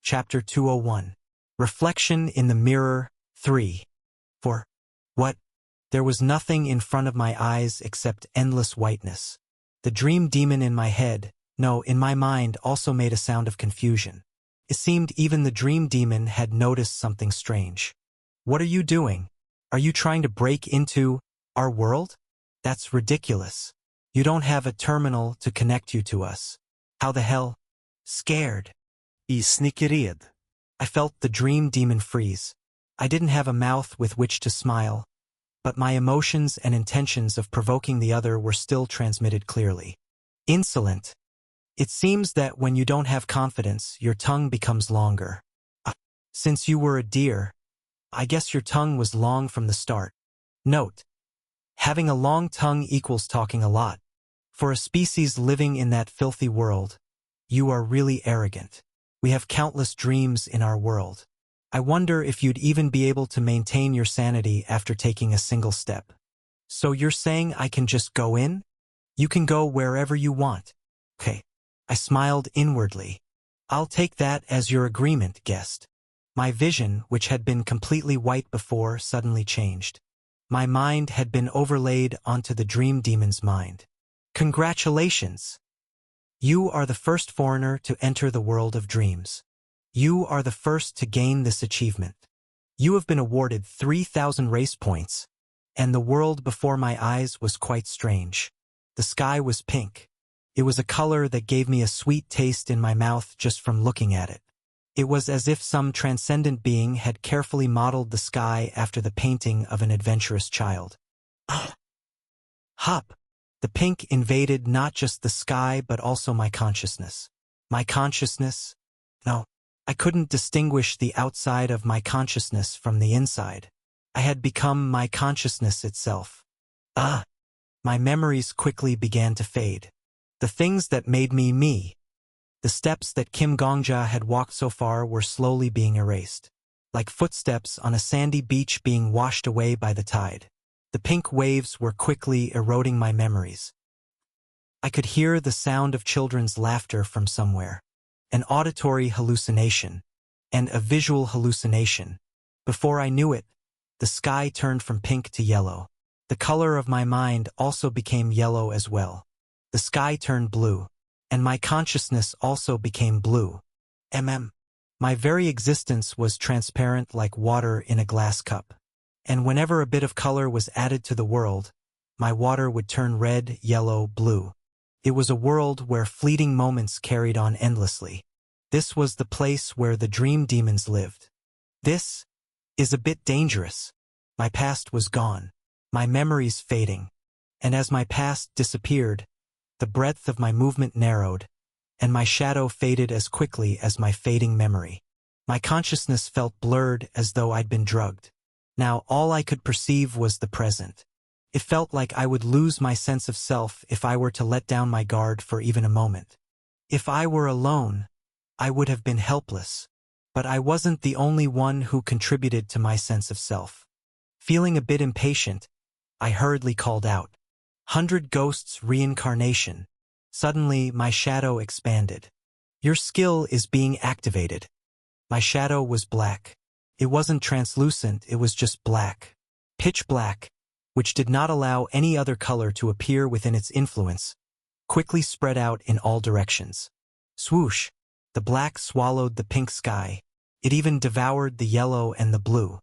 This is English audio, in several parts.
Chapter 201. Reflection in the Mirror 3. For what? There was nothing in front of my eyes except endless whiteness. The dream demon in my head, no, in my mind, also made a sound of confusion. It seemed even the dream demon had noticed something strange. What are you doing? Are you trying to break into our world? That's ridiculous. You don't have a terminal to connect you to us. How the hell? Scared. I snickered. I felt the dream demon freeze. I didn't have a mouth with which to smile, but my emotions and intentions of provoking the other were still transmitted clearly. Insolent. It seems that when you don't have confidence, your tongue becomes longer. Since you were a deer, I guess your tongue was long from the start. Note: having a long tongue equals talking a lot. For a species living in that filthy world, you are really arrogant. We have countless dreams in our world. I wonder if you'd even be able to maintain your sanity after taking a single step. So you're saying I can just go in? You can go wherever you want. Okay. I smiled inwardly. I'll take that as your agreement, guest. My vision, which had been completely white before, suddenly changed. My mind had been overlaid onto the dream demon's mind. Congratulations! You are the first foreigner to enter the world of dreams. You are the first to gain this achievement. You have been awarded 3,000 race points, and the world before my eyes was quite strange. The sky was pink. It was a color that gave me a sweet taste in my mouth just from looking at it. It was as if some transcendent being had carefully modeled the sky after the painting of an adventurous child. Hop! The pink invaded not just the sky but also my consciousness. My consciousness? No, I couldn't distinguish the outside of my consciousness from the inside. I had become my consciousness itself. My memories quickly began to fade. The things that made me me. The steps that Kim Gongja had walked so far were slowly being erased, like footsteps on a sandy beach being washed away by the tide. The pink waves were quickly eroding my memories. I could hear the sound of children's laughter from somewhere, an auditory hallucination, and a visual hallucination. Before I knew it, the sky turned from pink to yellow. The color of my mind also became yellow as well. The sky turned blue, and my consciousness also became blue. My very existence was transparent like water in a glass cup. And whenever a bit of color was added to the world, my water would turn red, yellow, blue. It was a world where fleeting moments carried on endlessly. This was the place where the dream demons lived. This is a bit dangerous. My past was gone, my memories fading, and as my past disappeared, the breadth of my movement narrowed, and my shadow faded as quickly as my fading memory. My consciousness felt blurred as though I'd been drugged. Now all I could perceive was the present. It felt like I would lose my sense of self if I were to let down my guard for even a moment. If I were alone, I would have been helpless. But I wasn't the only one who contributed to my sense of self. Feeling a bit impatient, I hurriedly called out, "100 Ghosts Reincarnation." Suddenly, my shadow expanded. "Your skill is being activated." My shadow was black. It wasn't translucent, it was just black. Pitch black, which did not allow any other color to appear within its influence, quickly spread out in all directions. Swoosh! The black swallowed the pink sky. It even devoured the yellow and the blue.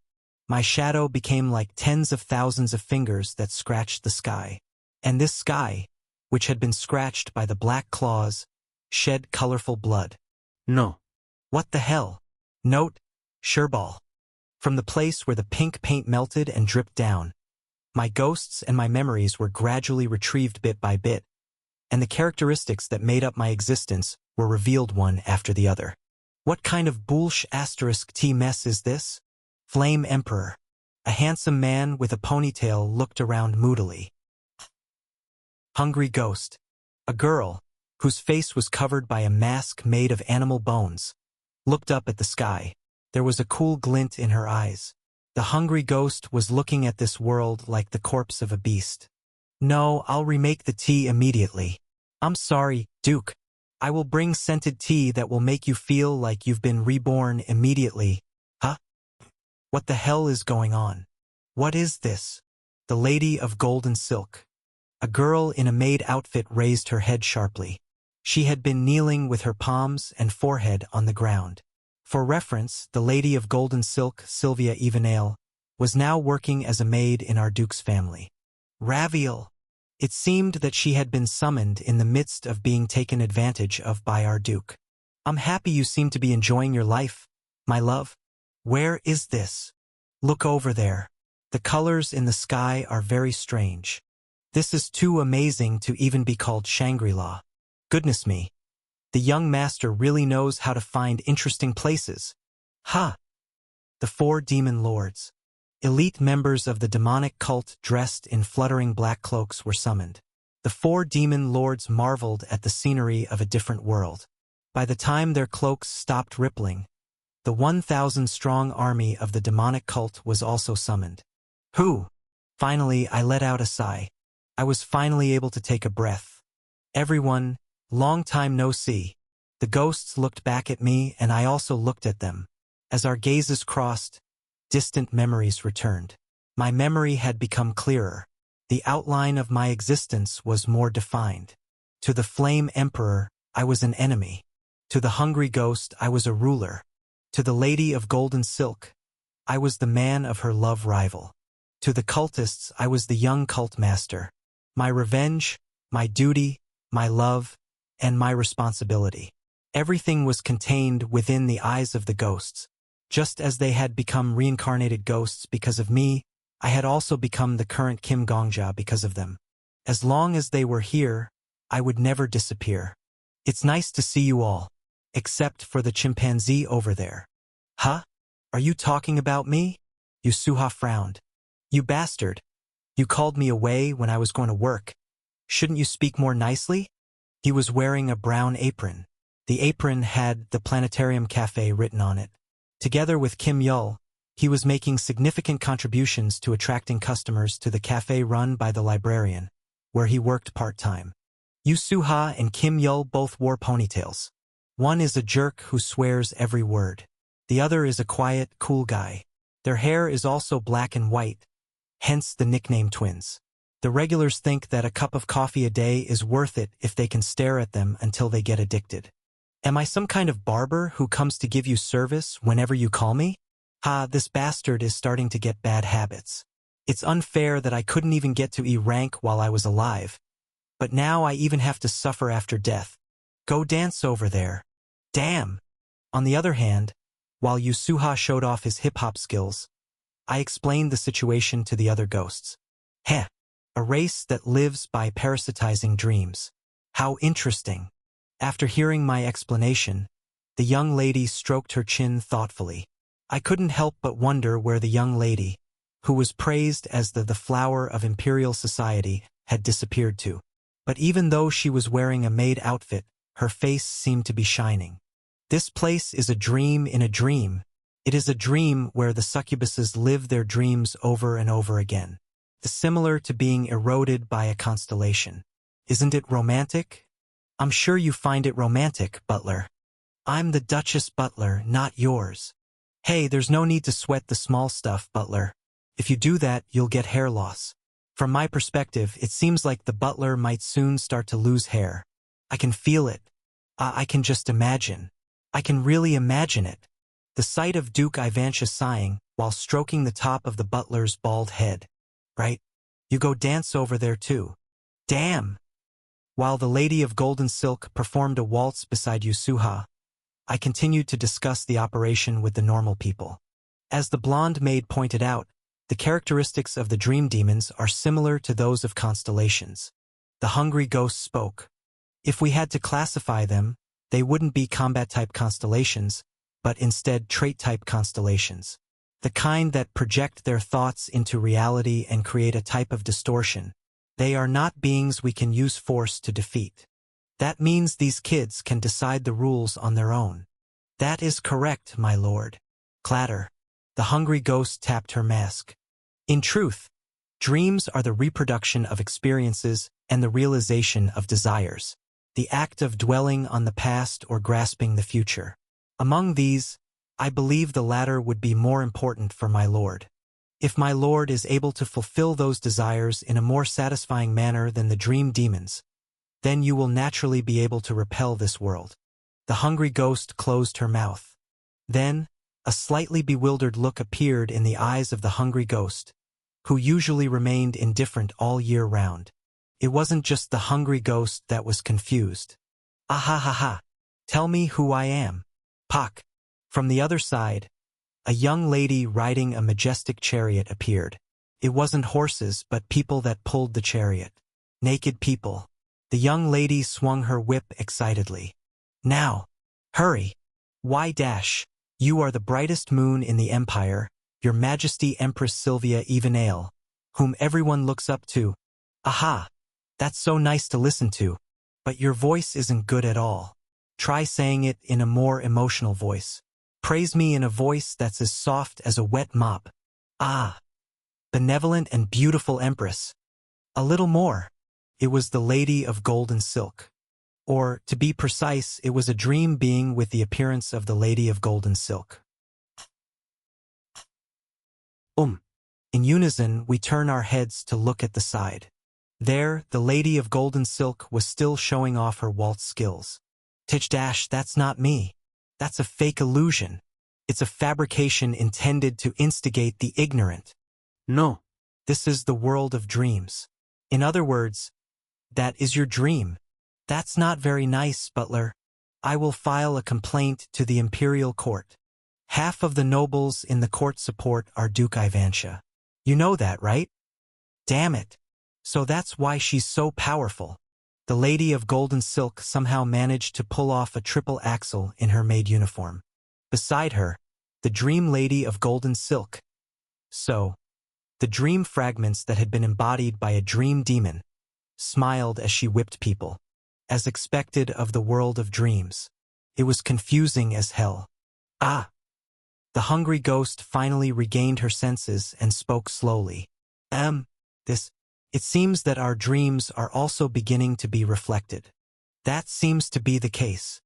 My shadow became like tens of thousands of fingers that scratched the sky. And this sky, which had been scratched by the black claws, shed colorful blood. No. What the hell? Note: Sherbal. From the place where the pink paint melted and dripped down, my ghosts and my memories were gradually retrieved bit by bit, and the characteristics that made up my existence were revealed one after the other. What kind of *T mess is this? Flame Emperor. A handsome man with a ponytail looked around moodily. Hungry Ghost. A girl, whose face was covered by a mask made of animal bones, looked up at the sky. There was a cool glint in her eyes. The hungry ghost was looking at this world like the corpse of a beast. "No, I'll remake the tea immediately." "I'm sorry, Duke." I will bring scented tea that will make you feel like you've been reborn immediately. Huh? What the hell is going on? What is this? The lady of golden silk. A girl in a maid outfit raised her head sharply. She had been kneeling with her palms and forehead on the ground. For reference, the lady of golden silk, Sylvia Evenale, was now working as a maid in our Duke's family. Raviel. It seemed that she had been summoned in the midst of being taken advantage of by our Duke. I'm happy you seem to be enjoying your life, my love. Where is this? Look over there. The colors in the sky are very strange. This is too amazing to even be called Shangri-La. Goodness me. The young master really knows how to find interesting places. Ha! The 4 demon lords. Elite members of the demonic cult dressed in fluttering black cloaks were summoned. The 4 demon lords marveled at the scenery of a different world. By the time their cloaks stopped rippling, the 1,000-strong army of the demonic cult was also summoned. Whew! Finally, I let out a sigh. I was finally able to take a breath. Everyone, long time no see. The ghosts looked back at me and I also looked at them. As our gazes crossed, distant memories returned. My memory had become clearer. The outline of my existence was more defined. To the Flame Emperor, I was an enemy. To the Hungry Ghost, I was a ruler. To the Lady of Golden Silk, I was the man of her love rival. To the cultists, I was the young cult master. My revenge, my duty, my love, and my responsibility. Everything was contained within the eyes of the ghosts. Just as they had become reincarnated ghosts because of me, I had also become the current Kim Gongja because of them. As long as they were here, I would never disappear. It's nice to see you all, except for the chimpanzee over there. Huh? Are you talking about me? Yasuha frowned. You bastard. You called me away when I was going to work. Shouldn't you speak more nicely? He was wearing a brown apron. The apron had the Planetarium Cafe written on it. Together with Kim Yul, he was making significant contributions to attracting customers to the cafe run by the librarian, where he worked part-time. Yasuha and Kim Yul both wore ponytails. One is a jerk who swears every word. The other is a quiet, cool guy. Their hair is also black and white, hence the nickname twins. The regulars think that a cup of coffee a day is worth it if they can stare at them until they get addicted. Am I some kind of barber who comes to give you service whenever you call me? This bastard is starting to get bad habits. It's unfair that I couldn't even get to E rank while I was alive. But now I even have to suffer after death. Go dance over there. Damn! On the other hand, while Yasuha showed off his hip-hop skills, I explained the situation to the other ghosts. Heh! A race that lives by parasitizing dreams. How interesting. After hearing my explanation, the young lady stroked her chin thoughtfully. I couldn't help but wonder where the young lady, who was praised as the flower of imperial society, had disappeared to. But even though she was wearing a maid outfit, her face seemed to be shining. This place is a dream in a dream. It is a dream where the succubuses live their dreams over and over again. Similar to being eroded by a constellation. Isn't it romantic? I'm sure you find it romantic, Butler. I'm the Duchess Butler, not yours. Hey, there's no need to sweat the small stuff, Butler. If you do that, you'll get hair loss. From my perspective, it seems like the butler might soon start to lose hair. I can feel it. I can just imagine. I can really imagine it. The sight of Duke Ivantia sighing while stroking the top of the butler's bald head. Right? You go dance over there too. Damn! While the Lady of Golden Silk performed a waltz beside Yasuha, I continued to discuss the operation with the normal people. As the blonde maid pointed out, the characteristics of the dream demons are similar to those of constellations. The Hungry Ghost spoke. If we had to classify them, they wouldn't be combat-type constellations, but instead trait-type constellations. The kind that project their thoughts into reality and create a type of distortion. They are not beings we can use force to defeat. That means these kids can decide the rules on their own. That is correct, my lord. Clatter. The Hungry Ghost tapped her mask. In truth, dreams are the reproduction of experiences and the realization of desires. the act of dwelling on the past or grasping the future. Among these, I believe the latter would be more important for my lord. If my lord is able to fulfill those desires in a more satisfying manner than the dream demons, then you will naturally be able to repel this world. The hungry ghost closed her mouth. Then, a slightly bewildered look appeared in the eyes of the hungry ghost, who usually remained indifferent all year round. It wasn't just the hungry ghost that was confused. Ah ha ha ha! Tell me who I am. Pak! From the other side, a young lady riding a majestic chariot appeared. It wasn't horses but people that pulled the chariot. Naked people. The young lady swung her whip excitedly. Now! Hurry! Why dash? You are the brightest moon in the empire, Your Majesty Empress Sylvia Evenale, whom everyone looks up to. Aha! That's so nice to listen to. But your voice isn't good at all. Try saying it in a more emotional voice. Praise me in a voice that's as soft as a wet mop. Ah! Benevolent and beautiful Empress. A little more. It was the Lady of Golden Silk. Or, to be precise, it was a dream being with the appearance of the Lady of Golden Silk. In unison, we turn our heads to look at the side. There, the Lady of Golden Silk was still showing off her waltz skills. Tch, that's not me. That's a fake illusion. It's a fabrication intended to instigate the ignorant. No. This is the world of dreams. In other words, that is your dream. That's not very nice, butler. I will file a complaint to the imperial court. Half of the nobles in the court support our Duke Ivantia. You know that, right? Damn it. So that's why she's so powerful. The Lady of Golden Silk somehow managed to pull off a triple axel in her maid uniform. Beside her, the Dream Lady of Golden Silk. So, the dream fragments that had been embodied by a dream demon smiled as she whipped people. As expected of the world of dreams. It was confusing as hell. Ah! The hungry ghost finally regained her senses and spoke slowly. It seems that our dreams are also beginning to be reflected. That seems to be the case.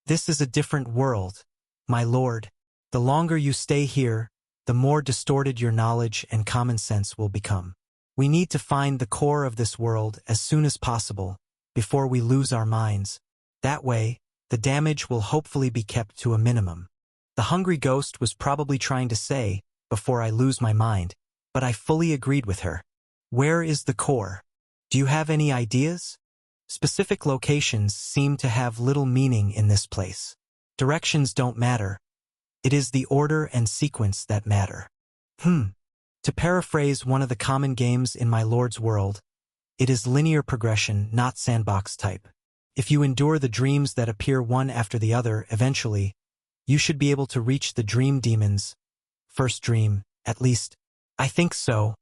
This is a different world, my lord. The longer you stay here, the more distorted your knowledge and common sense will become. We need to find the core of this world as soon as possible, before we lose our minds. That way, the damage will hopefully be kept to a minimum. The hungry ghost was probably trying to say, before I lose my mind, but I fully agreed with her. Where is the core? Do you have any ideas? Specific locations seem to have little meaning in this place. Directions don't matter. It is the order and sequence that matter. To paraphrase one of the common games in my lord's world, it is linear progression, not sandbox type. If you endure the dreams that appear one after the other, eventually, you should be able to reach the dream demons. First dream, at least. I think so.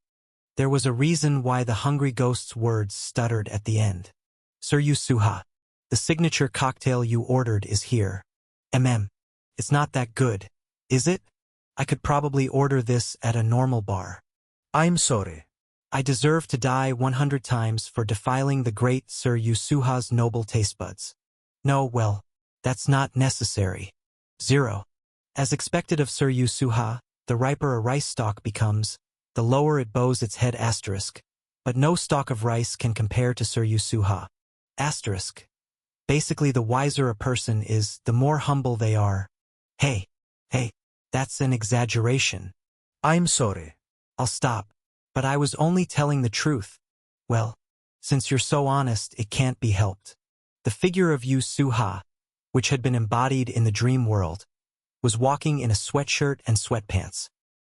There was a reason why the hungry ghost's words stuttered at the end. Sir Yusuha, the signature cocktail you ordered is here. It's not that good, is it? I could probably order this at a normal bar. I'm sorry. I deserve to die 100 times for defiling the great Sir Yusuha's noble taste buds. No, well, that's not necessary. 0. As expected of Sir Yusuha, the riper a rice stalk becomes, the lower it bows its head asterisk. But no stalk of rice can compare to Sir Yusuha. Asterisk. Basically, the wiser a person is, the more humble they are. Hey, that's an exaggeration. I'm sorry. I'll stop. But I was only telling the truth. Well, since you're so honest, it can't be helped. The figure of Yusuha, which had been embodied in the dream world, was walking in a sweatshirt and sweatpants.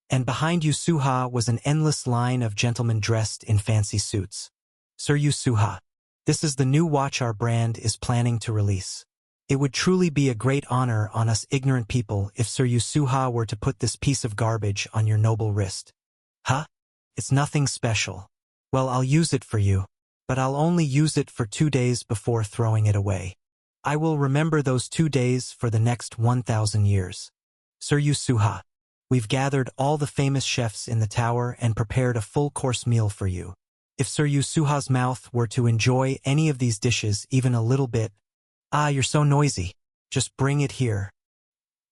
And behind Yusuha was an endless line of gentlemen dressed in fancy suits. Sir Yusuha, this is the new watch our brand is planning to release. It would truly be a great honor on us ignorant people if Sir Yusuha were to put this piece of garbage on your noble wrist. Huh? It's nothing special. Well, I'll use it for you, but I'll only use it for 2 days before throwing it away. I will remember those 2 days for the next 1,000 years. Sir Yusuha, we've gathered all the famous chefs in the tower and prepared a full-course meal for you. If Sir Yusuha's mouth were to enjoy any of these dishes even a little bit, Ah, you're so noisy. Just bring it here.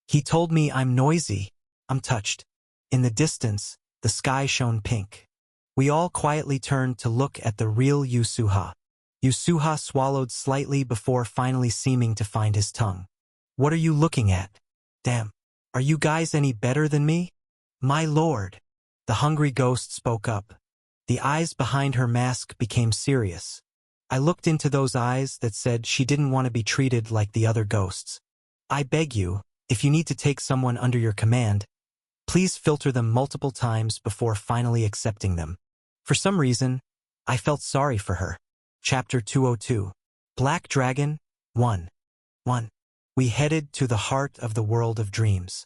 He told me I'm noisy. I'm touched. In the distance, the sky shone pink. We all quietly turned to look at the real Yusuha. Yusuha swallowed slightly before finally seeming to find his tongue. What are you looking at? Damn. Are you guys any better than me? My lord. The hungry ghost spoke up. The eyes behind her mask became serious. I looked into those eyes that said she didn't want to be treated like the other ghosts. I beg you, if you need to take someone under your command, please filter them multiple times before finally accepting them. For some reason, I felt sorry for her. Chapter 202. Black Dragon, 1. We headed to the heart of the world of dreams.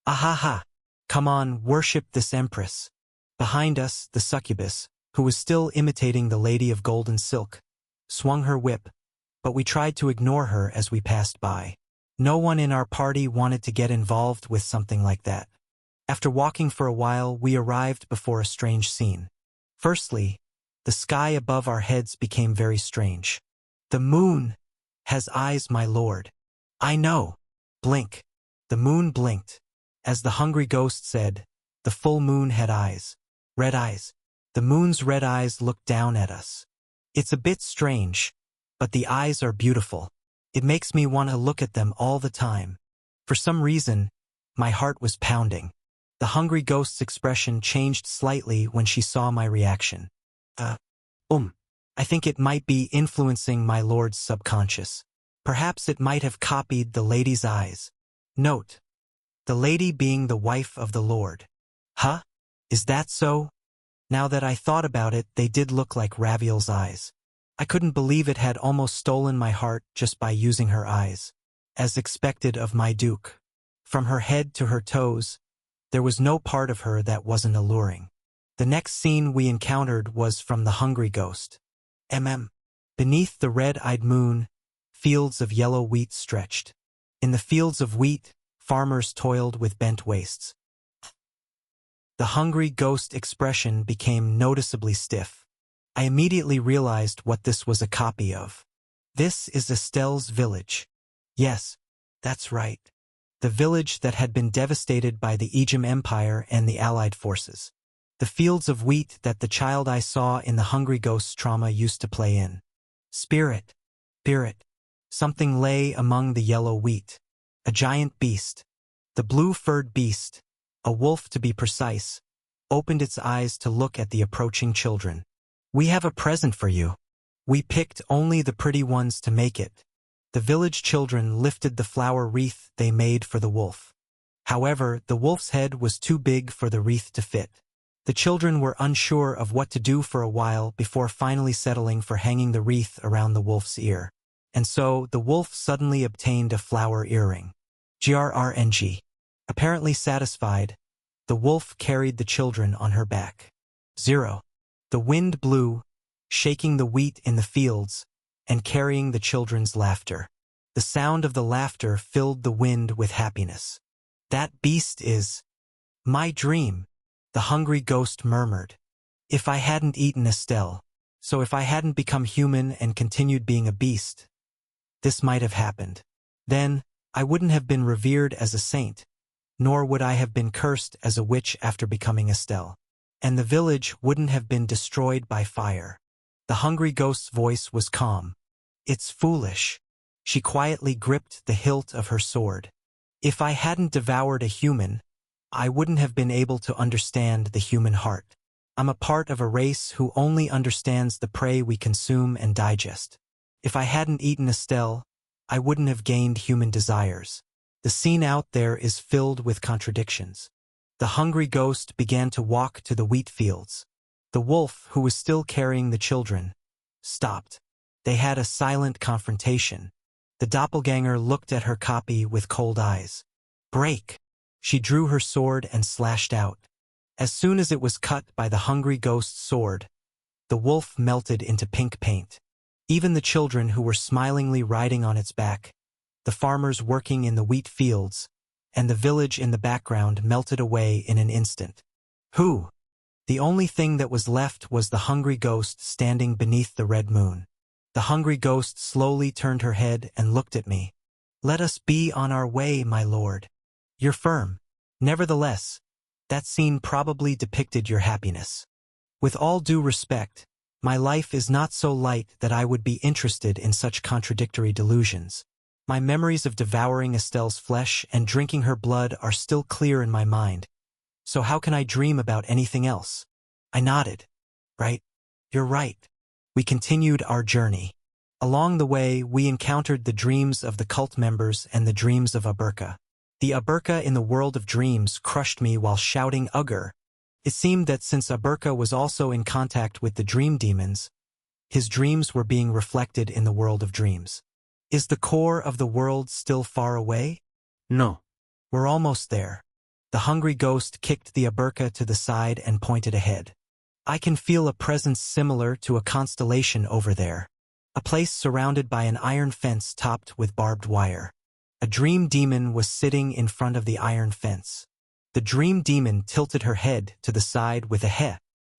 Ahaha! Come on, worship this empress. Behind us, the succubus, who was still imitating the lady of golden silk, swung her whip, but we tried to ignore her as we passed by. No one in our party wanted to get involved with something like that. After walking for a while, we arrived before a strange scene. Firstly, the sky above our heads became very strange. The moon has eyes, my lord. I know. Blink. The moon blinked. As the hungry ghost said, the full moon had eyes. Red eyes. The moon's red eyes looked down at us. It's a bit strange, but the eyes are beautiful. It makes me want to look at them all the time. For some reason, my heart was pounding. The hungry ghost's expression changed slightly when she saw my reaction. I think it might be influencing my lord's subconscious. Perhaps it might have copied the lady's eyes. Note: the lady being the wife of the lord. Huh? Is that so? Now that I thought about it, they did look like Raviel's eyes. I couldn't believe it had almost stolen my heart just by using her eyes. As expected of my duke. From her head to her toes, there was no part of her that wasn't alluring. The next scene we encountered was from the hungry ghost. Beneath the red-eyed moon, fields of yellow wheat stretched. In the fields of wheat, farmers toiled with bent waists. The hungry ghost expression became noticeably stiff. I immediately realized what this was a copy of. This is Estelle's village. Yes, that's right. The village that had been devastated by the Ejim Empire and the Allied forces. The fields of wheat that the child I saw in the hungry ghost's trauma used to play in. Spirit. Something lay among the yellow wheat. A giant beast. The blue-furred beast, a wolf to be precise, opened its eyes to look at the approaching children. We have a present for you. We picked only the pretty ones to make it. The village children lifted the flower wreath they made for the wolf. However, the wolf's head was too big for the wreath to fit. The children were unsure of what to do for a while before finally settling for hanging the wreath around the wolf's ear. And so, the wolf suddenly obtained a flower earring. GRRNG. Apparently satisfied, the wolf carried the children on her back. 0. The wind blew, shaking the wheat in the fields, and carrying the children's laughter. The sound of the laughter filled the wind with happiness. That beast is my dream, the hungry ghost murmured. If I hadn't eaten Estelle, so if I hadn't become human and continued being a beast, this might have happened. Then, I wouldn't have been revered as a saint, nor would I have been cursed as a witch after becoming Estelle. And the village wouldn't have been destroyed by fire. The hungry ghost's voice was calm. It's foolish. She quietly gripped the hilt of her sword. If I hadn't devoured a human, I wouldn't have been able to understand the human heart. I'm a part of a race who only understands the prey we consume and digest. If I hadn't eaten Estelle, I wouldn't have gained human desires. The scene out there is filled with contradictions. The hungry ghost began to walk to the wheat fields. The wolf, who was still carrying the children, stopped. They had a silent confrontation. The doppelganger looked at her copy with cold eyes. Break! She drew her sword and slashed out. As soon as it was cut by the hungry ghost's sword, the wolf melted into pink paint. Even the children who were smilingly riding on its back, the farmers working in the wheat fields, and the village in the background melted away in an instant. Who? The only thing that was left was the hungry ghost standing beneath the red moon. The hungry ghost slowly turned her head and looked at me. Let us be on our way, my lord. You're firm. Nevertheless, that scene probably depicted your happiness. With all due respect, my life is not so light that I would be interested in such contradictory delusions. My memories of devouring Estelle's flesh and drinking her blood are still clear in my mind. So how can I dream about anything else? I nodded. Right? You're right. We continued our journey. Along the way, we encountered the dreams of the cult members and the dreams of Aberka. The Aberka in the world of dreams crushed me while shouting Ugger. It seemed that since Aberka was also in contact with the dream demons, his dreams were being reflected in the world of dreams. Is the core of the world still far away? No. We're almost there. The hungry ghost kicked the Aberka to the side and pointed ahead. I can feel a presence similar to a constellation over there. A place surrounded by an iron fence topped with barbed wire. A dream demon was sitting in front of the iron fence. The dream demon tilted her head to the side with a heh.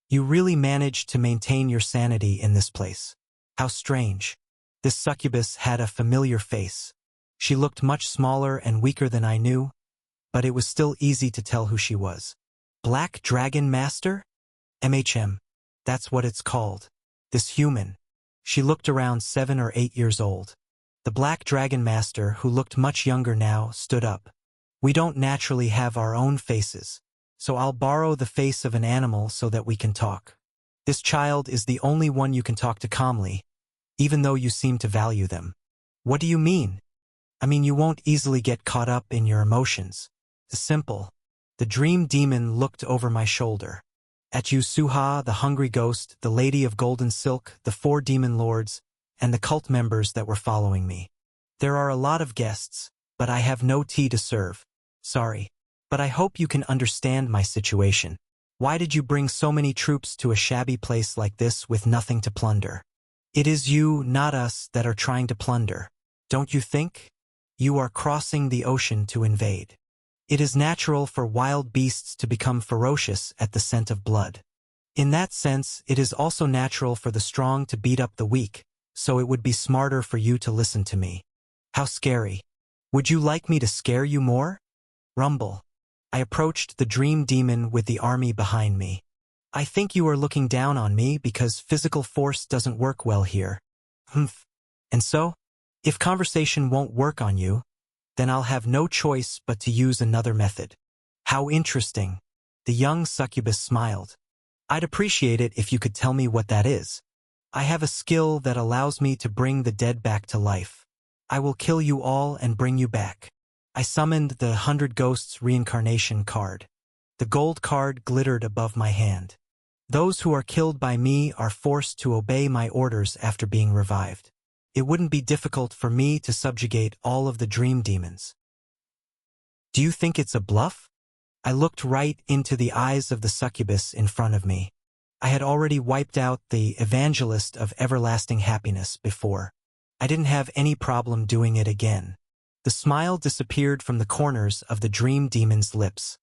You really managed to maintain your sanity in this place. How strange. This succubus had a familiar face. She looked much smaller and weaker than I knew, but it was still easy to tell who she was. Black Dragon Master? MHM. That's what it's called. This human. She looked around 7 or 8 years old. The Black Dragon Master, who looked much younger now, stood up. We don't naturally have our own faces, so I'll borrow the face of an animal so that we can talk. This child is the only one you can talk to calmly, even though you seem to value them. What do you mean? I mean you won't easily get caught up in your emotions. Simple. The dream demon looked over my shoulder. At you, Suha, the hungry ghost, the lady of golden silk, the 4 demon lords, and the cult members that were following me. There are a lot of guests, but I have no tea to serve. Sorry. But I hope you can understand my situation. Why did you bring so many troops to a shabby place like this with nothing to plunder? It is you, not us, that are trying to plunder. Don't you think? You are crossing the ocean to invade. It is natural for wild beasts to become ferocious at the scent of blood. In that sense, it is also natural for the strong to beat up the weak, so it would be smarter for you to listen to me. How scary. Would you like me to scare you more? Rumble. I approached the dream demon with the army behind me. I think you are looking down on me because physical force doesn't work well here. Humph. And so? If conversation won't work on you, then I'll have no choice but to use another method. How interesting. The young succubus smiled. I'd appreciate it if you could tell me what that is. I have a skill that allows me to bring the dead back to life. I will kill you all and bring you back. I summoned the 100 Ghosts reincarnation card. The gold card glittered above my hand. Those who are killed by me are forced to obey my orders after being revived. It wouldn't be difficult for me to subjugate all of the dream demons. Do you think it's a bluff? I looked right into the eyes of the succubus in front of me. I had already wiped out the evangelist of everlasting happiness before. I didn't have any problem doing it again. The smile disappeared from the corners of the dream demon's lips.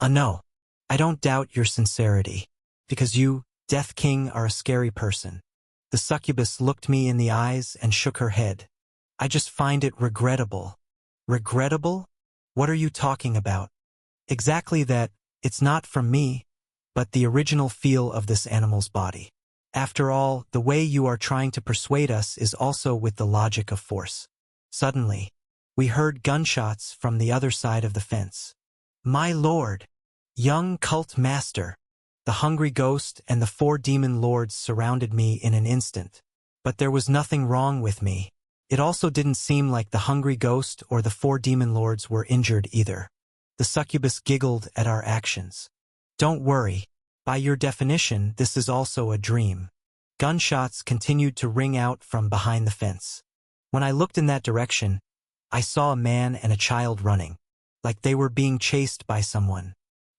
No, I don't doubt your sincerity, because you, Death King, are a scary person. The succubus looked me in the eyes and shook her head. I just find it regrettable. Regrettable? What are you talking about? Exactly that. It's not from me, but the original feel of this animal's body. After all, the way you are trying to persuade us is also with the logic of force. Suddenly, we heard gunshots from the other side of the fence. My lord! Young cult master! The hungry ghost and the 4 demon lords surrounded me in an instant. But there was nothing wrong with me. It also didn't seem like the hungry ghost or the 4 demon lords were injured either. The succubus giggled at our actions. Don't worry. By your definition, this is also a dream. Gunshots continued to ring out from behind the fence. When I looked in that direction, I saw a man and a child running, like they were being chased by someone.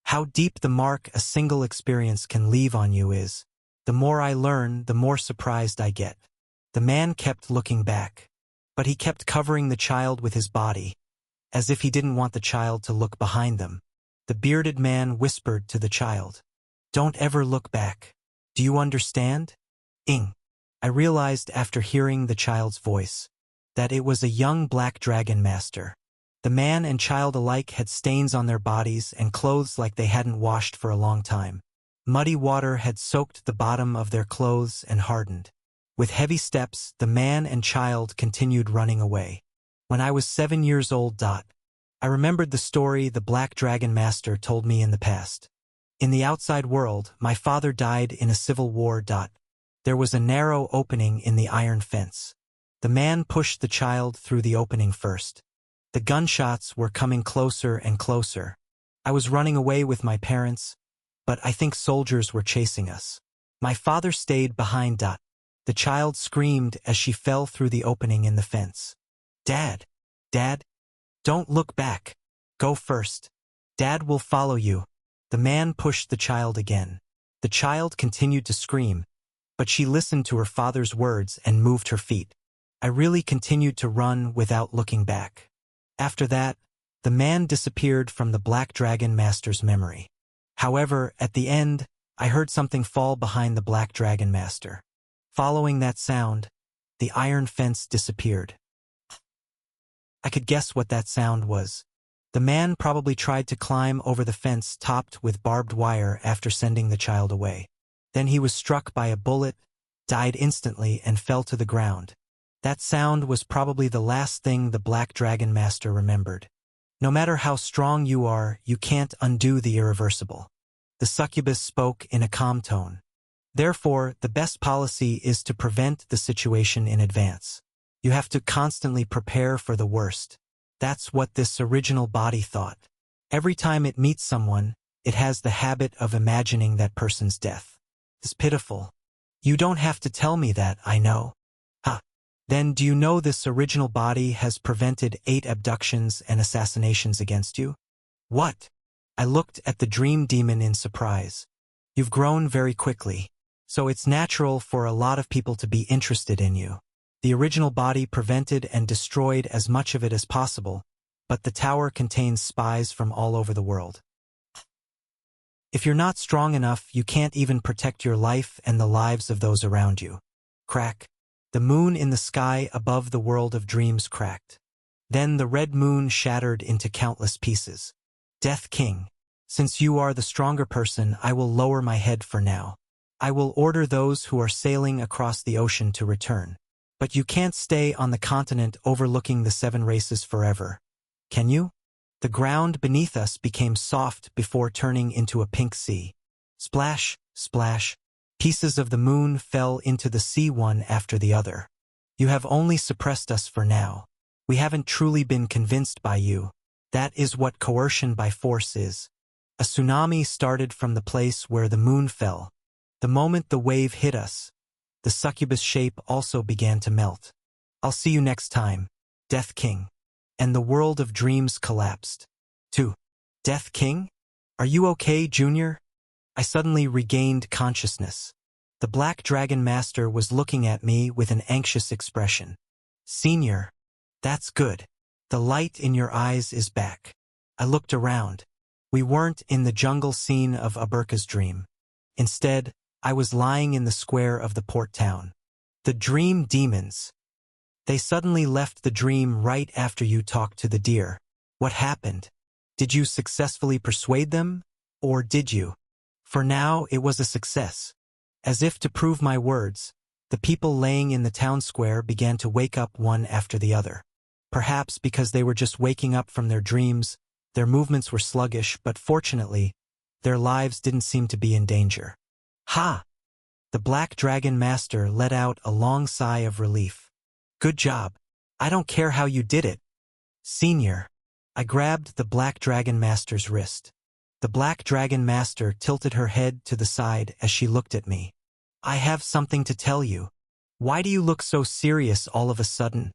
How deep the mark a single experience can leave on you is. The more I learn, the more surprised I get. The man kept looking back, but he kept covering the child with his body, as if he didn't want the child to look behind them. The bearded man whispered to the child, "Don't ever look back. Do you understand? Ing." I realized after hearing the child's voice that it was a young black dragon master. The man and child alike had stains on their bodies and clothes like they hadn't washed for a long time. Muddy water had soaked the bottom of their clothes and hardened. With heavy steps, the man and child continued running away. When I was 7 years old, I remembered the story the Black Dragon Master told me in the past. In the outside world, my father died in a civil war. There was a narrow opening in the iron fence. The man pushed the child through the opening first. The gunshots were coming closer and closer. I was running away with my parents, but I think soldiers were chasing us. My father stayed behind. The child screamed as she fell through the opening in the fence. Dad! Dad! Don't look back. Go first. Dad will follow you. The man pushed the child again. The child continued to scream, but she listened to her father's words and moved her feet. I really continued to run without looking back. After that, the man disappeared from the Black Dragon Master's memory. However, at the end, I heard something fall behind the Black Dragon Master. Following that sound, the iron fence disappeared. I could guess what that sound was. The man probably tried to climb over the fence topped with barbed wire after sending the child away. Then he was struck by a bullet, died instantly, and fell to the ground. That sound was probably the last thing the Black Dragon Master remembered. No matter how strong you are, you can't undo the irreversible. The succubus spoke in a calm tone. Therefore, the best policy is to prevent the situation in advance. You have to constantly prepare for the worst. That's what this original body thought. Every time it meets someone, it has the habit of imagining that person's death. It's pitiful. You don't have to tell me that, I know. Then do you know this original body has prevented 8 abductions and assassinations against you? What? I looked at the dream demon in surprise. You've grown very quickly, so it's natural for a lot of people to be interested in you. The original body prevented and destroyed as much of it as possible, but the tower contains spies from all over the world. If you're not strong enough, you can't even protect your life and the lives of those around you. Crack. The moon in the sky above the world of dreams cracked. Then the red moon shattered into countless pieces. Death King, since you are the stronger person, I will lower my head for now. I will order those who are sailing across the ocean to return. But you can't stay on the continent overlooking the 7 races forever. Can you? The ground beneath us became soft before turning into a pink sea. Splash, splash. Pieces of the moon fell into the sea one after the other. You have only suppressed us for now. We haven't truly been convinced by you. That is what coercion by force is. A tsunami started from the place where the moon fell. The moment the wave hit us, the succubus shape also began to melt. I'll see you next time, Death King. And the world of dreams collapsed. 2. Death King? Are you okay, Junior? I suddenly regained consciousness. The Black Dragon Master was looking at me with an anxious expression. Senior, that's good. The light in your eyes is back. I looked around. We weren't in the jungle scene of Aburka's dream. Instead, I was lying in the square of the port town. The dream demons. They suddenly left the dream right after you talked to the deer. What happened? Did you successfully persuade them? Or did you? For now, it was a success. As if to prove my words, the people laying in the town square began to wake up one after the other. Perhaps because they were just waking up from their dreams, their movements were sluggish, but fortunately, their lives didn't seem to be in danger. Ha! The Black Dragon Master let out a long sigh of relief. Good job. I don't care how you did it. Senior. I grabbed the Black Dragon Master's wrist. The Black Dragon Master tilted her head to the side as she looked at me. I have something to tell you. Why do you look so serious all of a sudden?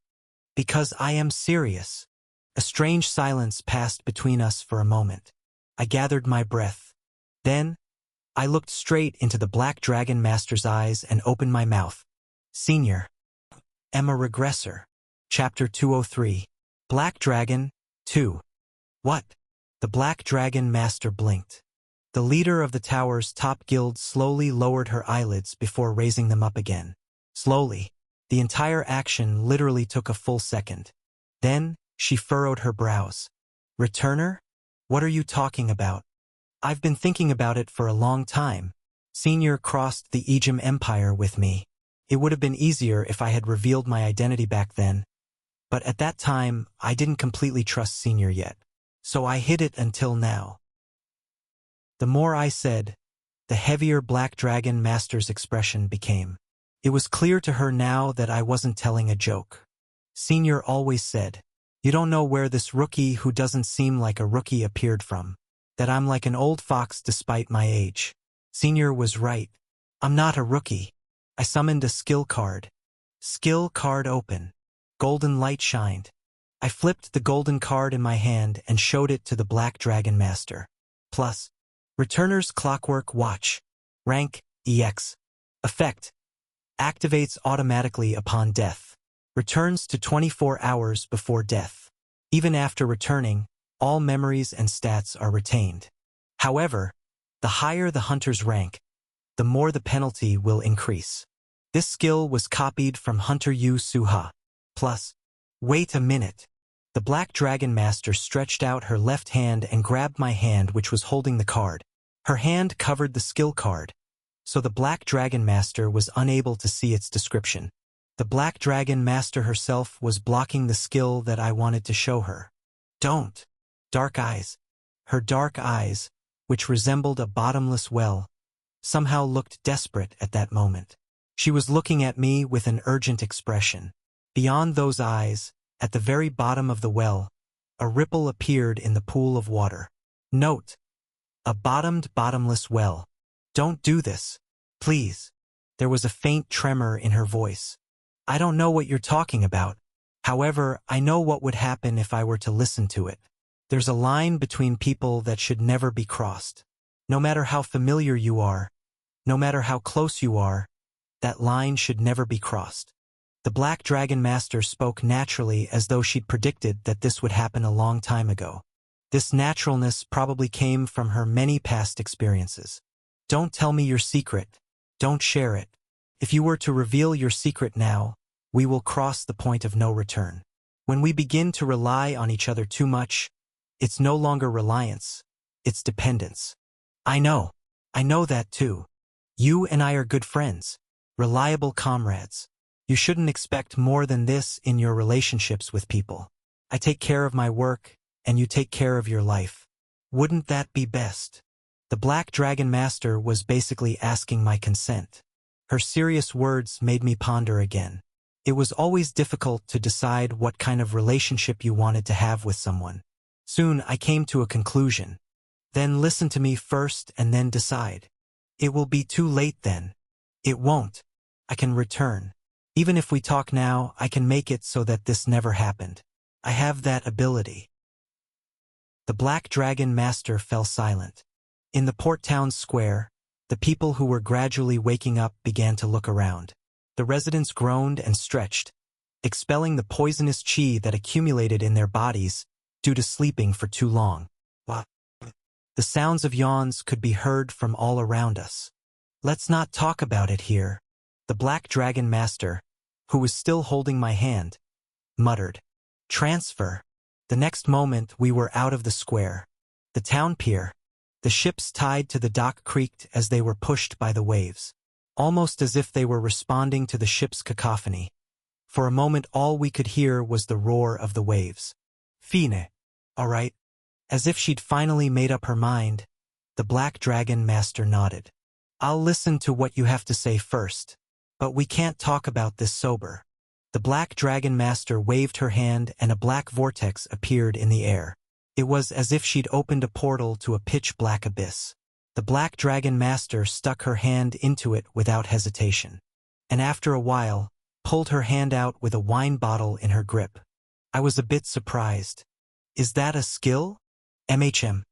Because I am serious. A strange silence passed between us for a moment. I gathered my breath. Then, I looked straight into the Black Dragon Master's eyes and opened my mouth. Senior. Emma Regressor. Chapter 203. Black Dragon, 2. What? The Black Dragon Master blinked. The leader of the tower's top guild slowly lowered her eyelids before raising them up again. Slowly. The entire action literally took a full second. Then, she furrowed her brows. Returner? What are you talking about? I've been thinking about it for a long time. Senior crossed the Ejim Empire with me. It would have been easier if I had revealed my identity back then. But at that time, I didn't completely trust Senior yet. So I hid it until now. The more I said, the heavier Black Dragon Master's expression became. It was clear to her now that I wasn't telling a joke. Senior always said, "You don't know where this rookie who doesn't seem like a rookie appeared from. That I'm like an old fox despite my age." Senior was right. I'm not a rookie. I summoned a skill card. Skill card open. Golden light shined. I flipped the golden card in my hand and showed it to the Black Dragon Master. Plus, Returner's Clockwork Watch. Rank, EX. Effect. Activates automatically upon death. Returns to 24 hours before death. Even after returning, all memories and stats are retained. However, the higher the hunter's rank, the more the penalty will increase. This skill was copied from Hunter Yu Suha. Plus, wait a minute. The Black Dragon Master stretched out her left hand and grabbed my hand which was holding the card. Her hand covered the skill card, so the Black Dragon Master was unable to see its description. The Black Dragon Master herself was blocking the skill that I wanted to show her. Don't. Dark eyes. Her dark eyes, which resembled a bottomless well, somehow looked desperate at that moment. She was looking at me with an urgent expression. Beyond those eyes, at the very bottom of the well, a ripple appeared in the pool of water. Note: a bottomless well. Don't do this. Please. There was a faint tremor in her voice. I don't know what you're talking about. However, I know what would happen if I were to listen to it. There's a line between people that should never be crossed. No matter how familiar you are, no matter how close you are, that line should never be crossed. The Black Dragon Master spoke naturally as though she'd predicted that this would happen a long time ago. This naturalness probably came from her many past experiences. Don't tell me your secret. Don't share it. If you were to reveal your secret now, we will cross the point of no return. When we begin to rely on each other too much, it's no longer reliance, it's dependence. I know that too. You and I are good friends, reliable comrades. You shouldn't expect more than this in your relationships with people. I take care of my work, and you take care of your life. Wouldn't that be best? The Black Dragon Master was basically asking my consent. Her serious words made me ponder again. It was always difficult to decide what kind of relationship you wanted to have with someone. Soon I came to a conclusion. Then listen to me first and then decide. It will be too late then. It won't. I can return. Even if we talk now, I can make it so that this never happened. I have that ability. The Black Dragon Master fell silent. In the port town square, the people who were gradually waking up began to look around. The residents groaned and stretched, expelling the poisonous qi that accumulated in their bodies due to sleeping for too long. The sounds of yawns could be heard from all around us. Let's not talk about it here. The Black Dragon Master, who was still holding my hand, muttered. Transfer. The next moment we were out of the square. The town pier. The ships tied to the dock creaked as they were pushed by the waves, almost as if they were responding to the ship's cacophony. For a moment all we could hear was the roar of the waves. Fine. All right. As if she'd finally made up her mind, the Black Dragon Master nodded. I'll listen to what you have to say first, but we can't talk about this sober. The Black Dragon Master waved her hand and a black vortex appeared in the air. It was as if she'd opened a portal to a pitch-black abyss. The Black Dragon Master stuck her hand into it without hesitation, and after a while, pulled her hand out with a wine bottle in her grip. I was a bit surprised. Is that a skill? MHM.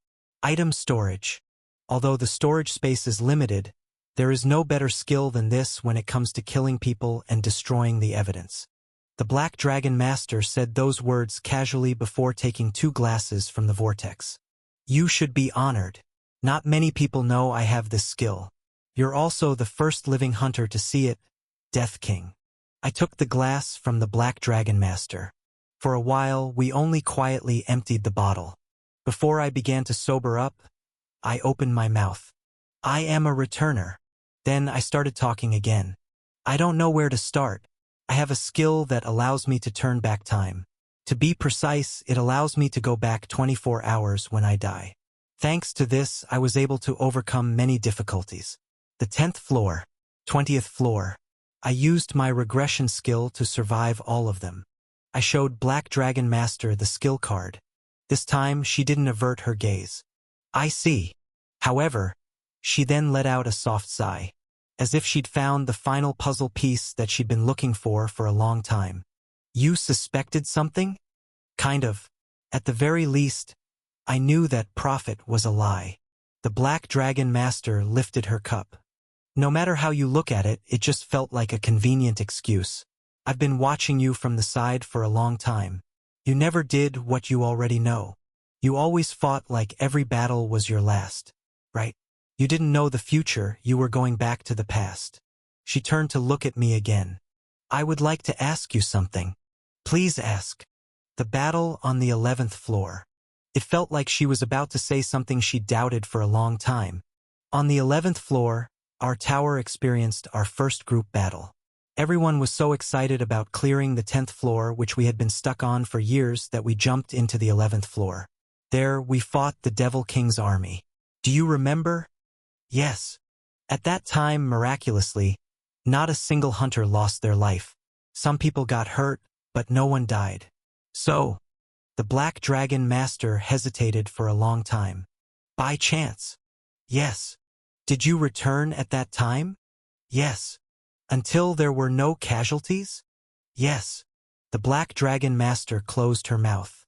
Item storage. Although the storage space is limited, there is no better skill than this when it comes to killing people and destroying the evidence. The Black Dragon Master said those words casually before taking 2 glasses from the vortex. You should be honored. Not many people know I have this skill. You're also the first living hunter to see it, Death King. I took the glass from the Black Dragon Master. For a while, we only quietly emptied the bottle. Before I began to sober up, I opened my mouth. I am a returner. Then I started talking again. I don't know where to start. I have a skill that allows me to turn back time. To be precise, it allows me to go back 24 hours when I die. Thanks to this, I was able to overcome many difficulties. The 10th floor, 20th floor. I used my regression skill to survive all of them. I showed Black Dragon Master the skill card. This time, she didn't avert her gaze. I see. However, she then let out a soft sigh, as if she'd found the final puzzle piece that she'd been looking for a long time. You suspected something? Kind of. At the very least, I knew that Prophet was a lie. The Black Dragon Master lifted her cup. No matter how you look at it, it just felt like a convenient excuse. I've been watching you from the side for a long time. You never did what you already know. You always fought like every battle was your last, right? You didn't know the future, you were going back to the past. She turned to look at me again. I would like to ask you something. Please ask. The battle on the 11th floor. It felt like she was about to say something she doubted for a long time. On the 11th floor, our tower experienced our first group battle. Everyone was so excited about clearing the 10th floor, which we had been stuck on for years, that we jumped into the 11th floor. There, we fought the Devil King's army. Do you remember? Yes. At that time, miraculously, not a single hunter lost their life. Some people got hurt, but no one died. So, the Black Dragon Master hesitated for a long time. By chance? Yes. Did you return at that time? Yes. Until there were no casualties? Yes. The Black Dragon Master closed her mouth.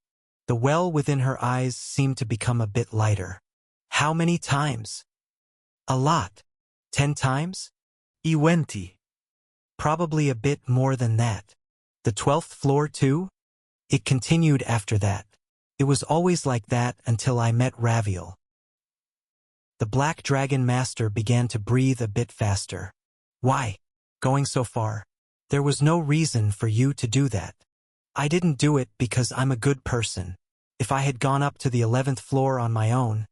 The well within her eyes seemed to become a bit lighter. How many times? A lot. 10 times? 20. Probably a bit more than that. The 12th floor too? It continued after that. It was always like that until I met Raviel. The Black Dragon Master began to breathe a bit faster. Why? Going so far? There was no reason for you to do that. I didn't do it because I'm a good person. If I had gone up to the 11th floor on my own,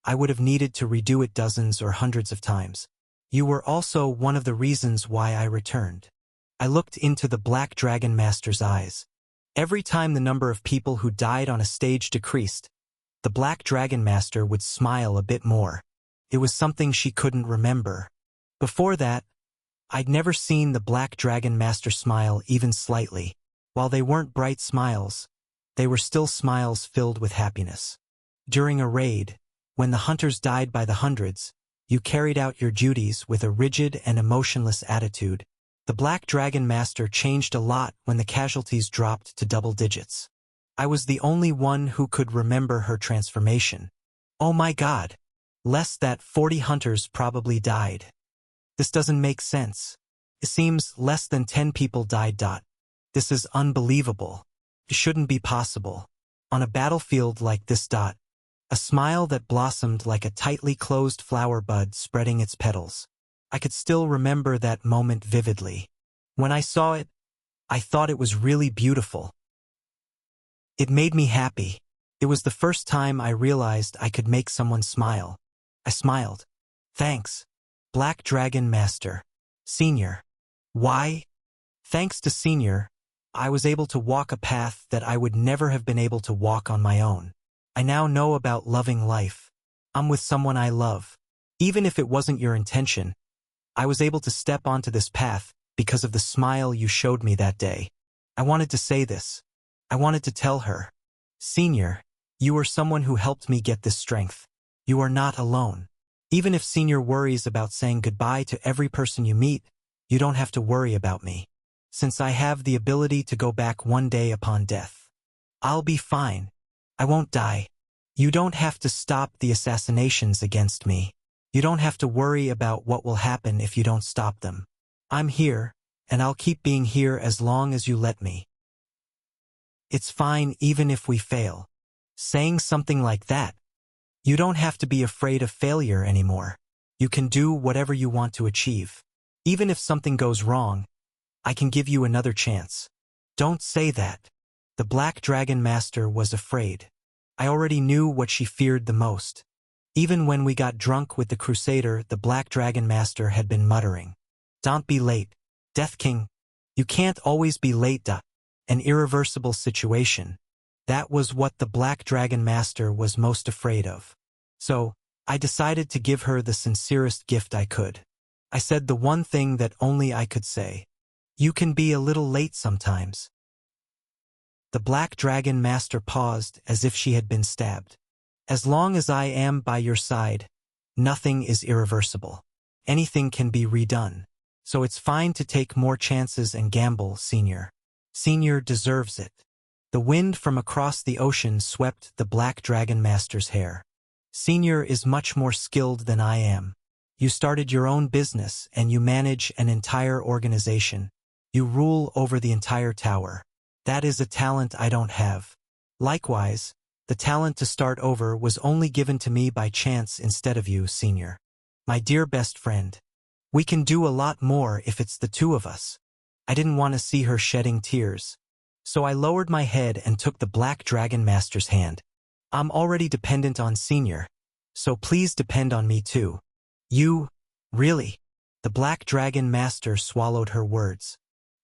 I would have needed to redo it dozens or hundreds of times. You were also one of the reasons why I returned. I looked into the Black Dragon Master's eyes. Every time the number of people who died on a stage decreased, the Black Dragon Master would smile a bit more. It was something she couldn't remember. Before that, I'd never seen the Black Dragon Master smile even slightly. While they weren't bright smiles, they were still smiles filled with happiness. During a raid, when the hunters died by the hundreds, you carried out your duties with a rigid and emotionless attitude. The Black Dragon Master changed a lot when the casualties dropped to double digits. I was the only one who could remember her transformation. Oh my God! Less than 40 hunters probably died. This doesn't make sense. It seems less than 10 people died. This is unbelievable. It shouldn't be possible. On a battlefield like this. A smile that blossomed like a tightly closed flower bud spreading its petals. I could still remember that moment vividly. When I saw it, I thought it was really beautiful. It made me happy. It was the first time I realized I could make someone smile. I smiled. Thanks, Black Dragon Master. Senior. Why? Thanks to Senior, I was able to walk a path that I would never have been able to walk on my own. I now know about loving life. I'm with someone I love. Even if it wasn't your intention, I was able to step onto this path because of the smile you showed me that day. I wanted to say this. I wanted to tell her. Senior, you are someone who helped me get this strength. You are not alone. Even if Senior worries about saying goodbye to every person you meet, you don't have to worry about me. Since I have the ability to go back one day upon death. I'll be fine. I won't die. You don't have to stop the assassinations against me. You don't have to worry about what will happen if you don't stop them. I'm here, and I'll keep being here as long as you let me. It's fine even if we fail. Saying something like that. You don't have to be afraid of failure anymore. You can do whatever you want to achieve. Even if something goes wrong, I can give you another chance. Don't say that. The Black Dragon Master was afraid. I already knew what she feared the most. Even when we got drunk with the Crusader, the Black Dragon Master had been muttering, "Don't be late, Death King. You can't always be late, duh." An irreversible situation. That was what the Black Dragon Master was most afraid of. So, I decided to give her the sincerest gift I could. I said the one thing that only I could say. You can be a little late sometimes. The Black Dragon Master paused as if she had been stabbed. As long as I am by your side, nothing is irreversible. Anything can be redone. So it's fine to take more chances and gamble, Senior. Senior deserves it. The wind from across the ocean swept the Black Dragon Master's hair. Senior is much more skilled than I am. You started your own business and you manage an entire organization. You rule over the entire tower. That is a talent I don't have. Likewise, the talent to start over was only given to me by chance instead of you, Senior. My dear best friend. We can do a lot more if it's the two of us. I didn't want to see her shedding tears. So I lowered my head and took the Black Dragon Master's hand. I'm already dependent on Senior, so please depend on me too. You, really? The Black Dragon Master swallowed her words.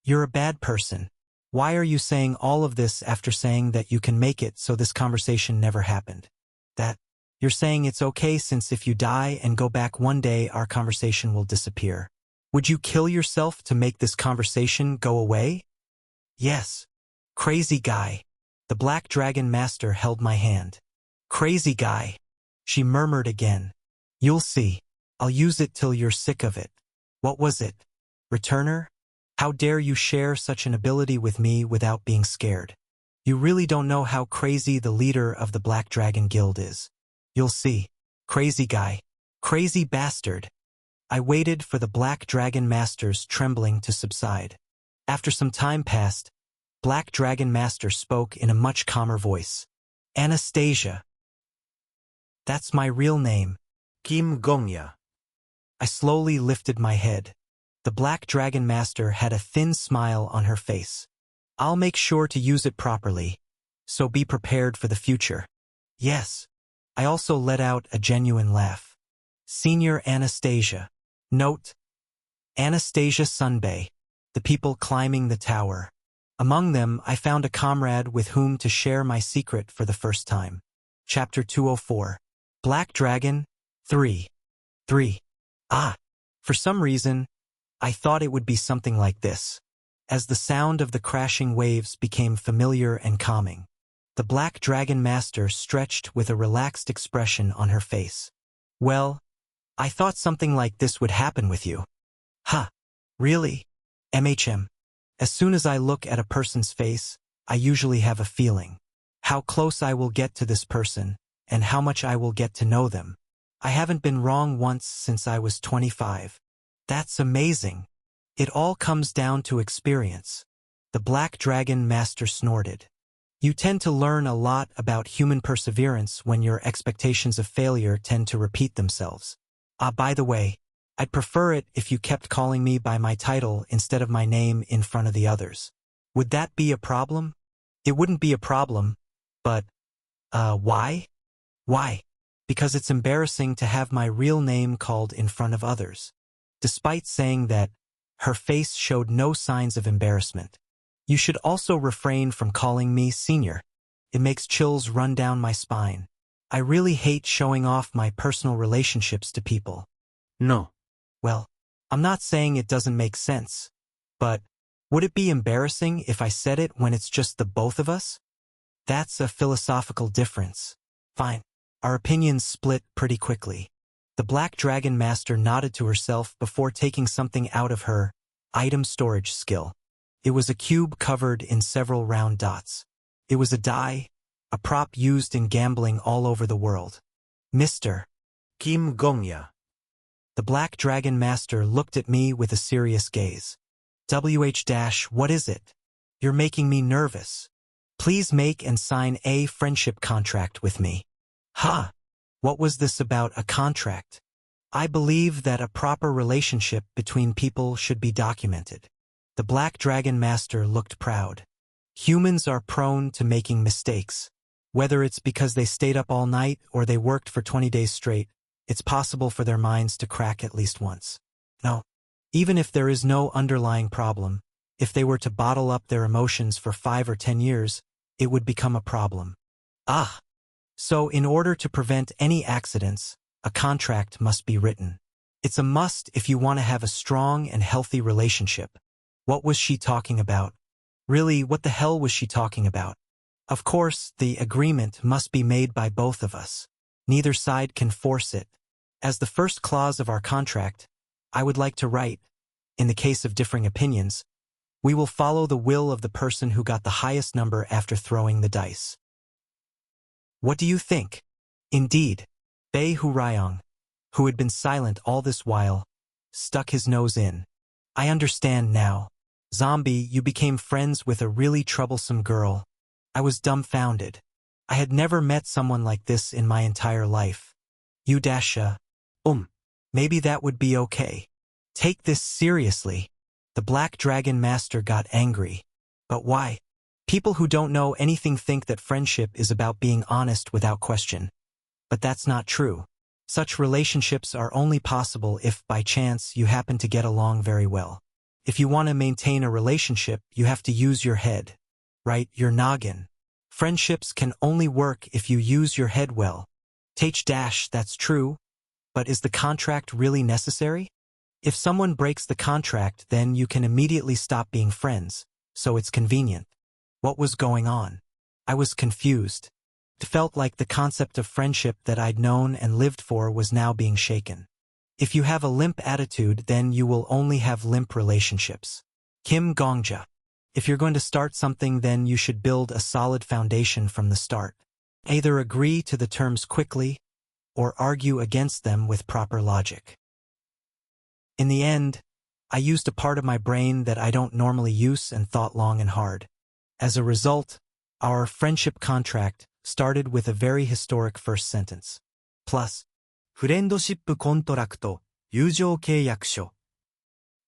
You're a bad person. Why are you saying all of this after saying that you can make it so this conversation never happened? That you're saying it's okay since if you die and go back one day our conversation will disappear. Would you kill yourself to make this conversation go away? Yes. Crazy guy. The Black Dragon Master held my hand. Crazy guy. She murmured again. You'll see. I'll use it till you're sick of it. What was it? Returner? How dare you share such an ability with me without being scared? You really don't know how crazy the leader of the Black Dragon Guild is. You'll see. Crazy guy. Crazy bastard. I waited for the Black Dragon Master's trembling to subside. After some time passed, Black Dragon Master spoke in a much calmer voice. Anastasia. That's my real name. Kim Gongya. I slowly lifted my head. The Black Dragon Master had a thin smile on her face. I'll make sure to use it properly, so be prepared for the future. Yes. I also let out a genuine laugh. Senior Anastasia. Note. Anastasia Sunbay. The people climbing the tower. Among them, I found a comrade with whom to share my secret for the first time. Chapter 204. Black Dragon, 3. For some reason, I thought it would be something like this. As the sound of the crashing waves became familiar and calming, the Black Dragon Master stretched with a relaxed expression on her face. Well, I thought something like this would happen with you. Ha! Really? MHM. As soon as I look at a person's face, I usually have a feeling. How close I will get to this person, and how much I will get to know them. I haven't been wrong once since I was 25. That's amazing. It all comes down to experience. The Black Dragon Master snorted. You tend to learn a lot about human perseverance when your expectations of failure tend to repeat themselves. By the way, I'd prefer it if you kept calling me by my title instead of my name in front of the others. Would that be a problem? It wouldn't be a problem, but, why? Why? Because it's embarrassing to have my real name called in front of others. Despite saying that, her face showed no signs of embarrassment. You should also refrain from calling me Senior. It makes chills run down my spine. I really hate showing off my personal relationships to people. No. Well, I'm not saying it doesn't make sense, but would it be embarrassing if I said it when it's just the both of us? That's a philosophical difference. Fine. Our opinions split pretty quickly. The Black Dragon Master nodded to herself before taking something out of her item storage skill. It was a cube covered in several round dots. It was a die, a prop used in gambling all over the world. Mr. Kim Gongya. The Black Dragon Master looked at me with a serious gaze. What is it? You're making me nervous. Please make and sign a friendship contract with me. Ha! What was this about a contract? I believe that a proper relationship between people should be documented. The Black Dragon Master looked proud. Humans are prone to making mistakes. Whether it's because they stayed up all night or they worked for 20 days straight, it's possible for their minds to crack at least once. No. Even if there is no underlying problem, if they were to bottle up their emotions for 5 or 10 years, it would become a problem. Ah! So in order to prevent any accidents, a contract must be written. It's a must if you want to have a strong and healthy relationship. What was she talking about? Really, what the hell was she talking about? Of course, the agreement must be made by both of us. Neither side can force it. As the first clause of our contract, I would like to write, in the case of differing opinions, we will follow the will of the person who got the highest number after throwing the dice. What do you think? Indeed, Bei Hurayong, who had been silent all this while, stuck his nose in. I understand now. Zombie, you became friends with a really troublesome girl. I was dumbfounded. I had never met someone like this in my entire life. You Dasha. Maybe that would be okay. Take this seriously. The Black Dragon Master got angry. But why? People who don't know anything think that friendship is about being honest without question. But that's not true. Such relationships are only possible if, by chance, you happen to get along very well. If you want to maintain a relationship, you have to use your head. Right, your noggin. Friendships can only work if you use your head well. That's true. But is the contract really necessary? If someone breaks the contract, then you can immediately stop being friends, so it's convenient. What was going on? I was confused. It felt like the concept of friendship that I'd known and lived for was now being shaken. If you have a limp attitude, then you will only have limp relationships. Kim Gongja. If you're going to start something, then you should build a solid foundation from the start. Either agree to the terms quickly, or argue against them with proper logic. In the end, I used a part of my brain that I don't normally use and thought long and hard. As a result, our friendship contract started with a very historic first sentence. Plus, フレンドシップコントラクト、友情契約書.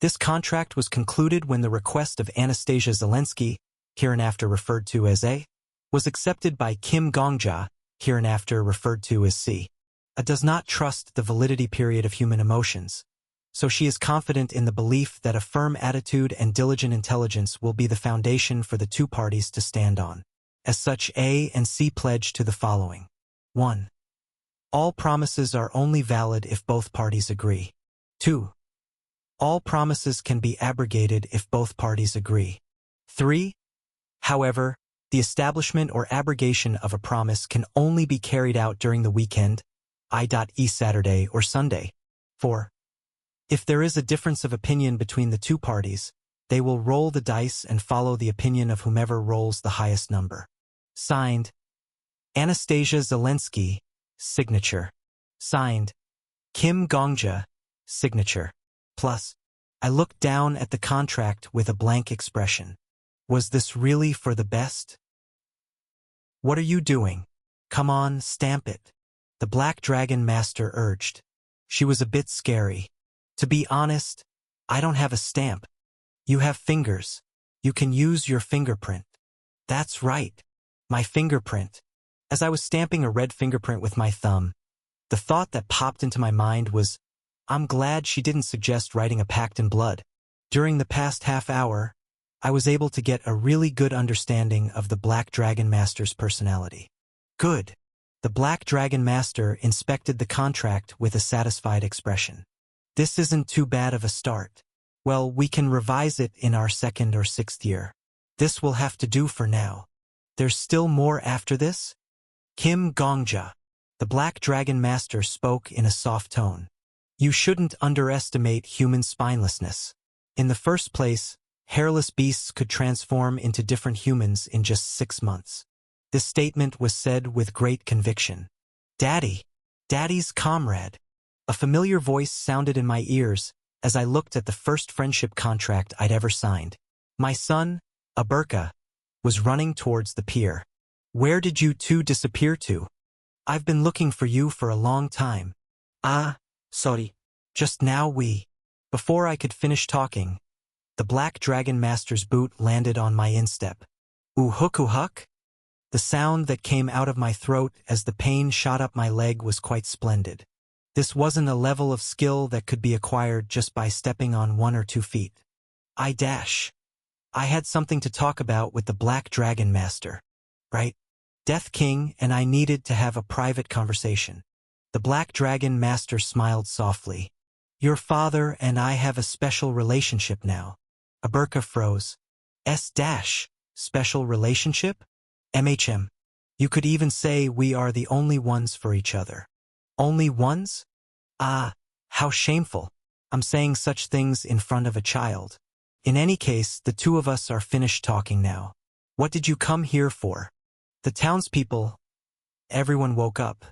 This contract was concluded when the request of Anastasia Zelensky, hereinafter referred to as A, was accepted by Kim Gongja, hereinafter referred to as C. A does not trust the validity period of human emotions, so she is confident in the belief that a firm attitude and diligent intelligence will be the foundation for the two parties to stand on. As such, A and C pledge to the following. 1. All promises are only valid if both parties agree. 2. All promises can be abrogated if both parties agree. 3. However, the establishment or abrogation of a promise can only be carried out during the weekend, i.e. Saturday or Sunday. 4. If there is a difference of opinion between the two parties, they will roll the dice and follow the opinion of whomever rolls the highest number. Signed, Anastasia Zelensky, signature. Signed, Kim Gongja, signature. Plus, I looked down at the contract with a blank expression. Was this really for the best? What are you doing? Come on, stamp it. The Black Dragon Master urged. She was a bit scary. To be honest, I don't have a stamp. You have fingers. You can use your fingerprint. That's right. My fingerprint. As I was stamping a red fingerprint with my thumb, the thought that popped into my mind was, I'm glad she didn't suggest writing a pact in blood. During the past half hour, I was able to get a really good understanding of the Black Dragon Master's personality. Good. The Black Dragon Master inspected the contract with a satisfied expression. This isn't too bad of a start. Well, we can revise it in our 2nd or 6th year. This will have to do for now. There's still more after this? Kim Gongja. The Black Dragon Master spoke in a soft tone. You shouldn't underestimate human spinelessness. In the first place, hairless beasts could transform into different humans in just 6 months. This statement was said with great conviction. Daddy. Daddy's comrade. A familiar voice sounded in my ears as I looked at the first friendship contract I'd ever signed. My son, Aberka, was running towards the pier. Where did you two disappear to? I've been looking for you for a long time. Ah, sorry. Just now Before I could finish talking, The Black Dragon Master's boot landed on my instep. Ooh-hook-ooh-huck? The sound that came out of my throat as the pain shot up my leg was quite splendid. This wasn't a level of skill that could be acquired just by stepping on 1 or 2 feet. I had something to talk about with the Black Dragon Master. Right? Death King and I needed to have a private conversation. The Black Dragon Master smiled softly. Your father and I have a special relationship now. Aberka froze. Special relationship? MHM. You could even say we are the only ones for each other. Only ones? Ah, how shameful. I'm saying such things in front of a child. In any case, the two of us are finished talking now. What did you come here for? The townspeople, everyone woke up.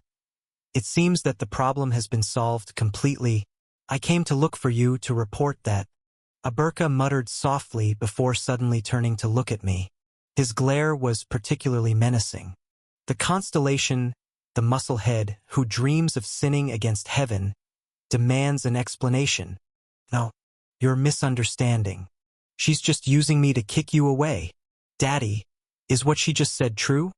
It seems that the problem has been solved completely. I came to look for you to report that. Aberka muttered softly before suddenly turning to look at me. His glare was particularly menacing. The constellation, the musclehead who dreams of sinning against heaven, demands an explanation. No, you're misunderstanding. She's just using me to kick you away. Daddy, is what she just said true?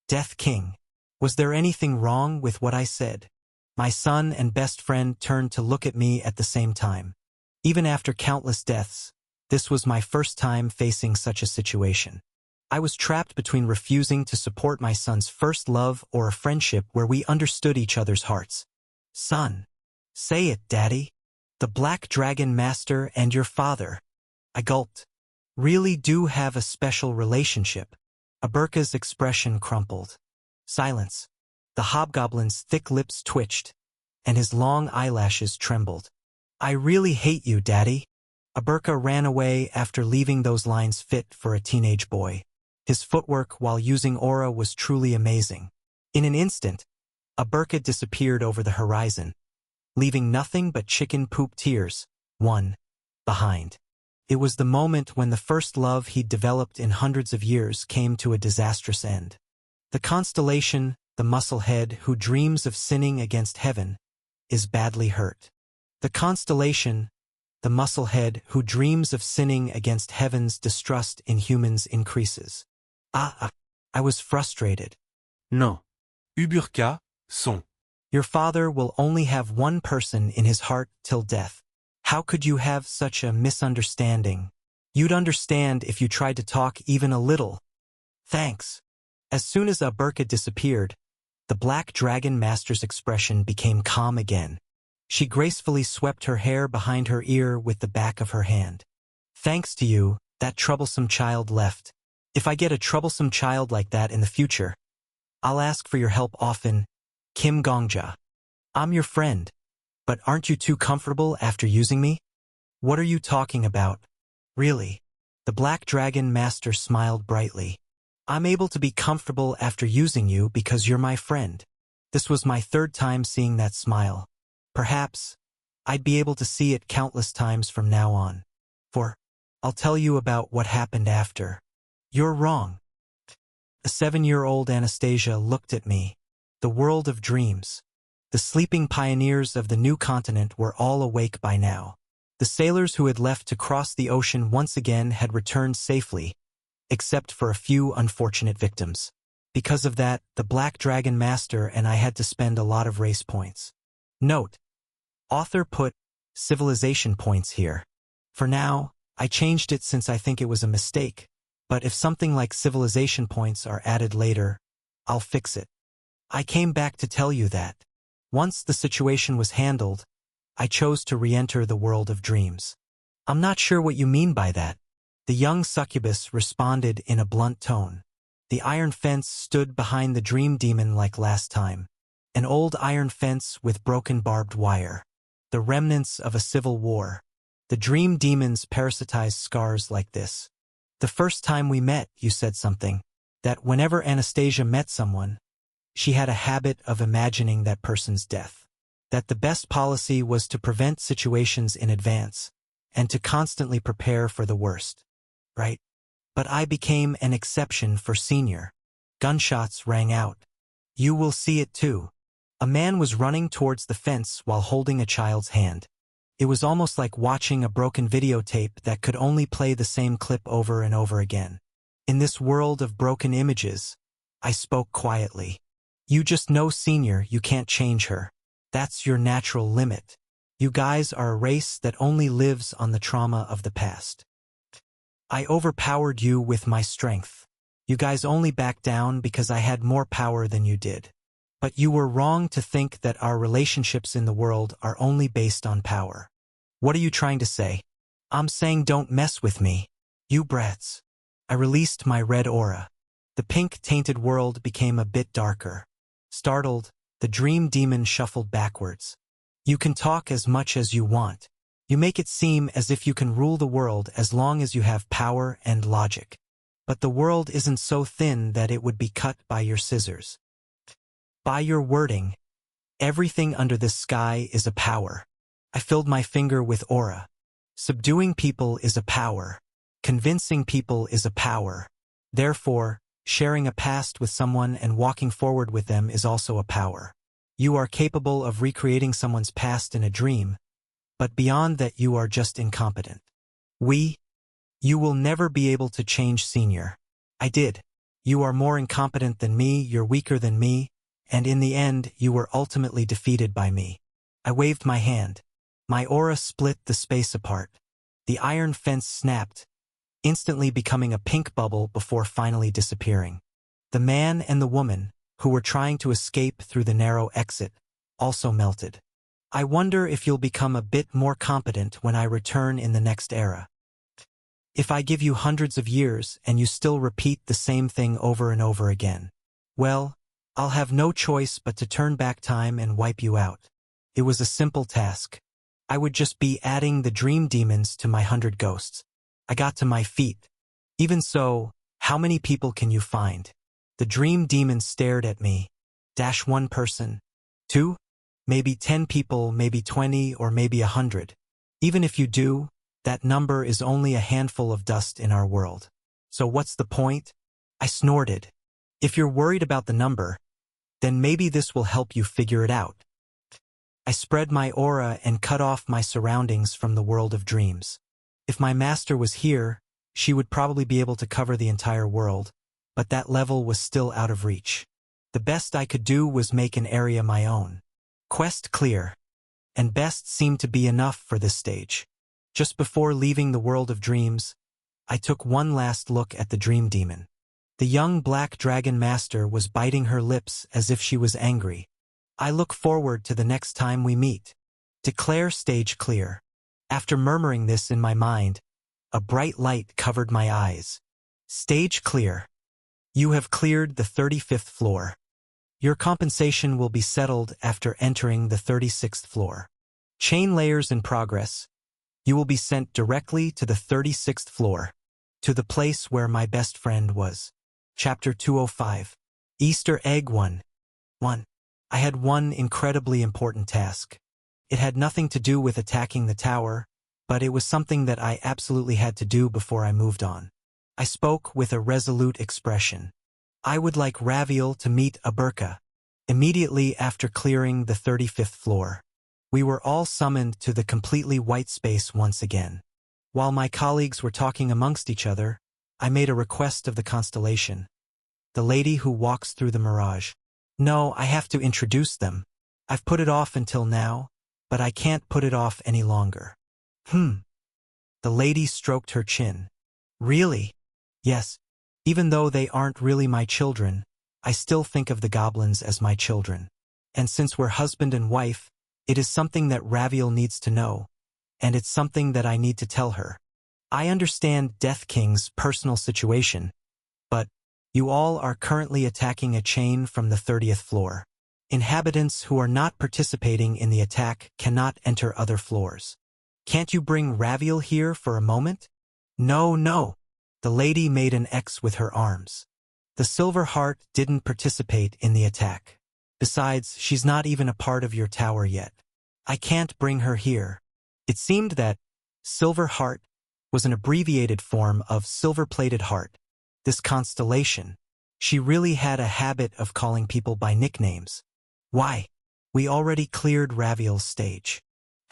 Death King, was there anything wrong with what I said? My son and best friend turned to look at me at the same time. Even after countless deaths, this was my first time facing such a situation. I was trapped between refusing to support my son's first love or a friendship where we understood each other's hearts. Son, say it, Daddy. The Black Dragon Master and your father, I gulped, really do have a special relationship. Aberka's expression crumpled. Silence. The hobgoblin's thick lips twitched, and his long eyelashes trembled. I really hate you, Daddy. Aberka ran away after leaving those lines fit for a teenage boy. His footwork while using aura was truly amazing. In an instant, Aberka disappeared over the horizon, leaving nothing but chicken poop tears, one, behind. It was the moment when the first love he'd developed in hundreds of years came to a disastrous end. The constellation, the musclehead who dreams of sinning against heaven, is badly hurt. The constellation, the musclehead who dreams of sinning against heaven's distrust in humans increases. I was frustrated. No. Uburka, son. Your father will only have one person in his heart till death. How could you have such a misunderstanding? You'd understand if you tried to talk even a little. Thanks. As soon as Aberka disappeared, the Black Dragon Master's expression became calm again. She gracefully swept her hair behind her ear with the back of her hand. Thanks to you, that troublesome child left. If I get a troublesome child like that in the future, I'll ask for your help often. Kim Gongja. I'm your friend. But aren't you too comfortable after using me? What are you talking about? Really? The Black Dragon Master smiled brightly. I'm able to be comfortable after using you because you're my friend. This was my third time seeing that smile. Perhaps I'd be able to see it countless times from now on. For I'll tell you about what happened after. You're wrong. A 7-year-old Anastasia looked at me. The world of dreams. The sleeping pioneers of the new continent were all awake by now. The sailors who had left to cross the ocean once again had returned safely, except for a few unfortunate victims. Because of that, the Black Dragon Master and I had to spend a lot of race points. Note: author put civilization points here. For now, I changed it since I think it was a mistake, but if something like civilization points are added later, I'll fix it. I came back to tell you that. Once the situation was handled, I chose to re-enter the world of dreams. I'm not sure what you mean by that. The young succubus responded in a blunt tone. The iron fence stood behind the dream demon like last time. An old iron fence with broken barbed wire. The remnants of a civil war. The dream demons parasitize scars like this. The first time we met, you said something. That whenever Anastasia met someone, she had a habit of imagining that person's death. That the best policy was to prevent situations in advance, and to constantly prepare for the worst. Right? But I became an exception for Senior. Gunshots rang out. You will see it too. A man was running towards the fence while holding a child's hand. It was almost like watching a broken videotape that could only play the same clip over and over again. In this world of broken images, I spoke quietly. You just know, Senior, you can't change her. That's your natural limit. You guys are a race that only lives on the trauma of the past. I overpowered you with my strength. You guys only backed down because I had more power than you did. But you were wrong to think that our relationships in the world are only based on power. What are you trying to say? I'm saying don't mess with me. You brats. I released my red aura. The pink-tainted world became a bit darker. Startled, the dream demon shuffled backwards. You can talk as much as you want. You make it seem as if you can rule the world as long as you have power and logic. But the world isn't so thin that it would be cut by your scissors. By your wording, everything under this sky is a power. I filled my finger with aura. Subduing people is a power. Convincing people is a power. Therefore, sharing a past with someone and walking forward with them is also a power. You are capable of recreating someone's past in a dream, but beyond that you are just incompetent. You will never be able to change, Senior. I did. You are more incompetent than me, you're weaker than me, and in the end you were ultimately defeated by me. I waved my hand. My aura split the space apart. The iron fence snapped, instantly becoming a pink bubble before finally disappearing. The man and the woman, who were trying to escape through the narrow exit, also melted. I wonder if you'll become a bit more competent when I return in the next era. If I give you hundreds of years and you still repeat the same thing over and over again, well, I'll have no choice but to turn back time and wipe you out. It was a simple task. I would just be adding the dream demons to my 100 ghosts. I got to my feet. Even so, how many people can you find? The dream demon stared at me. One person. 2? Maybe 10 people, maybe 20, or maybe 100. Even if you do, that number is only a handful of dust in our world. So what's the point? I snorted. If you're worried about the number, then maybe this will help you figure it out. I spread my aura and cut off my surroundings from the world of dreams. If my master was here, she would probably be able to cover the entire world, but that level was still out of reach. The best I could do was make an area my own. Quest clear. And best seemed to be enough for this stage. Just before leaving the world of dreams, I took one last look at the dream demon. The young black dragon master was biting her lips as if she was angry. I look forward to the next time we meet. Declare stage clear. After murmuring this in my mind, a bright light covered my eyes. Stage clear. You have cleared the 35th floor. Your compensation will be settled after entering the 36th floor. Chain layers in progress. You will be sent directly to the 36th floor, to the place where my best friend was. Chapter 205. Easter egg 1. I had one incredibly important task. It had nothing to do with attacking the tower, but it was something that I absolutely had to do before I moved on. I spoke with a resolute expression. I would like Raviel to meet Aberka. Immediately after clearing the 35th floor, we were all summoned to the completely white space once again. While my colleagues were talking amongst each other, I made a request of the constellation. The lady who walks through the mirage. No, I have to introduce them. I've put it off until now, but I can't put it off any longer. The lady stroked her chin. Really? Yes. Even though they aren't really my children, I still think of the goblins as my children. And since we're husband and wife, it is something that Raviel needs to know, and it's something that I need to tell her. I understand Death King's personal situation, but you all are currently attacking a chain from the 30th floor. Inhabitants who are not participating in the attack cannot enter other floors. Can't you bring Raviel here for a moment? No. The lady made an X with her arms. The Silver Heart didn't participate in the attack. Besides, she's not even a part of your tower yet. I can't bring her here. It seemed that Silver Heart was an abbreviated form of Silver-Plated Heart. This constellation. She really had a habit of calling people by nicknames. Why? We already cleared Raviel's stage.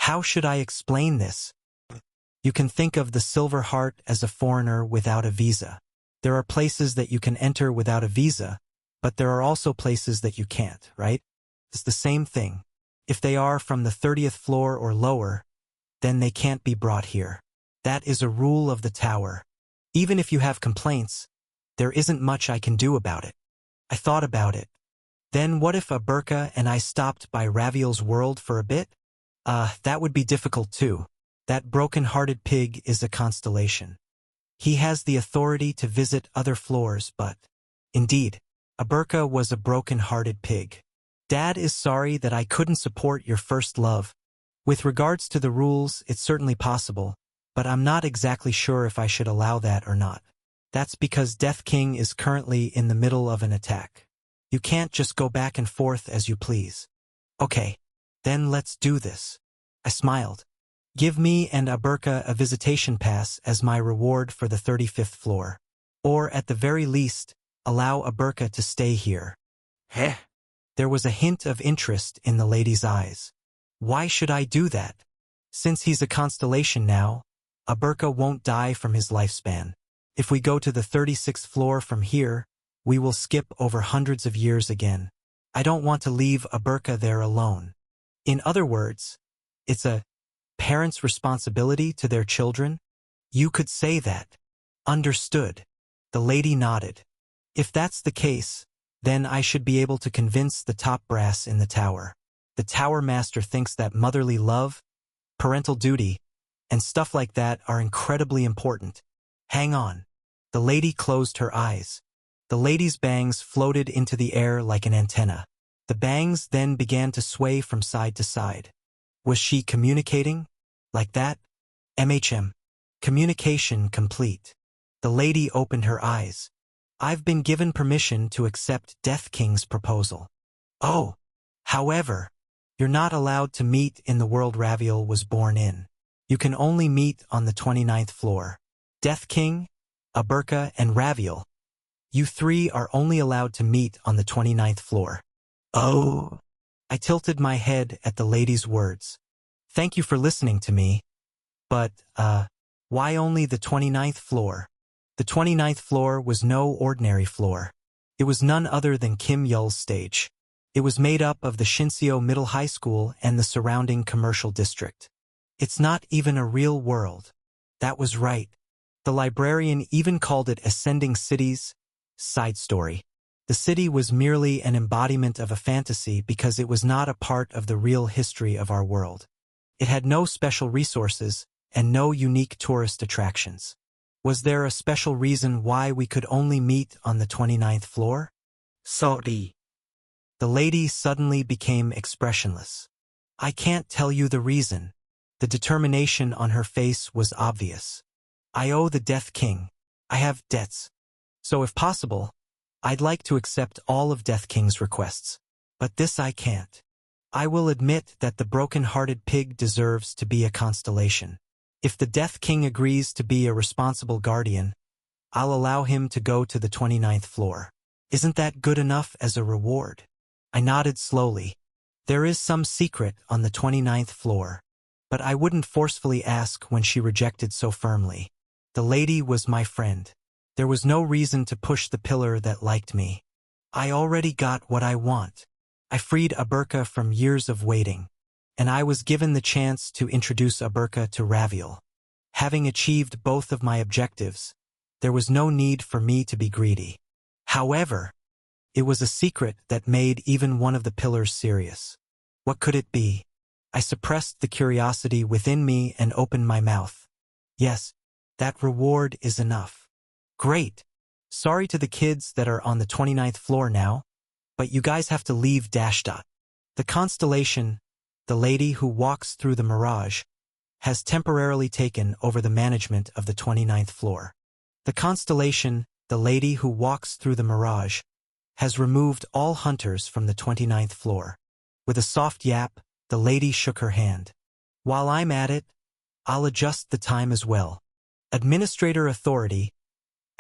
How should I explain this? You can think of the Silver Heart as a foreigner without a visa. There are places that you can enter without a visa, but there are also places that you can't, right? It's the same thing. If they are from the 30th floor or lower, then they can't be brought here. That is a rule of the tower. Even if you have complaints, there isn't much I can do about it. I thought about it. Then what if Aberka and I stopped by Raviel's world for a bit? That would be difficult too. That broken-hearted pig is a constellation. He has the authority to visit other floors, but indeed, Aberka was a broken-hearted pig. Dad is sorry that I couldn't support your first love. With regards to the rules, it's certainly possible, but I'm not exactly sure if I should allow that or not. That's because Death King is currently in the middle of an attack. You can't just go back and forth as you please. Okay, then let's do this. I smiled. Give me and Aberka a visitation pass as my reward for the 35th floor. Or, at the very least, allow Aberka to stay here. Heh. There was a hint of interest in the lady's eyes. Why should I do that? Since he's a constellation now, Aberka won't die from his lifespan. If we go to the 36th floor from here, we will skip over hundreds of years again. I don't want to leave Aberka there alone. In other words, it's a parent's responsibility to their children? You could say that. Understood. The lady nodded. If that's the case, then I should be able to convince the top brass in the tower. The tower master thinks that motherly love, parental duty, and stuff like that are incredibly important. Hang on. The lady closed her eyes. The lady's bangs floated into the air like an antenna. The bangs then began to sway from side to side. Was she communicating? Like that? MHM. Communication complete. The lady opened her eyes. I've been given permission to accept Death King's proposal. Oh, however, you're not allowed to meet in the world Raviel was born in. You can only meet on the 29th floor. Death King, Aberka, and Raviel. You three are only allowed to meet on the 29th floor. Oh. I tilted my head at the lady's words. Thank you for listening to me. But, why only the 29th floor? The 29th floor was no ordinary floor. It was none other than Kim Yul's stage. It was made up of the Shinseo Middle High School and the surrounding commercial district. It's not even a real world. That was right. The librarian even called it Ascending Cities. Side story. The city was merely an embodiment of a fantasy because it was not a part of the real history of our world. It had no special resources and no unique tourist attractions. Was there a special reason why we could only meet on the 29th floor? Sorry. The lady suddenly became expressionless. I can't tell you the reason. The determination on her face was obvious. I owe the Death King. I have debts. So if possible, I'd like to accept all of Death King's requests. But this I can't. I will admit that the broken-hearted pig deserves to be a constellation. If the Death King agrees to be a responsible guardian, I'll allow him to go to the 29th floor. Isn't that good enough as a reward? I nodded slowly. There is some secret on the 29th floor, but I wouldn't forcefully ask when she rejected so firmly. The lady was my friend. There was no reason to push the pillar that liked me. I already got what I want. I freed Aberka from years of waiting, and I was given the chance to introduce Aberka to Raviel. Having achieved both of my objectives, there was no need for me to be greedy. However, it was a secret that made even one of the pillars serious. What could it be? I suppressed the curiosity within me and opened my mouth. Yes, that reward is enough. Great. Sorry to the kids that are on the 29th floor now, but you guys have to leave . The constellation, the lady who walks through the mirage, has temporarily taken over the management of the 29th floor. The constellation, the lady who walks through the mirage, has removed all hunters from the 29th floor. With a soft yap, the lady shook her hand. While I'm at it, I'll adjust the time as well. Administrator authority.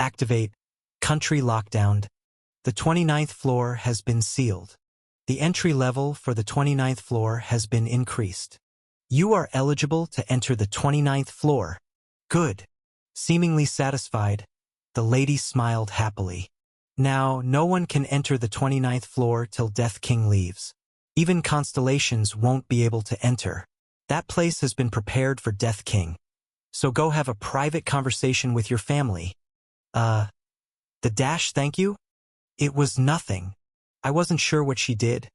Activate. Country lockdown. The 29th floor has been sealed. The entry level for the 29th floor has been increased. You are eligible to enter the 29th floor. Good. Seemingly satisfied, the lady smiled happily. Now, no one can enter the 29th floor till Death King leaves. Even constellations won't be able to enter. That place has been prepared for Death King. So go have a private conversation with your family. The dash, thank you? It was nothing. I wasn't sure what she did,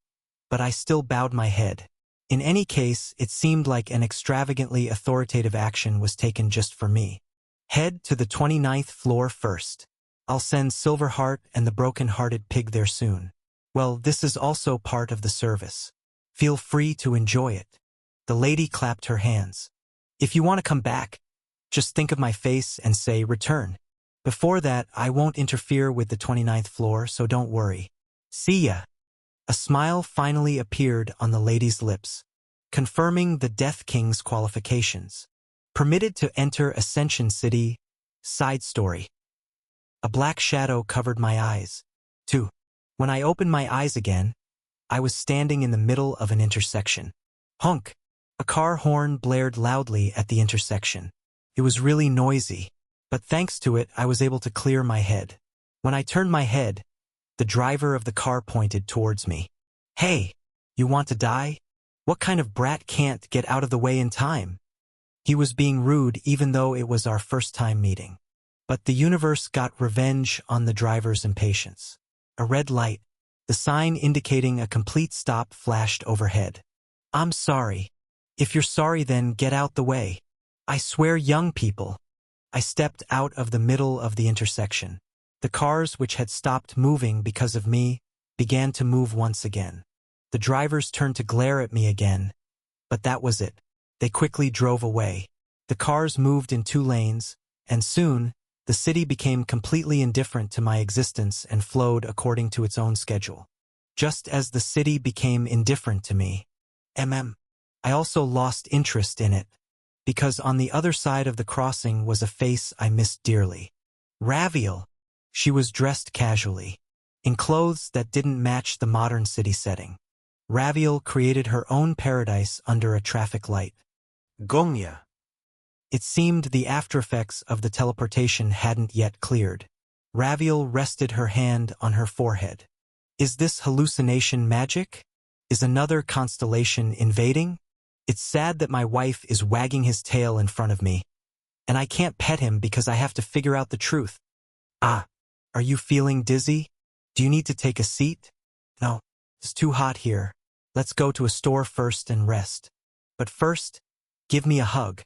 but I still bowed my head. In any case, it seemed like an extravagantly authoritative action was taken just for me. Head to the 29th floor first. I'll send Silverheart and the broken-hearted pig there soon. Well, this is also part of the service. Feel free to enjoy it. The lady clapped her hands. If you want to come back, just think of my face and say return. Before that, I won't interfere with the 29th floor, so don't worry. See ya. A smile finally appeared on the lady's lips, confirming the Death King's qualifications. Permitted to enter Ascension City. Side story. A black shadow covered my eyes. 2. When I opened my eyes again, I was standing in the middle of an intersection. Honk! A car horn blared loudly at the intersection. It was really noisy, but thanks to it, I was able to clear my head. When I turned my head, the driver of the car pointed towards me. Hey, you want to die? What kind of brat can't get out of the way in time? He was being rude even though it was our first time meeting. But the universe got revenge on the driver's impatience. A red light, the sign indicating a complete stop, flashed overhead. I'm sorry. If you're sorry, then get out the way. I swear, young people. I stepped out of the middle of the intersection. The cars, which had stopped moving because of me, began to move once again. The drivers turned to glare at me again, but that was it. They quickly drove away. The cars moved in 2 lanes, and soon, the city became completely indifferent to my existence and flowed according to its own schedule. Just as the city became indifferent to me, I also lost interest in it, because on the other side of the crossing was a face I missed dearly. Raviel. She was dressed casually, in clothes that didn't match the modern city setting. Raviel created her own paradise under a traffic light. Gongya. It seemed the aftereffects of the teleportation hadn't yet cleared. Raviel rested her hand on her forehead. Is this hallucination magic? Is another constellation invading? It's sad that my wife is wagging his tail in front of me, and I can't pet him because I have to figure out the truth. Ah, are you feeling dizzy? Do you need to take a seat? No, it's too hot here. Let's go to a store first and rest. But first, give me a hug.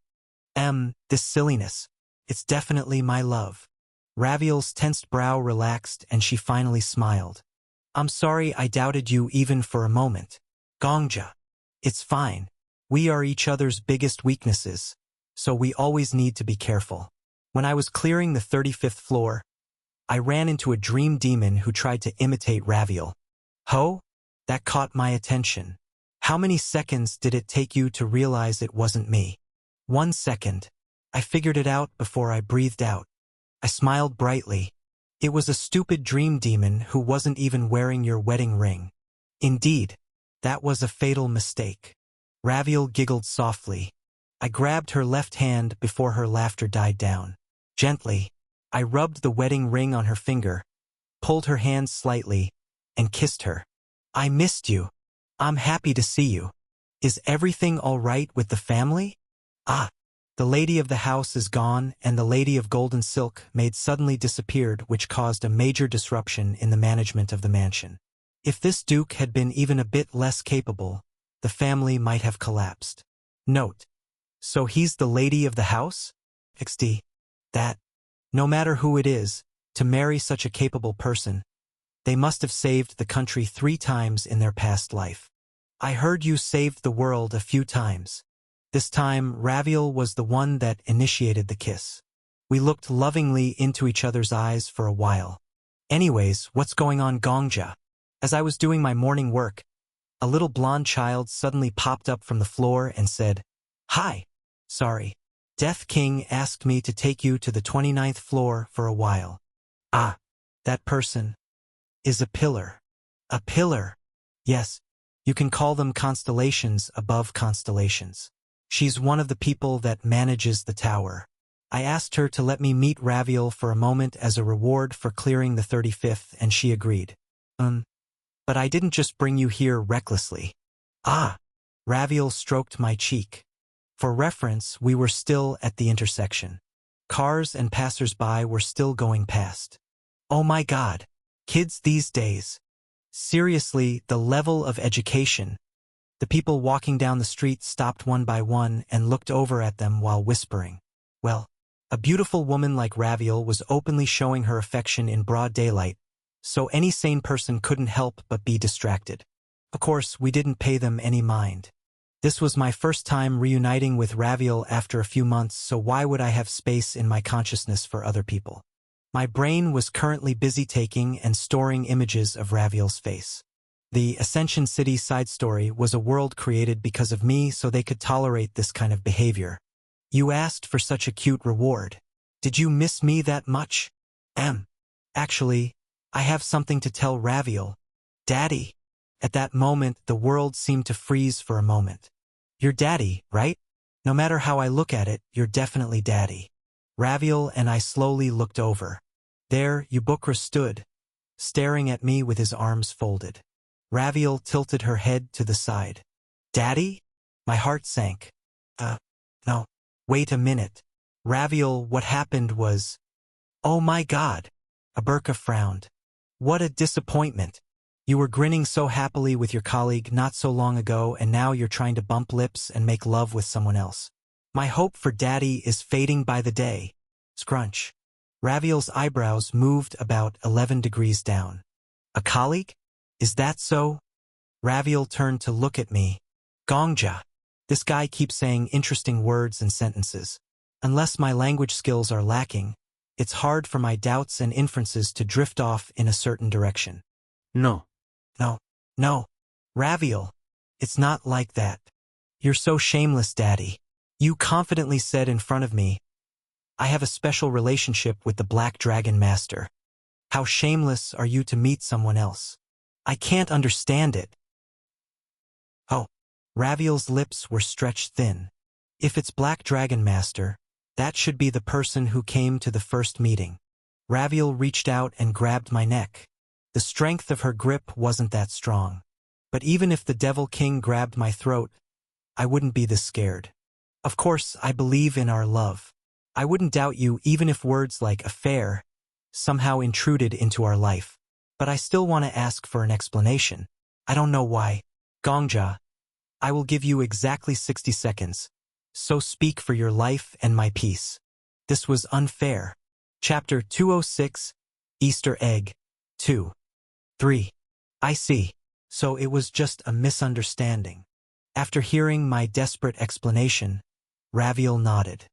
This silliness. It's definitely my love. Raviel's tensed brow relaxed and she finally smiled. I'm sorry I doubted you even for a moment. Gongja. It's fine. We are each other's biggest weaknesses, so we always need to be careful. When I was clearing the 35th floor, I ran into a dream demon who tried to imitate Raviel. Ho? That caught my attention. How many seconds did it take you to realize it wasn't me? 1 second. I figured it out before I breathed out. I smiled brightly. It was a stupid dream demon who wasn't even wearing your wedding ring. Indeed, that was a fatal mistake. Raviel giggled softly. I grabbed her left hand before her laughter died down. Gently, I rubbed the wedding ring on her finger, pulled her hand slightly, and kissed her. I missed you. I'm happy to see you. Is everything all right with the family? Ah, the lady of the house is gone, and the lady of golden silk maid suddenly disappeared, which caused a major disruption in the management of the mansion. If this duke had been even a bit less capable, the family might have collapsed. Note. So he's the lady of the house? XD. That. No matter who it is, to marry such a capable person, they must have saved the country 3 times in their past life. I heard you saved the world a few times. This time, Raviel was the one that initiated the kiss. We looked lovingly into each other's eyes for a while. Anyways, what's going on, Gongja? As I was doing my morning work, a little blonde child suddenly popped up from the floor and said, Hi. Sorry. Death King asked me to take you to the 29th floor for a while. Ah, that person is a pillar. A pillar. Yes, you can call them constellations above constellations. She's one of the people that manages the tower. I asked her to let me meet Raviel for a moment as a reward for clearing the 35th, and she agreed. But I didn't just bring you here recklessly. Ah! Raviel stroked my cheek. For reference, we were still at the intersection. Cars and passers-by were still going past. Oh my God! Kids these days. Seriously, the level of education. The people walking down the street stopped one by one and looked over at them while whispering. Well, a beautiful woman like Raviel was openly showing her affection in broad daylight, so any sane person couldn't help but be distracted. Of course, we didn't pay them any mind. This was my first time reuniting with Raviel after a few months, so why would I have space in my consciousness for other people? My brain was currently busy taking and storing images of Raviel's face. The Ascension City side story was a world created because of me so they could tolerate this kind of behavior. You asked for such a cute reward. Did you miss me that much? Actually, I have something to tell Raviel. Daddy. At that moment, the world seemed to freeze for a moment. You're Daddy, right? No matter how I look at it, you're definitely Daddy. Raviel and I slowly looked over. There, Ubukra stood, staring at me with his arms folded. Raviel tilted her head to the side. Daddy? My heart sank. No. Wait a minute. Raviel, what happened was… Oh my God! Aberka frowned. What a disappointment. You were grinning so happily with your colleague not so long ago, and now you're trying to bump lips and make love with someone else. My hope for Daddy is fading by the day. Scrunch. Raviel's eyebrows moved about 11 degrees down. A colleague? Is that so? Raviel turned to look at me. Gongja. This guy keeps saying interesting words and sentences. Unless my language skills are lacking, it's hard for my doubts and inferences to drift off in a certain direction. No. No. Raviel. It's not like that. You're so shameless, Daddy. You confidently said in front of me, I have a special relationship with the Black Dragon Master. How shameless are you to meet someone else? I can't understand it. Oh. Raviel's lips were stretched thin. If it's Black Dragon Master, that should be the person who came to the first meeting. Raviel reached out and grabbed my neck. The strength of her grip wasn't that strong. But even if the Devil King grabbed my throat, I wouldn't be this scared. Of course, I believe in our love. I wouldn't doubt you even if words like affair somehow intruded into our life. But I still want to ask for an explanation. I don't know why. Gongja, I will give you exactly 60 seconds. So speak for your life and my peace. This was unfair. Chapter 206, Easter Egg, 2. 3. I see. So it was just a misunderstanding. After hearing my desperate explanation, Raviel nodded.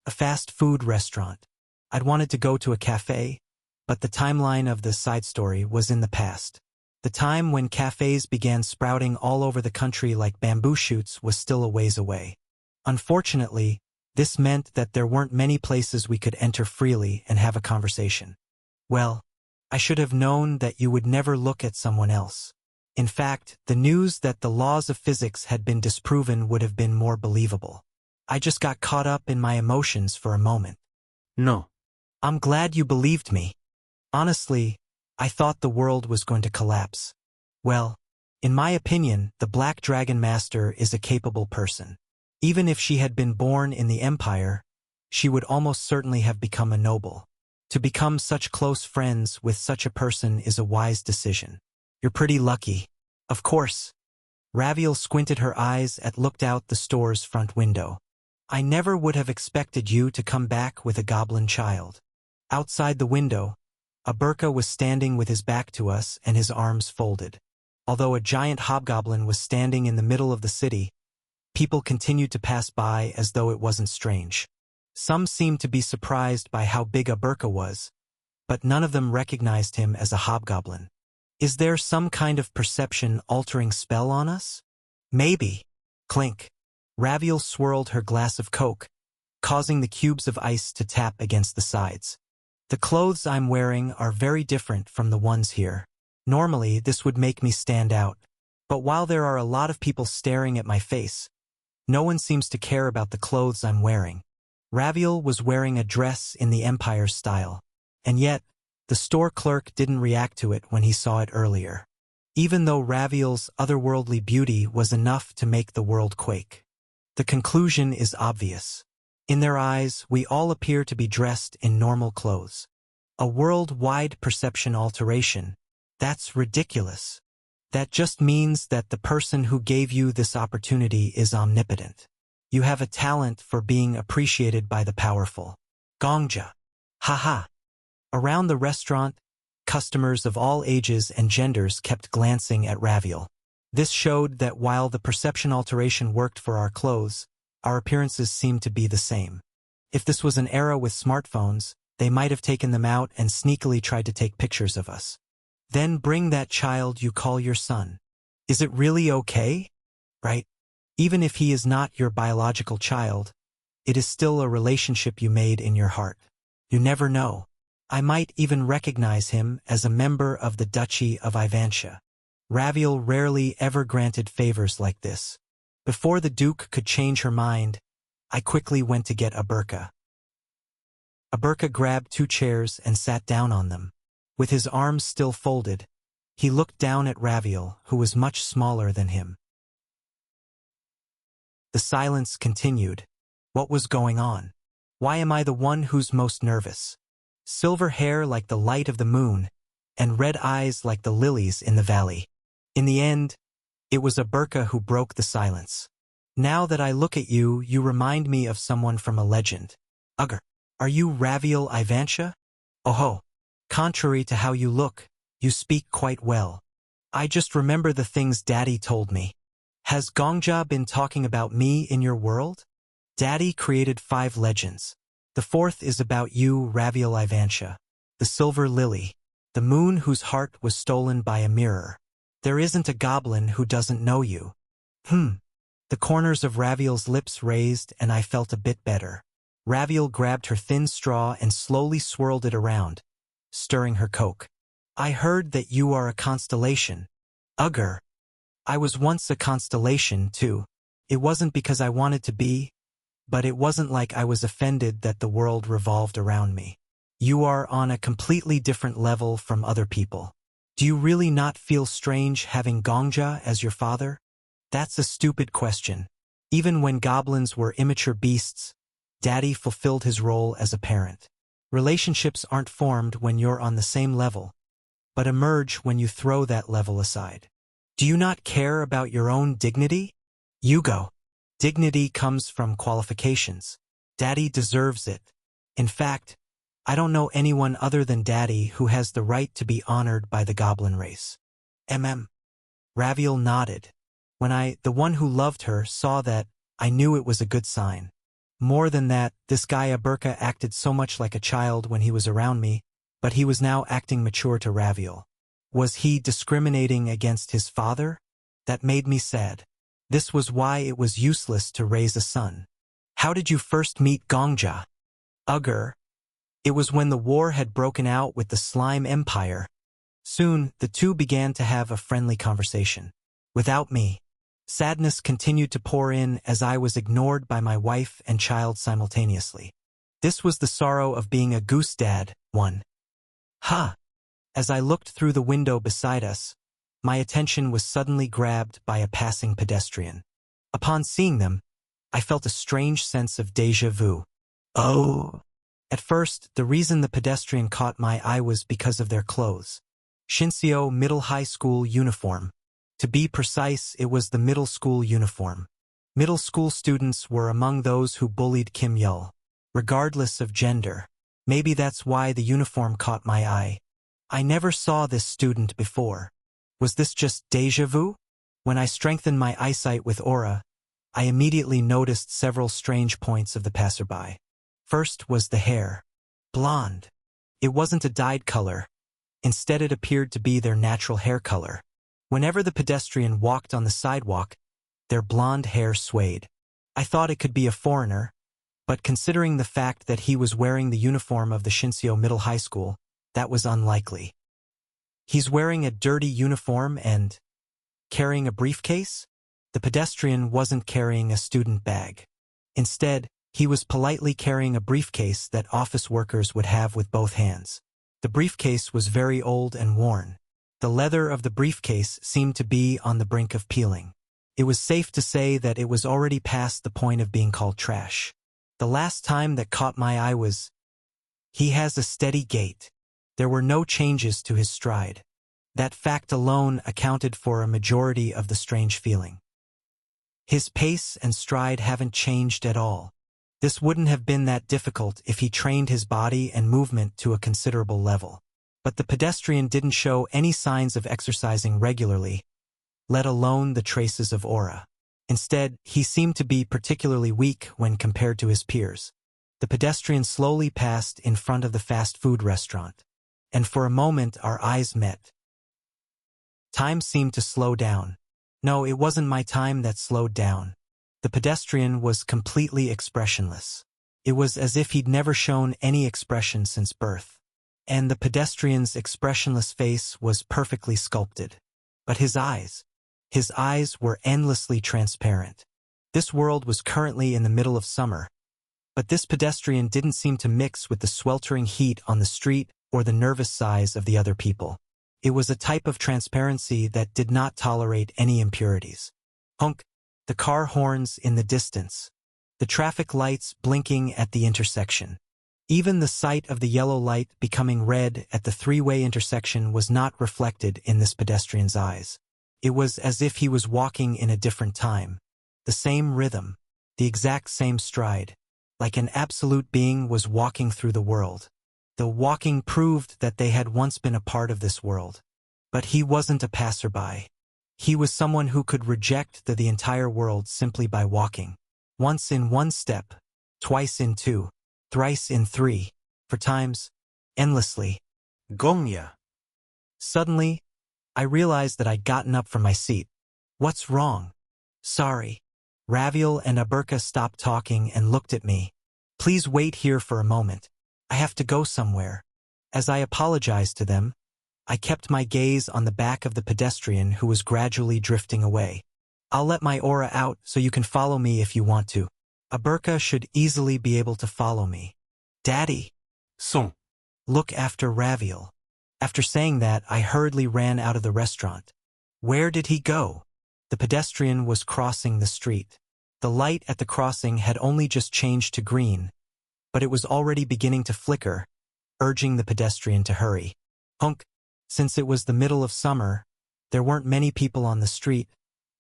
A fast food restaurant. I'd wanted to go to a cafe, but the timeline of the side story was in the past. The time when cafes began sprouting all over the country like bamboo shoots was still a ways away. Unfortunately, this meant that there weren't many places we could enter freely and have a conversation. Well, I should have known that you would never look at someone else. In fact, the news that the laws of physics had been disproven would have been more believable. I just got caught up in my emotions for a moment. No. I'm glad you believed me. Honestly, I thought the world was going to collapse. Well, in my opinion, the Black Dragon Master is a capable person. Even if she had been born in the Empire, she would almost certainly have become a noble. To become such close friends with such a person is a wise decision. You're pretty lucky. Of course. Raviel squinted her eyes and looked out the store's front window. I never would have expected you to come back with a goblin child. Outside the window, Aberka was standing with his back to us and his arms folded. Although a giant hobgoblin was standing in the middle of the city, people continued to pass by as though it wasn't strange. Some seemed to be surprised by how big Aberka was, but none of them recognized him as a hobgoblin. Is there some kind of perception-altering spell on us? Maybe. Clink. Raviel swirled her glass of Coke, causing the cubes of ice to tap against the sides. The clothes I'm wearing are very different from the ones here. Normally, this would make me stand out. But while there are a lot of people staring at my face, No one seems to care about the clothes I'm wearing. Raviel was wearing a dress in the Empire style. And yet, the store clerk didn't react to it when he saw it earlier. Even though Raviel's otherworldly beauty was enough to make the world quake. The conclusion is obvious. In their eyes, we all appear to be dressed in normal clothes. A worldwide perception alteration. That's ridiculous. That just means that the person who gave you this opportunity is omnipotent. You have a talent for being appreciated by the powerful. Gongja. Haha. Around the restaurant, customers of all ages and genders kept glancing at Raviel. This showed that while the perception alteration worked for our clothes, our appearances seemed to be the same. If this was an era with smartphones, they might have taken them out and sneakily tried to take pictures of us. Then bring that child you call your son. Is it really okay? Right? Even if he is not your biological child, it is still a relationship you made in your heart. You never know. I might even recognize him as a member of the Duchy of Ivantia. Raviel rarely ever granted favors like this. Before the Duke could change her mind, I quickly went to get Aberka. Aberka grabbed 2 chairs and sat down on them. With his arms still folded, he looked down at Raviel, who was much smaller than him. The silence continued. What was going on? Why am I the one who's most nervous? Silver hair like the light of the moon, and red eyes like the lilies in the valley. In the end, it was Aberka who broke the silence. Now that I look at you, you remind me of someone from a legend. Ugh, are you Raviel Ivantia? Oh, contrary to how you look, you speak quite well. I just remember the things Daddy told me. Has Gongja been talking about me in your world? Daddy created 5 legends. The 4th is about you, Raviel Ivantia. The silver lily. The moon whose heart was stolen by a mirror. There isn't a goblin who doesn't know you. The corners of Raviel's lips raised and I felt a bit better. Raviel grabbed her thin straw and slowly swirled it around, stirring her coke. I heard that you are a constellation. Ugh. I was once a constellation, too. It wasn't because I wanted to be, but it wasn't like I was offended that the world revolved around me. You are on a completely different level from other people. Do you really not feel strange having Gongja as your father? That's a stupid question. Even when goblins were immature beasts, Daddy fulfilled his role as a parent. Relationships aren't formed when you're on the same level, but emerge when you throw that level aside. Do you not care about your own dignity? Yugo. Dignity comes from qualifications. Daddy deserves it. In fact, I don't know anyone other than Daddy who has the right to be honored by the goblin race. Raviel nodded. When the one who loved her, saw that, I knew it was a good sign. More than that, this guy Aberka acted so much like a child when he was around me, but he was now acting mature to Raviel. Was he discriminating against his father? That made me sad. This was why it was useless to raise a son. How did you first meet Gongja? Ugh. It was when the war had broken out with the Slime Empire. Soon, the two began to have a friendly conversation. Without me, sadness continued to pour in as I was ignored by my wife and child simultaneously. This was the sorrow of being a goose dad, one. As I looked through the window beside us, my attention was suddenly grabbed by a passing pedestrian. Upon seeing them, I felt a strange sense of déjà vu. Oh! At first, the reason the pedestrian caught my eye was because of their clothes. Shinseo Middle High School uniform. To be precise, it was the middle school uniform. Middle school students were among those who bullied Kim Yul, regardless of gender. Maybe that's why the uniform caught my eye. I never saw this student before. Was this just déjà vu? When I strengthened my eyesight with aura, I immediately noticed several strange points of the passerby. First was the hair. Blonde. It wasn't a dyed color. Instead, it appeared to be their natural hair color. Whenever the pedestrian walked on the sidewalk, their blonde hair swayed. I thought it could be a foreigner, but considering the fact that he was wearing the uniform of the Shinseo Middle High School, that was unlikely. He's wearing a dirty uniform and carrying a briefcase? The pedestrian wasn't carrying a student bag. Instead, he was politely carrying a briefcase that office workers would have with both hands. The briefcase was very old and worn. The leather of the briefcase seemed to be on the brink of peeling. It was safe to say that it was already past the point of being called trash. The last time that caught my eye was, he has a steady gait. There were no changes to his stride. That fact alone accounted for a majority of the strange feeling. His pace and stride haven't changed at all. This wouldn't have been that difficult if he trained his body and movement to a considerable level. But the pedestrian didn't show any signs of exercising regularly, let alone the traces of aura. Instead, he seemed to be particularly weak when compared to his peers. The pedestrian slowly passed in front of the fast food restaurant, and for a moment our eyes met. Time seemed to slow down. No, it wasn't my time that slowed down. The pedestrian was completely expressionless. It was as if he'd never shown any expression since birth. And the pedestrian's expressionless face was perfectly sculpted. But his eyes were endlessly transparent. This world was currently in the middle of summer, but this pedestrian didn't seem to mix with the sweltering heat on the street or the nervous sighs of the other people. It was a type of transparency that did not tolerate any impurities. Honk! The car horns in the distance. The traffic lights blinking at the intersection. Even the sight of the yellow light becoming red at the three-way intersection was not reflected in this pedestrian's eyes. It was as if he was walking in a different time. The same rhythm, the exact same stride, like an absolute being was walking through the world. The walking proved that they had once been a part of this world. But he wasn't a passerby. He was someone who could reject the entire world simply by walking. Once in one step, twice in two, thrice in three, for times, endlessly. Gongya. Suddenly, I realized that I'd gotten up from my seat. What's wrong? Sorry. Raviel and Aberka stopped talking and looked at me. Please wait here for a moment. I have to go somewhere. As I apologized to them, I kept my gaze on the back of the pedestrian who was gradually drifting away. I'll let my aura out so you can follow me if you want to. Aberka should easily be able to follow me. Daddy. Son. Look after Raviel. After saying that, I hurriedly ran out of the restaurant. Where did he go? The pedestrian was crossing the street. The light at the crossing had only just changed to green, but it was already beginning to flicker, urging the pedestrian to hurry. Honk! Since it was the middle of summer, there weren't many people on the street,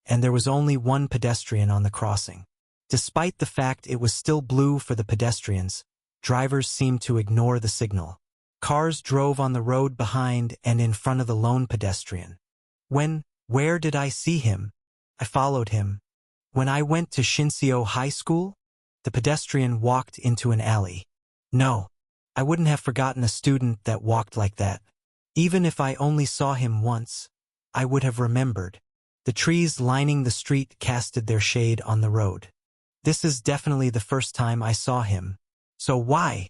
and there was only one pedestrian on the crossing. Despite the fact it was still blue for the pedestrians, drivers seemed to ignore the signal. Cars drove on the road behind and in front of the lone pedestrian. Where did I see him? I followed him. When I went to Shinseo High School, the pedestrian walked into an alley. No, I wouldn't have forgotten a student that walked like that. Even if I only saw him once, I would have remembered. The trees lining the street casted their shade on the road. This is definitely the first time I saw him. So why?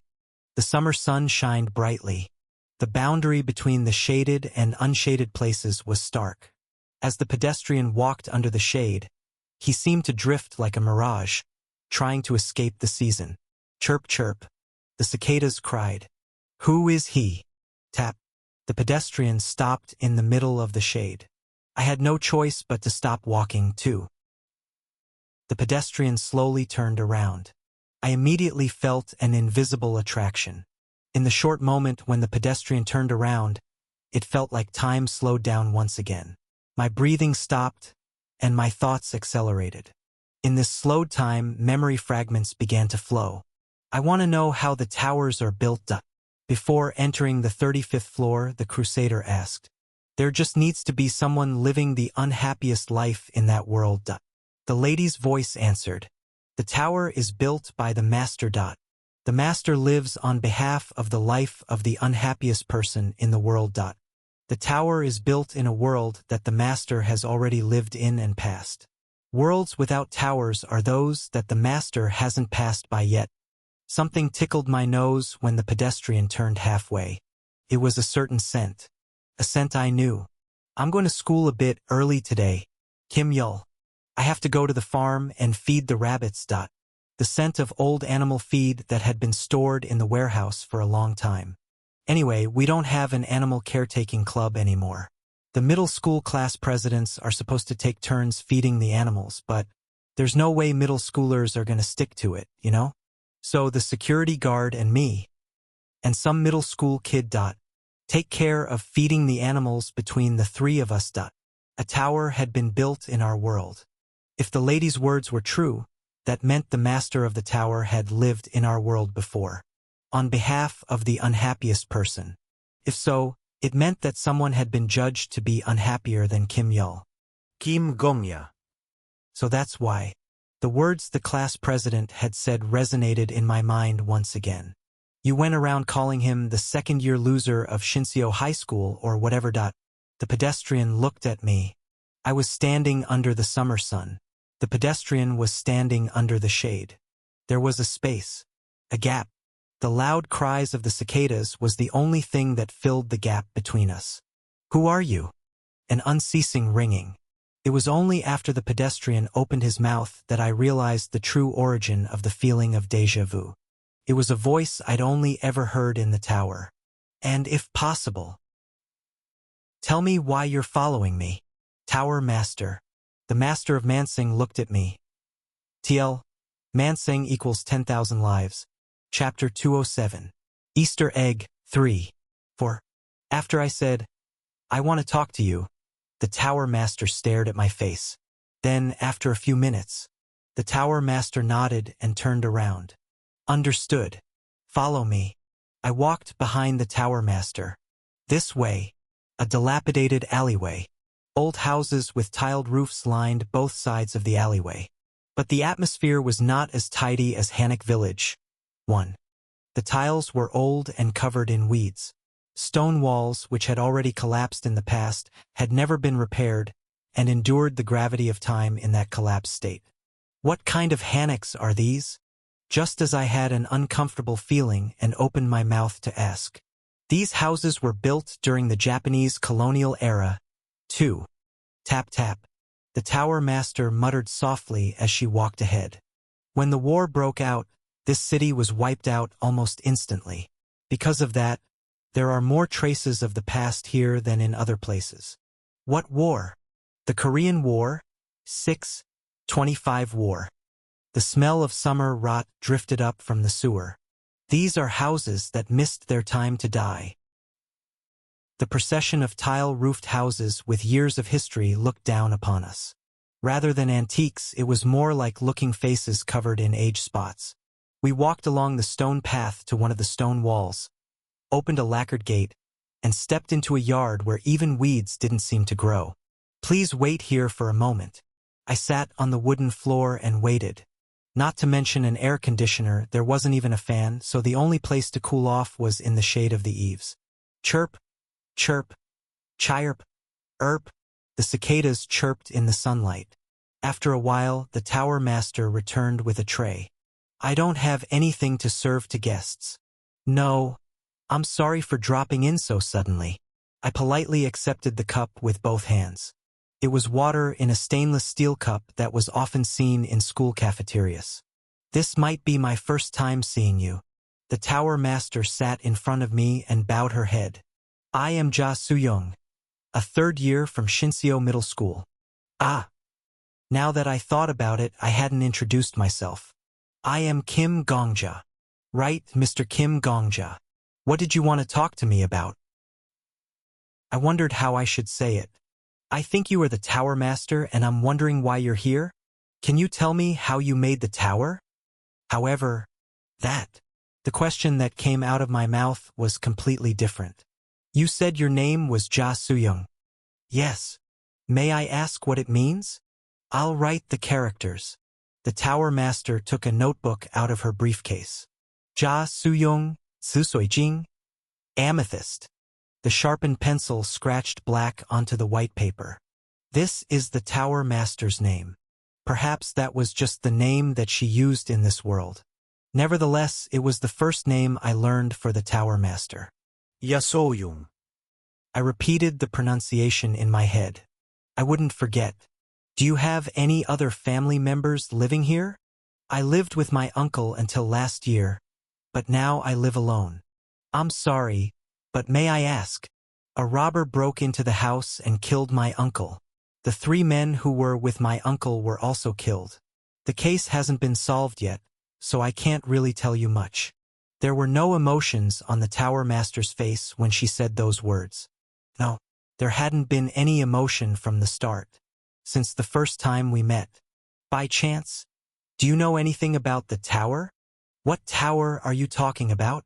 The summer sun shined brightly. The boundary between the shaded and unshaded places was stark. As the pedestrian walked under the shade, he seemed to drift like a mirage, trying to escape the season. Chirp, chirp. The cicadas cried. Who is he? Tap. The pedestrian stopped in the middle of the shade. I had no choice but to stop walking, too. The pedestrian slowly turned around. I immediately felt an invisible attraction. In the short moment when the pedestrian turned around, it felt like time slowed down once again. My breathing stopped, and my thoughts accelerated. In this slowed time, memory fragments began to flow. I want to know how the towers are built up. Before entering the 35th floor, the Crusader asked. There just needs to be someone living the unhappiest life in that world. The lady's voice answered. The tower is built by the Master. The Master lives on behalf of the life of the unhappiest person in the world. The tower is built in a world that the Master has already lived in and passed. Worlds without towers are those that the Master hasn't passed by yet. Something tickled my nose when the pedestrian turned halfway. It was a certain scent. A scent I knew. I'm going to school a bit early today. Kim Yul. I have to go to the farm and feed the rabbits. The scent of old animal feed that had been stored in the warehouse for a long time. Anyway, we don't have an animal caretaking club anymore. The middle school class presidents are supposed to take turns feeding the animals, but there's no way middle schoolers are going to stick to it, you know? So the security guard and me, and some middle school kid, take care of feeding the animals between the three of us. A tower had been built in our world. If the lady's words were true, that meant the master of the tower had lived in our world before, on behalf of the unhappiest person. If so, it meant that someone had been judged to be unhappier than Kim Yul. Kim Gongya. So that's why the words the class president had said resonated in my mind once again. You went around calling him the second-year loser of Shinseo High School or whatever. The pedestrian looked at me. I was standing under the summer sun. The pedestrian was standing under the shade. There was a space, a gap. The loud cries of the cicadas was the only thing that filled the gap between us. Who are you? An unceasing ringing. It was only after the pedestrian opened his mouth that I realized the true origin of the feeling of déjà vu. It was a voice I'd only ever heard in the tower. And if possible, tell me why you're following me. Tower Master. The Master of Mansing looked at me. TL. Mansing equals 10,000 lives. Chapter 207. Easter egg 3. 4. After I said, I want to talk to you, the Tower Master stared at my face. Then, after a few minutes, the Tower Master nodded and turned around. Understood. Follow me. I walked behind the Tower Master. This way. A dilapidated alleyway. Old houses with tiled roofs lined both sides of the alleyway. But the atmosphere was not as tidy as Hanok Village. 1. The tiles were old and covered in weeds. Stone walls, which had already collapsed in the past, had never been repaired and endured the gravity of time in that collapsed state. What kind of Hanoks are these? Just as I had an uncomfortable feeling and opened my mouth to ask. These houses were built during the Japanese colonial era. 2. Tap tap. The Tower Master muttered softly as she walked ahead. When the war broke out, this city was wiped out almost instantly. Because of that, there are more traces of the past here than in other places. What war? The Korean War? 625 War. The smell of summer rot drifted up from the sewer. These are houses that missed their time to die. The procession of tile-roofed houses with years of history looked down upon us. Rather than antiques, it was more like looking faces covered in age spots. We walked along the stone path to one of the stone walls, opened a lacquered gate, and stepped into a yard where even weeds didn't seem to grow. Please wait here for a moment. I sat on the wooden floor and waited. Not to mention an air conditioner, there wasn't even a fan, so the only place to cool off was in the shade of the eaves. Chirp, chirp, chirp, erp. The cicadas chirped in the sunlight. After a while, the Tower Master returned with a tray. I don't have anything to serve to guests. No, I'm sorry for dropping in so suddenly. I politely accepted the cup with both hands. It was water in a stainless steel cup that was often seen in school cafeterias. This might be my first time seeing you. The Tower Master sat in front of me and bowed her head. I am Ja Soo-young, a third year from Shinseo Middle School. Ah. Now that I thought about it, I hadn't introduced myself. I am Kim Gongja. Right, Mr. Kim Gongja. What did you want to talk to me about? I wondered how I should say it. I think you are the Tower Master and I'm wondering why you're here. Can you tell me how you made the tower? However, the question that came out of my mouth was completely different. You said your name was Ja Soo-young. Yes. May I ask what it means? I'll write the characters. The Tower Master took a notebook out of her briefcase. Ja Soo-young, Susoi-jing, amethyst. The sharpened pencil scratched black onto the white paper. This is the Tower Master's name. Perhaps that was just the name that she used in this world. Nevertheless, it was the first name I learned for the Tower Master. Yasoyung. I repeated the pronunciation in my head. I wouldn't forget. Do you have any other family members living here? I lived with my uncle until last year, but now I live alone. I'm sorry, but may I ask? A robber broke into the house and killed my uncle. The 3 men who were with my uncle were also killed. The case hasn't been solved yet, so I can't really tell you much. There were no emotions on the Tower Master's face when she said those words. No, there hadn't been any emotion from the start, since the first time we met. By chance, do you know anything about the tower? What tower are you talking about?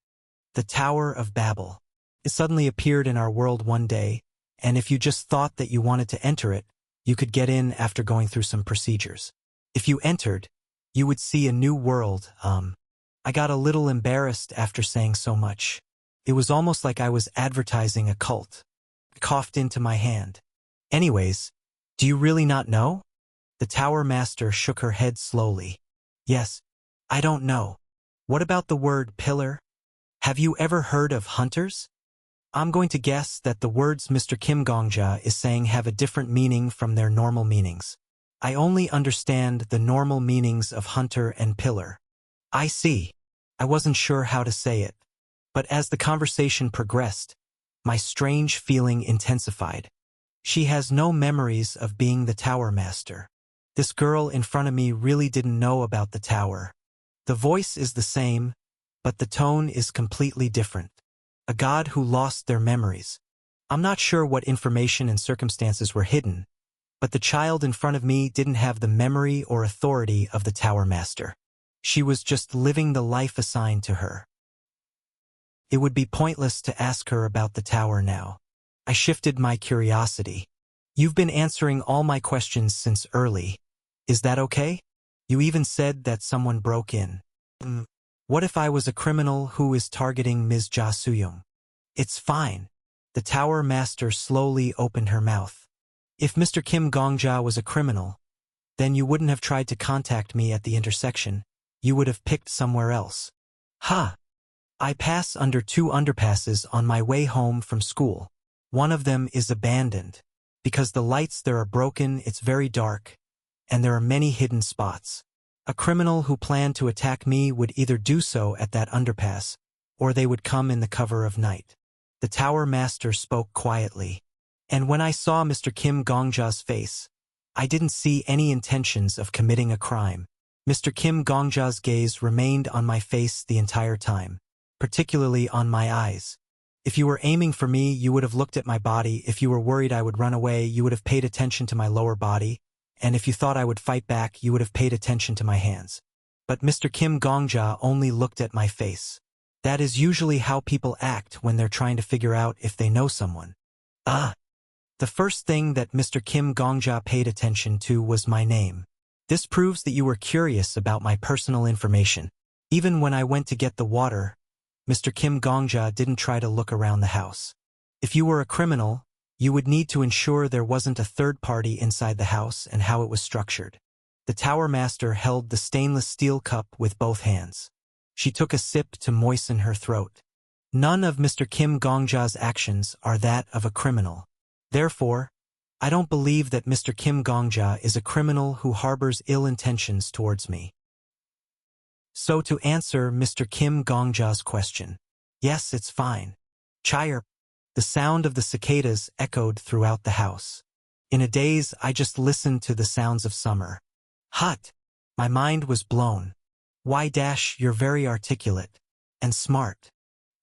The Tower of Babel. It suddenly appeared in our world one day, and if you just thought that you wanted to enter it, you could get in after going through some procedures. If you entered, you would see a new world. I got a little embarrassed after saying so much. It was almost like I was advertising a cult. I coughed into my hand. Anyways, do you really not know? The Tower Master shook her head slowly. Yes, I don't know. What about the word pillar? Have you ever heard of hunters? I'm going to guess that the words Mr. Kim Gongja is saying have a different meaning from their normal meanings. I only understand the normal meanings of hunter and pillar. I see. I wasn't sure how to say it. But as the conversation progressed, my strange feeling intensified. She has no memories of being the Tower Master. This girl in front of me really didn't know about the tower. The voice is the same, but the tone is completely different. A god who lost their memories. I'm not sure what information and circumstances were hidden, but the child in front of me didn't have the memory or authority of the Tower Master. She was just living the life assigned to her. It would be pointless to ask her about the tower now. I shifted my curiosity. You've been answering all my questions since early. Is that okay? You even said that someone broke in. What if I was a criminal who is targeting Ms. Ja Suyong? It's fine. The Tower Master slowly opened her mouth. If Mr. Kim Gongja was a criminal, then you wouldn't have tried to contact me at the intersection. You would have picked somewhere else. Ha! I pass under 2 underpasses on my way home from school. One of them is abandoned. Because the lights there are broken, it's very dark, and there are many hidden spots. A criminal who planned to attack me would either do so at that underpass, or they would come in the cover of night. The Tower Master spoke quietly. And when I saw Mr. Kim Gongja's face, I didn't see any intentions of committing a crime. Mr. Kim Gongja's gaze remained on my face the entire time, particularly on my eyes. If you were aiming for me, you would have looked at my body. If you were worried I would run away, you would have paid attention to my lower body. And if you thought I would fight back, you would have paid attention to my hands. But Mr. Kim Gongja only looked at my face. That is usually how people act when they're trying to figure out if they know someone. The first thing that Mr. Kim Gongja paid attention to was my name. This proves that you were curious about my personal information. Even when I went to get the water, Mr. Kim Gongja didn't try to look around the house. If you were a criminal, you would need to ensure there wasn't a third party inside the house and how it was structured. The Tower Master held the stainless steel cup with both hands. She took a sip to moisten her throat. None of Mr. Kim Gongja's actions are that of a criminal. Therefore, I don't believe that Mr. Kim Gongja is a criminal who harbors ill intentions towards me. So to answer Mr. Kim Gongja's question, yes, it's fine. Chirp. The sound of the cicadas echoed throughout the house. In a daze, I just listened to the sounds of summer. Hot. My mind was blown. You're very articulate. And smart.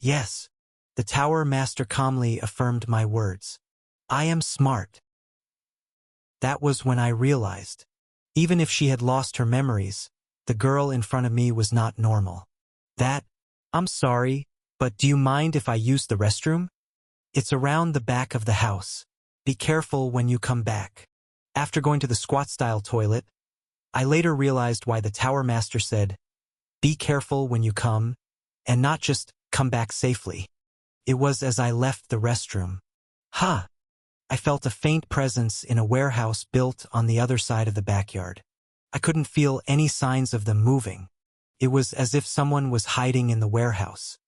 Yes. The Tower Master calmly affirmed my words. I am smart. That was when I realized. Even if she had lost her memories, the girl in front of me was not normal. I'm sorry, but do you mind if I use the restroom? It's around the back of the house. Be careful when you come back. After going to the squat-style toilet, I later realized why the Tower Master said, be careful when you come, and not just come back safely. It was as I left the restroom. I felt a faint presence in a warehouse built on the other side of the backyard. I couldn't feel any signs of them moving. It was as if someone was hiding in the warehouse.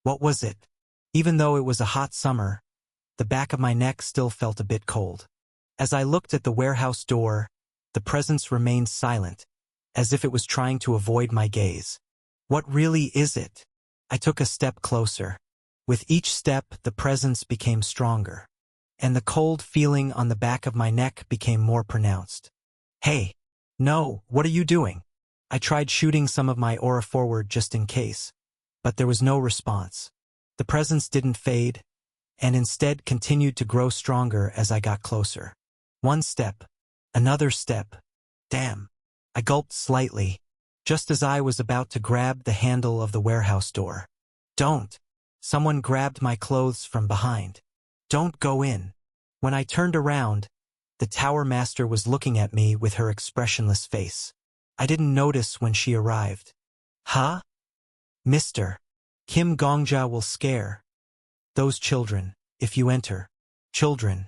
What was it? Even though it was a hot summer, the back of my neck still felt a bit cold. As I looked at the warehouse door, the presence remained silent, as if it was trying to avoid my gaze. What really is it? I took a step closer. With each step, the presence became stronger, and the cold feeling on the back of my neck became more pronounced. Hey! No, what are you doing? I tried shooting some of my aura forward just in case, but there was no response. The presence didn't fade, and instead continued to grow stronger as I got closer. One step, another step. Damn. I gulped slightly, just as I was about to grab the handle of the warehouse door. Don't. Someone grabbed my clothes from behind. Don't go in. When I turned around, the Tower Master was looking at me with her expressionless face. I didn't notice when she arrived. Huh? Mr. Kim Gongja will scare those children if you enter. Children.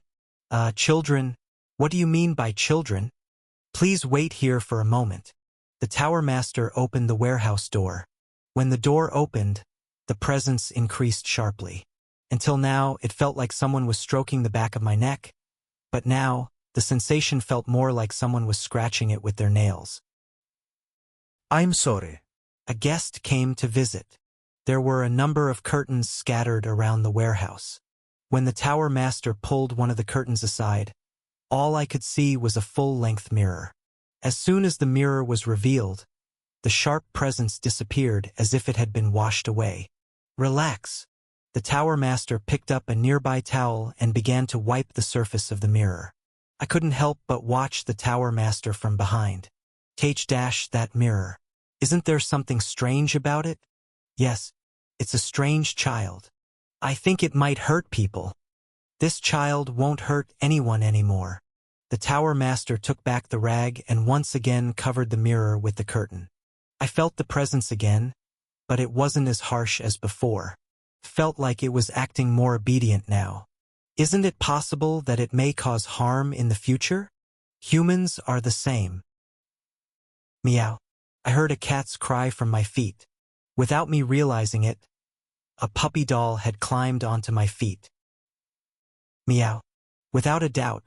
Children? What do you mean by children? Please wait here for a moment. The Tower Master opened the warehouse door. When the door opened, the presence increased sharply. Until now, it felt like someone was stroking the back of my neck, but now, the sensation felt more like someone was scratching it with their nails. I'm sorry. A guest came to visit. There were a number of curtains scattered around the warehouse. When the Tower Master pulled one of the curtains aside, all I could see was a full-length mirror. As soon as the mirror was revealed, the sharp presence disappeared as if it had been washed away. Relax. The Tower Master picked up a nearby towel and began to wipe the surface of the mirror. I couldn't help but watch the Tower Master from behind. That mirror. Isn't there something strange about it? Yes, it's a strange child. I think it might hurt people. This child won't hurt anyone anymore. The Tower Master took back the rag and once again covered the mirror with the curtain. I felt the presence again, but it wasn't as harsh as before. Felt like it was acting more obedient now. Isn't it possible that it may cause harm in the future? Humans are the same. Meow. I heard a cat's cry from my feet. Without me realizing it, a puppy doll had climbed onto my feet. Meow. Without a doubt,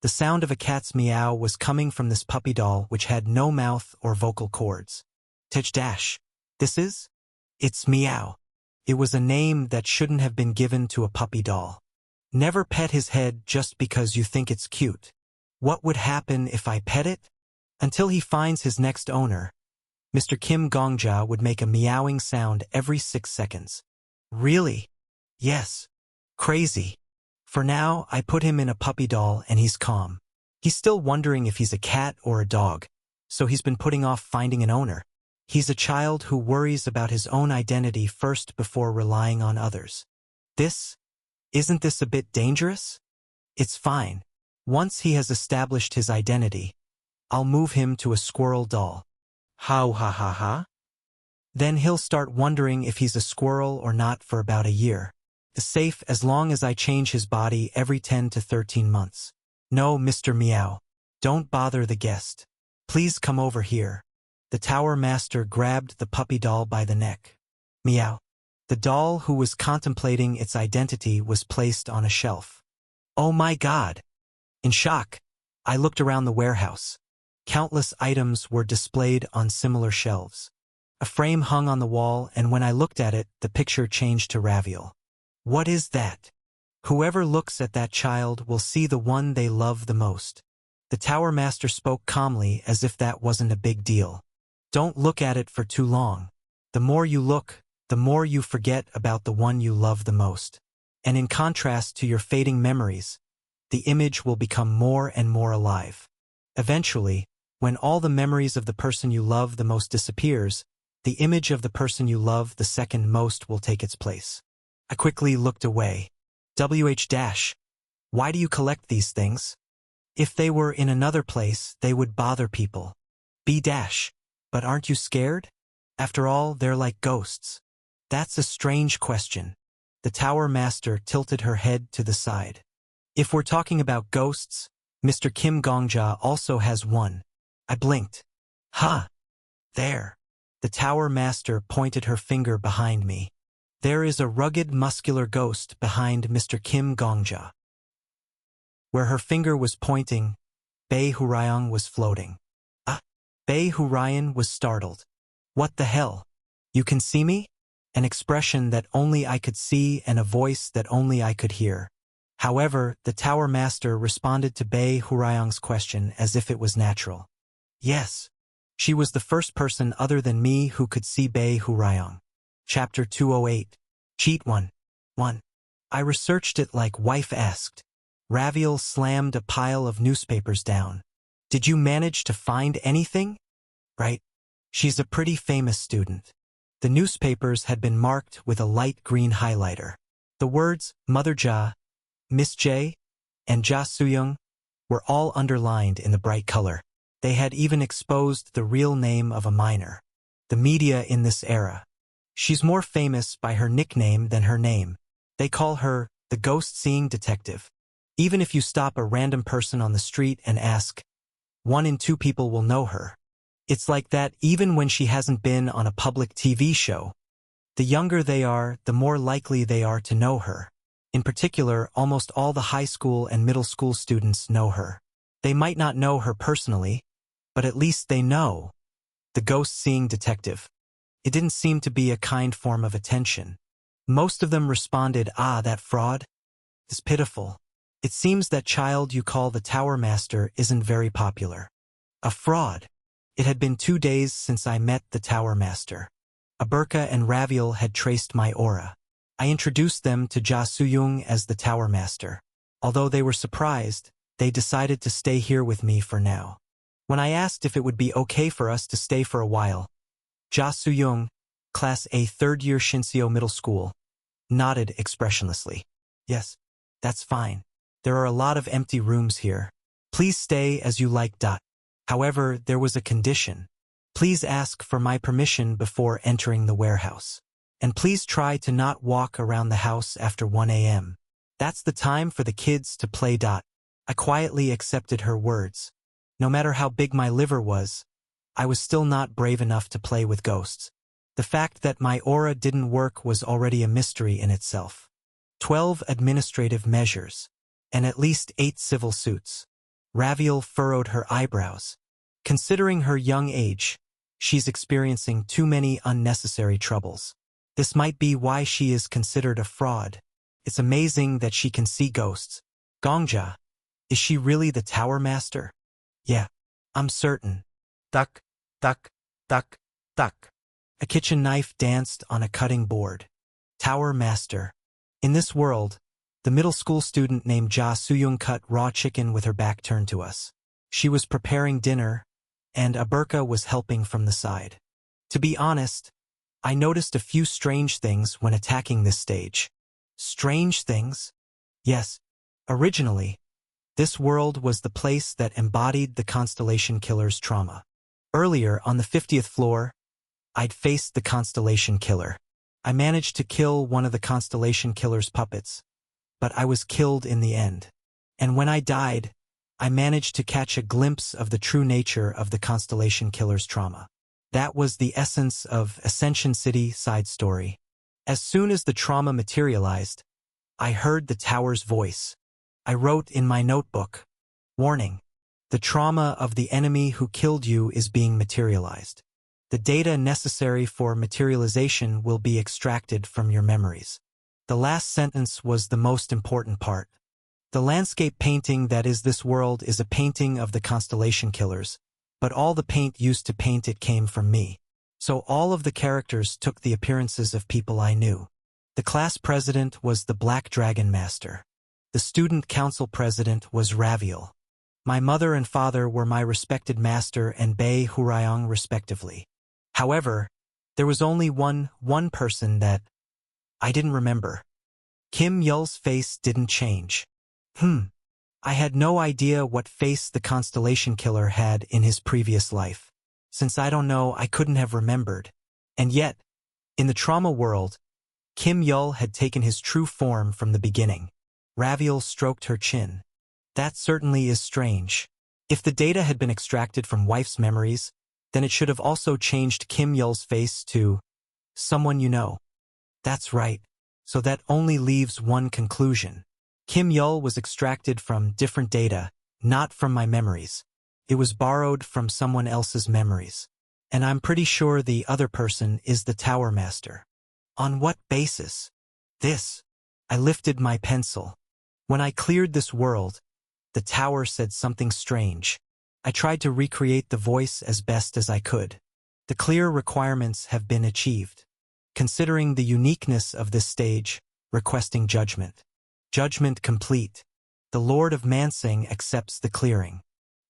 the sound of a cat's meow was coming from this puppy doll which had no mouth or vocal cords. This is? It's Meow. It was a name that shouldn't have been given to a puppy doll. Never pet his head just because you think it's cute. What would happen if I pet it? Until he finds his next owner, Mr. Kim Gongja would make a meowing sound every 6 seconds. Really? Yes. Crazy. For now, I put him in a puppy doll and he's calm. He's still wondering if he's a cat or a dog, so he's been putting off finding an owner. He's a child who worries about his own identity first before relying on others. Isn't this a bit dangerous? It's fine. Once he has established his identity, I'll move him to a squirrel doll. How ha ha ha? Then he'll start wondering if he's a squirrel or not for about a year. Safe as long as I change his body every 10 to 13 months. No, Mr. Meow. Don't bother the guest. Please come over here. The Tower Master grabbed the puppy doll by the neck. Meow. The doll, who was contemplating its identity, was placed on a shelf. Oh my God! In shock, I looked around the warehouse. Countless items were displayed on similar shelves. A frame hung on the wall, and when I looked at it, the picture changed to Raviel. What is that? Whoever looks at that child will see the one they love the most. The Tower Master spoke calmly as if that wasn't a big deal. Don't look at it for too long. The more you look, the more you forget about the one you love the most. And in contrast to your fading memories, the image will become more and more alive. Eventually, when all the memories of the person you love the most disappears, the image of the person you love the second most will take its place. I quickly looked away. Why do you collect these things? If they were in another place, they would bother people. But aren't you scared? After all, they're like ghosts. That's a strange question. The Tower Master tilted her head to the side. If we're talking about ghosts, Mr. Kim Gongja also has one. I blinked. Ha! There. The Tower Master pointed her finger behind me. There is a rugged, muscular ghost behind Mr. Kim Gongja. Where her finger was pointing, Bae Hurayong was floating. Ah! Bae Hurayong was startled. What the hell? You can see me? An expression that only I could see and a voice that only I could hear. However, the Tower Master responded to Bae Hurayong's question as if it was natural. Yes. She was the first person other than me who could see Bae Hurayong. Chapter 208. Cheat 1. 1. I researched it like wife asked. Raviel slammed a pile of newspapers down. Did you manage to find anything? Right. She's a pretty famous student. The newspapers had been marked with a light green highlighter. The words Mother Ja, Miss J, and Ja Sooyoung were all underlined in the bright color. They had even exposed the real name of a minor. The media in this era. She's more famous by her nickname than her name. They call her the ghost-seeing detective. Even if you stop a random person on the street and ask, 1 in 2 people will know her. It's like that even when she hasn't been on a public TV show. The younger they are, the more likely they are to know her. In particular, almost all the high school and middle school students know her. They might not know her personally, but at least they know. The ghost-seeing detective. It didn't seem to be a kind form of attention. Most of them responded, ah, that fraud? It's pitiful. It seems that child you call the Tower Master isn't very popular. A fraud. It had been 2 days since I met the Tower Master. Aberka and Raviel had traced my aura. I introduced them to Ja Sooyoung as the Tower Master. Although they were surprised, they decided to stay here with me for now. When I asked if it would be okay for us to stay for a while, Ja Sooyoung, Class A 3rd year Shinseo Middle School, nodded expressionlessly. Yes, that's fine. There are a lot of empty rooms here. Please stay as you like. However, there was a condition. Please ask for my permission before entering the warehouse. And please try to not walk around the house after 1 a.m. That's the time for the kids to play. I quietly accepted her words. No matter how big my liver was, I was still not brave enough to play with ghosts. The fact that my aura didn't work was already a mystery in itself. 12 administrative measures. And at least 8 civil suits. Raviel furrowed her eyebrows. Considering her young age, she's experiencing too many unnecessary troubles. This might be why she is considered a fraud. It's amazing that she can see ghosts. Gongja, is she really the Tower Master? Yeah, I'm certain. Tuck, tuck, tuck, tuck. A kitchen knife danced on a cutting board. Tower Master. In this world, the middle school student named Ja Sooyoung cut raw chicken with her back turned to us. She was preparing dinner, and Aberka was helping from the side. To be honest, I noticed a few strange things when attacking this stage. Strange things? Yes. Originally, this world was the place that embodied the Constellation Killer's trauma. Earlier, on the 50th floor, I'd faced the Constellation Killer. I managed to kill one of the Constellation Killer's puppets, but I was killed in the end. And when I died, I managed to catch a glimpse of the true nature of the Constellation Killer's trauma. That was the essence of Ascension City side story. As soon as the trauma materialized, I heard the tower's voice. I wrote in my notebook, "Warning. The trauma of the enemy who killed you is being materialized. The data necessary for materialization will be extracted from your memories." The last sentence was the most important part. The landscape painting that is this world is a painting of the Constellation Killers, but all the paint used to paint it came from me. So all of the characters took the appearances of people I knew. The class president was the Black Dragon Master. The student council president was Raviel. My mother and father were my respected master and Bae Hurayong respectively. However, there was only one person that I didn't remember. Kim Yul's face didn't change. I had no idea what face the Constellation Killer had in his previous life. Since I don't know, I couldn't have remembered. And yet, in the trauma world, Kim Yul had taken his true form from the beginning. Raviel stroked her chin. That certainly is strange. If the data had been extracted from wife's memories, then it should have also changed Kim Yul's face to someone you know. That's right. So that only leaves one conclusion. Kim Yul was extracted from different data, not from my memories. It was borrowed from someone else's memories. And I'm pretty sure the other person is the Tower Master. On what basis? This. I lifted my pencil. When I cleared this world, the tower said something strange. I tried to recreate the voice as best as I could. The clear requirements have been achieved. Considering the uniqueness of this stage, requesting judgment. Judgment complete. The Lord of Mansing accepts the clearing.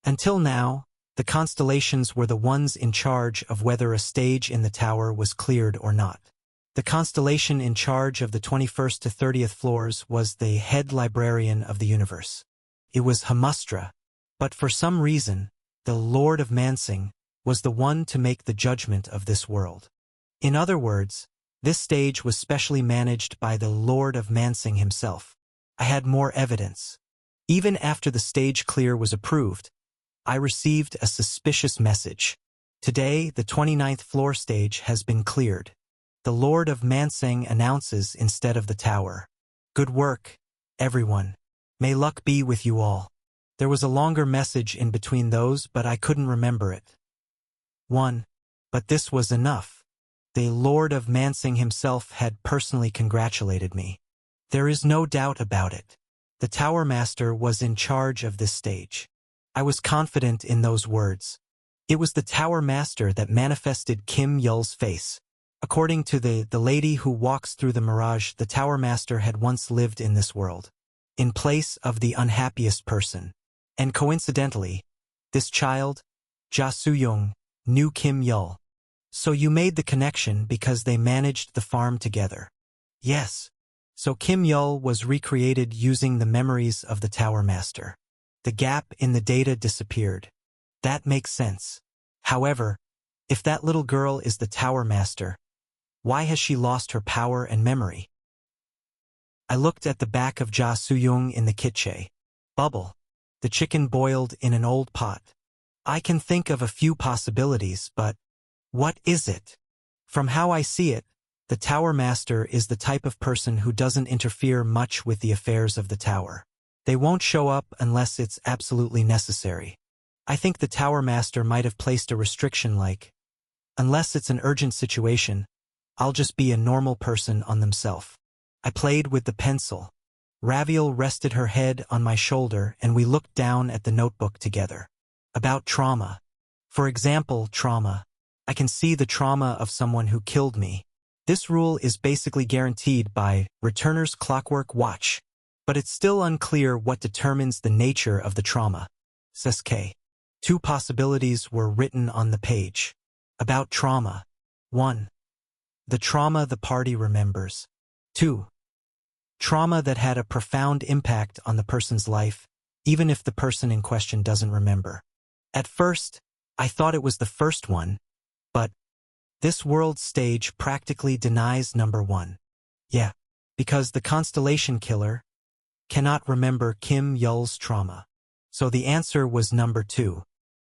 Until now, the constellations were the ones in charge of whether a stage in the tower was cleared or not. The constellation in charge of the 21st to 30th floors was the head librarian of the universe. It was Hamustra, but for some reason, the Lord of Mansing was the one to make the judgment of this world. In other words, this stage was specially managed by the Lord of Mansing himself. I had more evidence. Even after the stage clear was approved, I received a suspicious message. Today, the 29th floor stage has been cleared. The Lord of Mansing announces instead of the tower. Good work, everyone. May luck be with you all. There was a longer message in between those, but I couldn't remember it. 1. But this was enough. The Lord of Mansing himself had personally congratulated me. There is no doubt about it. The Tower Master was in charge of this stage. I was confident in those words. It was the Tower Master that manifested Kim Yul's face. According to the lady who walks through the mirage, the Tower Master had once lived in this world, in place of the unhappiest person. And coincidentally, this child, Ja Soo-young, knew Kim Yul. So you made the connection because they managed the farm together. Yes. So Kim Yul was recreated using the memories of the Tower Master. The gap in the data disappeared. That makes sense. However, if that little girl is the Tower Master, why has she lost her power and memory? I looked at the back of Ja Soo-young in the kitchen. Bubble. The chicken boiled in an old pot. I can think of a few possibilities, but what is it? From how I see it, the Tower Master is the type of person who doesn't interfere much with the affairs of the tower. They won't show up unless it's absolutely necessary. I think the Tower Master might have placed a restriction like, unless it's an urgent situation, I'll just be a normal person on themselves. I played with the pencil. Raviel rested her head on my shoulder and we looked down at the notebook together. About trauma. For example, trauma. I can see the trauma of someone who killed me. This rule is basically guaranteed by Returner's Clockwork Watch. But it's still unclear what determines the nature of the trauma. Says K. 2 possibilities were written on the page. About trauma. 1. The trauma the party remembers. 2. Trauma that had a profound impact on the person's life, even if the person in question doesn't remember. At first, I thought it was the first one, but this world stage practically denies number 1. Yeah, because the Constellation Killer cannot remember Kim Yul's trauma. So the answer was number 2,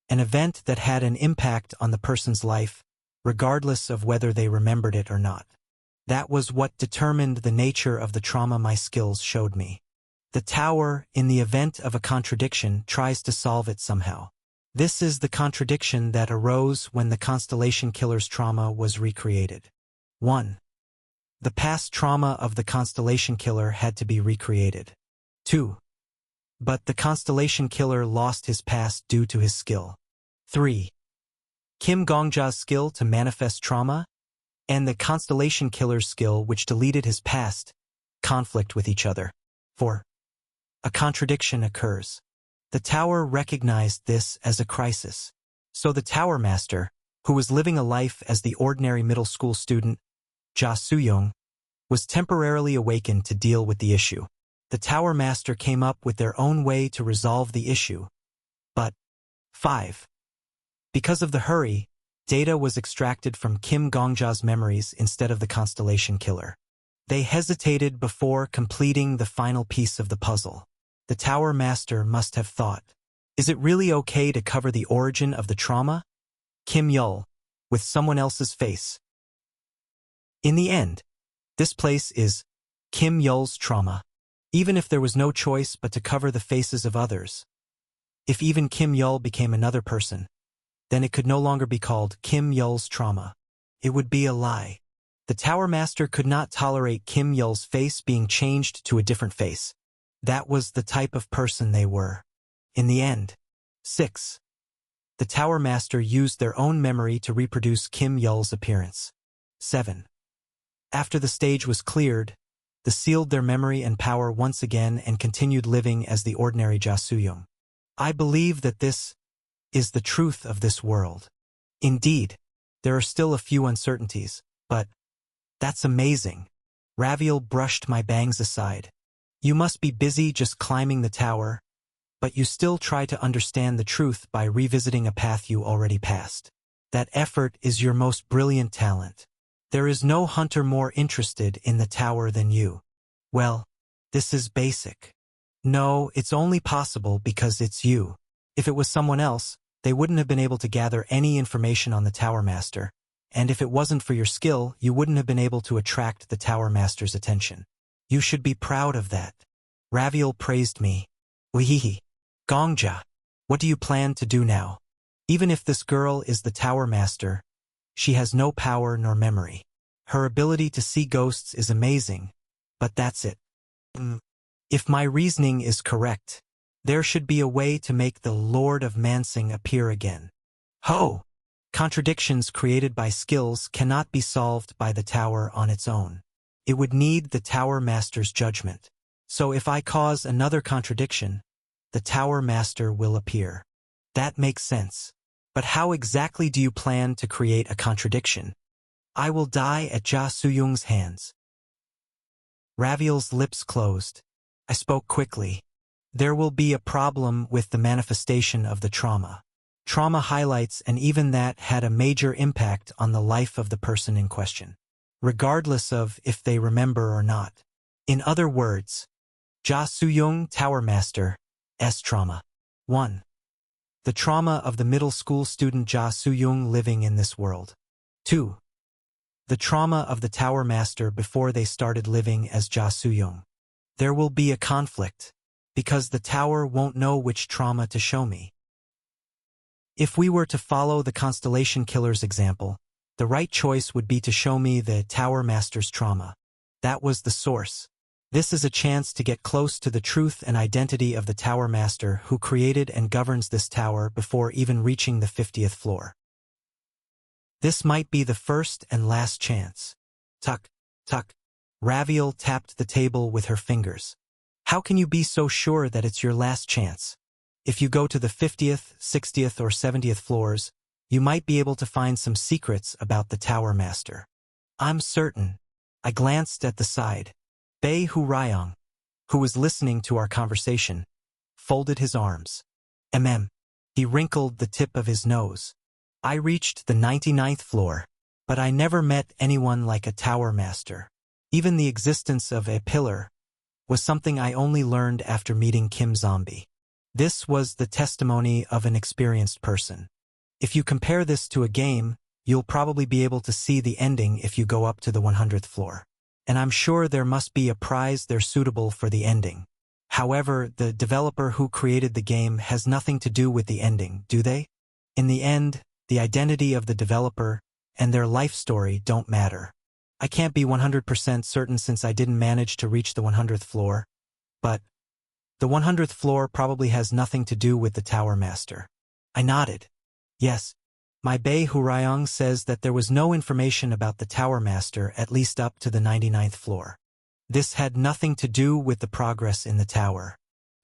an event that had an impact on the person's life, regardless of whether they remembered it or not. That was what determined the nature of the trauma my skills showed me. The tower, in the event of a contradiction, tries to solve it somehow. This is the contradiction that arose when the Constellation Killer's trauma was recreated. 1. The past trauma of the Constellation Killer had to be recreated. 2. But the Constellation Killer lost his past due to his skill. 3. Kim Gongja's skill to manifest trauma, and the Constellation Killer's skill which deleted his past, conflict with each other. 4. A contradiction occurs. The tower recognized this as a crisis. So the Tower Master, who was living a life as the ordinary middle school student, Ja Soo-young, was temporarily awakened to deal with the issue. The Tower Master came up with their own way to resolve the issue. But 5. Because of the hurry, data was extracted from Kim Gongja's memories instead of the Constellation Killer. They hesitated before completing the final piece of the puzzle. The Tower Master must have thought, is it really okay to cover the origin of the trauma? Kim Yul, with someone else's face. In the end, this place is Kim Yul's trauma. Even if there was no choice but to cover the faces of others. If even Kim Yul became another person, then it could no longer be called Kim Yul's trauma. It would be a lie. The Tower Master could not tolerate Kim Yul's face being changed to a different face. That was the type of person they were. In the end. 6. The Tower Master used their own memory to reproduce Kim Yul's appearance. 7. After the stage was cleared, they sealed their memory and power once again and continued living as the ordinary Ja Soo-young. I believe that this is the truth of this world. Indeed, there are still a few uncertainties, but that's amazing. Raviel brushed my bangs aside. You must be busy just climbing the tower, but you still try to understand the truth by revisiting a path you already passed. That effort is your most brilliant talent. There is no hunter more interested in the tower than you. Well, this is basic. No, it's only possible because it's you. If it was someone else, they wouldn't have been able to gather any information on the Tower Master, and if it wasn't for your skill, you wouldn't have been able to attract the Tower Master's attention. You should be proud of that. Raviel praised me. Wehehe. Gongja, what do you plan to do now? Even if this girl is the Tower Master, she has no power nor memory. Her ability to see ghosts is amazing, but that's it. If my reasoning is correct, there should be a way to make the Lord of Mansing appear again. Ho! Contradictions created by skills cannot be solved by the tower on its own. It would need the Tower Master's judgment. So if I cause another contradiction, the Tower Master will appear. That makes sense. But how exactly do you plan to create a contradiction? I will die at Ja Soo-young's hands. Raviel's lips closed. I spoke quickly. There will be a problem with the manifestation of the trauma. Trauma highlights, and even that had a major impact on the life of the person in question, regardless of if they remember or not. In other words, Ja Soo-young Tower Master, S trauma. 1. The trauma of the middle school student Ja Soo-young living in this world. 2. The trauma of the Tower Master before they started living as Ja Soo-young. There will be a conflict, because the tower won't know which trauma to show me. If we were to follow the Constellation Killer's example, the right choice would be to show me the Tower Master's trauma. That was the source. This is a chance to get close to the truth and identity of the Tower Master who created and governs this tower before even reaching the 50th floor. This might be the first and last chance. Tuck, tuck. Raviel tapped the table with her fingers. How can you be so sure that it's your last chance? If you go to the 50th, 60th, or 70th floors, you might be able to find some secrets about the Tower Master. I'm certain. I glanced at the side. Bei Hu-ryong, who was listening to our conversation, folded his arms. He wrinkled the tip of his nose. I reached the 99th floor, but I never met anyone like a Tower Master. Even the existence of a pillar was something I only learned after meeting Kim Zombie. This was the testimony of an experienced person. If you compare this to a game, you'll probably be able to see the ending if you go up to the 100th floor. And I'm sure there must be a prize there suitable for the ending. However, the developer who created the game has nothing to do with the ending, do they? In the end, the identity of the developer and their life story don't matter. I can't be 100% certain since I didn't manage to reach the 100th floor, but the 100th floor probably has nothing to do with the Tower Master. I nodded. Yes, my Bei Hu-ryong says that there was no information about the Tower Master at least up to the 99th floor. This had nothing to do with the progress in the tower.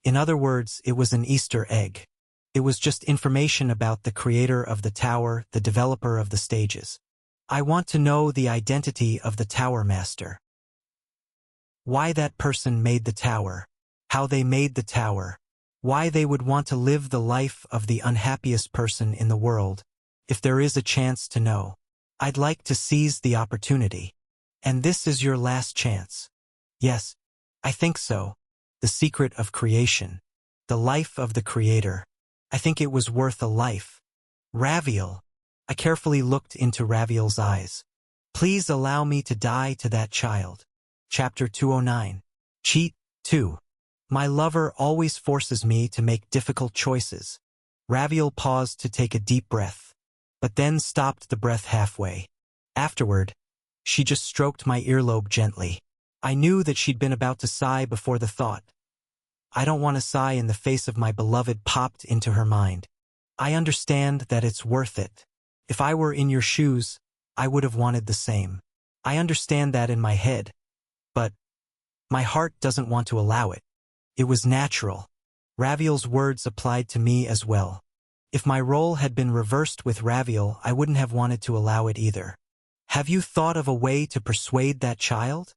In other words, it was an Easter egg. It was just information about the creator of the tower, the developer of the stages. I want to know the identity of the Tower Master. Why that person made the tower, how they made the tower, why they would want to live the life of the unhappiest person in the world, if there is a chance to know. I'd like to seize the opportunity. And this is your last chance. Yes, I think so. The secret of creation. The life of the creator. I think it was worth a life. Raviel. I carefully looked into Raviel's eyes. Please allow me to die to that child. Chapter 209. Cheat 2. My lover always forces me to make difficult choices. Raviel paused to take a deep breath, but then stopped the breath halfway. Afterward, she just stroked my earlobe gently. I knew that she'd been about to sigh before the thought, "I don't want to sigh in the face of my beloved," popped into her mind. I understand that it's worth it. If I were in your shoes, I would have wanted the same. I understand that in my head, but my heart doesn't want to allow it. It was natural. Raviel's words applied to me as well. If my role had been reversed with Raviel, I wouldn't have wanted to allow it either. Have you thought of a way to persuade that child?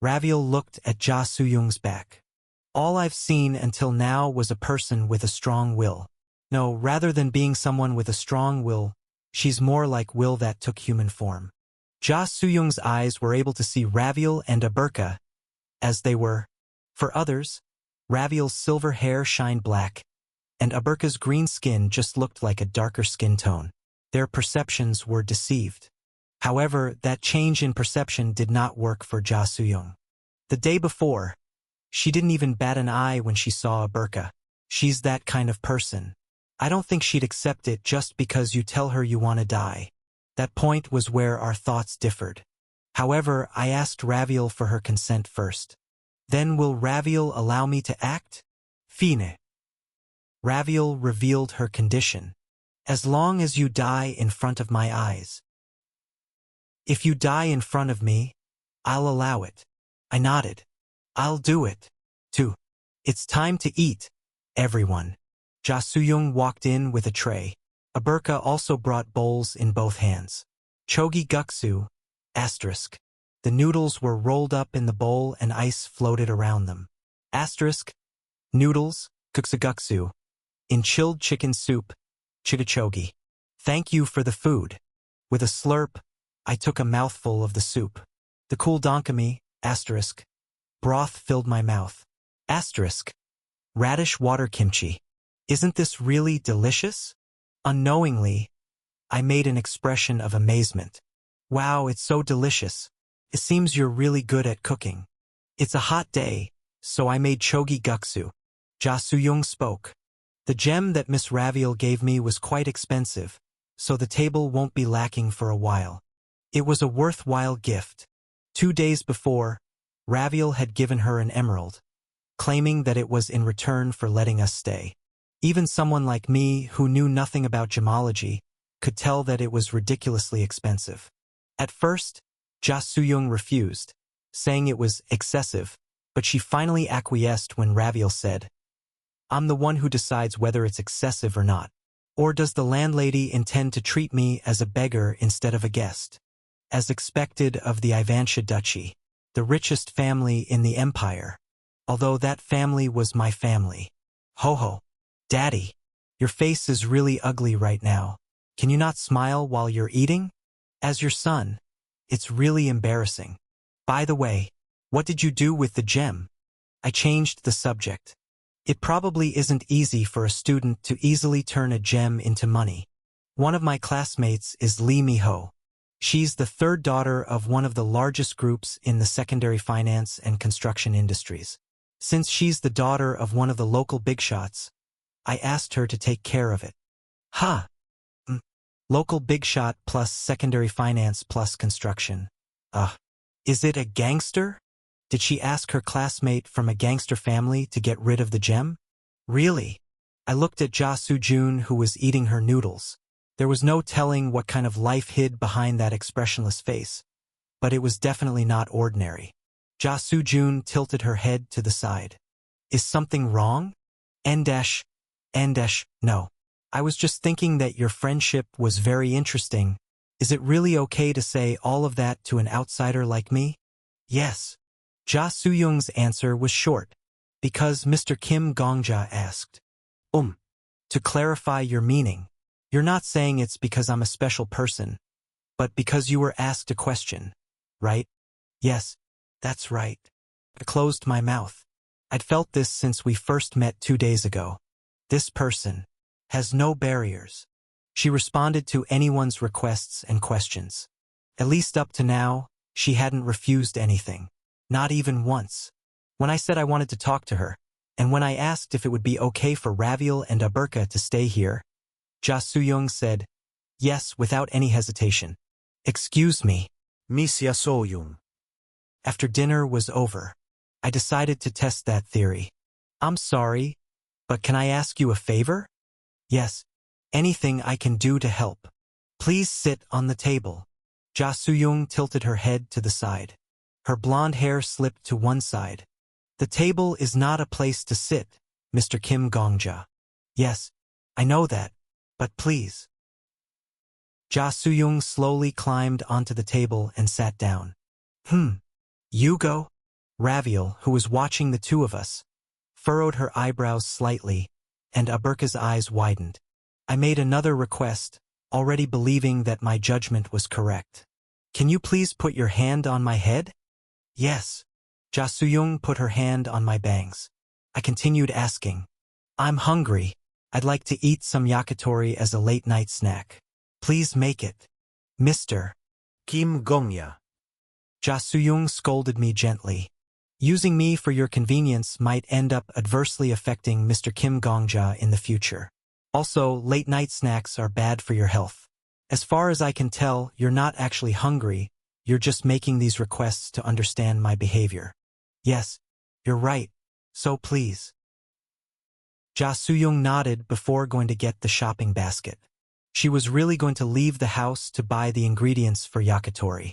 Raviel looked at Ja Soo-young's back. All I've seen until now was a person with a strong will. No, rather than being someone with a strong will, she's more like will that took human form. Ja Soo-young's eyes were able to see Raviel and Aberka as they were. For others, Raviel's silver hair shined black, and Aberka's green skin just looked like a darker skin tone. Their perceptions were deceived. However, that change in perception did not work for Ja Soo-young. The day before, she didn't even bat an eye when she saw Aberka. She's that kind of person. I don't think she'd accept it just because you tell her you want to die. That point was where our thoughts differed. However, I asked Raviel for her consent first. Then will Raviel allow me to act? Fine. Raviel revealed her condition. As long as you die in front of my eyes. If you die in front of me, I'll allow it. I nodded. I'll do it. 2. It's time to eat, everyone. Ja Soo-young walked in with a tray. Aberka also brought bowls in both hands. Chogi guksu, asterisk. The noodles were rolled up in the bowl and ice floated around them. Asterisk. Noodles, kuksuguksu. In chilled chicken soup, chigachogi. Thank you for the food. With a slurp, I took a mouthful of the soup. The cool donkami, asterisk. Broth filled my mouth. Asterisk. Radish water kimchi. Isn't this really delicious? Unknowingly, I made an expression of amazement. Wow, it's so delicious. It seems you're really good at cooking. It's a hot day, so I made chogi guksu. Ja Soo-young spoke. The gem that Miss Raviel gave me was quite expensive, so the table won't be lacking for a while. It was a worthwhile gift. 2 days before, Raviel had given her an emerald, claiming that it was in return for letting us stay. Even someone like me, who knew nothing about gemology, could tell that it was ridiculously expensive. At first, Ja Soo-young refused, saying it was excessive, but she finally acquiesced when Raviel said, "I'm the one who decides whether it's excessive or not. Or does the landlady intend to treat me as a beggar instead of a guest?" As expected of the Ivansha Duchy, the richest family in the empire, although that family was my family. Ho-ho. Daddy, your face is really ugly right now. Can you not smile while you're eating? As your son, it's really embarrassing. By the way, what did you do with the gem? I changed the subject. It probably isn't easy for a student to easily turn a gem into money. One of my classmates is Lee Mi-ho. She's the third daughter of one of the largest groups in the secondary finance and construction industries. Since she's the daughter of one of the local big shots, I asked her to take care of it. Ha! Local big shot plus secondary finance plus construction. Is it a gangster? Did she ask her classmate from a gangster family to get rid of the gem? Really? I looked at Ja Soo-jun, who was eating her noodles. There was no telling what kind of life hid behind that expressionless face, but it was definitely not ordinary. Ja Soo-jun tilted her head to the side. Is something wrong? No. I was just thinking that your friendship was very interesting. Is it really okay to say all of that to an outsider like me? Yes. Ja Soo-young's answer was short, because Mr. Kim Gongja asked. To clarify your meaning, you're not saying it's because I'm a special person, but because you were asked a question, right? Yes, that's right. I closed my mouth. I'd felt this since we first met 2 days ago. This person has no barriers. She responded to anyone's requests and questions. At least up to now, she hadn't refused anything. Not even once. When I said I wanted to talk to her, and when I asked if it would be okay for Raviel and Aberka to stay here, Ja Soo-young said, yes, without any hesitation. Excuse me. Miss Ya So-young. After dinner was over, I decided to test that theory. I'm sorry, but can I ask you a favor? Yes, anything I can do to help. Please sit on the table. Ja Soo-young tilted her head to the side. Her blonde hair slipped to one side. The table is not a place to sit, Mr. Kim Gongja. Yes, I know that, but please. Ja Soo-young slowly climbed onto the table and sat down. You go? Raviel, who was watching the two of us, furrowed her eyebrows slightly, and Aberka's eyes widened. I made another request, already believing that my judgment was correct. Can you please put your hand on my head? Yes. Ja Soo-young put her hand on my bangs. I continued asking. I'm hungry. I'd like to eat some yakitori as a late-night snack. Please make it. Mr. Kim Gongya. Ja Soo-young scolded me gently. Using me for your convenience might end up adversely affecting Mr. Kim Gongja in the future. Also, late-night snacks are bad for your health. As far as I can tell, you're not actually hungry, you're just making these requests to understand my behavior. Yes, you're right, so please. Ja Soo-young nodded before going to get the shopping basket. She was really going to leave the house to buy the ingredients for yakitori.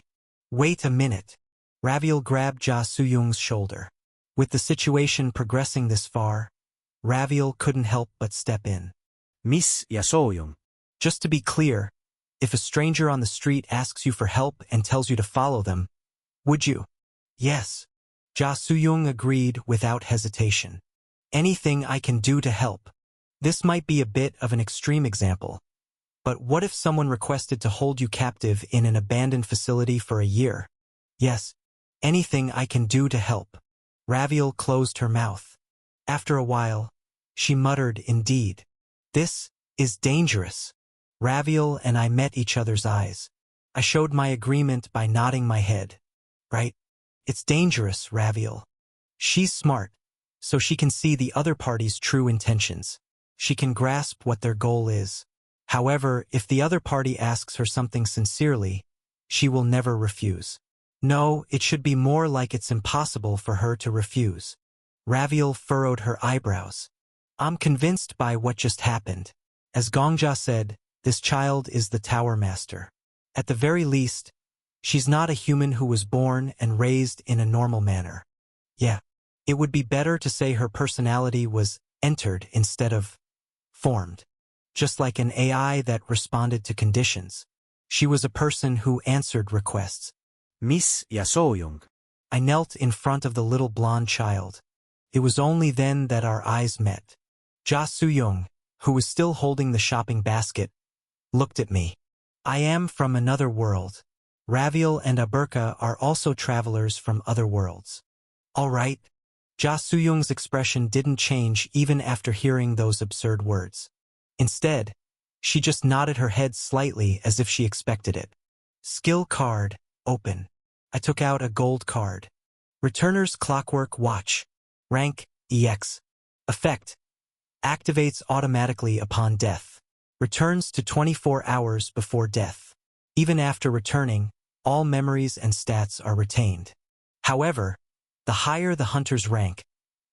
Wait a minute. Raviel grabbed Ja Soo-young's shoulder. With the situation progressing this far, Raviel couldn't help but step in. Miss Ya So-young. Just to be clear, if a stranger on the street asks you for help and tells you to follow them, would you? Yes. Ja Soo-young agreed without hesitation. Anything I can do to help. This might be a bit of an extreme example, but what if someone requested to hold you captive in an abandoned facility for a year? Yes, anything I can do to help. Raviel closed her mouth. After a while, she muttered, indeed. This is dangerous. Raviel and I met each other's eyes. I showed my agreement by nodding my head. Right? It's dangerous, Raviel. She's smart, so she can see the other party's true intentions. She can grasp what their goal is. However, if the other party asks her something sincerely, she will never refuse. No, it should be more like it's impossible for her to refuse. Raviel furrowed her eyebrows. I'm convinced by what just happened. As Gongja said, this child is the Tower Master. At the very least, she's not a human who was born and raised in a normal manner. Yeah, it would be better to say her personality was entered instead of formed. Just like an AI that responded to conditions. She was a person who answered requests. Miss Ya So-young. I knelt in front of the little blonde child. It was only then that our eyes met. Ja Soo-young, who was still holding the shopping basket, looked at me. I am from another world. Raviel and Aberka are also travelers from other worlds. All right. Ja Soo-young's expression didn't change even after hearing those absurd words. Instead, she just nodded her head slightly as if she expected it. Skill card, open. I took out a gold card. Returner's Clockwork Watch. Rank, EX. Effect. Activates automatically upon death. Returns to 24 hours before death. Even after returning, all memories and stats are retained. However, the higher the hunter's rank,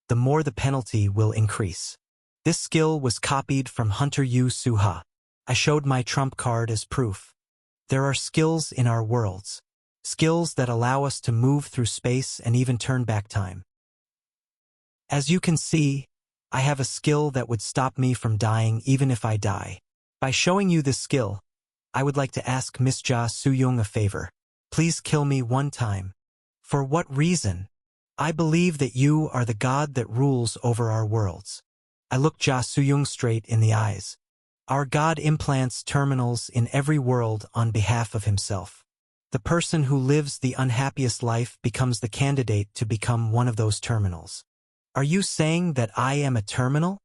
the more the penalty will increase. This skill was copied from Hunter Yu Suha. I showed my trump card as proof. There are skills in our worlds. Skills that allow us to move through space and even turn back time. As you can see, I have a skill that would stop me from dying even if I die. By showing you this skill, I would like to ask Miss Ja Soo-young a favor. Please kill me one time. For what reason? I believe that you are the god that rules over our worlds. I looked Ja Soo-young straight in the eyes. Our god implants terminals in every world on behalf of himself. The person who lives the unhappiest life becomes the candidate to become one of those terminals. Are you saying that I am a terminal?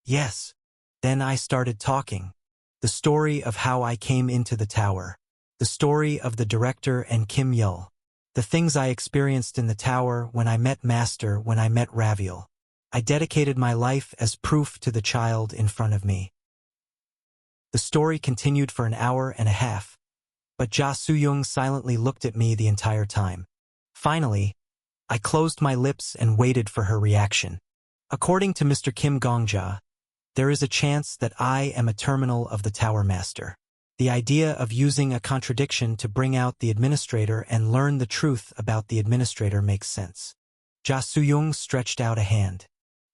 Yes. Then I started talking. The story of how I came into the tower. The story of the director and Kim Yul. The things I experienced in the tower, when I met Master, when I met Raviel. I dedicated my life as proof to the child in front of me. The story continued for an hour and a half, but Ja Soo-young silently looked at me the entire time. Finally, I closed my lips and waited for her reaction. According to Mr. Kim Gongja, there is a chance that I am a terminal of the Tower Master. The idea of using a contradiction to bring out the administrator and learn the truth about the administrator makes sense. Ja Soo-young stretched out a hand.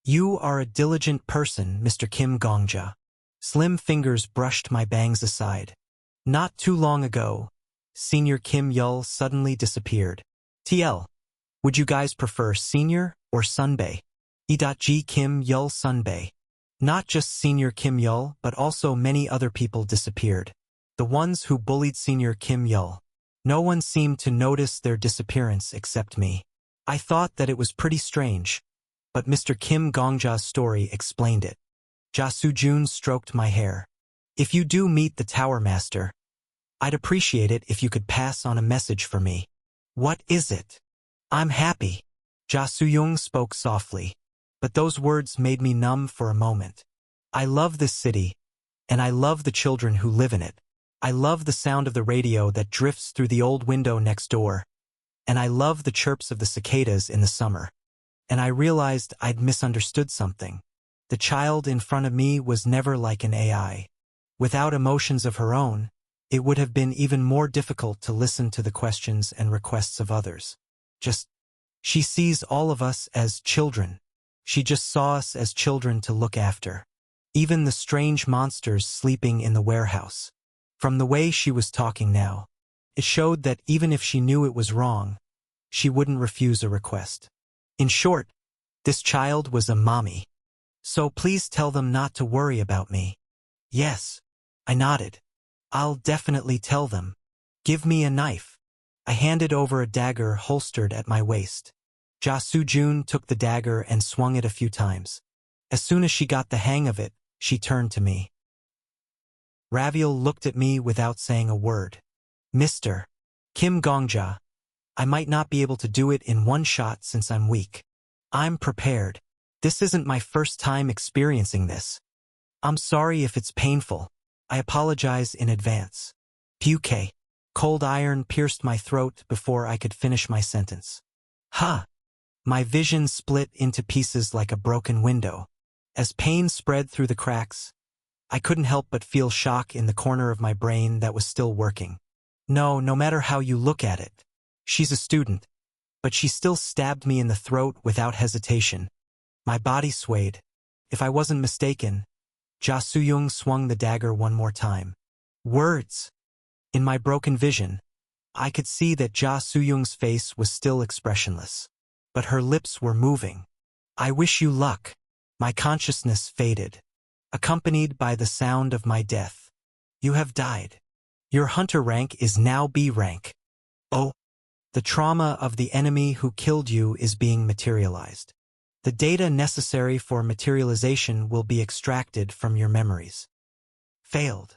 You are a diligent person, Mr. Kim Gongja. Slim fingers brushed my bangs aside. Not too long ago, Senior Kim Yul suddenly disappeared. TL, would you guys prefer Senior or Sunbae? E.G. Kim Yul Sunbae. Not just Senior Kim Yul, but also many other people disappeared. The ones who bullied Senior Kim Yul. No one seemed to notice their disappearance except me. I thought that it was pretty strange, but Mr. Kim Gongja's story explained it. Ja Soo-jun stroked my hair. If you do meet the Tower Master, I'd appreciate it if you could pass on a message for me. What is it? I'm happy. Ja Soo-young spoke softly, but those words made me numb for a moment. I love this city, and I love the children who live in it. I love the sound of the radio that drifts through the old window next door, and I love the chirps of the cicadas in the summer. And I realized I'd misunderstood something. The child in front of me was never like an AI. Without emotions of her own, it would have been even more difficult to listen to the questions and requests of others. She sees all of us as children. She just saw us as children to look after. Even the strange monsters sleeping in the warehouse. From the way she was talking now, it showed that even if she knew it was wrong, she wouldn't refuse a request. In short, this child was a mommy. So please tell them not to worry about me. Yes, I nodded. I'll definitely tell them. Give me a knife. I handed over a dagger holstered at my waist. Ja Soo-jun took the dagger and swung it a few times. As soon as she got the hang of it, she turned to me. Raviel looked at me without saying a word. Mr. Kim Gongja, I might not be able to do it in one shot since I'm weak. I'm prepared. This isn't my first time experiencing this. I'm sorry if it's painful. I apologize in advance. Puke. Cold iron pierced my throat before I could finish my sentence. Ha! My vision split into pieces like a broken window. As pain spread through the cracks, I couldn't help but feel shock in the corner of my brain that was still working. No matter how you look at it, she's a student, but she still stabbed me in the throat without hesitation. My body swayed. If I wasn't mistaken, Ja Soo-young swung the dagger one more time. Words! In my broken vision, I could see that Ja Soo-young's face was still expressionless, but her lips were moving. I wish you luck. My consciousness faded, accompanied by the sound of my death. You have died. Your hunter rank is now B rank. Oh, the trauma of the enemy who killed you is being materialized. The data necessary for materialization will be extracted from your memories. Failed.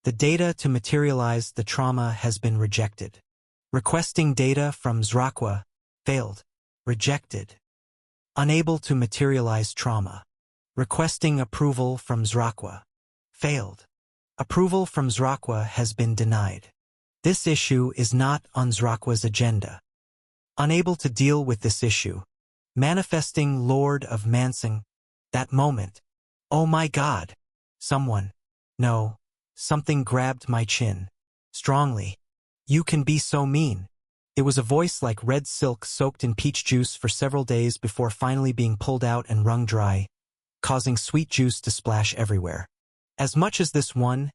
The data to materialize the trauma has been rejected. Requesting data from Zrakwa. Failed. Rejected. Unable to materialize trauma. Requesting approval from Zrakwa. Failed. Approval from Zrakwa has been denied. This issue is not on Zrakwa's agenda. Unable to deal with this issue. Manifesting Lord of Mansing. That moment. Oh my God. Something grabbed my chin. Strongly. You can be so mean. It was a voice like red silk soaked in peach juice for several days before finally being pulled out and wrung dry, causing sweet juice to splash everywhere. As much as this one,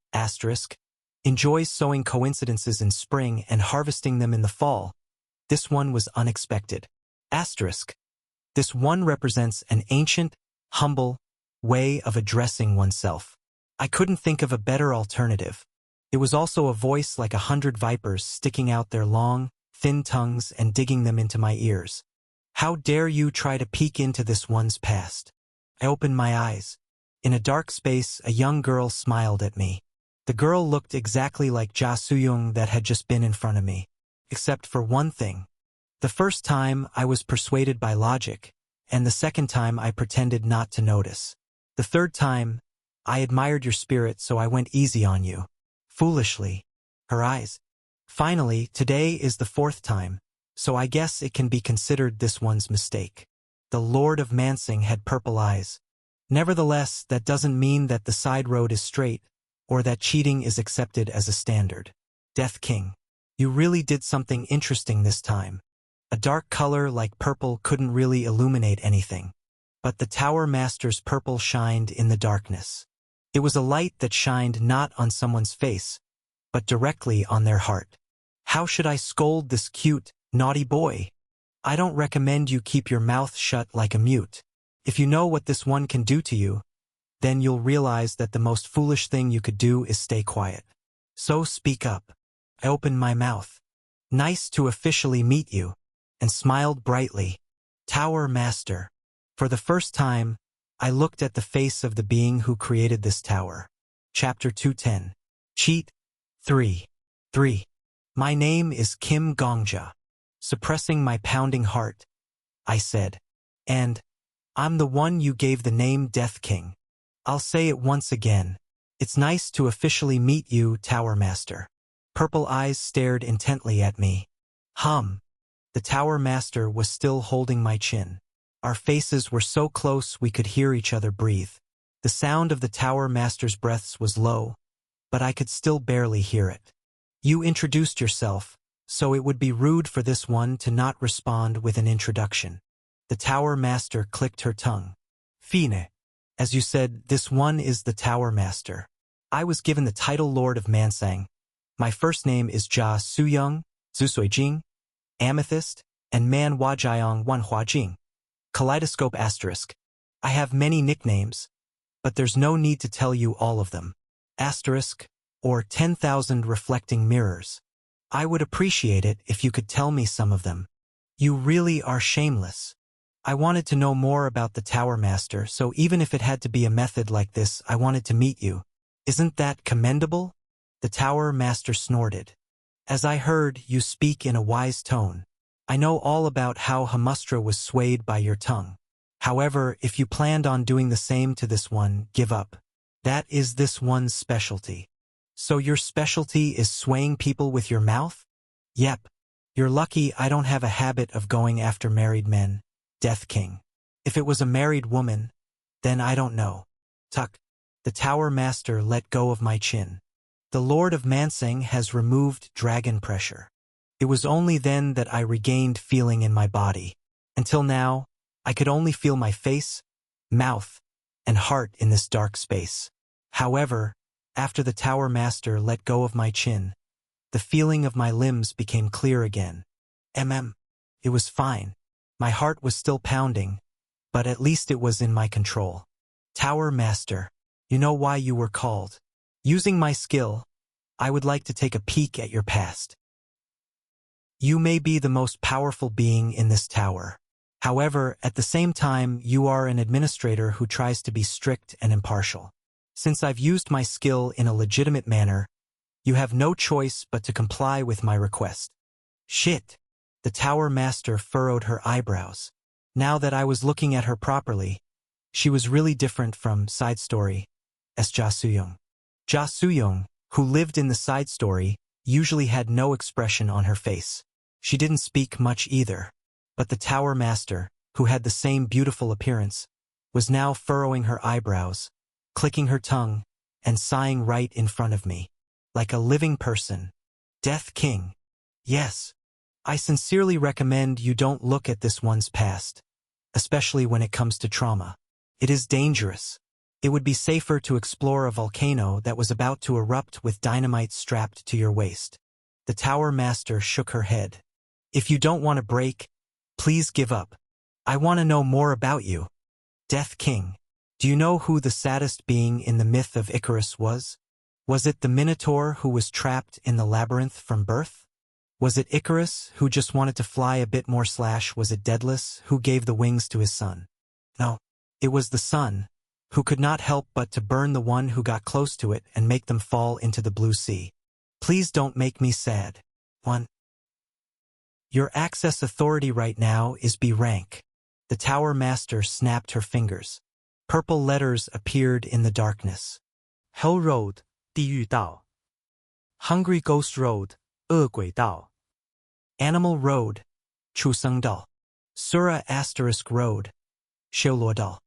enjoys sowing coincidences in spring and harvesting them in the fall, this one was unexpected. This one represents an ancient, humble way of addressing oneself. I couldn't think of a better alternative. It was also a voice like 100 vipers sticking out their long, thin tongues and digging them into my ears. How dare you try to peek into this one's past? I opened my eyes. In a dark space, a young girl smiled at me. The girl looked exactly like Ja Soo-young that had just been in front of me. Except for one thing. The first time I was persuaded by logic, and the second time I pretended not to notice. The third time, I admired your spirit, so I went easy on you. Foolishly. Her eyes. Finally, today is the fourth time, so I guess it can be considered this one's mistake. The Lord of Mansing had purple eyes. Nevertheless, that doesn't mean that the side road is straight, or that cheating is accepted as a standard. Death King. You really did something interesting this time. A dark color like purple couldn't really illuminate anything. But the Tower Master's purple shined in the darkness. It was a light that shined not on someone's face, but directly on their heart. How should I scold this cute, naughty boy? I don't recommend you keep your mouth shut like a mute. If you know what this one can do to you, then you'll realize that the most foolish thing you could do is stay quiet. So speak up. I opened my mouth. Nice to officially meet you, and smiled brightly. Tower Master. For the first time, I looked at the face of the being who created this tower. Chapter 210. Cheat. 3. My name is Kim Gongja. Suppressing my pounding heart, I said. And I'm the one you gave the name Death King. I'll say it once again. It's nice to officially meet you, Tower Master. Purple eyes stared intently at me. The Tower Master was still holding my chin. Our faces were so close we could hear each other breathe. The sound of the Tower Master's breaths was low, but I could still barely hear it. You introduced yourself, so it would be rude for this one to not respond with an introduction. The Tower Master clicked her tongue. Fine. As you said, this one is the Tower Master. I was given the title Lord of Mansang. My first name is Jia Suyong, Zusuijing, Amethyst, and Man Huajiang Wanhuajing. Kaleidoscope asterisk. I have many nicknames, but there's no need to tell you all of them. Asterisk, or 10,000 reflecting mirrors. I would appreciate it if you could tell me some of them. You really are shameless. I wanted to know more about the Tower Master, so even if it had to be a method like this, I wanted to meet you. Isn't that commendable? The Tower Master snorted. As I heard, you speak in a wise tone. I know all about how Hamustra was swayed by your tongue. However, if you planned on doing the same to this one, give up. That is this one's specialty. So your specialty is swaying people with your mouth? Yep. You're lucky I don't have a habit of going after married men. Death King. If it was a married woman, then I don't know. Tuck. The Tower Master let go of my chin. The Lord of Mansing has removed dragon pressure. It was only then that I regained feeling in my body. Until now, I could only feel my face, mouth, and heart in this dark space. However, after the Tower Master let go of my chin, the feeling of my limbs became clear again. It was fine. My heart was still pounding, but at least it was in my control. Tower Master, you know why you were called. Using my skill, I would like to take a peek at your past. You may be the most powerful being in this tower. However, at the same time, you are an administrator who tries to be strict and impartial. Since I've used my skill in a legitimate manner, you have no choice but to comply with my request. Shit. The Tower Master furrowed her eyebrows. Now that I was looking at her properly, she was really different from side story as Jia Suyong. Jia Suyong, who lived in the side story, usually had no expression on her face. She didn't speak much either. But the Tower Master, who had the same beautiful appearance, was now furrowing her eyebrows, clicking her tongue, and sighing right in front of me. Like a living person. Death King. Yes. I sincerely recommend you don't look at this one's past, especially when it comes to trauma. It is dangerous. It would be safer to explore a volcano that was about to erupt with dynamite strapped to your waist. The Tower Master shook her head. If you don't want to break, please give up. I want to know more about you. Death King. Do you know who the saddest being in the myth of Icarus was? Was it the Minotaur who was trapped in the labyrinth from birth? Was it Icarus who just wanted to fly a bit more / was it Daedalus who gave the wings to his son? No, it was the sun, who could not help but to burn the one who got close to it and make them fall into the blue sea. Please don't make me sad. 1. Your access authority right now is B rank. The Tower Master snapped her fingers. Purple letters appeared in the darkness. Hell Road, 地狱道. Hungry Ghost Road, 恶鬼道. Animal Road, Chusengdal. Sura * Road, Xiaoluodal.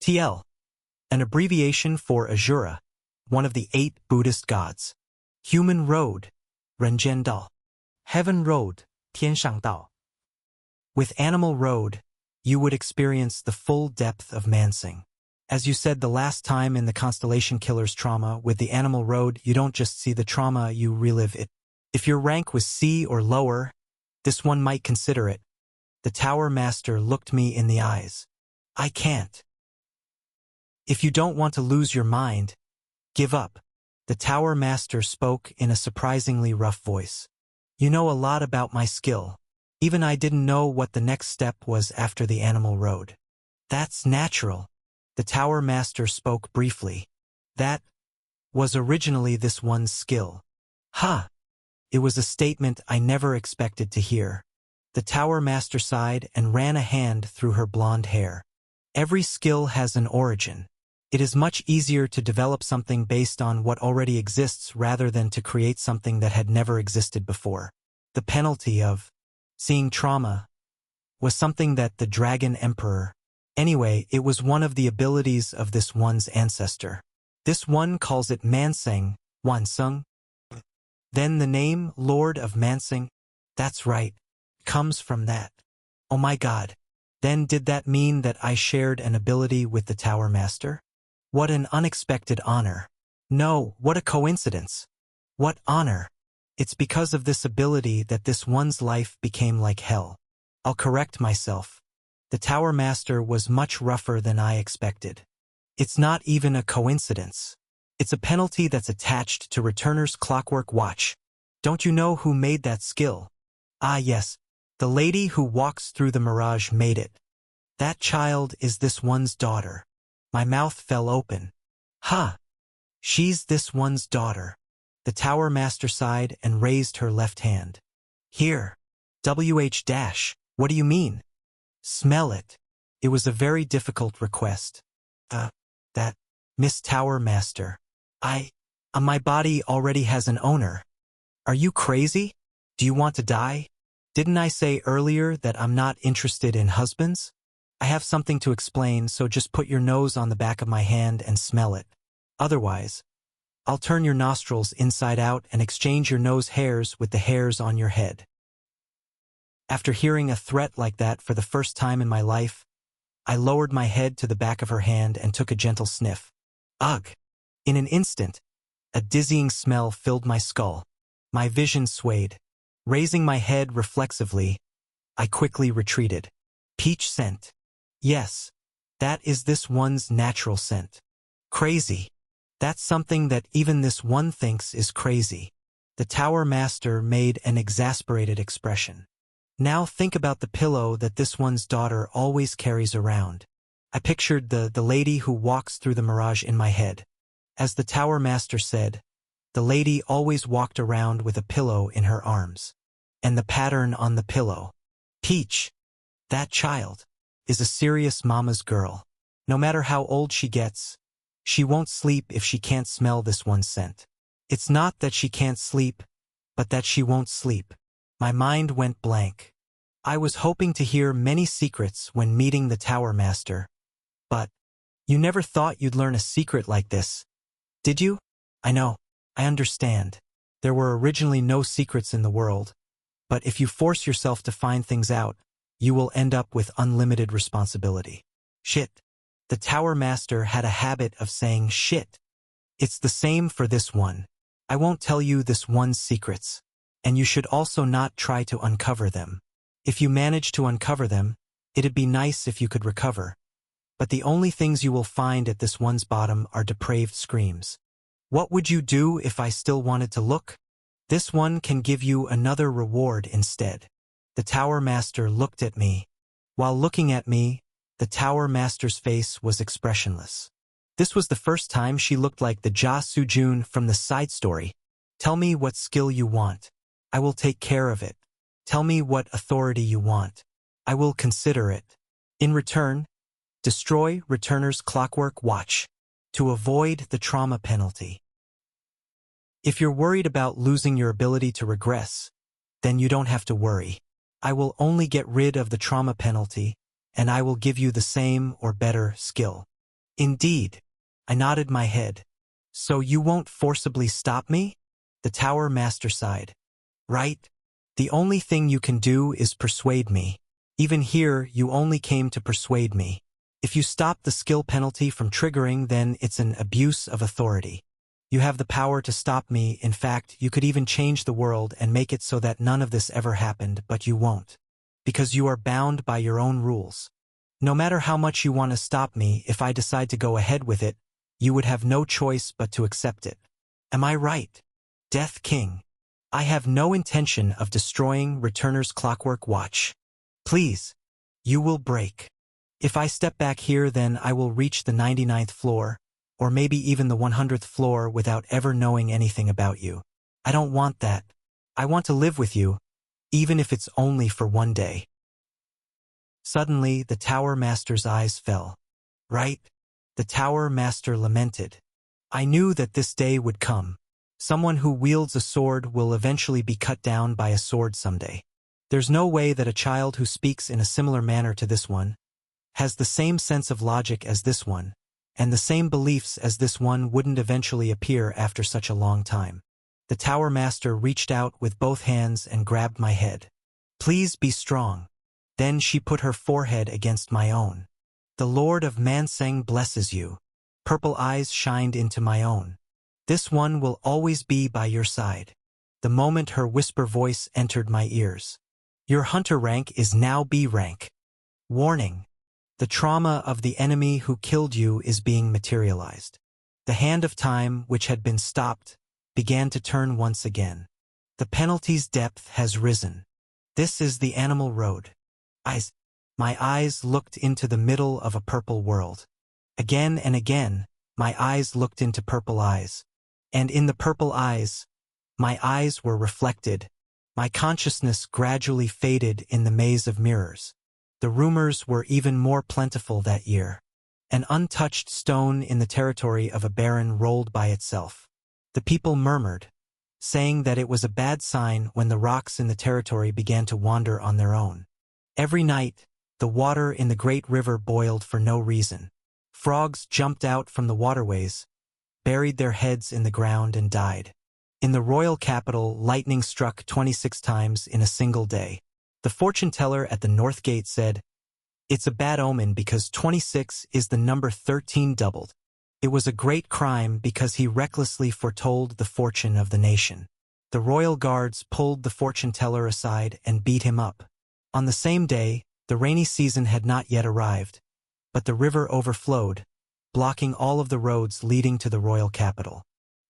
TL, an abbreviation for Azura, one of the 8 Buddhist gods. Human Road, Renjendal. Heaven Road, 天上道. With Animal Road, you would experience the full depth of Mansing. As you said the last time in the Constellation Killer's trauma, with the Animal Road, you don't just see the trauma, you relive it. If your rank was C or lower, this one might consider it. The Tower Master looked me in the eyes. I can't. If you don't want to lose your mind, give up. The Tower Master spoke in a surprisingly rough voice. You know a lot about my skill. Even I didn't know what the next step was after the Animal Road. That's natural. The Tower Master spoke briefly. That was originally this one's skill. Ha! It was a statement I never expected to hear. The Tower Master sighed and ran a hand through her blonde hair. Every skill has an origin. It is much easier to develop something based on what already exists rather than to create something that had never existed before. The penalty of seeing trauma was something that the Dragon Emperor. Anyway, it was one of the abilities of this one's ancestor. This one calls it Manseng, Wansung. Then the name Lord of Mansing, that's right, comes from that. Oh my God. Then did that mean that I shared an ability with the Tower Master? What an unexpected honor. No, what a coincidence. What honor. It's because of this ability that this one's life became like hell. I'll correct myself. The Tower Master was much rougher than I expected. It's not even a coincidence. It's a penalty that's attached to Returner's Clockwork Watch. Don't you know who made that skill? Ah yes, the lady who walks through the mirage made it. That child is this one's daughter. My mouth fell open. Ha! She's this one's daughter. The Tower Master sighed and raised her left hand. Here. WH-. What do you mean? Smell it. It was a very difficult request. That, Miss Tower Master. My body already has an owner. Are you crazy? Do you want to die? Didn't I say earlier that I'm not interested in husbands? I have something to explain, so just put your nose on the back of my hand and smell it. Otherwise, I'll turn your nostrils inside out and exchange your nose hairs with the hairs on your head. After hearing a threat like that for the first time in my life, I lowered my head to the back of her hand and took a gentle sniff. Ugh! In an instant, a dizzying smell filled my skull. My vision swayed. Raising my head reflexively, I quickly retreated. Peach scent. Yes, that is this one's natural scent. Crazy. That's something that even this one thinks is crazy. The Tower Master made an exasperated expression. Now think about the pillow that this one's daughter always carries around. I pictured the lady who walks through the mirage in my head. As the Tower Master said, the lady always walked around with a pillow in her arms. And the pattern on the pillow. Peach. That child is a serious mama's girl. No matter how old she gets, she won't sleep if she can't smell this one's scent. It's not that she can't sleep, but that she won't sleep. My mind went blank. I was hoping to hear many secrets when meeting the Tower Master. But you never thought you'd learn a secret like this, did you? I know. I understand. There were originally no secrets in the world. But if you force yourself to find things out, you will end up with unlimited responsibility. Shit. The Tower Master had a habit of saying shit. It's the same for this one. I won't tell you this one's secrets. And you should also not try to uncover them. If you manage to uncover them, it'd be nice if you could recover. But the only things you will find at this one's bottom are depraved screams. What would you do if I still wanted to look? This one can give you another reward instead. The Tower Master looked at me. While looking at me, the Tower Master's face was expressionless. This was the first time she looked like the Ja Sujun from the side story. Tell me what skill you want. I will take care of it. Tell me what authority you want. I will consider it. In return, destroy Returner's Clockwork Watch to avoid the trauma penalty. If you're worried about losing your ability to regress, then you don't have to worry. I will only get rid of the trauma penalty, and I will give you the same or better skill. Indeed, I nodded my head. So you won't forcibly stop me? The Tower Master sighed. Right? The only thing you can do is persuade me. Even here, you only came to persuade me. If you stop the skill penalty from triggering, then it's an abuse of authority. You have the power to stop me. In fact, you could even change the world and make it so that none of this ever happened, but you won't. Because you are bound by your own rules. No matter how much you want to stop me, if I decide to go ahead with it, you would have no choice but to accept it. Am I right? Death King. I have no intention of destroying Returner's Clockwork Watch. Please. You will break. If I step back here, then I will reach the 99th floor, or maybe even the 100th floor without ever knowing anything about you. I don't want that. I want to live with you, even if it's only for one day. Suddenly, the Tower Master's eyes fell. Right? The Tower Master lamented. I knew that this day would come. Someone who wields a sword will eventually be cut down by a sword someday. There's no way that a child who speaks in a similar manner to this one, has the same sense of logic as this one, and the same beliefs as this one wouldn't eventually appear after such a long time. The Tower Master reached out with both hands and grabbed my head. Please be strong. Then she put her forehead against my own. The Lord of Manseng blesses you. Purple eyes shined into my own. This one will always be by your side. The moment her whisper voice entered my ears. Your hunter rank is now B rank. Warning. The trauma of the enemy who killed you is being materialized. The hand of time, which had been stopped, began to turn once again. The penalty's depth has risen. This is the animal road. My eyes looked into the middle of a purple world. Again and again, my eyes looked into purple eyes. And in the purple eyes, my eyes were reflected. My consciousness gradually faded in the maze of mirrors. The rumors were even more plentiful that year. An untouched stone in the territory of a baron rolled by itself. The people murmured, saying that it was a bad sign when the rocks in the territory began to wander on their own. Every night, the water in the great river boiled for no reason. Frogs jumped out from the waterways, buried their heads in the ground and died. In the royal capital, lightning struck 26 times in a single day. The fortune teller at the North Gate said, "It's a bad omen because 26 is the number 13 doubled." It was a great crime because he recklessly foretold the fortune of the nation. The royal guards pulled the fortune teller aside and beat him up. On the same day, the rainy season had not yet arrived, but the river overflowed, blocking all of the roads leading to the royal capital.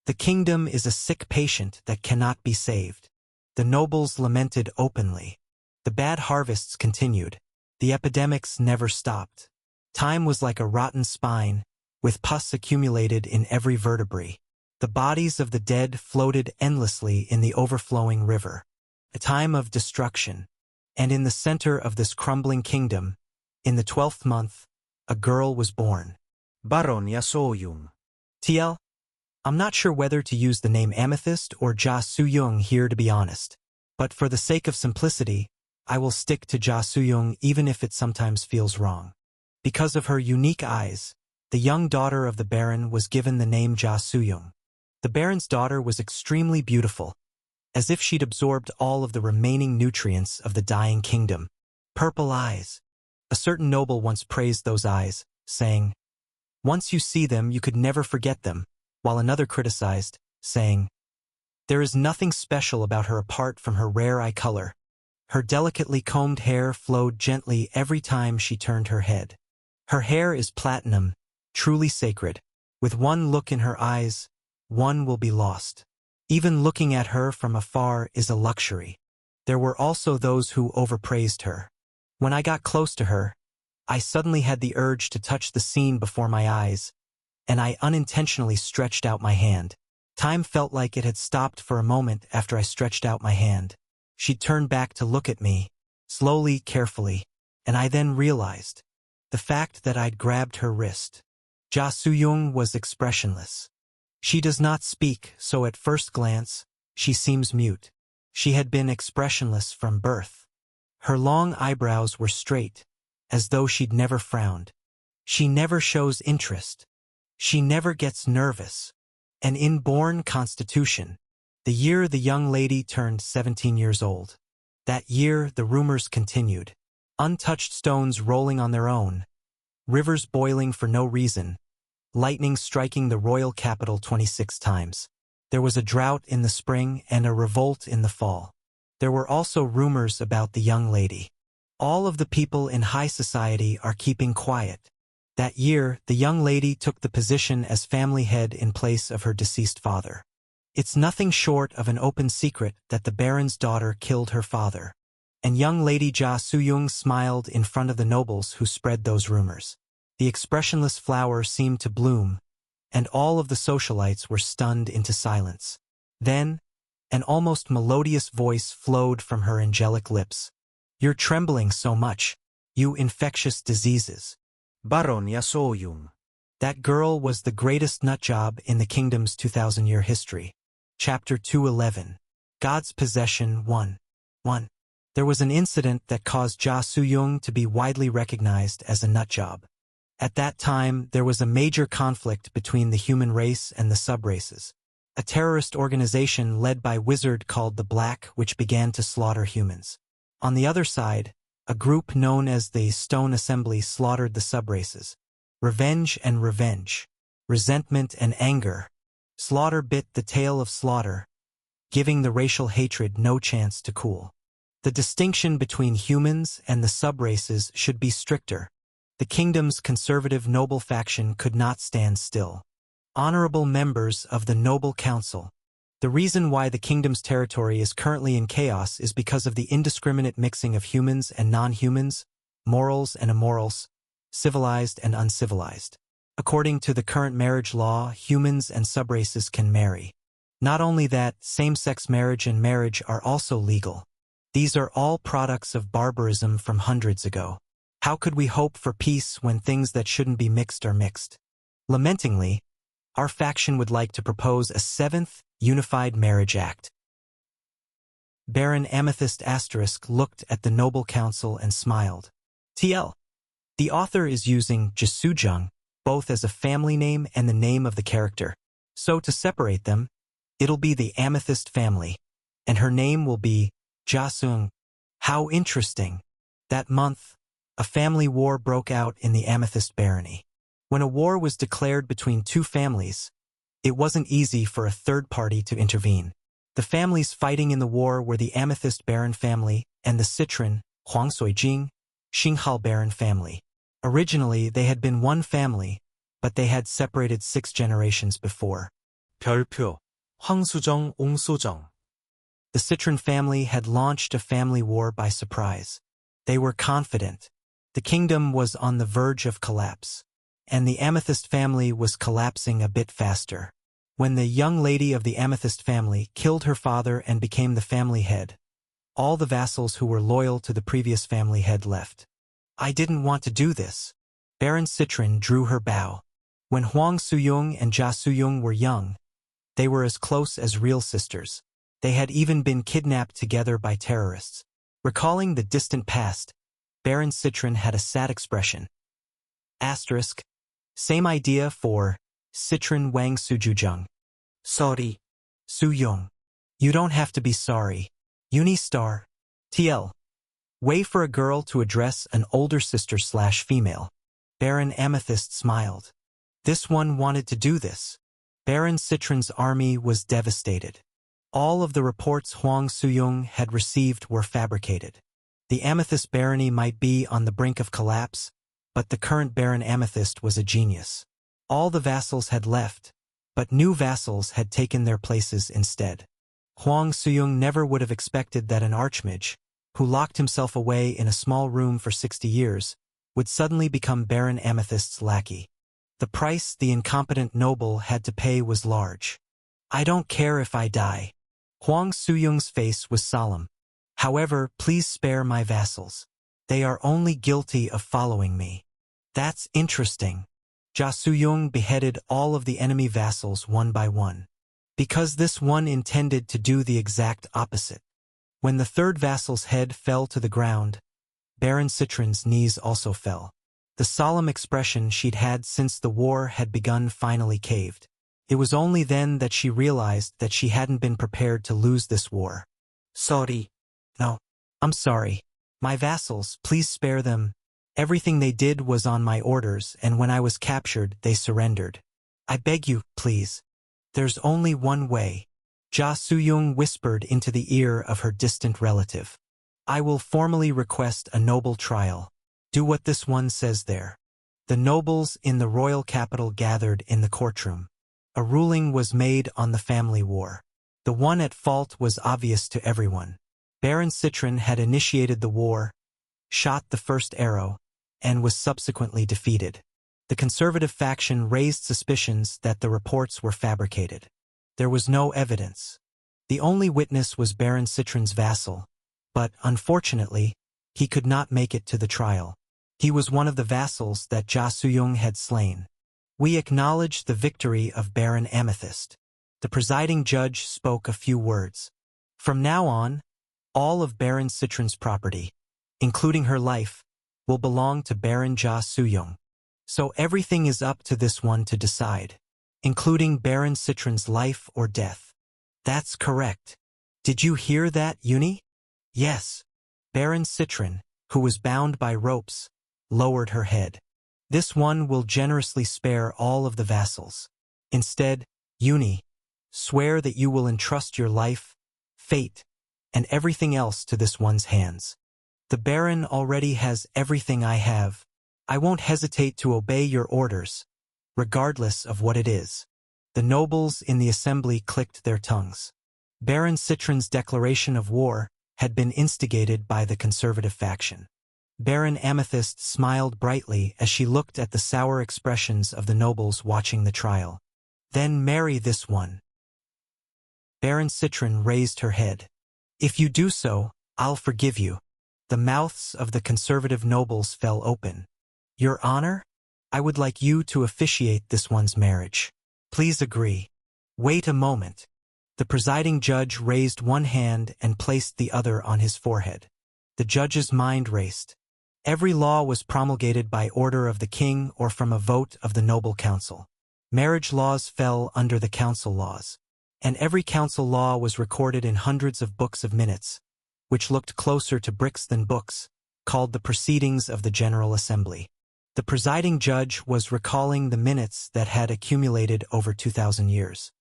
The kingdom is a sick patient that cannot be saved. The nobles lamented openly. The bad harvests continued. The epidemics never stopped. Time was like a rotten spine, with pus accumulated in every vertebrae. The bodies of the dead floated endlessly in the overflowing river. A time of destruction. And in the center of this crumbling kingdom, in the 12th month, a girl was born. Baronia Soyung. TL? I'm not sure whether to use the name Amethyst or Ja Soo-young here, to be honest. But for the sake of simplicity, I will stick to Ja Soo-young even if it sometimes feels wrong. Because of her unique eyes, the young daughter of the Baron was given the name Ja Soo-young. The Baron's daughter was extremely beautiful, as if she'd absorbed all of the remaining nutrients of the dying kingdom. Purple eyes. A certain noble once praised those eyes, saying, "Once you see them, you could never forget them," while another criticized, saying, "There is nothing special about her apart from her rare eye color." Her delicately combed hair flowed gently every time she turned her head. Her hair is platinum, truly sacred. With one look in her eyes, one will be lost. Even looking at her from afar is a luxury. There were also those who overpraised her. When I got close to her, I suddenly had the urge to touch the scene before my eyes, and I unintentionally stretched out my hand. Time felt like it had stopped for a moment after I stretched out my hand. She'd turned back to look at me, slowly, carefully, and I then realized the fact that I'd grabbed her wrist. Ja Soo-young was expressionless. She does not speak, so at first glance, she seems mute. She had been expressionless from birth. Her long eyebrows were straight, as though she'd never frowned. She never shows interest. She never gets nervous. An inborn constitution. The year the young lady turned 17 years old. That year, the rumors continued. Untouched stones rolling on their own. Rivers boiling for no reason. Lightning striking the royal capital 26 times. There was a drought in the spring and a revolt in the fall. There were also rumors about the young lady. All of the people in high society are keeping quiet. That year, the young lady took the position as family head in place of her deceased father. It's nothing short of an open secret that the Baron's daughter killed her father. And young lady Ja Soo-young smiled in front of the nobles who spread those rumors. The expressionless flower seemed to bloom, and all of the socialites were stunned into silence. Then, an almost melodious voice flowed from her angelic lips. "You're trembling so much, you infectious diseases." Baronia Soo-young. That girl was the greatest nutjob in the kingdom's 2,000-year history. Chapter 211. God's Possession 1. There was an incident that caused Ja Soo-young to be widely recognized as a nutjob. At that time, there was a major conflict between the human race and the subraces. A terrorist organization led by wizard called the Black, which began to slaughter humans. On the other side, a group known as the Stone Assembly slaughtered the subraces. Revenge and revenge. Resentment and anger. Slaughter bit the tail of slaughter, giving the racial hatred no chance to cool. The distinction between humans and the subraces should be stricter. The kingdom's conservative noble faction could not stand still. Honorable members of the Noble Council. The reason why the kingdom's territory is currently in chaos is because of the indiscriminate mixing of humans and non-humans, morals and immorals, civilized and uncivilized. According to the current marriage law, humans and subraces can marry. Not only that, same-sex marriage and marriage are also legal. These are all products of barbarism from hundreds ago. How could we hope for peace when things that shouldn't be mixed are mixed? Lamentingly, our faction would like to propose a 7th Unified Marriage Act. Baron Amethyst * looked at the Noble Council and smiled. TL. The author is using Jasujung both as a family name and the name of the character. So to separate them, it'll be the Amethyst family, and her name will be Jasung. How interesting. That month, a family war broke out in the Amethyst Barony. When a war was declared between two families, it wasn't easy for a third party to intervene. The families fighting in the war were the Amethyst Baron family and the Citron, Huangsuijing, Xinghal Baron family. Originally, they had been one family, but they had separated 6 generations before. 별표. 황수정, 옹소정. The Citron family had launched a family war by surprise. They were confident. The kingdom was on the verge of collapse, and the Amethyst family was collapsing a bit faster. When the young lady of the Amethyst family killed her father and became the family head, all the vassals who were loyal to the previous family head left. I didn't want to do this. Baron Citron drew her bow. When Huang Soo-young and Ja Soo-young were young, they were as close as real sisters. They had even been kidnapped together by terrorists. Recalling the distant past, Baron Citron had a sad expression. Asterisk. Same idea for Citron Wang Sujujung. Sorry. Soo-young. You don't have to be sorry. Unistar. TL. Way for a girl to address an older sister/female. Baron Amethyst smiled. This one wanted to do this. Baron Citron's army was devastated. All of the reports Huang Soo-young had received were fabricated. The Amethyst Barony might be on the brink of collapse, but the current Baron Amethyst was a genius. All the vassals had left, but new vassals had taken their places instead. Huang Soo-young never would have expected that an archmage, who locked himself away in a small room for 60 years, would suddenly become Baron Amethyst's lackey. The price the incompetent noble had to pay was large. I don't care if I die. Huang Soo-young's face was solemn. However, please spare my vassals. They are only guilty of following me. That's interesting. Jia Suyong beheaded all of the enemy vassals one by one, because this one intended to do the exact opposite. When the third vassal's head fell to the ground, Baron Citron's knees also fell. The solemn expression she'd had since the war had begun finally caved. It was only then that she realized that she hadn't been prepared to lose this war. Sorry. No, I'm sorry. My vassals, please spare them. Everything they did was on my orders, and when I was captured, they surrendered. I beg you, please. There's only one way. Jia Suyong whispered into the ear of her distant relative. I will formally request a noble trial. Do what this one says there. The nobles in the royal capital gathered in the courtroom. A ruling was made on the family war. The one at fault was obvious to everyone. Baron Citron had initiated the war, shot the first arrow, and was subsequently defeated. The conservative faction raised suspicions that the reports were fabricated. There was no evidence. The only witness was Baron Citron's vassal, but, unfortunately, he could not make it to the trial. He was one of the vassals that Jia Suyong had slain. We acknowledge the victory of Baron Amethyst. The presiding judge spoke a few words. From now on, all of Baron Citron's property, including her life, will belong to Baron Jia Suyong. So everything is up to this one to decide, including Baron Citron's life or death. That's correct. Did you hear that, Uni? Yes. Baron Citron, who was bound by ropes, lowered her head. This one will generously spare all of the vassals. Instead, Uni, swear that you will entrust your life, fate, and everything else to this one's hands. The Baron already has everything I have. I won't hesitate to obey your orders, regardless of what it is. The nobles in the assembly clicked their tongues. Baron Citron's declaration of war had been instigated by the conservative faction. Baron Amethyst smiled brightly as she looked at the sour expressions of the nobles watching the trial. Then marry this one. Baron Citron raised her head. If you do so, I'll forgive you. The mouths of the conservative nobles fell open. Your Honor, I would like you to officiate this one's marriage. Please agree. Wait a moment. The presiding judge raised one hand and placed the other on his forehead. The judge's mind raced. Every law was promulgated by order of the king or from a vote of the noble council. Marriage laws fell under the council laws, and every council law was recorded in hundreds of books of minutes, which looked closer to bricks than books, called the Proceedings of the General Assembly. The presiding judge was recalling the minutes that had accumulated over 2,000 years.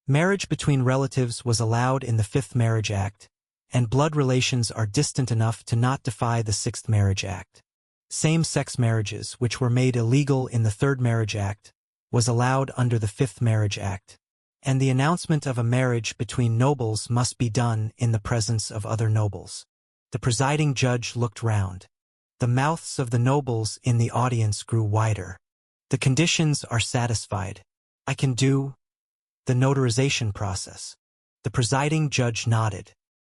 Marriage between relatives was allowed in the Fifth Marriage Act, and blood relations are distant enough to not defy the Sixth Marriage Act. Same-sex marriages, which were made illegal in the Third Marriage Act, was allowed under the Fifth Marriage Act, and the announcement of a marriage between nobles must be done in the presence of other nobles. The presiding judge looked round. The mouths of the nobles in the audience grew wider. The conditions are satisfied. I can do the notarization process. The presiding judge nodded.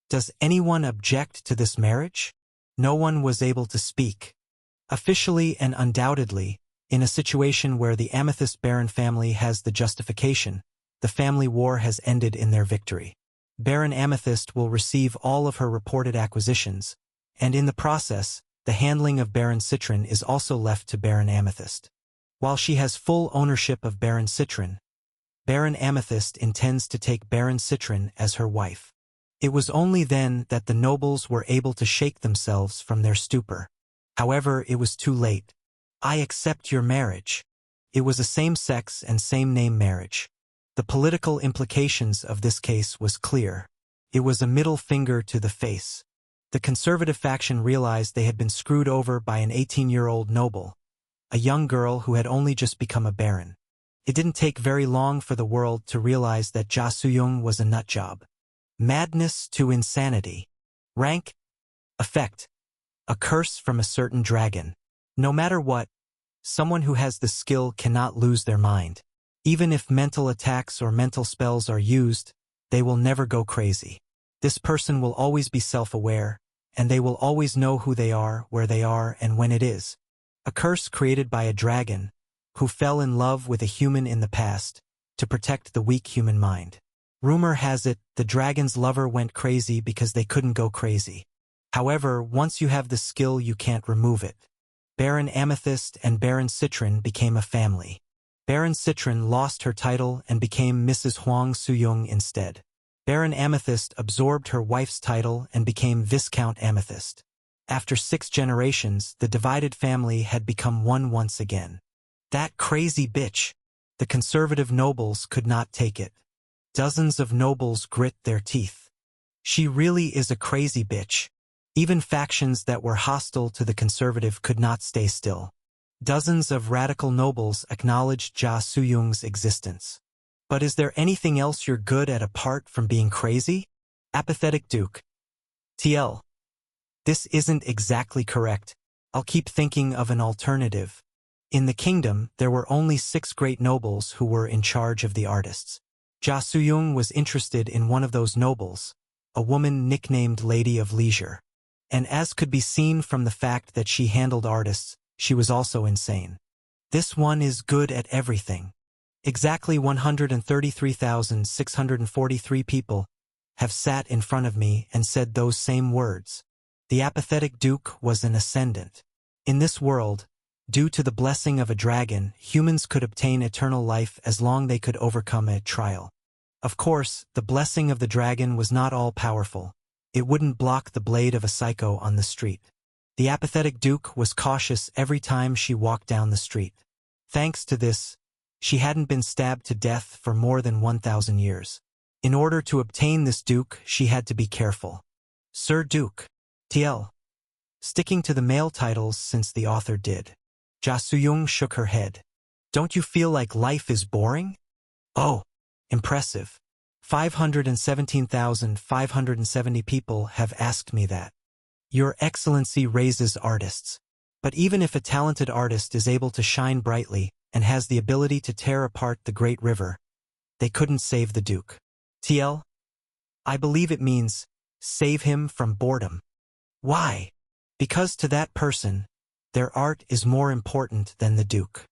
Does anyone object to this marriage? No one was able to speak. Officially and undoubtedly, in a situation where the Amethyst Baron family has the justification, the family war has ended in their victory. Baron Amethyst will receive all of her reported acquisitions, and in the process, the handling of Baron Citron is also left to Baron Amethyst. While she has full ownership of Baron Citron, Baron Amethyst intends to take Baron Citron as her wife. It was only then that the nobles were able to shake themselves from their stupor. However, it was too late. I accept your marriage. It was a same-sex and same-name marriage. The political implications of this case was clear. It was a middle finger to the face. The conservative faction realized they had been screwed over by an 18-year-old noble, a young girl who had only just become a baron. It didn't take very long for the world to realize that Jia Suyong was a nutjob. Madness to insanity. Rank. Effect. A curse from a certain dragon. No matter what, someone who has the skill cannot lose their mind. Even if mental attacks or mental spells are used, they will never go crazy. This person will always be self-aware, and they will always know who they are, where they are, and when it is. A curse created by a dragon, who fell in love with a human in the past, to protect the weak human mind. Rumor has it, the dragon's lover went crazy because they couldn't go crazy. However, once you have the skill you can't remove it. Baron Amethyst and Baron Citron became a family. Baron Citron lost her title and became Mrs. Huang Suyong instead. Baron Amethyst absorbed her wife's title and became Viscount Amethyst. After 6 generations, the divided family had become one once again. That crazy bitch! The conservative nobles could not take it. Dozens of nobles grit their teeth. She really is a crazy bitch. Even factions that were hostile to the conservative could not stay still. Dozens of radical nobles acknowledged Jia Suyong's existence. But is there anything else you're good at apart from being crazy? Apathetic Duke. TL. This isn't exactly correct. I'll keep thinking of an alternative. In the kingdom, there were only 6 great nobles who were in charge of the artists. Jia Suyong was interested in one of those nobles, a woman nicknamed Lady of Leisure. And as could be seen from the fact that she handled artists, she was also insane. This one is good at everything. Exactly 133,643 people have sat in front of me and said those same words. The apathetic Duke was an ascendant. In this world, due to the blessing of a dragon, humans could obtain eternal life as long they could overcome a trial. Of course, the blessing of the dragon was not all-powerful. It wouldn't block the blade of a psycho on the street. The apathetic Duke was cautious every time she walked down the street. Thanks to this, she hadn't been stabbed to death for more than 1,000 years. In order to obtain this Duke, she had to be careful. Sir Duke. TL. Sticking to the male titles since the author did. Jia Suyong shook her head. Don't you feel like life is boring? Oh, impressive. 517,570 people have asked me that. Your Excellency raises artists. But even if a talented artist is able to shine brightly and has the ability to tear apart the great river, they couldn't save the Duke. TL? I believe it means, save him from boredom. Why? Because to that person, their art is more important than the Duke.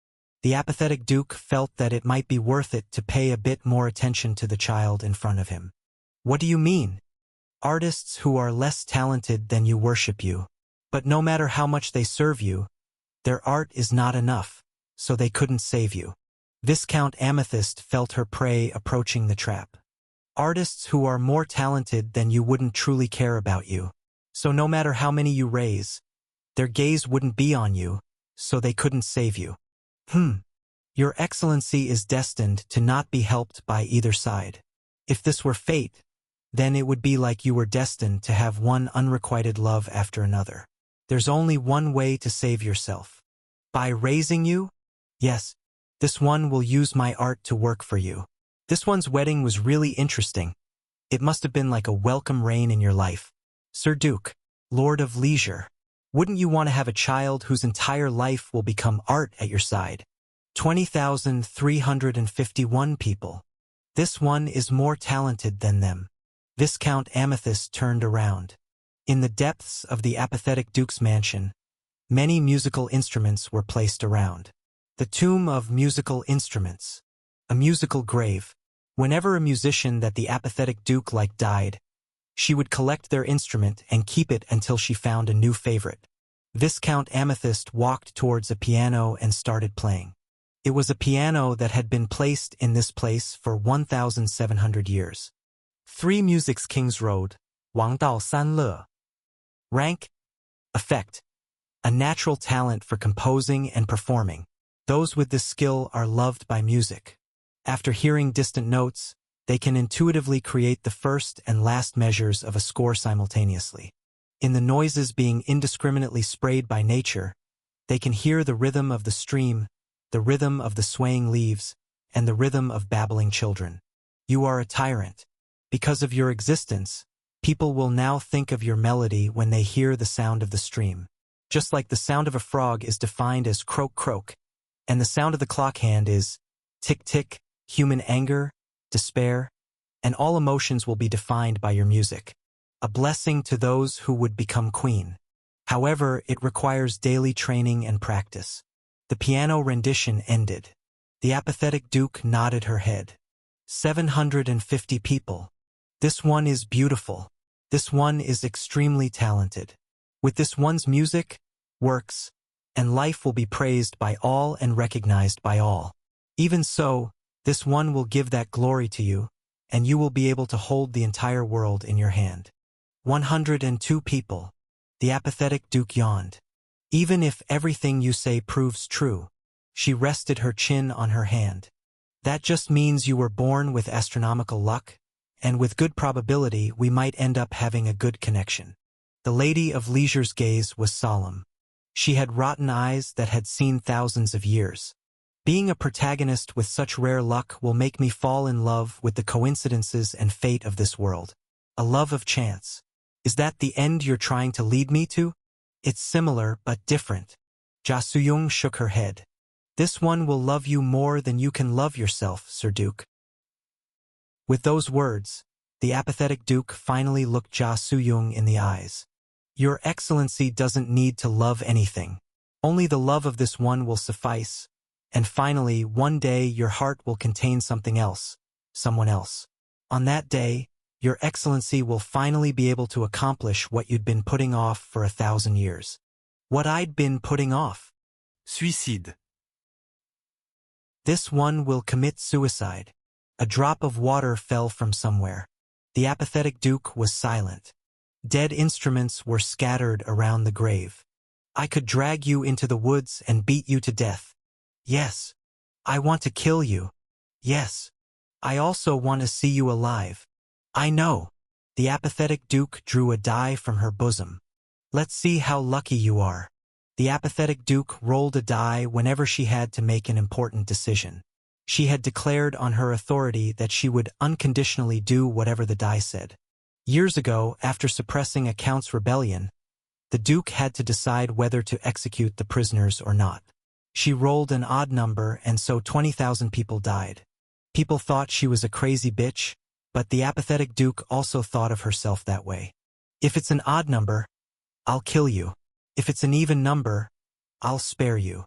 The apathetic Duke felt that it might be worth it to pay a bit more attention to the child in front of him. What do you mean? Artists who are less talented than you worship you. But no matter how much they serve you, their art is not enough, so they couldn't save you. Viscount Amethyst felt her prey approaching the trap. Artists who are more talented than you wouldn't truly care about you. So no matter how many you raise, their gaze wouldn't be on you, so they couldn't save you. Your Excellency is destined to not be helped by either side. If this were fate, then it would be like you were destined to have one unrequited love after another. There's only one way to save yourself. By raising you? Yes, this one will use my art to work for you. This one's wedding was really interesting. It must have been like a welcome rain in your life. Sir Duke, Lord of Leisure. Wouldn't you want to have a child whose entire life will become art at your side? 20,351 people. This one is more talented than them. Viscount Amethyst turned around. In the depths of the apathetic Duke's mansion, many musical instruments were placed around. The tomb of musical instruments. A musical grave. Whenever a musician that the apathetic Duke liked died, she would collect their instrument and keep it until she found a new favorite. Viscount Amethyst walked towards a piano and started playing. It was a piano that had been placed in this place for 1,700 years. 3 Musics Kings Road, Wangdao Sanle. Rank? Effect. A natural talent for composing and performing. Those with this skill are loved by music. After hearing distant notes, they can intuitively create the first and last measures of a score simultaneously. In the noises being indiscriminately sprayed by nature, they can hear the rhythm of the stream, the rhythm of the swaying leaves, and the rhythm of babbling children. You are a tyrant. Because of your existence, people will now think of your melody when they hear the sound of the stream. Just like the sound of a frog is defined as croak-croak, and the sound of the clock hand is tick-tick, human anger, despair, and all emotions will be defined by your music. a blessing to those who would become queen. However, it requires daily training and practice. The piano rendition ended. The apathetic Duke nodded her head. 750 people. This one is beautiful. This one is extremely talented. With this one's music, works, and life will be praised by all and recognized by all. Even so, this one will give that glory to you, and you will be able to hold the entire world in your hand. 102 people. The apathetic Duke yawned. Even if everything you say proves true. She rested her chin on her hand. That just means you were born with astronomical luck, and with good probability we might end up having a good connection. The Lady of Leisure's gaze was solemn. She had rotten eyes that had seen thousands of years. Being a protagonist with such rare luck will make me fall in love with the coincidences and fate of this world. A love of chance. Is that the end you're trying to lead me to? It's similar but different. Ja Suyong shook her head. This one will love you more than you can love yourself, Sir Duke. With those words, the apathetic Duke finally looked Ja Suyong in the eyes. Your Excellency doesn't need to love anything. Only the love of this one will suffice. And finally, one day your heart will contain something else, someone else. On that day, Your Excellency will finally be able to accomplish what you'd been putting off for 1,000 years. What I'd been putting off. Suicide. This one will commit suicide. A drop of water fell from somewhere. The apathetic Duke was silent. Dead instruments were scattered around the grave. I could drag you into the woods and beat you to death. Yes. I want to kill you. Yes. I also want to see you alive. I know. The apathetic Duke drew a die from her bosom. Let's see how lucky you are. The apathetic Duke rolled a die whenever she had to make an important decision. She had declared on her authority that she would unconditionally do whatever the die said. Years ago, after suppressing a count's rebellion, the Duke had to decide whether to execute the prisoners or not. She rolled an odd number and so 20,000 people died. People thought she was a crazy bitch, but the apathetic Duke also thought of herself that way. If it's an odd number, I'll kill you. If it's an even number, I'll spare you.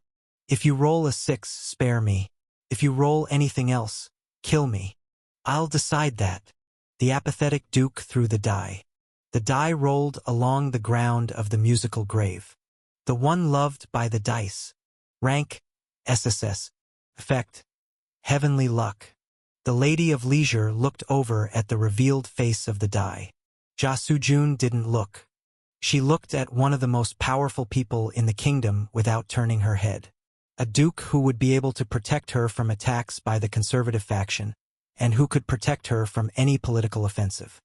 If you roll a 6, spare me. If you roll anything else, kill me. I'll decide that. The apathetic Duke threw the die. The die rolled along the ground of the musical grave. The one loved by the dice. Rank, SSS. Effect, heavenly luck. The Lady of Leisure looked over at the revealed face of the die. Ja Sujun didn't look. She looked at one of the most powerful people in the kingdom without turning her head. A duke who would be able to protect her from attacks by the conservative faction, and who could protect her from any political offensive.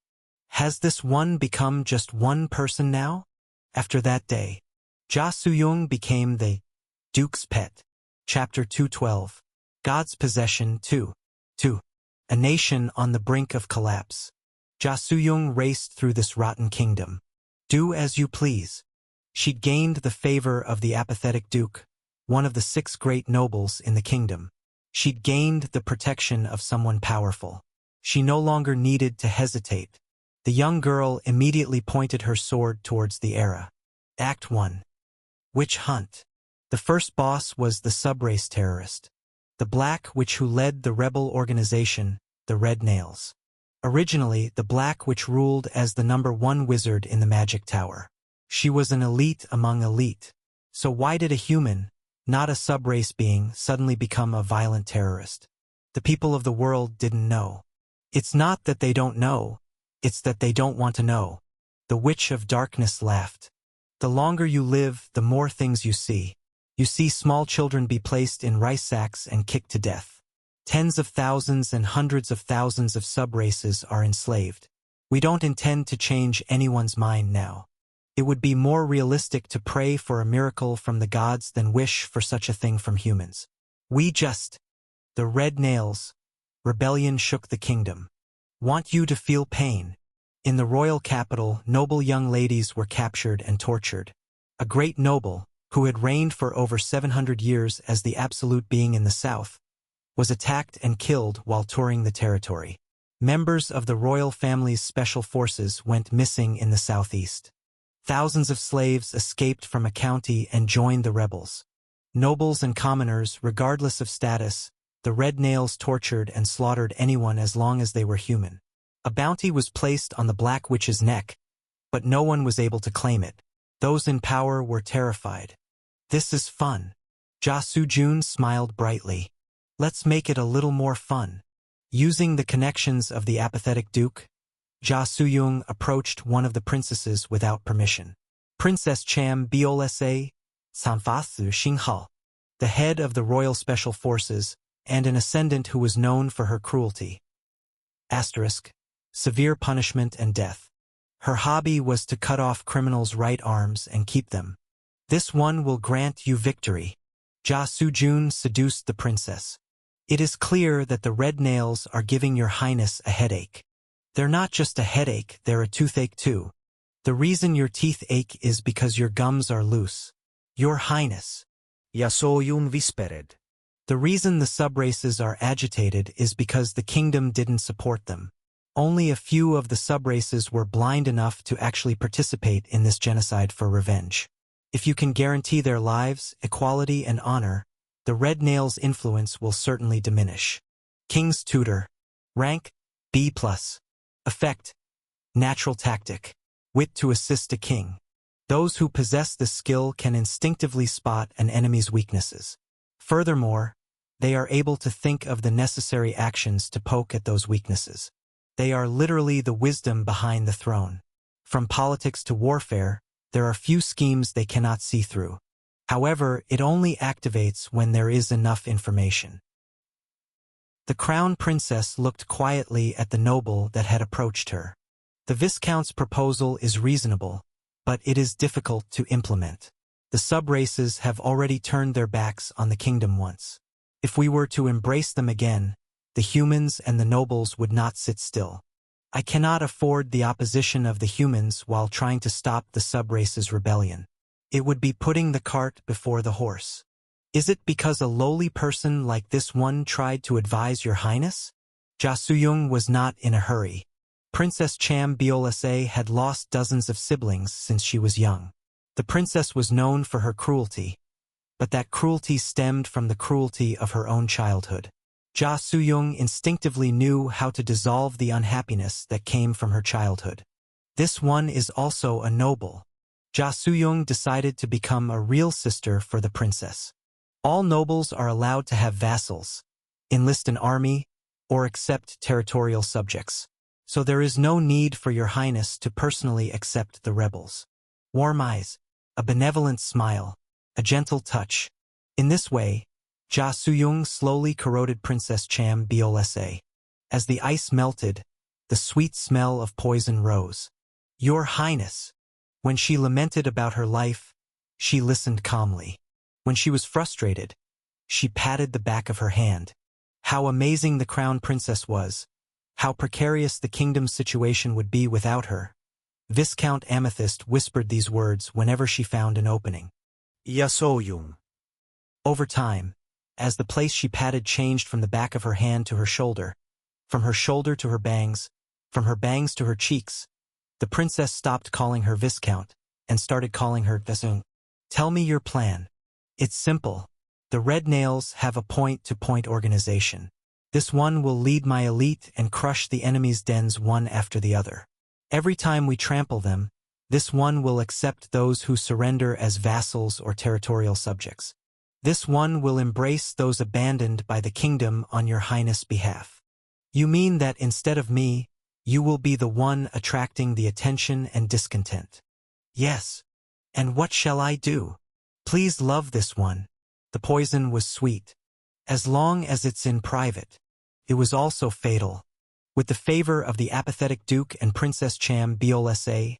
Has this one become just one person now? After that day, Ja Suyong became the Duke's pet. Chapter 212. God's Possession 2. A nation on the brink of collapse. Ja Suyong raced through this rotten kingdom. Do as you please. She gained the favor of the apathetic Duke, one of the 6 great nobles in the kingdom. She'd gained the protection of someone powerful. She no longer needed to hesitate. The young girl immediately pointed her sword towards the era. Act 1. Witch Hunt. The first boss was the subrace terrorist. The Black Witch who led the rebel organization, the Red Nails. Originally, the Black Witch ruled as the #1 wizard in the Magic Tower. She was an elite among elite. So why did a human, not a subrace being, suddenly become a violent terrorist? The people of the world didn't know. It's not that they don't know, it's that they don't want to know. The Witch of Darkness laughed. The longer you live, the more things you see. You see small children be placed in rice sacks and kicked to death. Tens of thousands and hundreds of thousands of subraces are enslaved. We don't intend to change anyone's mind now. It would be more realistic to pray for a miracle from the gods than wish for such a thing from humans. The Red Nails, rebellion shook the kingdom. Want you to feel pain. In the royal capital, noble young ladies were captured and tortured. A great noble, who had reigned for over 700 years as the absolute being in the south, was attacked and killed while touring the territory. Members of the royal family's special forces went missing in the southeast. Thousands of slaves escaped from a county and joined the rebels. Nobles and commoners, regardless of status, the Red Nails tortured and slaughtered anyone as long as they were human. A bounty was placed on the Black Witch's neck, but no one was able to claim it. Those in power were terrified. This is fun. Jia Sujun smiled brightly. Let's make it a little more fun. Using the connections of the apathetic duke, Jia Suyung approached one of the princesses without permission. Princess Cham Biolese Sanfasu Xinghao, the head of the royal special forces, and an ascendant who was known for her cruelty. Severe punishment and death. Her hobby was to cut off criminals' right arms and keep them. This one will grant you victory. Jia Sujun seduced the princess. It is clear that the Red Nails are giving your highness a headache. They're not just a headache, they're a toothache too. The reason your teeth ache is because your gums are loose. Your highness, Jia Suyun whispered. The reason the subraces are agitated is because the kingdom didn't support them. Only a few of the subraces were blind enough to actually participate in this genocide for revenge. If you can guarantee their lives, equality, and honor, the Red Nails' influence will certainly diminish. King's Tutor. Rank, B+. Effect, natural tactic. Wit to assist a king. Those who possess this skill can instinctively spot an enemy's weaknesses. Furthermore, they are able to think of the necessary actions to poke at those weaknesses. They are literally the wisdom behind the throne. From politics to warfare, there are few schemes they cannot see through. However, it only activates when there is enough information. The crown princess looked quietly at the noble that had approached her. The Viscount's proposal is reasonable, but it is difficult to implement. The subraces have already turned their backs on the kingdom once. If we were to embrace them again, the humans and the nobles would not sit still. I cannot afford the opposition of the humans while trying to stop the subraces' rebellion. It would be putting the cart before the horse. Is it because a lowly person like this one tried to advise your highness? Jia Suyung was not in a hurry. Princess Cham Biolese had lost dozens of siblings since she was young. The princess was known for her cruelty, but that cruelty stemmed from the cruelty of her own childhood. Jia Suyung instinctively knew how to dissolve the unhappiness that came from her childhood. This one is also a noble. Jia Suyung decided to become a real sister for the princess. All nobles are allowed to have vassals, enlist an army, or accept territorial subjects. So there is no need for your highness to personally accept the rebels. Warm eyes, a benevolent smile, a gentle touch. In this way, Jia Suyung slowly corroded Princess Cham Biolese. As the ice melted, the sweet smell of poison rose. Your highness. When she lamented about her life, she listened calmly. When she was frustrated, she patted the back of her hand. How amazing the crown princess was. How precarious the kingdom's situation would be without her. Viscount Amethyst whispered these words whenever she found an opening. Jia Suyung. Over time, as the place she patted changed from the back of her hand to her shoulder, from her shoulder to her bangs, from her bangs to her cheeks, the princess stopped calling her Viscount and started calling her Vesung. Tell me your plan. It's simple. The Red Nails have a point-to-point organization. This one will lead my elite and crush the enemy's dens one after the other. Every time we trample them, this one will accept those who surrender as vassals or territorial subjects. This one will embrace those abandoned by the kingdom on your highness' behalf. You mean that instead of me, you will be the one attracting the attention and discontent? Yes. And what shall I do? Please love this one. The poison was sweet. As long as it's in private. It was also fatal. With the favor of the apathetic Duke and Princess Cham Biolese,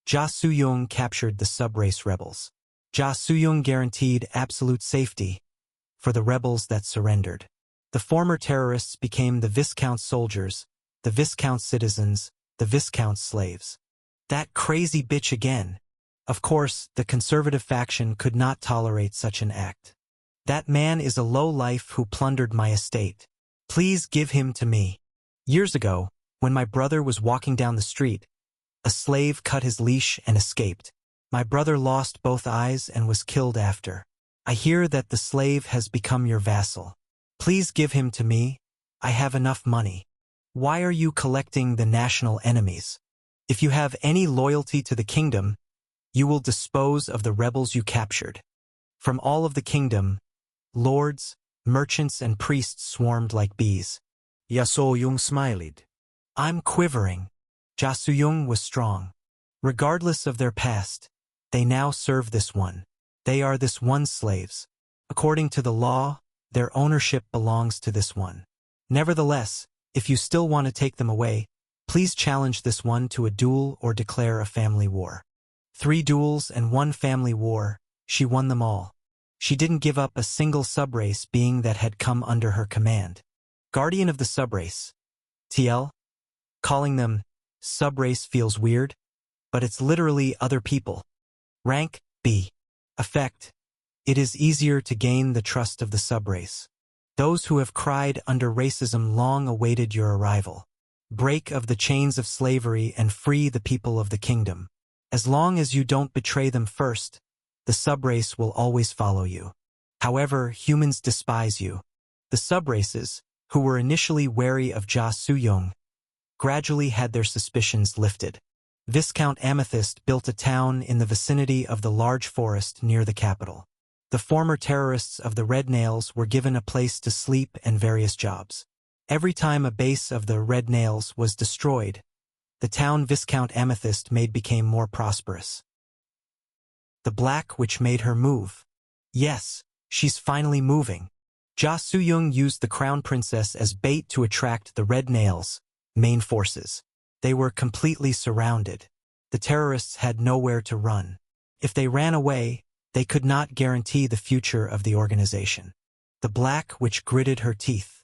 Jia Suyung captured the subrace rebels. Jia Suyung guaranteed absolute safety for the rebels that surrendered. The former terrorists became the Viscount's soldiers, the Viscount's citizens, the Viscount's slaves. That crazy bitch again. Of course, the conservative faction could not tolerate such an act. That man is a low-life who plundered my estate. Please give him to me. Years ago, when my brother was walking down the street, a slave cut his leash and escaped. My brother lost both eyes and was killed after. I hear that the slave has become your vassal. Please give him to me. I have enough money. Why are you collecting the national enemies? If you have any loyalty to the kingdom, you will dispose of the rebels you captured. From all of the kingdom, lords, merchants, and priests swarmed like bees. Yasoyong smiled. I'm quivering. Jasuyung was strong. Regardless of their past, they now serve this one. They are this one's slaves. According to the law, their ownership belongs to this one. Nevertheless, if you still want to take them away, please challenge this one to a duel or declare a family war. 3 duels and 1 family war, she won them all. She didn't give up a single subrace being that had come under her command. Guardian of the subrace. TL? Calling them subrace feels weird, but it's literally other people. Rank, B. Effect. It is easier to gain the trust of the subrace. Those who have cried under racism long awaited your arrival. Break of the chains of slavery and free the people of the kingdom. As long as you don't betray them first, the subrace will always follow you. However, humans despise you. The subraces, who were initially wary of Ja Suyong, gradually had their suspicions lifted. Viscount Amethyst built a town in the vicinity of the large forest near the capital. The former terrorists of the Red Nails were given a place to sleep and various jobs. Every time a base of the Red Nails was destroyed, the town Viscount Amethyst made became more prosperous. The Black Witch made her move. Yes, she's finally moving. Ja Suyong used the Crown Princess as bait to attract the Red Nails' main forces. They were completely surrounded. The terrorists had nowhere to run. If they ran away, they could not guarantee the future of the organization. The Black Witch gritted her teeth.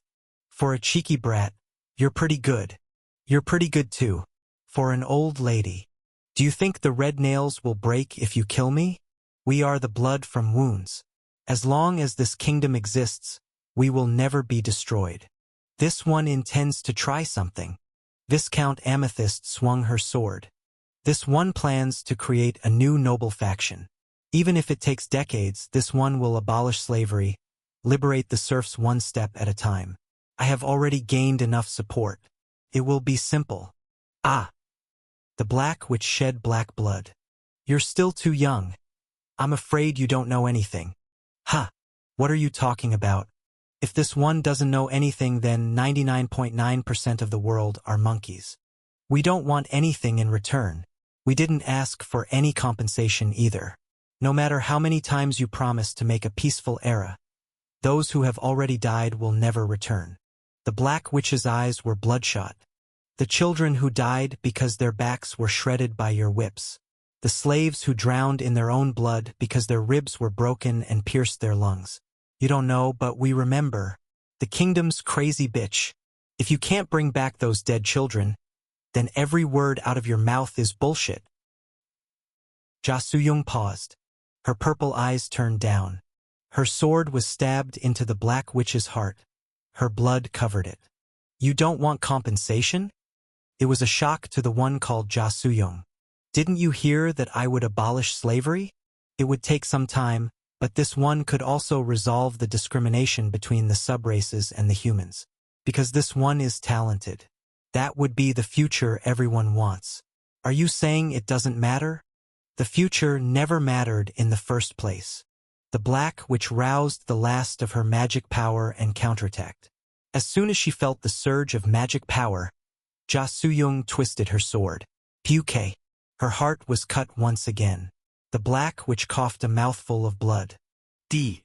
For a cheeky brat, you're pretty good. You're pretty good too. For an old lady. Do you think the Red Nails will break if you kill me? We are the blood from wounds. As long as this kingdom exists, we will never be destroyed. This one intends to try something. Viscount Amethyst swung her sword. This one plans to create a new noble faction. Even if it takes decades, this one will abolish slavery, liberate the serfs one step at a time. I have already gained enough support. It will be simple. Ah! The Black Witch shed black blood. You're still too young. I'm afraid you don't know anything. Ha! What are you talking about? If this one doesn't know anything, then 99.9% of the world are monkeys. We don't want anything in return. We didn't ask for any compensation either. No matter how many times you promise to make a peaceful era, those who have already died will never return. The Black Witch's eyes were bloodshot. The children who died because their backs were shredded by your whips. The slaves who drowned in their own blood because their ribs were broken and pierced their lungs. You don't know, but we remember. The kingdom's crazy bitch. If you can't bring back those dead children, then every word out of your mouth is bullshit. Ja Suyong paused. Her purple eyes turned down. Her sword was stabbed into the Black Witch's heart. Her blood covered it. You don't want compensation? It was a shock to the one called Ja Suyong. Didn't you hear that I would abolish slavery? It would take some time, but this one could also resolve the discrimination between the subraces and the humans. Because this one is talented. That would be the future everyone wants. Are you saying it doesn't matter? The future never mattered in the first place. The Black Witch roused the last of her magic power and counterattacked. As soon as she felt the surge of magic power, Ja Suyong twisted her sword. Puke. Her heart was cut once again. The Black Witch coughed a mouthful of blood. D.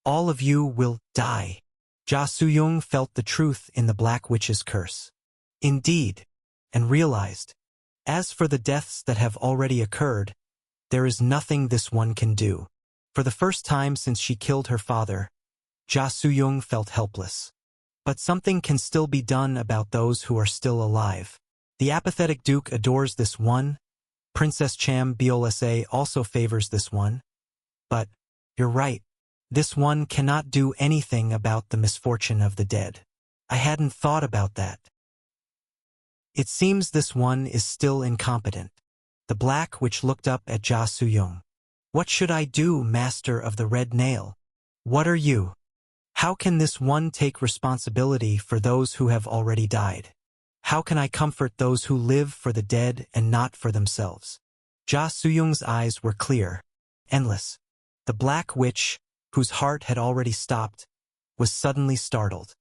All of you will die. Ja Suyong felt the truth in the Black Witch's curse. Indeed, and realized, as for the deaths that have already occurred, there is nothing this one can do. For the first time since she killed her father, Ja Suyong felt helpless. But something can still be done about those who are still alive. The apathetic Duke adores this one. Princess Cham Biolase also favors this one. But, you're right, this one cannot do anything about the misfortune of the dead. I hadn't thought about that. It seems this one is still incompetent. The Black Witch looked up at Ja Soo-young. What should I do, Master of the Red Nail? What are you? How can this one take responsibility for those who have already died? How can I comfort those who live for the dead and not for themselves? Ja Soo-young's eyes were clear, endless. The Black Witch, whose heart had already stopped, was suddenly startled.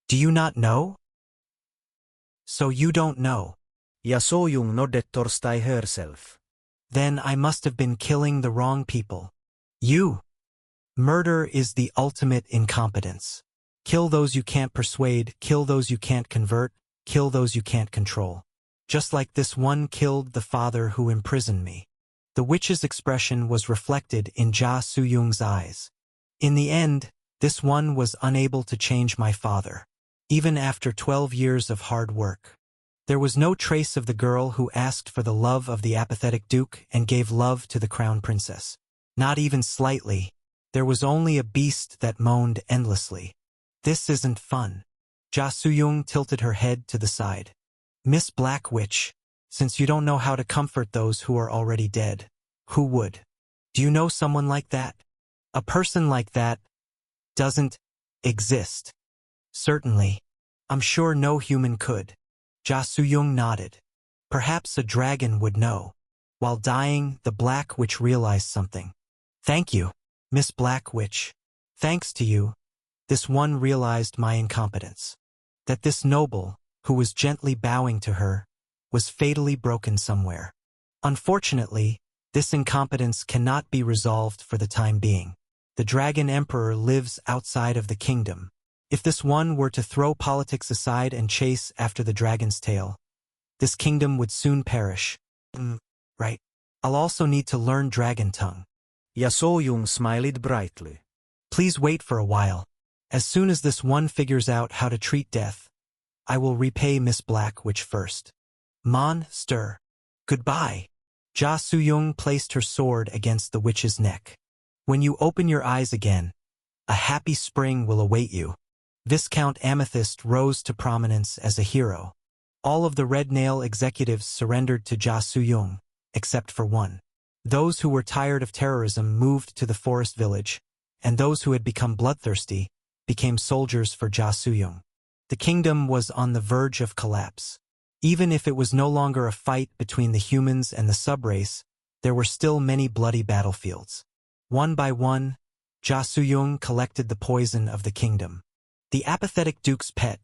Do you not know? So you don't know. Ja Soo-young nodded Torstai herself. Then I must have been killing the wrong people. You. Murder is the ultimate incompetence. Kill those you can't persuade, kill those you can't convert, kill those you can't control. Just like this one killed the father who imprisoned me. The witch's expression was reflected in Ja Soo-young's eyes. In the end, this one was unable to change my father. Even after 12 years of hard work. There was no trace of the girl who asked for the love of the apathetic duke and gave love to the crown princess. Not even slightly. There was only a beast that moaned endlessly. This isn't fun. Ja Soo-young tilted her head to the side. Miss Black Witch, since you don't know how to comfort those who are already dead, who would? Do you know someone like that? A person like that doesn't exist. Certainly. I'm sure no human could. Ja Soo-young nodded. Perhaps a dragon would know. While dying, the Black Witch realized something. Thank you, Miss Black Witch. Thanks to you, this one realized my incompetence. That this noble, who was gently bowing to her, was fatally broken somewhere. Unfortunately, this incompetence cannot be resolved for the time being. The Dragon Emperor lives outside of the kingdom. If this one were to throw politics aside and chase after the dragon's tail, this kingdom would soon perish. Right. I'll also need to learn Dragon Tongue. Ja Soo-young smiled brightly. Please wait for a while. As soon as this one figures out how to treat death, I will repay Miss Black Witch first. Monster. Goodbye. Ja Soo-young placed her sword against the witch's neck. When you open your eyes again, a happy spring will await you. Viscount Amethyst rose to prominence as a hero. All of the Red Nail executives surrendered to Ja Soo-young, except for one. Those who were tired of terrorism moved to the forest village, and those who had become bloodthirsty became soldiers for Ja Soo-young. The kingdom was on the verge of collapse. Even if it was no longer a fight between the humans and the subrace, there were still many bloody battlefields. One by one, Ja Soo-young collected the poison of the kingdom. The apathetic duke's pet,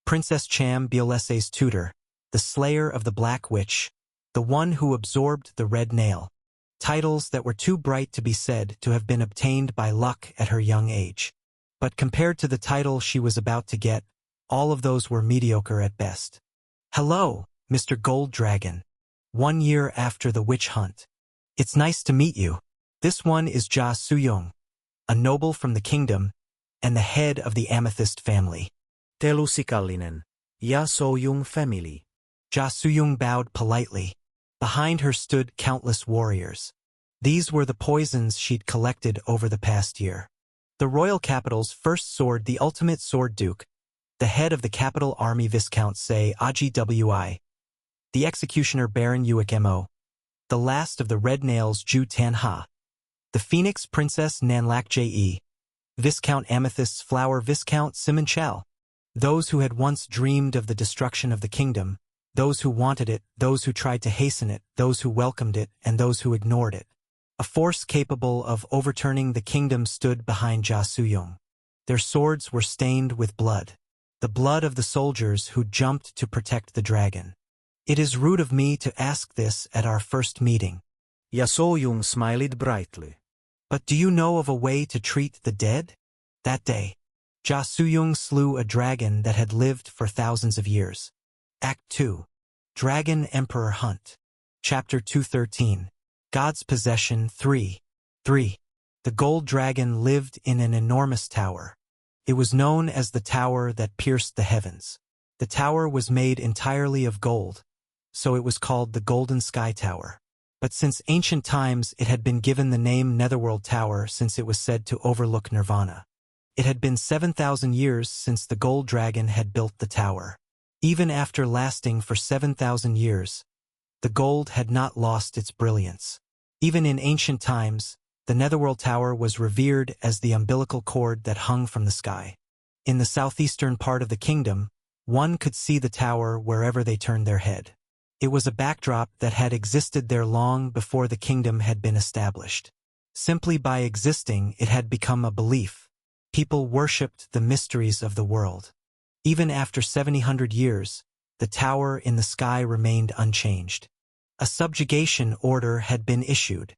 Princess Cham Biolesse's tutor, the slayer of the Black Witch, the one who absorbed the Red Nail, titles that were too bright to be said to have been obtained by luck at her young age. But compared to the title she was about to get, all of those were mediocre at best. Hello, Mr. Gold Dragon. 1 year after the witch hunt. It's nice to meet you. This one is Ja Soo-young, a noble from the kingdom, and the head of the Amethyst family. Telusikallinen. Ja Soo-young family. Ja Soo-young bowed politely. Behind her stood countless warriors. These were the poisons she'd collected over the past year. The royal capital's first sword, the ultimate sword duke, the head of the capital army Viscount Se Agwi, the executioner Baron Uik Mo, the last of the Red Nails Ju Tan Ha, the Phoenix Princess Nanlak Je, Viscount Amethyst's flower Viscount Simon Chal, those who had once dreamed of the destruction of the kingdom, those who wanted it, those who tried to hasten it, those who welcomed it, and those who ignored it. A force capable of overturning the kingdom stood behind Ja Soo-young. Their swords were stained with blood, the blood of the soldiers who jumped to protect the dragon. It is rude of me to ask this at our first meeting. Ja Soo-young smiled brightly. But do you know of a way to treat the dead? That day, Ja Soo-young slew a dragon that had lived for thousands of years. Act 2. Dragon Emperor Hunt. Chapter 213. God's Possession 3. The gold dragon lived in an enormous tower. It was known as the tower that pierced the heavens. The tower was made entirely of gold, so it was called the Golden Sky Tower. But since ancient times it had been given the name Netherworld Tower since it was said to overlook Nirvana. It had been 7,000 years since the gold dragon had built the tower. Even after lasting for 7,000 years, the gold had not lost its brilliance. Even in ancient times, the Netherworld Tower was revered as the umbilical cord that hung from the sky. In the southeastern part of the kingdom, one could see the tower wherever they turned their head. It was a backdrop that had existed there long before the kingdom had been established. Simply by existing, it had become a belief. People worshipped the mysteries of the world. Even after 700 years, the tower in the sky remained unchanged. A subjugation order had been issued.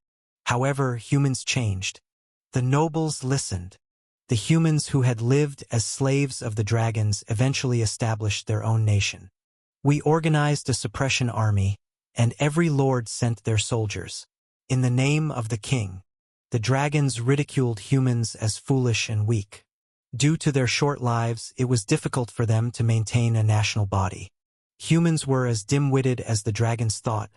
However, humans changed. The nobles listened. The humans who had lived as slaves of the dragons eventually established their own nation. We organized a suppression army, and every lord sent their soldiers. In the name of the king, the dragons ridiculed humans as foolish and weak. Due to their short lives, it was difficult for them to maintain a national body. Humans were as dim-witted as the dragons thought,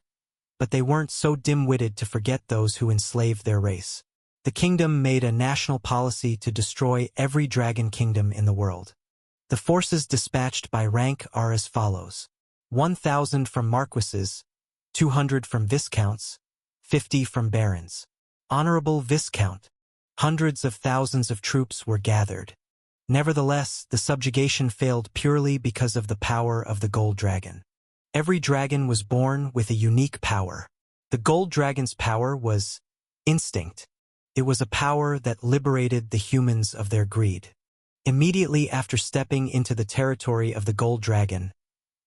but they weren't so dim-witted to forget those who enslaved their race. The kingdom made a national policy to destroy every dragon kingdom in the world. The forces dispatched by rank are as follows: 1,000 from marquises, 200 from viscounts, 50 from barons. Honorable Viscount. Hundreds of thousands of troops were gathered. Nevertheless, the subjugation failed purely because of the power of the gold dragon. Every dragon was born with a unique power. The gold dragon's power was instinct. It was a power that liberated the humans of their greed. Immediately after stepping into the territory of the gold dragon,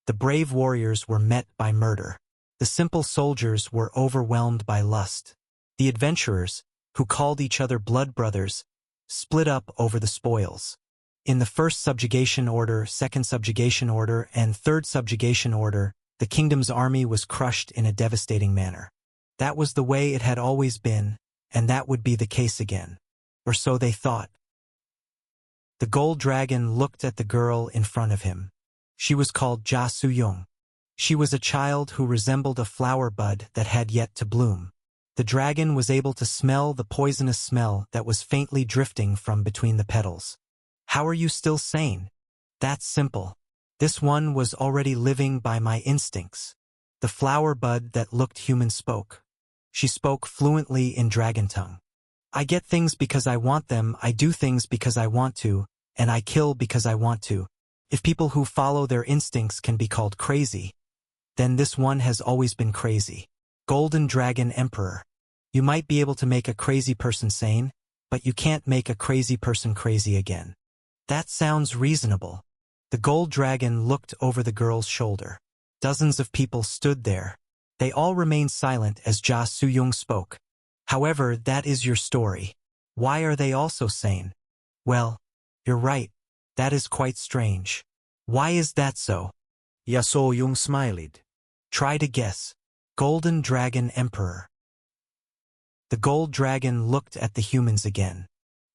the brave warriors were met by murder. The simple soldiers were overwhelmed by lust. The adventurers, who called each other blood brothers, split up over the spoils. In the first subjugation order, second subjugation order, and third subjugation order, the kingdom's army was crushed in a devastating manner. That was the way it had always been, and that would be the case again. Or so they thought. The gold dragon looked at the girl in front of him. She was called Jia Suyong. She was a child who resembled a flower bud that had yet to bloom. The dragon was able to smell the poisonous smell that was faintly drifting from between the petals. How are you still sane? That's simple. This one was already living by my instincts. The flower bud that looked human spoke. She spoke fluently in dragon tongue. I get things because I want them, I do things because I want to, and I kill because I want to. If people who follow their instincts can be called crazy, then this one has always been crazy. Golden Dragon Emperor. You might be able to make a crazy person sane, but you can't make a crazy person crazy again. That sounds reasonable. The gold dragon looked over the girl's shoulder. Dozens of people stood there. They all remained silent as Jia Suyong spoke. However, that is your story. Why are they also sane? Well, you're right. That is quite strange. Why is that so? Jia Suyong smiled. Try to guess. Golden Dragon Emperor. The gold dragon looked at the humans again.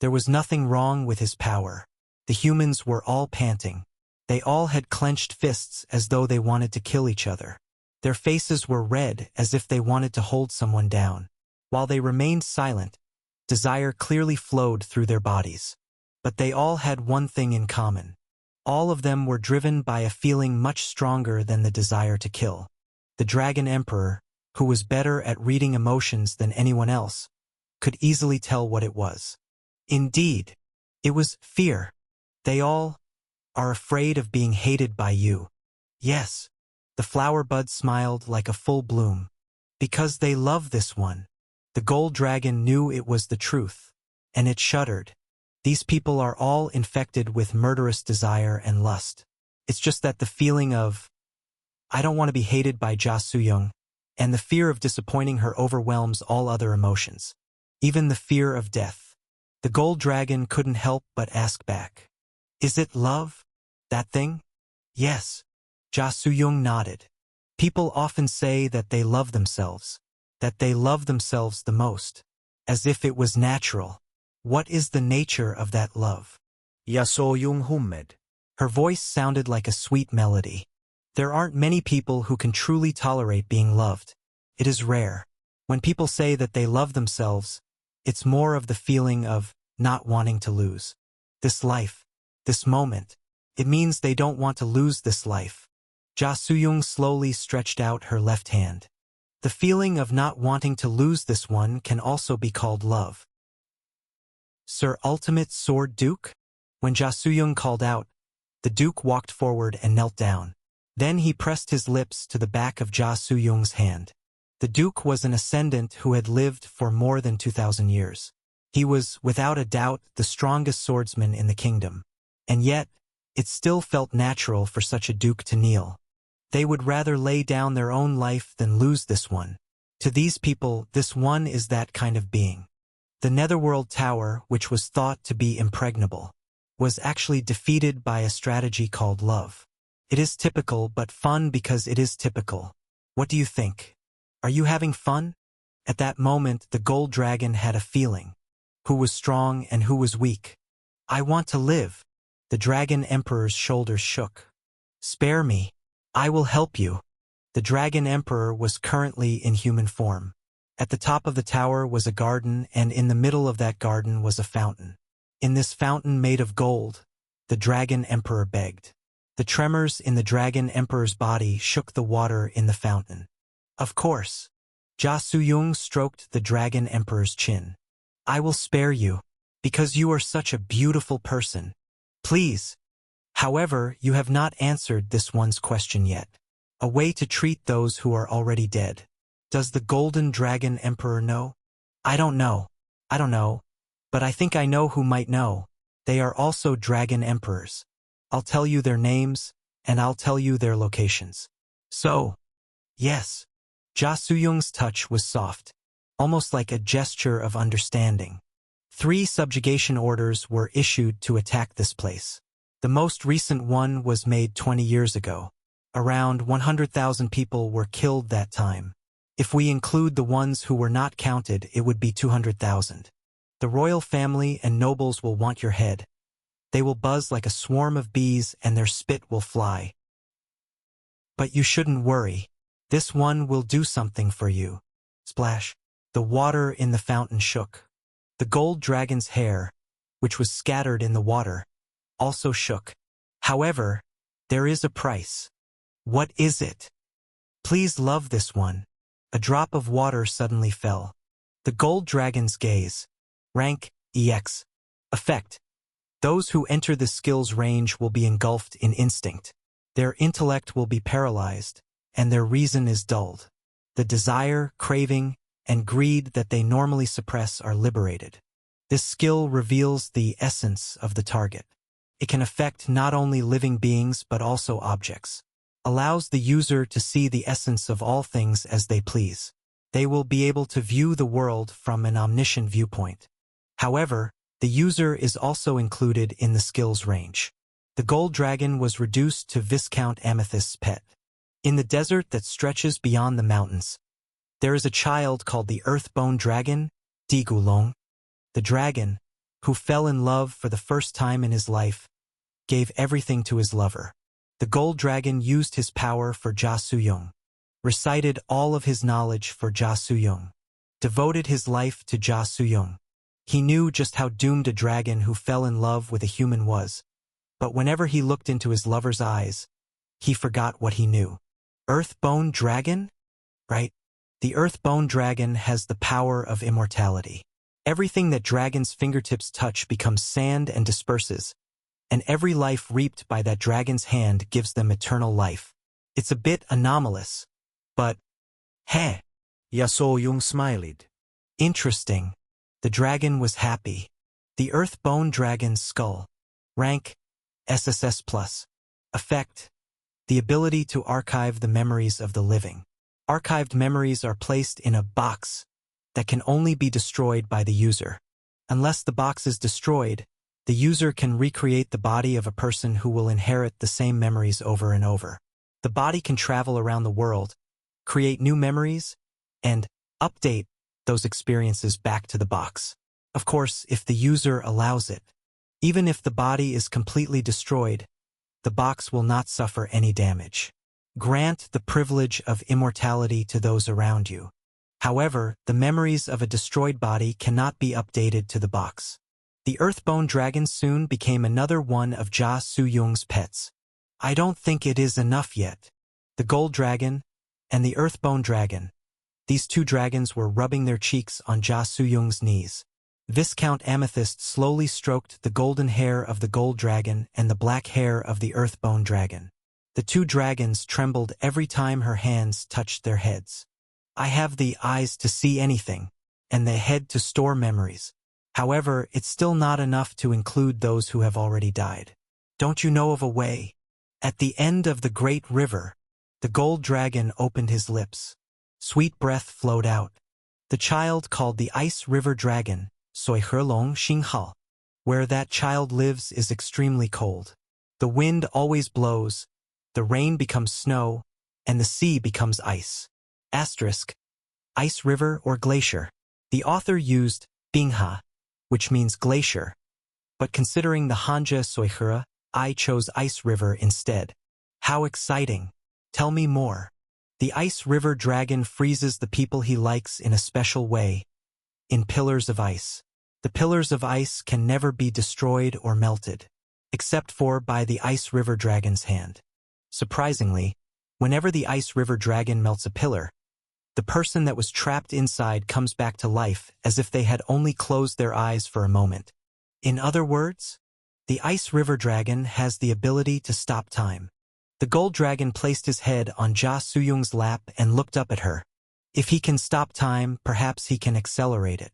There was nothing wrong with his power. The humans were all panting. They all had clenched fists as though they wanted to kill each other. Their faces were red as if they wanted to hold someone down. While they remained silent, desire clearly flowed through their bodies. But they all had one thing in common. All of them were driven by a feeling much stronger than the desire to kill. The Dragon Emperor, who was better at reading emotions than anyone else, could easily tell what it was. Indeed, it was fear. They all are afraid of being hated by you. Yes, the flower bud smiled like a full bloom. Because they love this one. The gold dragon knew it was the truth, and it shuddered. These people are all infected with murderous desire and lust. It's just that the feeling of, I don't want to be hated by Jia Suyong, and the fear of disappointing her overwhelms all other emotions. Even the fear of death. The gold dragon couldn't help but ask back. Is it love? That thing? Yes. Jia Suyong nodded. People often say that they love themselves. That they love themselves the most. As if it was natural. What is the nature of that love? Jia Suyong hummed. Her voice sounded like a sweet melody. There aren't many people who can truly tolerate being loved. It is rare. When people say that they love themselves, it's more of the feeling of not wanting to lose. this life, this moment. It means they don't want to lose this life. Ja Soo-young slowly stretched out her left hand. The feeling of not wanting to lose this one can also be called love. Sir Ultimate Sword Duke? When Ja Soo-young called out, the Duke walked forward and knelt down. Then he pressed his lips to the back of Ja Soo-young's hand. The Duke was an ascendant who had lived for more than 2,000 years. He was, without a doubt, the strongest swordsman in the kingdom. And yet, it still felt natural for such a duke to kneel. They would rather lay down their own life than lose this one. To these people, this one is that kind of being. The Netherworld Tower, which was thought to be impregnable, was actually defeated by a strategy called love. It is typical, but fun because it is typical. What do you think? Are you having fun? At that moment, the gold dragon had a feeling. Who was strong and who was weak? I want to live. The dragon emperor's shoulders shook. Spare me. I will help you. The dragon emperor was currently in human form. At the top of the tower was a garden, and in the middle of that garden was a fountain. In this fountain made of gold, the dragon emperor begged. The tremors in the dragon emperor's body shook the water in the fountain. Of course. Ja Soo-young stroked the dragon emperor's chin. I will spare you, because you are such a beautiful person. Please. However, you have not answered this one's question yet. A way to treat those who are already dead. Does the Golden Dragon Emperor know? I don't know. But I think I know who might know. They are also Dragon Emperors. I'll tell you their names, and I'll tell you their locations. So, yes. Ja Soo-young's touch was soft, almost like a gesture of understanding. 3 subjugation orders were issued to attack this place. The most recent one was made 20 years ago. Around 100,000 people were killed that time. If we include the ones who were not counted, it would be 200,000. The royal family and nobles will want your head. They will buzz like a swarm of bees and their spit will fly. But you shouldn't worry. This one will do something for you. Splash. The water in the fountain shook. The gold dragon's hair, which was scattered in the water, also shook. However, there is a price. What is it? Please love this one. A drop of water suddenly fell. The gold dragon's gaze. Rank, EX. Effect. Those who enter the skills range will be engulfed in instinct. Their intellect will be paralyzed, and their reason is dulled. The desire, craving, and greed that they normally suppress are liberated. This skill reveals the essence of the target. It can affect not only living beings but also objects. Allows the user to see the essence of all things as they please. They will be able to view the world from an omniscient viewpoint. However, the user is also included in the skills range. The gold dragon was reduced to Viscount Amethyst's pet. In the desert that stretches beyond the mountains, there is a child called the Earthbone Dragon, Digulong. The dragon, who fell in love for the first time in his life, gave everything to his lover. The gold dragon used his power for Ja Soo-young, recited all of his knowledge for Ja Soo-young, devoted his life to Ja Soo-young. He knew just how doomed a dragon who fell in love with a human was, but whenever he looked into his lover's eyes, he forgot what he knew. Earthbone Dragon? Right? The Earthbone Dragon has the power of immortality. Everything that dragon's fingertips touch becomes sand and disperses, and every life reaped by that dragon's hand gives them eternal life. It's a bit anomalous, but, heh. Ja Soo-young smiled. Interesting. The dragon was happy. The Earthbone Dragon's skull. Rank, SSS+. Effect, the ability to archive the memories of the living. Archived memories are placed in a box that can only be destroyed by the user. Unless the box is destroyed, the user can recreate the body of a person who will inherit the same memories over and over. The body can travel around the world, create new memories, and update those experiences back to the box. Of course, if the user allows it. Even if the body is completely destroyed, the box will not suffer any damage. Grant the privilege of immortality to those around you. However, the memories of a destroyed body cannot be updated to the box. The Earthbone Dragon soon became another one of Jia Suyong's pets. I don't think it is enough yet. The Gold Dragon and the Earthbone Dragon. These two dragons were rubbing their cheeks on Jia Suyong's knees. Viscount Amethyst slowly stroked the golden hair of the Gold Dragon and the black hair of the Earthbone Dragon. The two dragons trembled every time her hands touched their heads. I have the eyes to see anything, and the head to store memories. However, it's still not enough to include those who have already died. Don't you know of a way? At the end of the great river, the Gold Dragon opened his lips. Sweet breath flowed out. The child called the Ice River Dragon, Sui Herlong Xinghao. Where that child lives is extremely cold. The wind always blows, the rain becomes snow, and the sea becomes ice. Asterisk. Ice river or glacier. The author used Bingha, which means glacier, but considering the Hanja Soihura, I chose Ice River instead. How exciting! Tell me more. The Ice River Dragon freezes the people he likes in a special way, in pillars of ice. The pillars of ice can never be destroyed or melted, except for by the Ice River Dragon's hand. Surprisingly, whenever the Ice River Dragon melts a pillar, the person that was trapped inside comes back to life as if they had only closed their eyes for a moment. In other words, the Ice River Dragon has the ability to stop time. The Gold Dragon placed his head on Jia Suyong's lap and looked up at her. If he can stop time, perhaps he can accelerate it.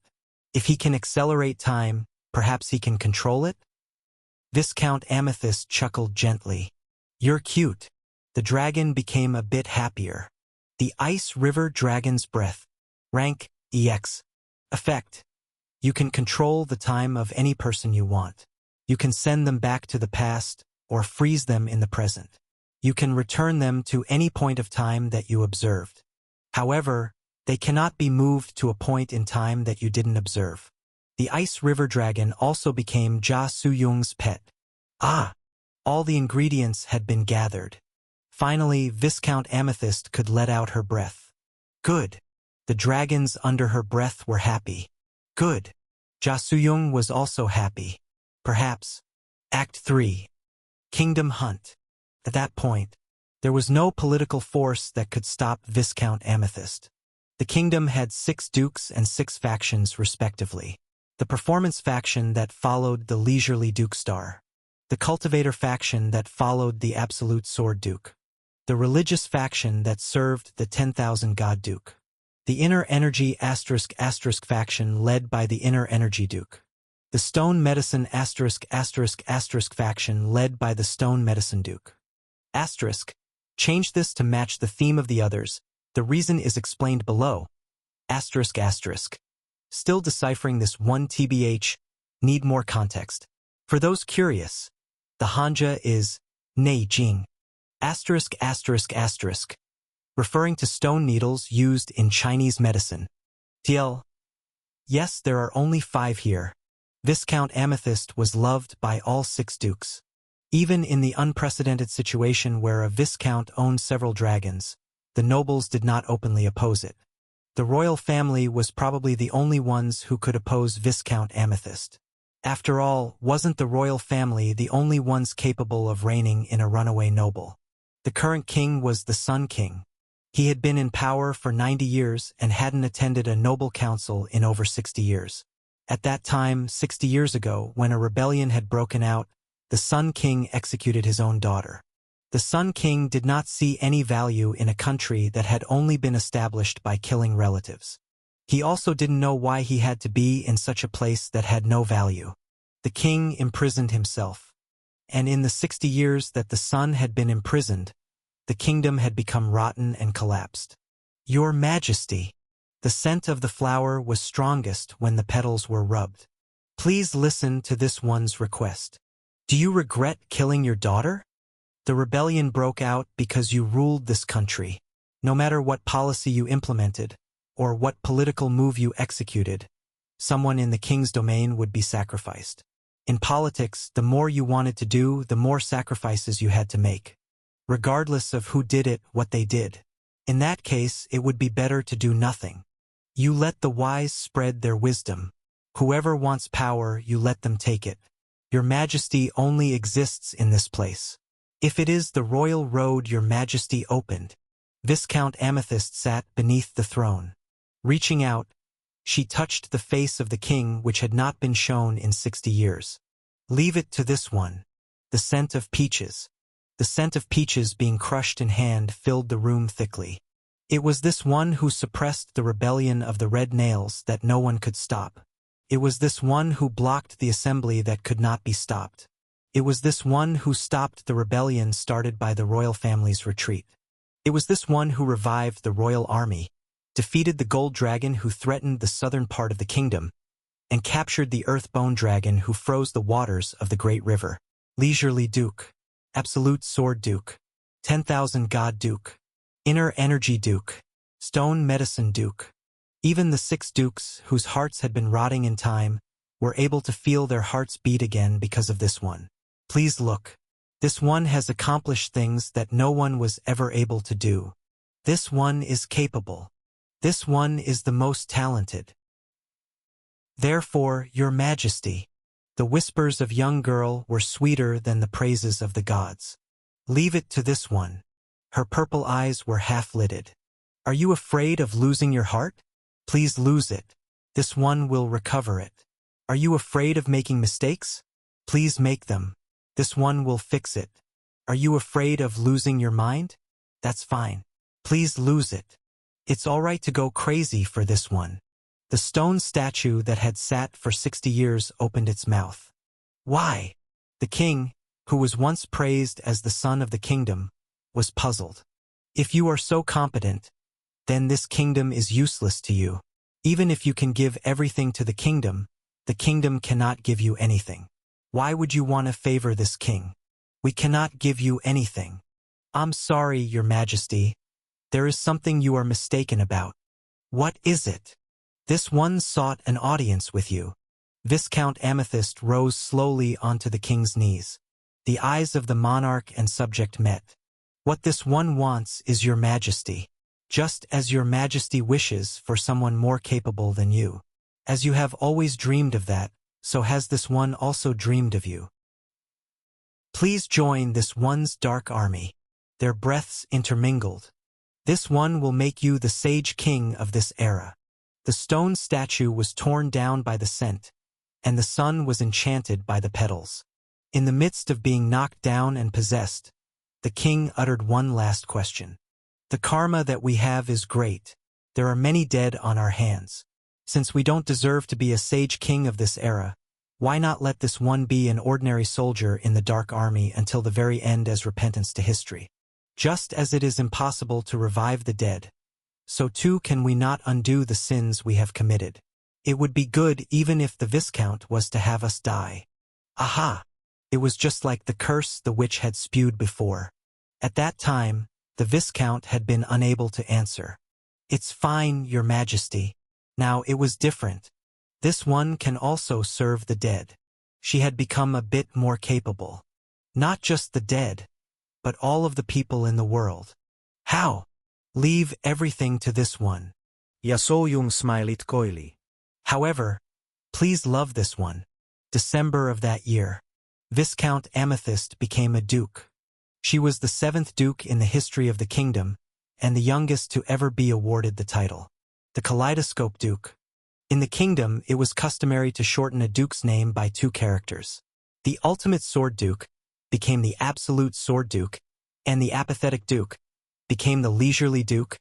If he can accelerate time, perhaps he can control it? Viscount Amethyst chuckled gently. You're cute. The dragon became a bit happier. The Ice River Dragon's breath. Rank, EX. Effect. You can control the time of any person you want. You can send them back to the past, or freeze them in the present. You can return them to any point of time that you observed. However, they cannot be moved to a point in time that you didn't observe. The Ice River Dragon also became Jia Suyong's pet. Ah! All the ingredients had been gathered. Finally, Viscount Amethyst could let out her breath. Good. The dragons under her breath were happy. Good. Jia Suyong was also happy. Perhaps. Act 3. Kingdom Hunt. At that point, there was no political force that could stop Viscount Amethyst. The kingdom had 6 dukes and 6 factions respectively. The performance faction that followed the leisurely Duke Star. The cultivator faction that followed the absolute sword Duke. The religious faction that served the 10,000 God Duke. The inner energy *** faction led by the inner energy Duke. The stone medicine *** faction led by the stone medicine Duke. Asterisk. Change this to match the theme of the others. The reason is explained below. Asterisk asterisk. Still deciphering this one tbh. Need more context. For those curious, the Hanja is Nei Jing. Asterisk asterisk asterisk. Referring to stone needles used in Chinese medicine. TL. Yes, there are only 5 here. Viscount Amethyst was loved by all 6 dukes. Even in the unprecedented situation where a viscount owned several dragons, the nobles did not openly oppose it. The royal family was probably the only ones who could oppose Viscount Amethyst. After all, wasn't the royal family the only ones capable of reigning in a runaway noble? The current king was the Sun King. He had been in power for 90 years and hadn't attended a noble council in over 60 years. At that time, 60 years ago, when a rebellion had broken out, the Sun King executed his own daughter. The Sun King did not see any value in a country that had only been established by killing relatives. He also didn't know why he had to be in such a place that had no value. The king imprisoned himself. And in the 60 years that the sun had been imprisoned, the kingdom had become rotten and collapsed. Your Majesty, the scent of the flower was strongest when the petals were rubbed. Please listen to this one's request. Do you regret killing your daughter? The rebellion broke out because you ruled this country. No matter what policy you implemented, or what political move you executed, someone in the king's domain would be sacrificed. In politics, the more you wanted to do, the more sacrifices you had to make. Regardless of who did it, what they did. In that case, it would be better to do nothing. You let the wise spread their wisdom. Whoever wants power, you let them take it. Your Majesty only exists in this place. If it is the royal road your Majesty opened. Viscount Amethyst sat beneath the throne. Reaching out, she touched the face of the king which had not been shown in 60 years. Leave it to this one. The scent of peaches. The scent of peaches being crushed in hand filled the room thickly. It was this one who suppressed the rebellion of the Red Nails that no one could stop. It was this one who blocked the assembly that could not be stopped. It was this one who stopped the rebellion started by the royal family's retreat. It was this one who revived the royal army, defeated the gold dragon who threatened the southern part of the kingdom, and captured the earthbone dragon who froze the waters of the great river. Leisurely Duke, Absolute Sword Duke, 10,000 God Duke, Inner Energy Duke, Stone Medicine Duke. Even the 6 dukes, whose hearts had been rotting in time, were able to feel their hearts beat again because of this one. Please look. This one has accomplished things that no one was ever able to do. This one is capable. This one is the most talented. Therefore, Your Majesty, the whispers of young girl were sweeter than the praises of the gods. Leave it to this one. Her purple eyes were half-lidded. Are you afraid of losing your heart? Please lose it. This one will recover it. Are you afraid of making mistakes? Please make them. This one will fix it. Are you afraid of losing your mind? That's fine. Please lose it. It's all right to go crazy for this one. The stone statue that had sat for 60 years opened its mouth. Why? The king, who was once praised as the son of the kingdom, was puzzled. If you are so competent, then this kingdom is useless to you. Even if you can give everything to the kingdom cannot give you anything. Why would you want to favor this king? We cannot give you anything. I'm sorry, Your Majesty. There is something you are mistaken about. What is it? This one sought an audience with you. Viscount Amethyst rose slowly onto the king's knees. The eyes of the monarch and subject met. What this one wants is Your Majesty. Just as Your Majesty wishes for someone more capable than you. As you have always dreamed of that, so has this one also dreamed of you. Please join this one's dark army. Their breaths intermingled. This one will make you the sage king of this era. The stone statue was torn down by the scent, and the sun was enchanted by the petals. In the midst of being knocked down and possessed, the king uttered one last question. The karma that we have is great. There are many dead on our hands. Since we don't deserve to be a sage king of this era, why not let this one be an ordinary soldier in the Dark Army until the very end as repentance to history? Just as it is impossible to revive the dead, so too can we not undo the sins we have committed. It would be good even if the Viscount was to have us die. Aha! It was just like the curse the witch had spewed before. At that time, the Viscount had been unable to answer. It's fine, Your Majesty. Now it was different. This one can also serve the dead. She had become a bit more capable. Not just the dead, but all of the people in the world. How? Leave everything to this one. Yasoyung smilit koili. However, please love this one. December of that year, Viscount Amethyst became a duke. She was the 7th duke in the history of the kingdom, and the youngest to ever be awarded the title. The Kaleidoscope Duke. In the kingdom, it was customary to shorten a duke's name by 2 characters. The Ultimate Sword Duke became the Absolute Sword Duke, and the Apathetic Duke became the Leisurely Duke.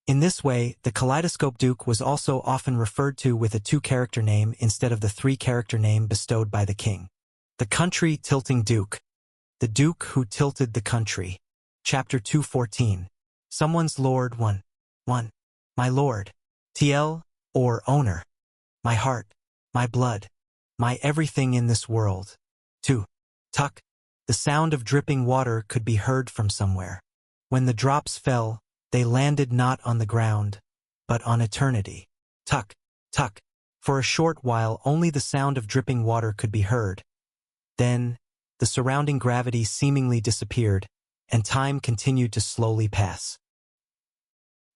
In this way, the Kaleidoscope Duke was also often referred to with a 2-character name instead of the 3-character name bestowed by the king. The Country Tilting Duke. The Duke who tilted the country. Chapter 214. Someone's Lord 1. My Lord. TL, or owner. My heart. My blood. My everything in this world. 2. Tuck. The sound of dripping water could be heard from somewhere. When the drops fell, they landed not on the ground, but on eternity. Tuck. Tuck. For a short while only the sound of dripping water could be heard. Then, the surrounding gravity seemingly disappeared, and time continued to slowly pass.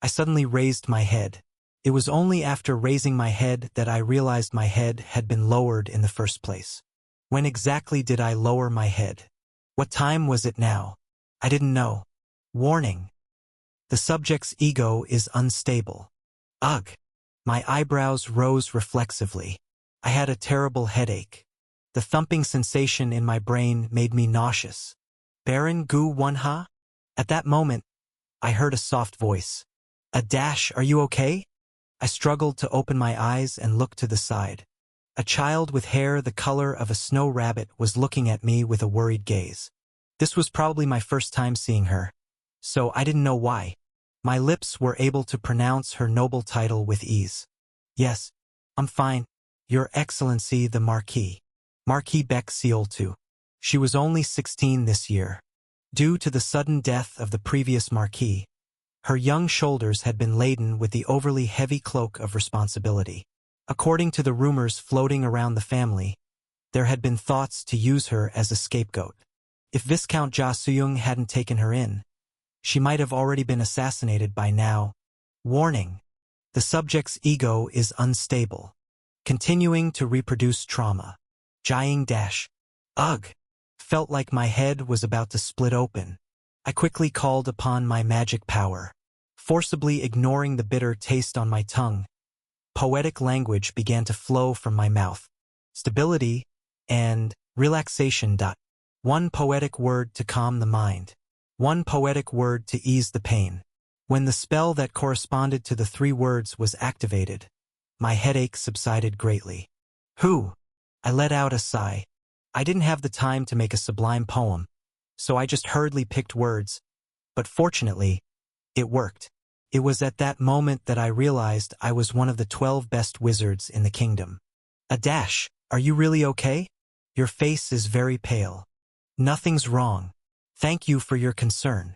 I suddenly raised my head. It was only after raising my head that I realized my head had been lowered in the first place. When exactly did I lower my head? What time was it now? I didn't know. Warning. The subject's ego is unstable. Ugh. My eyebrows rose reflexively. I had a terrible headache. The thumping sensation in my brain made me nauseous. Baron Gu Wonha? At that moment, I heard a soft voice. Are you okay? I struggled to open my eyes and look to the side. A child with hair the color of a snow rabbit was looking at me with a worried gaze. This was probably my first time seeing her, so I didn't know why. My lips were able to pronounce her noble title with ease. Yes, I'm fine, Your Excellency the Marquis. Marquis Beck Seoltu. She was only 16 this year. Due to the sudden death of the previous Marquis, her young shoulders had been laden with the overly heavy cloak of responsibility. According to the rumors floating around the family, there had been thoughts to use her as a scapegoat. If Viscount Ja Suyung hadn't taken her in, she might have already been assassinated by now. Warning. The subject's ego is unstable, continuing to reproduce trauma. Jiang dash. Ugh. Felt like my head was about to split open. I quickly called upon my magic power. Forcibly ignoring the bitter taste on my tongue, poetic language began to flow from my mouth. Stability and relaxation. One poetic word to calm the mind. One poetic word to ease the pain. When the spell that corresponded to the 3 words was activated, my headache subsided greatly. Whew! I let out a sigh. I didn't have the time to make a sublime poem, so I just hurriedly picked words. But fortunately, it worked. It was at that moment that I realized I was one of the 12 best wizards in the kingdom. Are you really okay? Your face is very pale. Nothing's wrong. Thank you for your concern.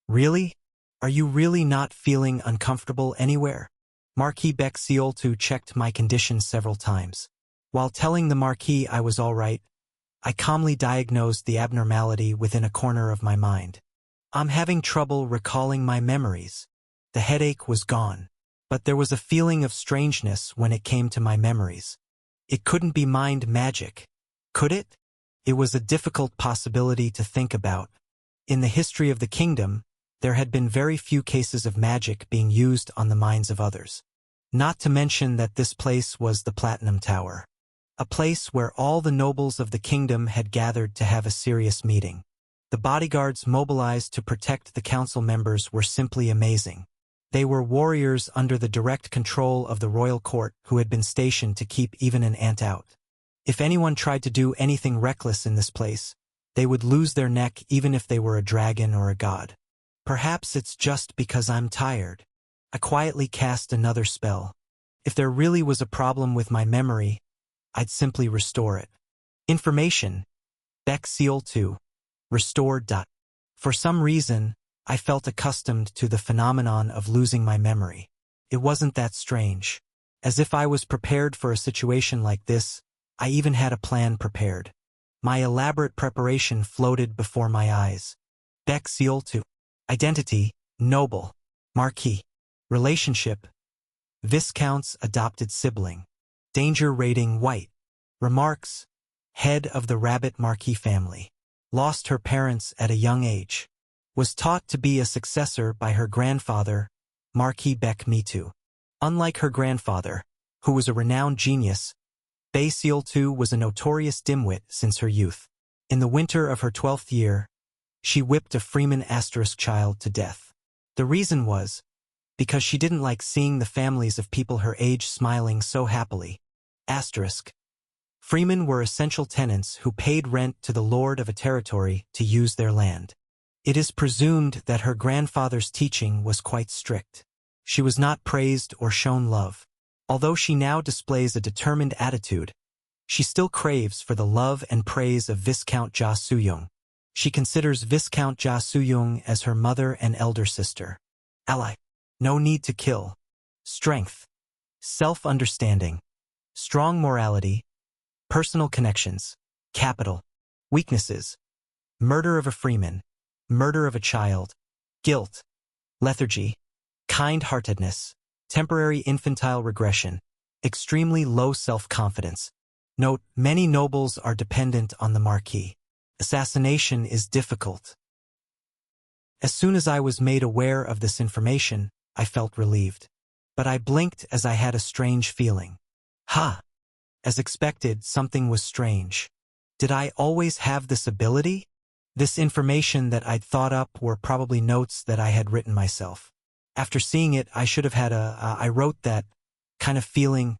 Really? Are you really not feeling uncomfortable anywhere? Marquis Beck Seoltu checked my condition several times. While telling the Marquis I was all right, I calmly diagnosed the abnormality within a corner of my mind. I'm having trouble recalling my memories. The headache was gone, but there was a feeling of strangeness when it came to my memories. It couldn't be mind magic, could it? It was a difficult possibility to think about. In the history of the kingdom, there had been very few cases of magic being used on the minds of others. Not to mention that this place was the Platinum Tower, a place where all the nobles of the kingdom had gathered to have a serious meeting. The bodyguards mobilized to protect the council members were simply amazing. They were warriors under the direct control of the royal court who had been stationed to keep even an ant out. If anyone tried to do anything reckless in this place, they would lose their neck even if they were a dragon or a god. Perhaps it's just because I'm tired. I quietly cast another spell. If there really was a problem with my memory, I'd simply restore it. Information. Beck Seoltu. Restore. For some reason, I felt accustomed to the phenomenon of losing my memory. It wasn't that strange. As if I was prepared for a situation like this, I even had a plan prepared. My elaborate preparation floated before my eyes. Beck Seoltu. Identity, noble. Marquis. Relationship, Viscount's adopted sibling. Danger rating white. Remarks, head of the Rabbit Marquis family. Lost her parents at a young age. Was taught to be a successor by her grandfather, Marquis Beck Mitu. Unlike her grandfather, who was a renowned genius, Bae Seoltu was a notorious dimwit since her youth. In the winter of her 12th year, she whipped a Freeman child to death. The reason was because she didn't like seeing the families of people her age smiling so happily. Freemen were essential tenants who paid rent to the lord of a territory to use their land. It is presumed that her grandfather's teaching was quite strict. She was not praised or shown love. Although she now displays a determined attitude, she still craves for the love and praise of Viscount Ja Suyung. She considers Viscount Ja Suyung as her mother and elder sister. Ally. No need to kill. Strength. Self-understanding. Strong morality. Personal connections. Capital. Weaknesses. Murder of a freeman. Murder of a child. Guilt. Lethargy. Kind-heartedness. temporary infantile regression, extremely low self-confidence. Note, many nobles are dependent on the Marquis. Assassination is difficult. As soon as I was made aware of this information, I felt relieved. But I blinked as I had a strange feeling. Ha! As expected, something was strange. Did I always have this ability? This information that I'd thought up were probably notes that I had written myself. After seeing it, I should have had I wrote that kind of feeling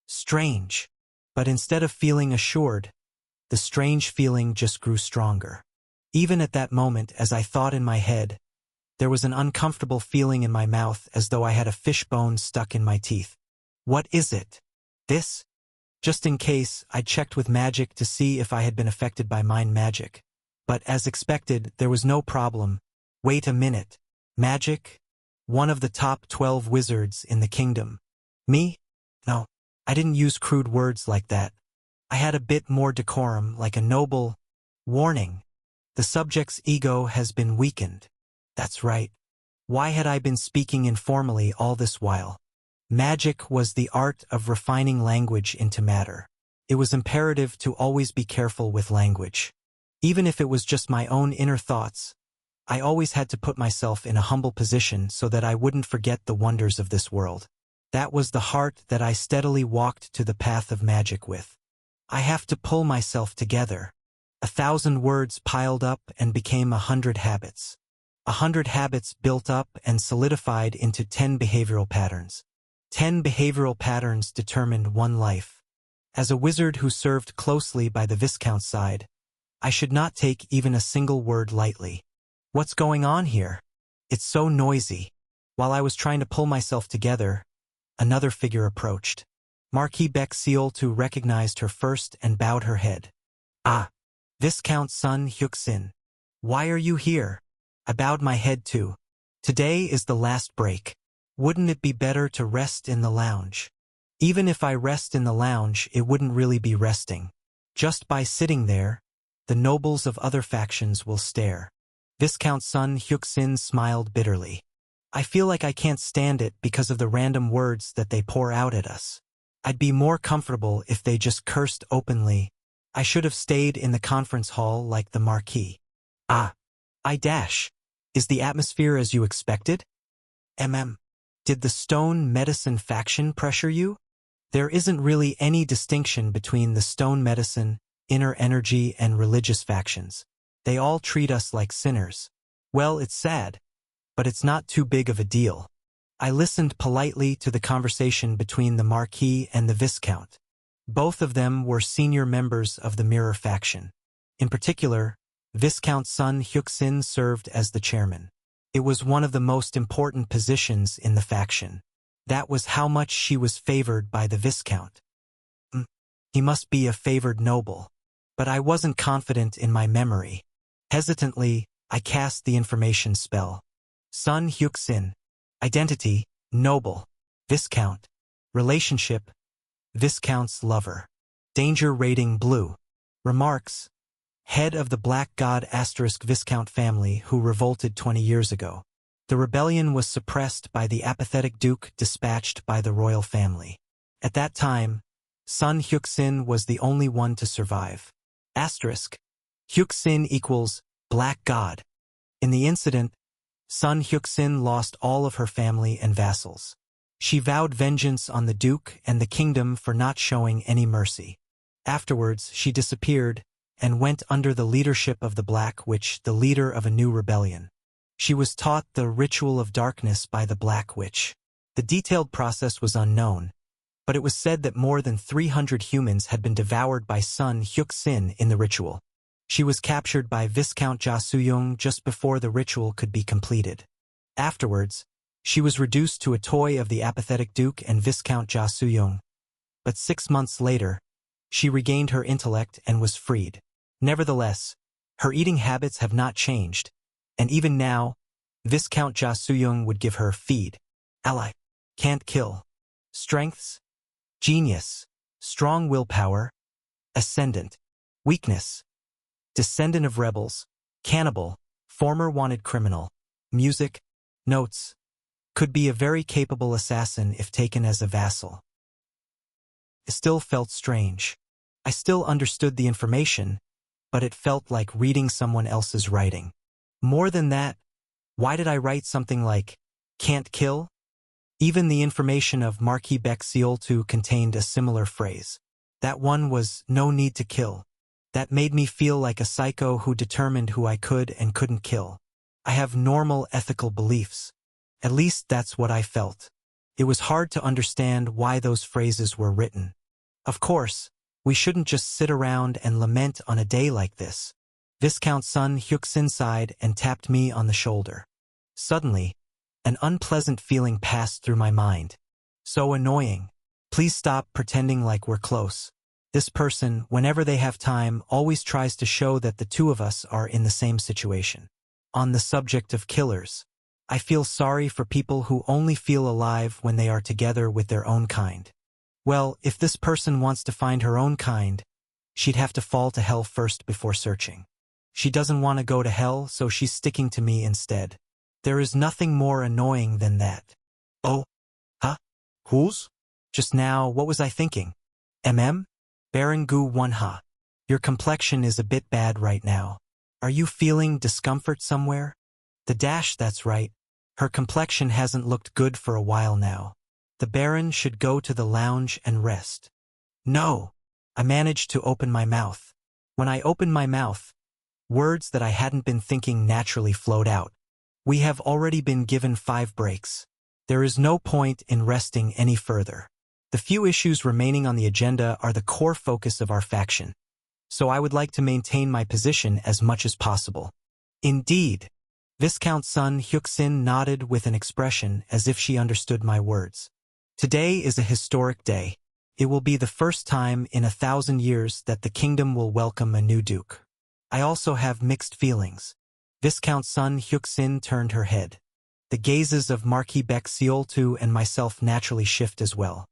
strange. But instead of feeling assured, the strange feeling just grew stronger. Even at that moment, as I thought in my head, there was an uncomfortable feeling in my mouth as though I had a fishbone stuck in my teeth. What is it? This? Just in case, I checked with magic to see if I had been affected by mind magic. But as expected, there was no problem. Wait a minute. Magic? One of the top 12 wizards in the kingdom. Me? No, I didn't use crude words like that. I had a bit more decorum, like a noble warning. The subject's ego has been weakened. That's right. Why had I been speaking informally all this while? Magic was the art of refining language into matter. It was imperative to always be careful with language. Even if it was just my own inner thoughts, I always had to put myself in a humble position so that I wouldn't forget the wonders of this world. That was the heart that I steadily walked to the path of magic with. I have to pull myself together. 1,000 words piled up and became 100 habits. 100 habits built up and solidified into 10 behavioral patterns. 10 behavioral patterns determined one life. As a wizard who served closely by the Viscount's side, I should not take even a single word lightly. What's going on here? It's so noisy. While I was trying to pull myself together, another figure approached. Marquis Bexciolatu recognized her first and bowed her head. Ah, Viscount Sun Hyuk-sin. Why are you here? I bowed my head too. Today is the last break. Wouldn't it be better to rest in the lounge? Even if I rest in the lounge, it wouldn't really be resting. Just by sitting there, the nobles of other factions will stare. Viscount Sun Hyuk-sin smiled bitterly. I feel like I can't stand it because of the random words that they pour out at us. I'd be more comfortable if they just cursed openly. I should have stayed in the conference hall like the Marquis. Ah, is the atmosphere as you expected? Did the stone medicine faction pressure you? There isn't really any distinction between the stone medicine, inner energy, and religious factions. They all treat us like sinners. Well, it's sad, but it's not too big of a deal. I listened politely to the conversation between the Marquis and the Viscount. Both of them were senior members of the Mirror faction. In particular, Viscount Sun Hyuk-sin served as the chairman. It was one of the most important positions in the faction. That was how much she was favored by the Viscount. He must be a favored noble. But I wasn't confident in my memory. Hesitantly, I cast the information spell. Sun Hyuk-sin. Identity, noble. Viscount. Relationship, Viscount's lover. Danger rating blue. Remarks, head of the Black God * Viscount family who revolted 20 years ago. The rebellion was suppressed by the apathetic duke dispatched by the royal family. At that time, Sun Hyuk-sin was the only one to survive. Hyuk-sin equals Black God. In the incident, Sun Hyuk-sin lost all of her family and vassals. She vowed vengeance on the duke and the kingdom for not showing any mercy. Afterwards, she disappeared and went under the leadership of the Black Witch, the leader of a new rebellion. She was taught the ritual of darkness by the Black Witch. The detailed process was unknown, but it was said that more than 300 humans had been devoured by Sun Hyuk-sin in the ritual. She was captured by Viscount Ja Soo-young just before the ritual could be completed. Afterwards, she was reduced to a toy of the apathetic Duke and Viscount Ja Soo-young. But 6 months later, she regained her intellect and was freed. Nevertheless, her eating habits have not changed, and even now, Viscount Ja Soo-young would give her feed. Ally. Can't kill. Strengths. Genius. Strong willpower. Ascendant. Weakness. Descendant of rebels. Cannibal. Former wanted criminal. Music. Notes. could be a very capable assassin if taken as a vassal. It still felt strange. I still understood the information, but it felt like reading someone else's writing. More than that, why did I write something like, "can't kill"? Even the information of Marquis Bexioltu contained a similar phrase. That one was, "no need to kill." That made me feel like a psycho who determined who I could and couldn't kill. I have normal ethical beliefs. At least that's what I felt. It was hard to understand why those phrases were written. Of course, we shouldn't just sit around and lament on a day like this. Viscount Sun Hyuksin sighed and tapped me on the shoulder. Suddenly, an unpleasant feeling passed through my mind. So annoying. Please stop pretending like we're close. This person, whenever they have time, always tries to show that the two of us are in the same situation. On the subject of killers, I feel sorry for people who only feel alive when they are together with their own kind. Well, if this person wants to find her own kind, she'd have to fall to hell first before searching. She doesn't want to go to hell, so she's sticking to me instead. There is nothing more annoying than that. Oh? Huh? Who's? Just now, what was I thinking? Baron Gu Wonha. Your complexion is a bit bad right now. Are you feeling discomfort somewhere? That's right. Her complexion hasn't looked good for a while now. The Baron should go to the lounge and rest. No! I managed to open my mouth. When I opened my mouth, words that I hadn't been thinking naturally flowed out. We have already been given 5 breaks. There is no point in resting any further. The few issues remaining on the agenda are the core focus of our faction, so I would like to maintain my position as much as possible. Indeed. Viscount Sun Hyuksin nodded with an expression as if she understood my words. Today is a historic day. It will be the first time in 1,000 years that the kingdom will welcome a new duke. I also have mixed feelings. Viscount Sun Hyuksin turned her head. The gazes of Marquis Bexioltu and myself naturally shift as well.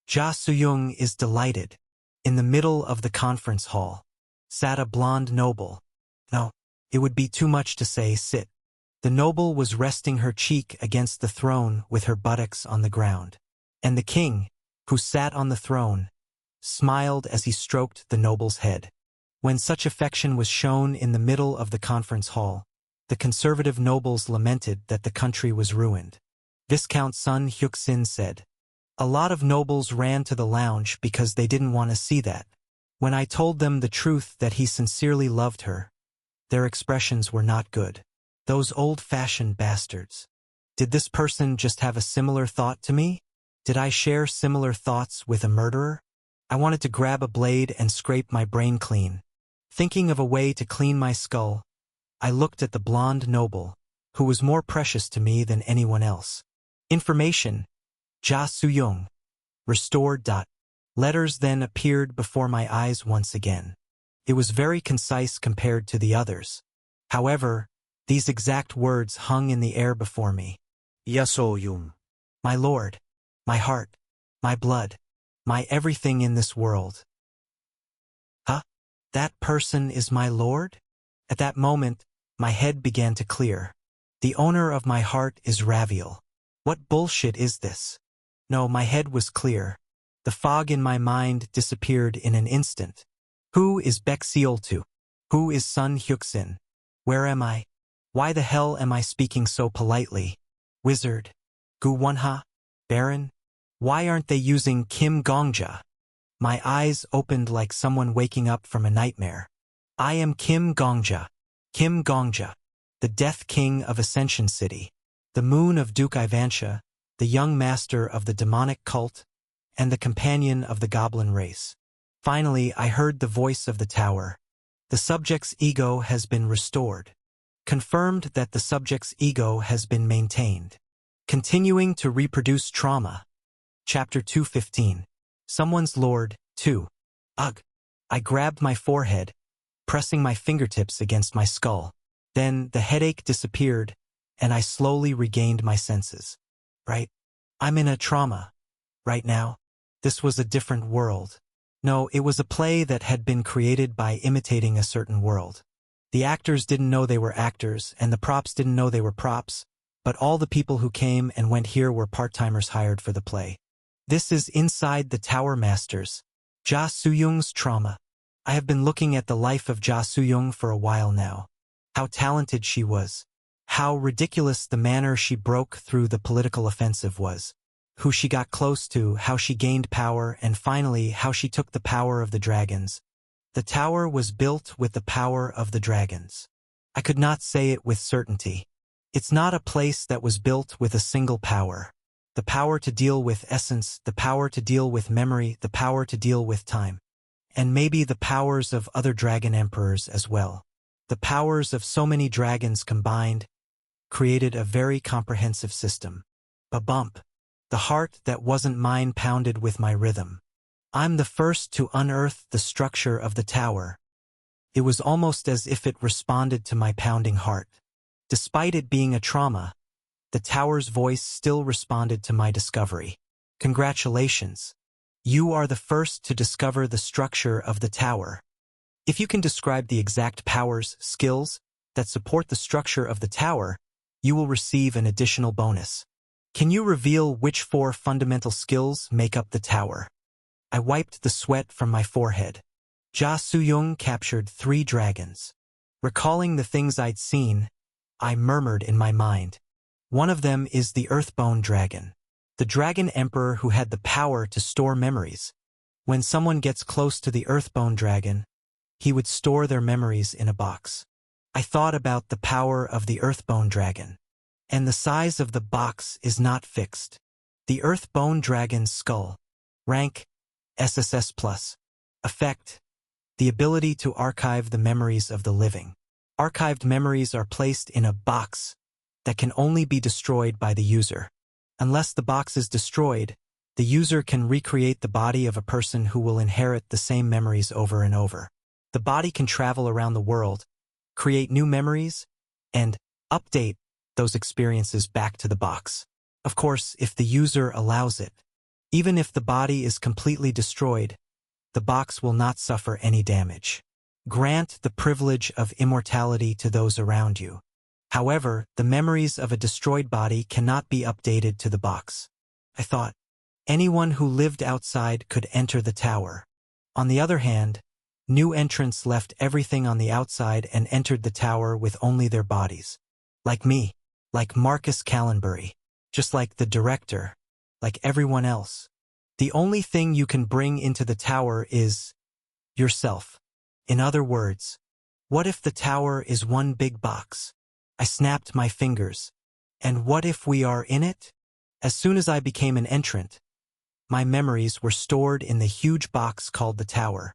Jia Suyung is delighted. In the middle of the conference hall sat a blonde noble. No, it would be too much to say sit. The noble was resting her cheek against the throne with her buttocks on the ground. And the king, who sat on the throne, smiled as he stroked the noble's head. When such affection was shown in the middle of the conference hall, the conservative nobles lamented that the country was ruined. Viscount Sun Hyuksin said, "A lot of nobles ran to the lounge because they didn't want to see that. When I told them the truth that he sincerely loved her, their expressions were not good. Those old-fashioned bastards. Did this person just have a similar thought to me? Did I share similar thoughts with a murderer? I wanted to grab a blade and scrape my brain clean. Thinking of a way to clean my skull, I looked at the blonde noble, who was more precious to me than anyone else. Information. Jia Suyung. Restored. Letters then appeared before my eyes once again. It was very concise compared to the others. However, these exact words hung in the air before me. Yasoyum. My lord, my heart, my blood, my everything in this world. Huh? That person is my lord? At that moment, my head began to clear. The owner of my heart is Raviel. What bullshit is this? No, my head was clear. The fog in my mind disappeared in an instant. Who is Bexioltu? Who is Sun Hyuksin? Where am I? Why the hell am I speaking so politely? Wizard? Gu Wonha? Baron? Why aren't they using Kim Gongja? My eyes opened like someone waking up from a nightmare. I am Kim Gongja. Kim Gongja, the Death King of Ascension City, the moon of Duke Ivansha, the young master of the demonic cult, and the companion of the goblin race. Finally, I heard the voice of the tower. The subject's ego has been restored. Confirmed that the subject's ego has been maintained. Continuing to reproduce trauma. Chapter 215. Someone's Lord, 2. Ugh. I grabbed my forehead, pressing my fingertips against my skull. Then the headache disappeared, and I slowly regained my senses. Right? I'm in a trauma. Right now. This was a different world. No, it was a play that had been created by imitating a certain world. The actors didn't know they were actors, and the props didn't know they were props, but all the people who came and went here were part-timers hired for the play. This is inside the Tower Masters. Ja Soo-young's trauma. I have been looking at the life of Ja Soo-young for a while now. How talented she was. How ridiculous the manner she broke through the political offensive was. Who she got close to, how she gained power, and finally how she took the power of the dragons. The tower was built with the power of the dragons. I could not say it with certainty. It's not a place that was built with a single power. The power to deal with essence, the power to deal with memory, the power to deal with time. And maybe the powers of other dragon emperors as well. The powers of so many dragons combined created a very comprehensive system. Ba-bump. The heart that wasn't mine pounded with my rhythm. I'm the first to unearth the structure of the tower. It was almost as if it responded to my pounding heart. Despite it being a trauma, the tower's voice still responded to my discovery. Congratulations. You are the first to discover the structure of the tower. If you can describe the exact powers, skills, that support the structure of the tower, you will receive an additional bonus. Can you reveal which 4 fundamental skills make up the tower? I wiped the sweat from my forehead. Ja Soo-young captured 3 dragons. Recalling the things I'd seen, I murmured in my mind. One of them is the Earthbone Dragon. The dragon emperor who had the power to store memories. When someone gets close to the Earthbone Dragon, he would store their memories in a box. I thought about the power of the Earthbone Dragon. And the size of the box is not fixed. The Earthbone Dragon's skull. Rank, SSS+. Effect, the ability to archive the memories of the living. Archived memories are placed in a box that can only be destroyed by the user. Unless the box is destroyed, the user can recreate the body of a person who will inherit the same memories over and over. The body can travel around the world, create new memories, and update those experiences back to the box. Of course, if the user allows it. Even if the body is completely destroyed, the box will not suffer any damage. Grant the privilege of immortality to those around you. However, the memories of a destroyed body cannot be updated to the box. I thought, anyone who lived outside could enter the tower. On the other hand, new entrants left everything on the outside and entered the tower with only their bodies. Like me. Like Marcus Callenbury, just like the director, like everyone else. The only thing you can bring into the tower is yourself. In other words, what if the tower is one big box? I snapped my fingers. And what if we are in it? As soon as I became an entrant, my memories were stored in the huge box called the tower,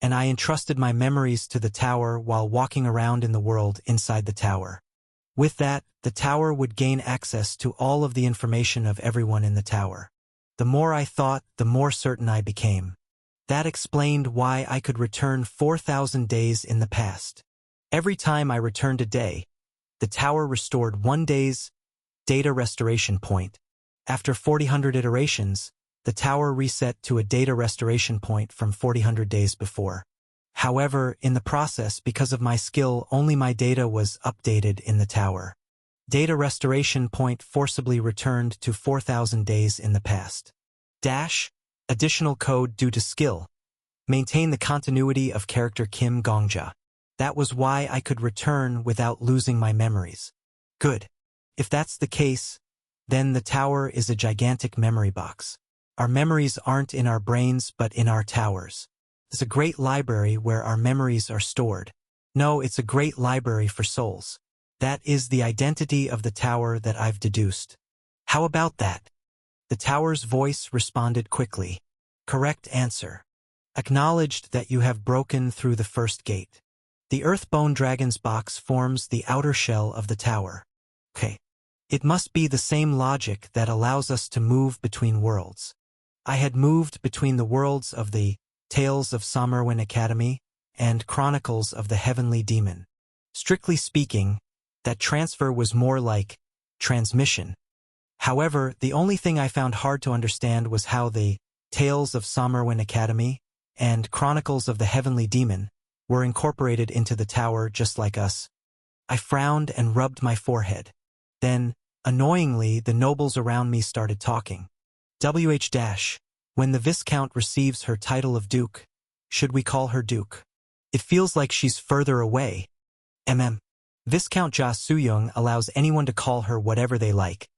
and I entrusted my memories to the tower while walking around in the world inside the tower. With that, the tower would gain access to all of the information of everyone in the tower. The more I thought, the more certain I became. That explained why I could return 4,000 days in the past. Every time I returned a day, the tower restored 1 day's data restoration point. After 4,000 iterations, the tower reset to a data restoration point from 4,000 days before. However, in the process, because of my skill, only my data was updated in the tower. Data restoration point forcibly returned to 4,000 days in the past. Dash, additional code due to skill. Maintain the continuity of character Kim Gongja. That was why I could return without losing my memories. Good. If that's the case, then the tower is a gigantic memory box. Our memories aren't in our brains but in our towers. It's a great library where our memories are stored. No, it's a great library for souls. That is the identity of the tower that I've deduced. How about that? The tower's voice responded quickly. Correct answer. Acknowledged that you have broken through the first gate. The Earthbone Dragon's box forms the outer shell of the tower. Okay. It must be the same logic that allows us to move between worlds. I had moved between the worlds of the Tales of Somerwin Academy and Chronicles of the Heavenly Demon. Strictly speaking, that transfer was more like transmission. However, the only thing I found hard to understand was how the Tales of Somerwin Academy and Chronicles of the Heavenly Demon were incorporated into the tower just like us. I frowned and rubbed my forehead. Then, Annoyingly, the nobles around me started talking. WH-. When the Viscount receives her title of Duke, should we call her Duke? It feels like she's further away. Viscount Ja Soo-young allows anyone to call her whatever they like,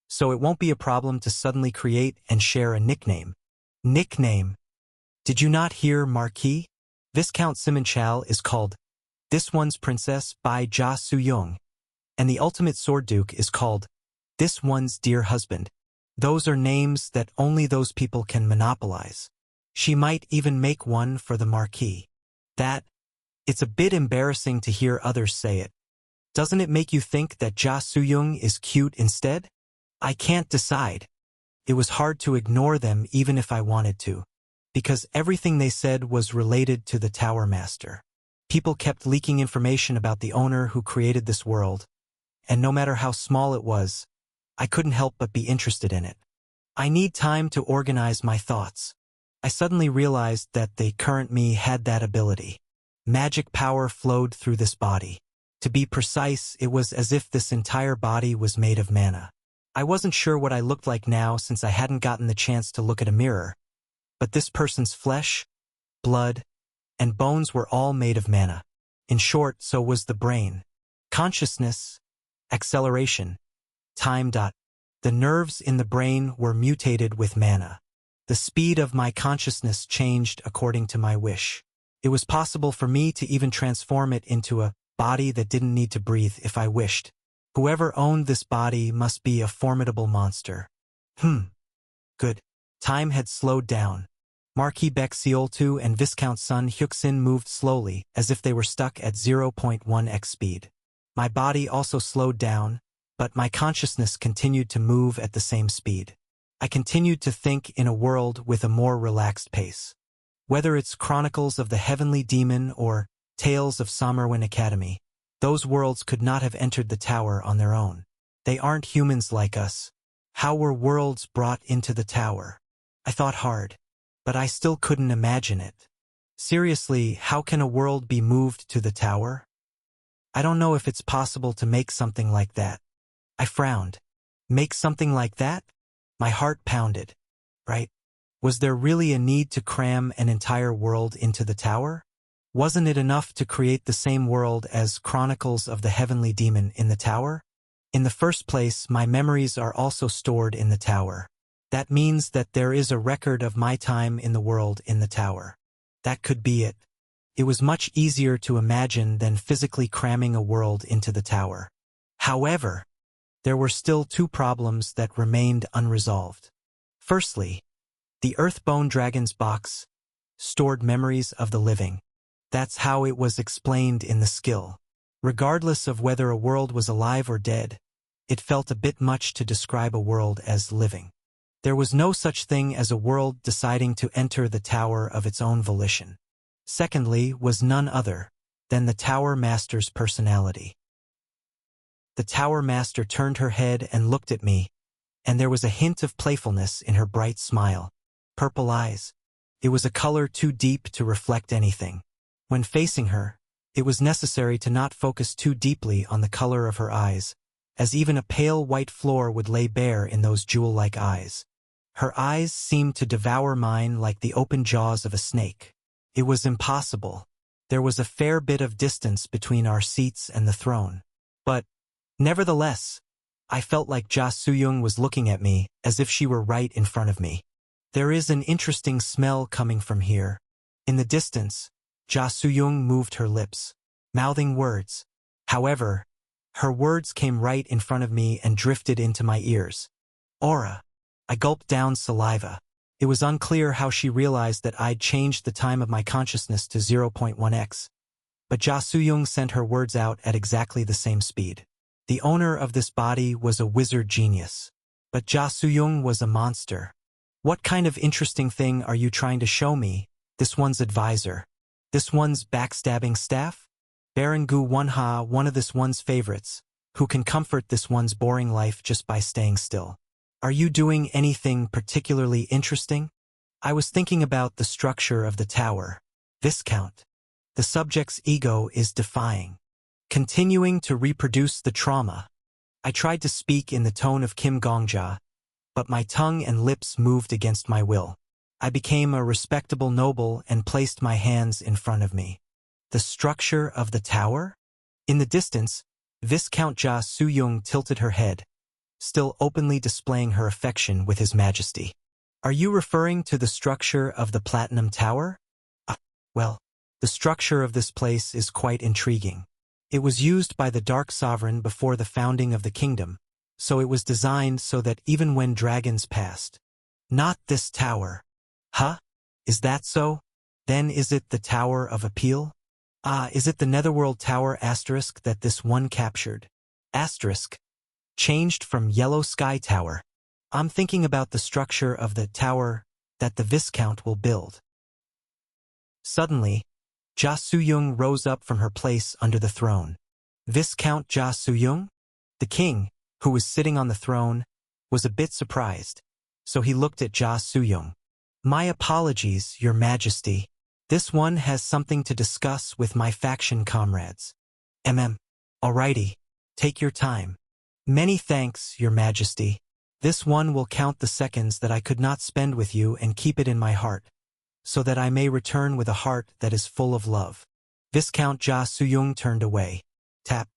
so it won't be a problem to suddenly create and share a nickname. Nickname. Did you not hear Marquis? Viscount Simon Chal is called This One's Princess by Ja Soo-young, and the Ultimate Sword Duke is called This One's Dear Husband. Those are names that only those people can monopolize. She might even make one for the Marquis. It's a bit embarrassing to hear others say it. Doesn't it make you think that Ja Soo-young is cute instead? I can't decide. It was hard to ignore them even if I wanted to, because everything they said was related to the Tower Master. People kept leaking information about the owner who created this world, and no matter how small it was, I couldn't help but be interested in it. I need time to organize my thoughts. I suddenly realized that the current me had that ability. Magic power flowed through this body. To be precise, it was as if this entire body was made of mana. I wasn't sure what I looked like now since I hadn't gotten the chance to look at a mirror, but this person's flesh, blood, and bones were all made of mana. In short, so was the brain. Consciousness, acceleration, time. The nerves in the brain were mutated with mana. The speed of my consciousness changed according to my wish. It was possible for me to even transform it into a body that didn't need to breathe if I wished. Whoever owned this body must be a formidable monster. Good. Time had slowed down. Marquis Baek Seoltu and Viscount Sun Hyuksin moved slowly, as if they were stuck at 0.1x speed. My body also slowed down, but my consciousness continued to move at the same speed. I continued to think in a world with a more relaxed pace. Whether it's Chronicles of the Heavenly Demon or Tales of Somerwin Academy, those worlds could not have entered the tower on their own. They aren't humans like us. How were worlds brought into the tower? I thought hard, but I still couldn't imagine it. Seriously, how can a world be moved to the tower? I don't know if it's possible to make something like that. I frowned. Make something like that? My heart pounded. Right? Was there really a need to cram an entire world into the tower? Wasn't it enough to create the same world as Chronicles of the Heavenly Demon in the tower? In the first place, my memories are also stored in the tower. That means that there is a record of my time in the world in the tower. That could be it. It was much easier to imagine than physically cramming a world into the tower. However, there were still two problems that remained unresolved. Firstly, the Earthbone Dragon's box stored memories of the living. That's how it was explained in the skill. Regardless of whether a world was alive or dead, it felt a bit much to describe a world as living. There was no such thing as a world deciding to enter the tower of its own volition. Secondly, was none other than the Tower Master's personality. The Tower Master turned her head and looked at me, and there was a hint of playfulness in her bright smile. Purple eyes. It was a color too deep to reflect anything. When facing her, it was necessary to not focus too deeply on the color of her eyes, as even a pale white floor would lay bare in those jewel-like eyes. Her eyes seemed to devour mine like the open jaws of a snake. It was impossible. There was a fair bit of distance between our seats and the throne. But, nevertheless, I felt like Ja Soo-young was looking at me as if she were right in front of me. There is an interesting smell coming from here. In the distance, Ja Soo-young moved her lips, mouthing words. However, her words came right in front of me and drifted into my ears. Aura. I gulped down saliva. It was unclear how she realized that I'd changed the time of my consciousness to 0.1x. But Ja Soo-young sent her words out at exactly the same speed. The owner of this body was a wizard genius. But Ja Soo-young was a monster. What kind of interesting thing are you trying to show me? This one's advisor. This one's backstabbing staff? Baron Gu Wonha, one of this one's favorites, who can comfort this one's boring life just by staying still. Are you doing anything particularly interesting? I was thinking about the structure of the tower. Viscount. The subject's ego is defying. Continuing to reproduce the trauma. I tried to speak in the tone of Kim Gongja, but my tongue and lips moved against my will. I became a respectable noble and placed my hands in front of me. The structure of the tower? In the distance, Viscount Jia Suyong tilted her head, still openly displaying her affection with His Majesty. Are you referring to the structure of the Platinum Tower? Well, the structure of this place is quite intriguing. It was used by the Dark Sovereign before the founding of the kingdom, so it was designed so that even when dragons passed. Not this tower. Huh? Is that so? Then is it the Tower of Appeal? Is it the Netherworld Tower asterisk that this one captured? Asterisk. Changed from Yellow Sky Tower. I'm thinking about the structure of the tower that the Viscount will build. Suddenly, Jia Suyong rose up from her place under the throne. Viscount Jia Suyong? The king, who was sitting on the throne, was a bit surprised, so he looked at Jia Suyong. My apologies, Your Majesty. This one has something to discuss with my faction comrades. Alrighty, take your time. Many thanks, Your Majesty. This one will count the seconds that I could not spend with you and keep it in my heart, so that I may return with a heart that is full of love. Viscount Jia Suyong turned away. Tap.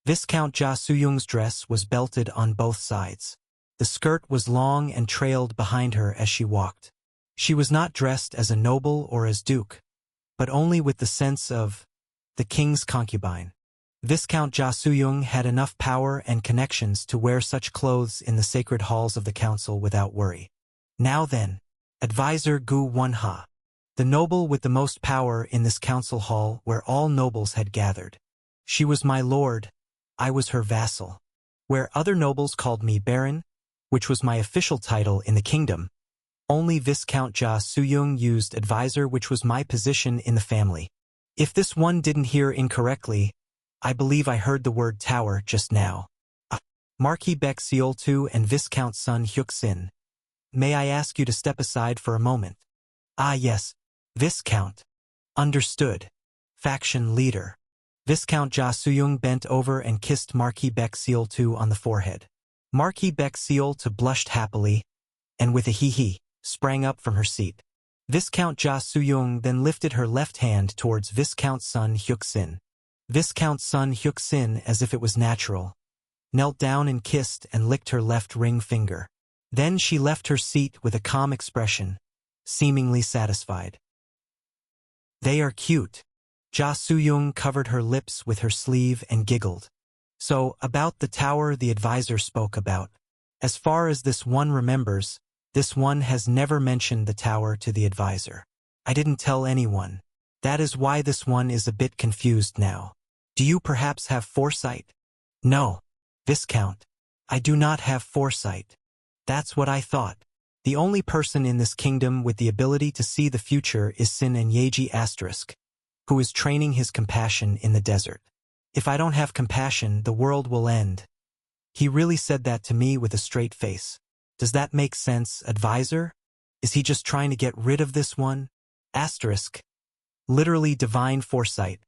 Viscount Jia Suyong's dress was belted on both sides. The skirt was long and trailed behind her as she walked. She was not dressed as a noble or as duke, but only with the sense of the king's concubine. Viscount Jia Suyong had enough power and connections to wear such clothes in the sacred halls of the council without worry. Now then, Advisor Gu Wenha, the noble with the most power in this council hall where all nobles had gathered. She was my lord, I was her vassal. Where other nobles called me Baron, which was my official title in the kingdom, only Viscount Jia Suyong used advisor, which was my position in the family. If this one didn't hear incorrectly, I believe I heard the word tower just now. Marquis Baek Seoltu and Viscount Sun Hyuk-sin. May I ask you to step aside for a moment? Yes, Viscount. Understood. Faction leader. Viscount Jia Suyong bent over and kissed Marquis Baek Seoltu on the forehead. Marquis Baek Seoltu blushed happily, and with a hee-hee, sprang up from her seat. Viscount Jia Suyong then lifted her left hand towards Viscount Sun Hyuk-sin. Viscount Sun Hyuk-sin, as if it was natural, knelt down and kissed and licked her left ring finger. Then she left her seat with a calm expression, seemingly satisfied. They are cute. Jia Suyong covered her lips with her sleeve and giggled. So, about the tower the advisor spoke about. As far as this one remembers, this one has never mentioned the tower to the advisor. I didn't tell anyone. That is why this one is a bit confused now. Do you perhaps have foresight? No, Viscount. I do not have foresight. That's what I thought. The only person in this kingdom with the ability to see the future is Sin Enyeji asterisk, who is training his compassion in the desert. If I don't have compassion, the world will end. He really said that to me with a straight face. Does that make sense, advisor? Is he just trying to get rid of this one? Asterisk. Literally divine foresight.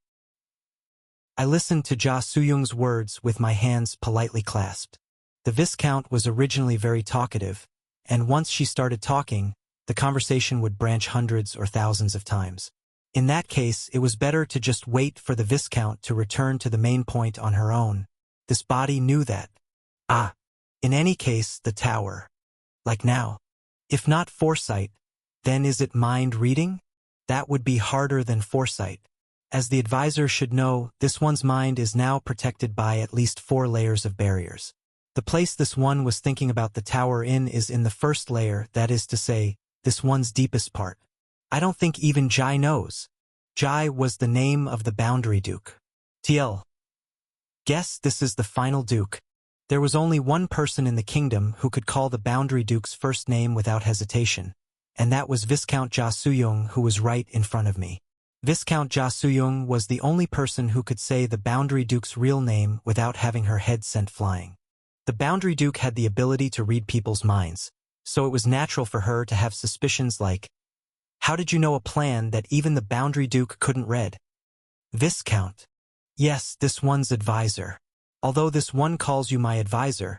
I listened to Jia Suyong's words with my hands politely clasped. The Viscount was originally very talkative, and once she started talking, the conversation would branch hundreds or thousands of times. In that case, it was better to just wait for the Viscount to return to the main point on her own. This body knew that. In any case, the tower. Like now. If not foresight, then is it mind reading? That would be harder than foresight. As the advisor should know, this one's mind is now protected by at least 4 layers of barriers. The place this one was thinking about the tower in is in the first layer, that is to say, this one's deepest part. I don't think even Jai knows. Jai was the name of the boundary duke. TL. Guess this is the final duke. There was only one person in the kingdom who could call the boundary duke's first name without hesitation, and that was Viscount Jia Suyong, who was right in front of me. Viscount Jia Suyong was the only person who could say the boundary duke's real name without having her head sent flying. The boundary duke had the ability to read people's minds, so it was natural for her to have suspicions like, how did you know a plan that even the boundary duke couldn't read? Viscount. Yes, this one's advisor. Although this one calls you my advisor,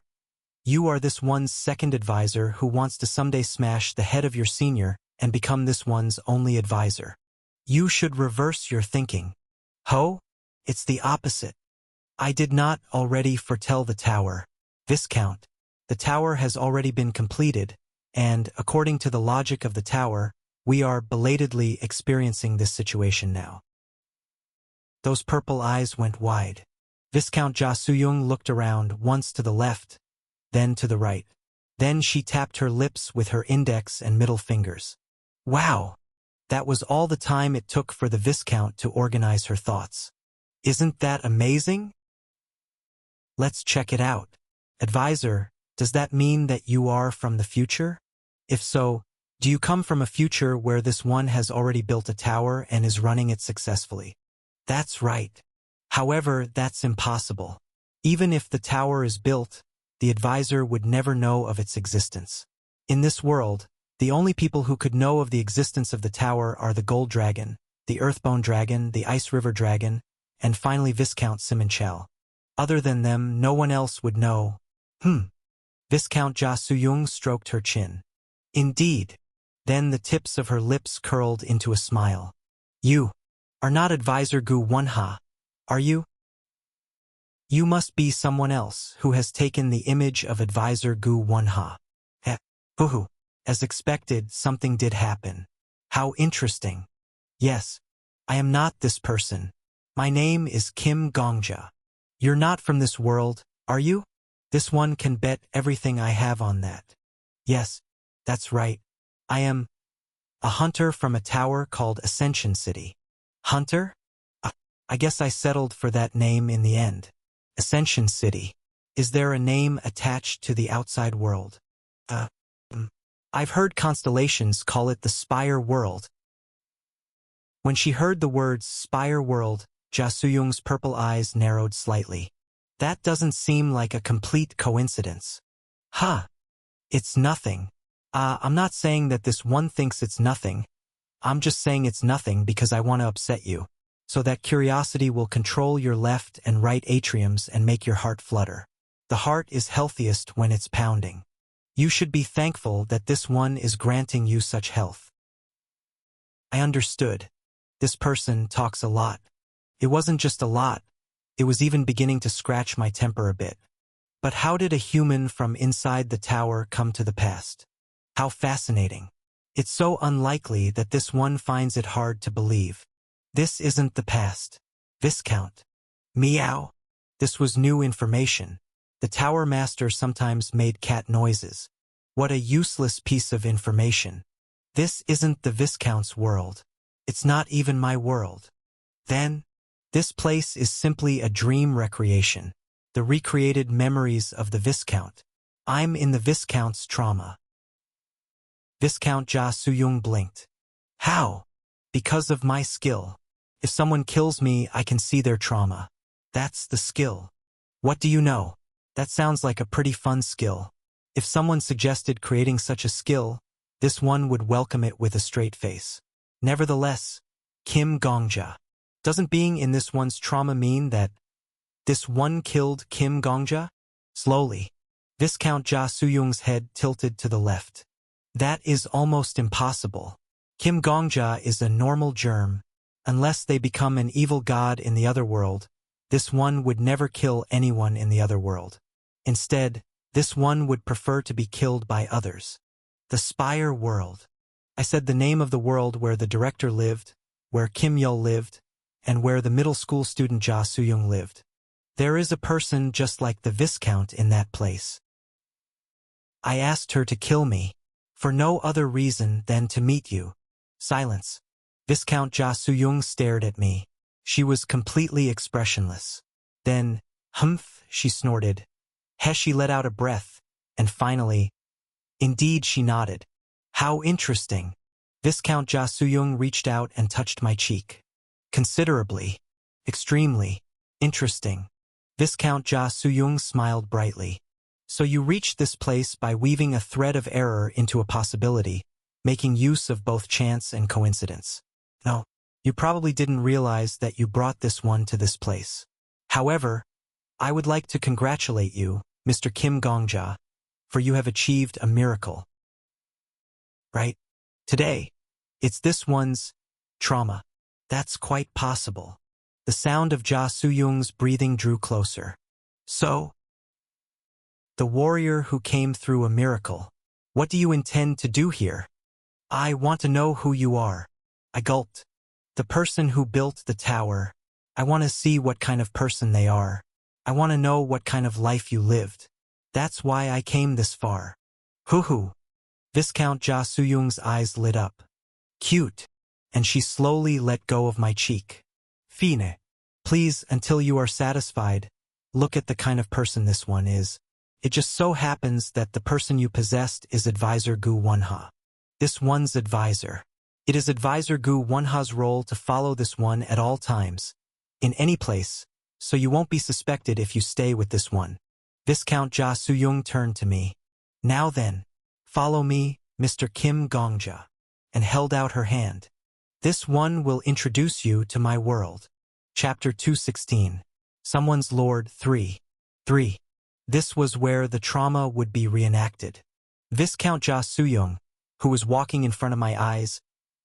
you are this one's second advisor who wants to someday smash the head of your senior and become this one's only advisor. You should reverse your thinking. Ho? It's the opposite. I did not already foretell the tower. Viscount. The tower has already been completed, and, according to the logic of the tower, we are belatedly experiencing this situation now. Those purple eyes went wide. Viscount Ja Soo-young looked around once to the left, then to the right. Then she tapped her lips with her index and middle fingers. Wow! That was all the time it took for the Viscount to organize her thoughts. Isn't that amazing? Let's check it out. Advisor, does that mean that you are from the future? If so, do you come from a future where this one has already built a tower and is running it successfully? That's right. However, that's impossible. Even if the tower is built, the advisor would never know of its existence. In this world, the only people who could know of the existence of the tower are the Gold Dragon, the Earthbone Dragon, the Ice River Dragon, and finally Viscount Simonchal. Other than them, no one else would know. Viscount Ja Soo-young stroked her chin. Indeed. Then the tips of her lips curled into a smile. You are not Advisor Gu Wonha, are you? You must be someone else who has taken the image of Advisor Gu Wonha. Hoo-hoo. As expected, something did happen. How interesting. Yes, I am not this person. My name is Kim Gongja. You're not from this world, are you? This one can bet everything I have on that. Yes, that's right. I am a hunter from a tower called Ascension City. Hunter? I guess I settled for that name in the end. Ascension City. Is there a name attached to the outside world? I've heard constellations call it the Spire World. When she heard the words Spire World, Ja Soo-young's purple eyes narrowed slightly. That doesn't seem like a complete coincidence. It's nothing. I'm not saying that this one thinks it's nothing. I'm just saying it's nothing because I want to upset you, so that curiosity will control your left and right atriums and make your heart flutter. The heart is healthiest when it's pounding. You should be thankful that this one is granting you such health. I understood. This person talks a lot. It wasn't just a lot. It was even beginning to scratch my temper a bit. But how did a human from inside the tower come to the past? How fascinating. It's so unlikely that this one finds it hard to believe. This isn't the past. Viscount. Meow. This was new information. The tower master sometimes made cat noises. What a useless piece of information. This isn't the Viscount's world. It's not even my world. Then, this place is simply a dream recreation, the recreated memories of the Viscount. I'm in the Viscount's trauma. Viscount Ja Soo-young blinked. How? Because of my skill. If someone kills me, I can see their trauma. That's the skill. What do you know? That sounds like a pretty fun skill. If someone suggested creating such a skill, this one would welcome it with a straight face. Nevertheless, Kim Gongja. Doesn't being in this one's trauma mean that this one killed Kim Gongja? Slowly, Viscount Ja Soo-young's head tilted to the left. That is almost impossible. Kim Gongja is a normal germ. Unless they become an evil god in the other world, this one would never kill anyone in the other world. Instead, this one would prefer to be killed by others. The Spire World. I said the name of the world where the director lived, where Kim Yul lived, and where the middle school student Ja Soo-young lived. There is a person just like the Viscount in that place. I asked her to kill me, for no other reason than to meet you. Silence. Viscount Ja Soo-young stared at me. She was completely expressionless. Then, humph, she snorted. She let out a breath, and finally, indeed she nodded. How interesting. Viscount Ja Soo-young reached out and touched my cheek. Considerably. Extremely. Interesting. Viscount Ja Soo-young smiled brightly. So you reached this place by weaving a thread of error into a possibility, making use of both chance and coincidence. No, you probably didn't realize that you brought this one to this place. However, I would like to congratulate you, Mr. Kim Gongja, for you have achieved a miracle. Right? Today, it's this one's trauma. That's quite possible. The sound of Ja Soo-young's breathing drew closer. So, the warrior who came through a miracle. What do you intend to do here? I want to know who you are. I gulped. The person who built the tower. I want to see what kind of person they are. I want to know what kind of life you lived. That's why I came this far. Hoo-hoo. Viscount Ja Soo-young's eyes lit up. Cute. And she slowly let go of my cheek. Fine. Please, until you are satisfied, look at the kind of person this one is. It just so happens that the person you possessed is Advisor Gu Wonha. This one's advisor. It is Advisor Gu Wonha's role to follow this one at all times, in any place, so you won't be suspected if you stay with this one. Viscount Ja Soo-young turned to me. Now then, follow me, Mr. Kim Gongja, and held out her hand. This one will introduce you to my world. Chapter 216. Someone's Lord 3. This was where the trauma would be reenacted. Viscount Ja Soo-young, who was walking in front of my eyes,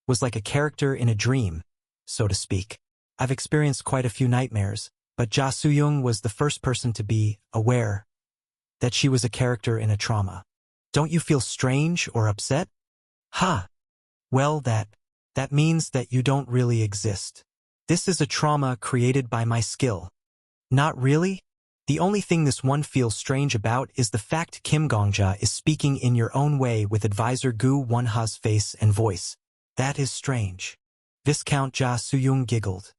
was like a character in a dream, so to speak. I've experienced quite a few nightmares, but Ja Soo-young was the first person to be aware that she was a character in a trauma. Don't you feel strange or upset? Ha! Well, that means that you don't really exist. This is a trauma created by my skill. Not really? The only thing this one feels strange about is the fact Kim Gongja is speaking in your own way with Advisor Gu Wonha's face and voice. That is strange. Viscount Ja Soo-young giggled.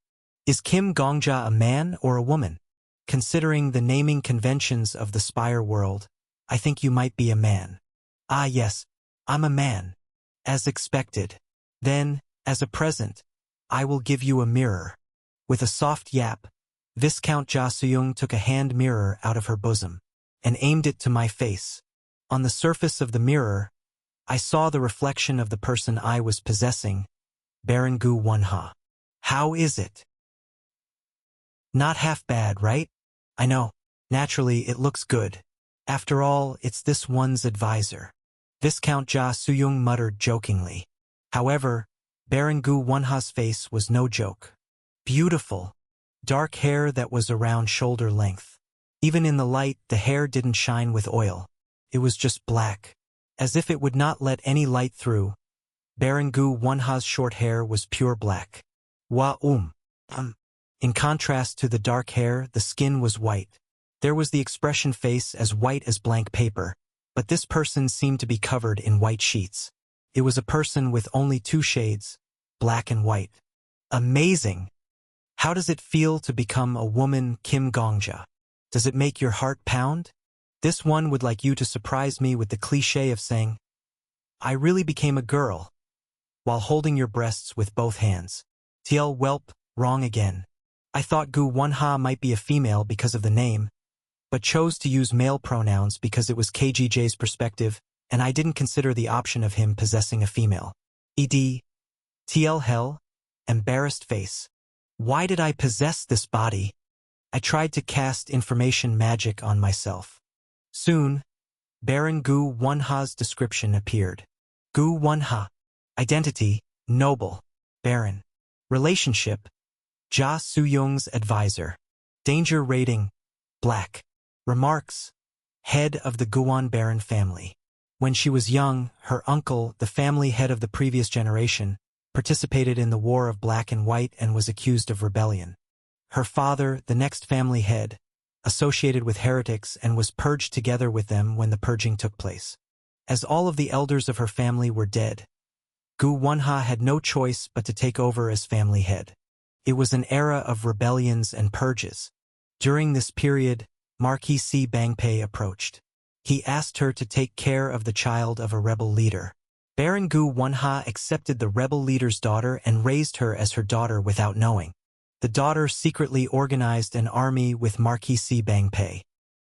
Is Kim Gongja a man or a woman? Considering the naming conventions of the Spire world, I think you might be a man. Ah yes, I'm a man. As expected. Then, as a present, I will give you a mirror. With a soft yap, Viscount Ja Soo-young took a hand mirror out of her bosom and aimed it to my face. On the surface of the mirror, I saw the reflection of the person I was possessing, Baron Gu Wonha. How is it? Not half bad, right? I know. Naturally, it looks good. After all, it's this one's advisor. Viscount Ja Soo-young muttered jokingly. However, Baron Gu Wonha's face was no joke. Beautiful. Dark hair that was around shoulder length. Even in the light, the hair didn't shine with oil. It was just black. As if it would not let any light through. Baron Gu Wonha's short hair was pure black. In contrast to the dark hair, the skin was white. There was the expression face as white as blank paper, but this person seemed to be covered in white sheets. It was a person with only two shades, black and white. Amazing! How does it feel to become a woman, Kim Gongja? Does it make your heart pound? This one would like you to surprise me with the cliché of saying, I really became a girl, while holding your breasts with both hands. TL Welp, wrong again. I thought Gu Wonha might be a female because of the name, but chose to use male pronouns because it was KGJ's perspective, and I didn't consider the option of him possessing a female. TL hell, embarrassed face. Why did I possess this body? I tried to cast information magic on myself. Soon, Baron Gu Wonha's description appeared. Gu Wonha. Identity, noble. Baron. Relationship, Ja Soo-young's advisor. Danger rating, black. Remarks, head of the Guwon Baron family. When she was young, her uncle, the family head of the previous generation, participated in the War of Black and White and was accused of rebellion. Her father, the next family head, associated with heretics and was purged together with them when the purging took place. As all of the elders of her family were dead, Gu Wonha had no choice but to take over as family head. It was an era of rebellions and purges. During this period, Marquis Si Bangpei approached. He asked her to take care of the child of a rebel leader. Baron Gu Wonha accepted the rebel leader's daughter and raised her as her daughter without knowing. The daughter secretly organized an army with Marquis Si Bangpei.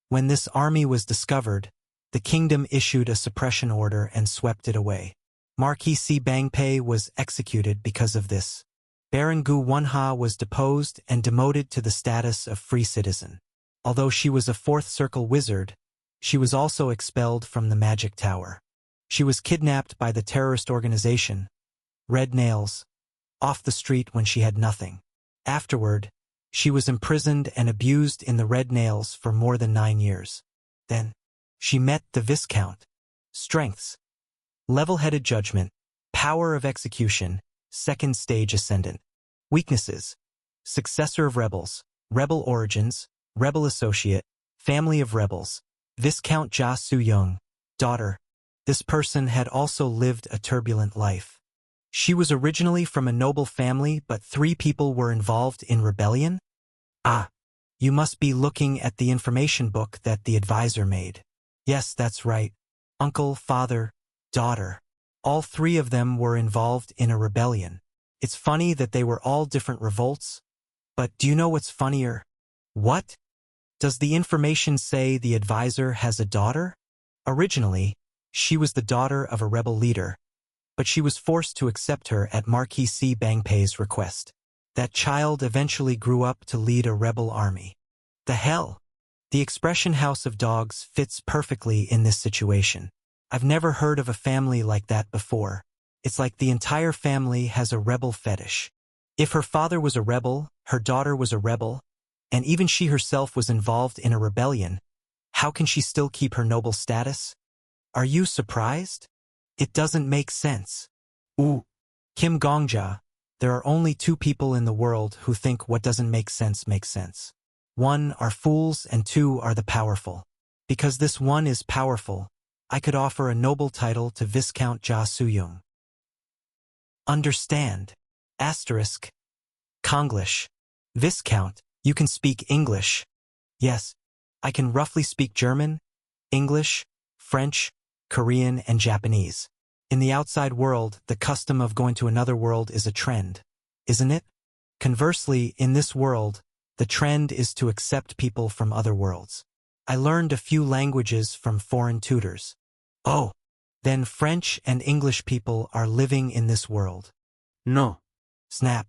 When this army was discovered, the kingdom issued a suppression order and swept it away. Marquis Si Bangpei was executed because of this. Baron Gu Wonha was deposed and demoted to the status of free citizen. Although she was a fourth circle wizard, she was also expelled from the magic tower. She was kidnapped by the terrorist organization, Red Nails, off the street when she had nothing. Afterward, she was imprisoned and abused in the Red Nails for more than 9 years. Then, she met the Viscount. Strengths: level-headed judgment, power of execution, second stage ascendant. Weaknesses: successor of rebels, rebel origins, rebel associate, family of rebels. Viscount Jia Su-young, daughter. This person had also lived a turbulent life. She was originally from a noble family, but 3 people were involved in rebellion? Ah, you must be looking at the information book that the advisor made. Yes, that's right. Uncle, father, daughter. All 3 of them were involved in a rebellion. It's funny that they were all different revolts, but do you know what's funnier? What? Does the information say the advisor has a daughter? Originally, she was the daughter of a rebel leader, but she was forced to accept her at Marquis Si Bangpei's request. That child eventually grew up to lead a rebel army. The hell? The expression House of Dogs fits perfectly in this situation. I've never heard of a family like that before. It's like the entire family has a rebel fetish. If her father was a rebel, her daughter was a rebel, and even she herself was involved in a rebellion, how can she still keep her noble status? Are you surprised? It doesn't make sense. Ooh. Kim Gongja, there are only 2 people in the world who think what doesn't make sense makes sense. 1 are fools and 2 are the powerful. Because this one is powerful, I could offer a noble title to Viscount Jia Su-young. Understand. Asterisk. Konglish. Viscount, you can speak English. Yes, I can roughly speak German, English, French, Korean, and Japanese. In the outside world, the custom of going to another world is a trend, isn't it? Conversely, in this world, the trend is to accept people from other worlds. I learned a few languages from foreign tutors. Oh, then French and English people are living in this world. No. Snap.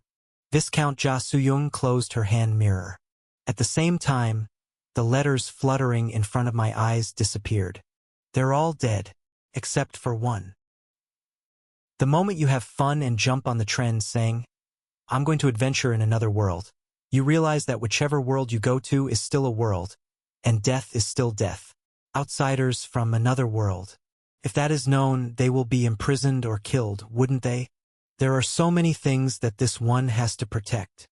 Viscount Jia Su-young closed her hand mirror. At the same time, the letters fluttering in front of my eyes disappeared. They're all dead, except for one. The moment you have fun and jump on the trend saying, I'm going to adventure in another world, you realize that whichever world you go to is still a world, and death is still death. Outsiders from another world. If that is known, they will be imprisoned or killed, wouldn't they? There are so many things that this one has to protect.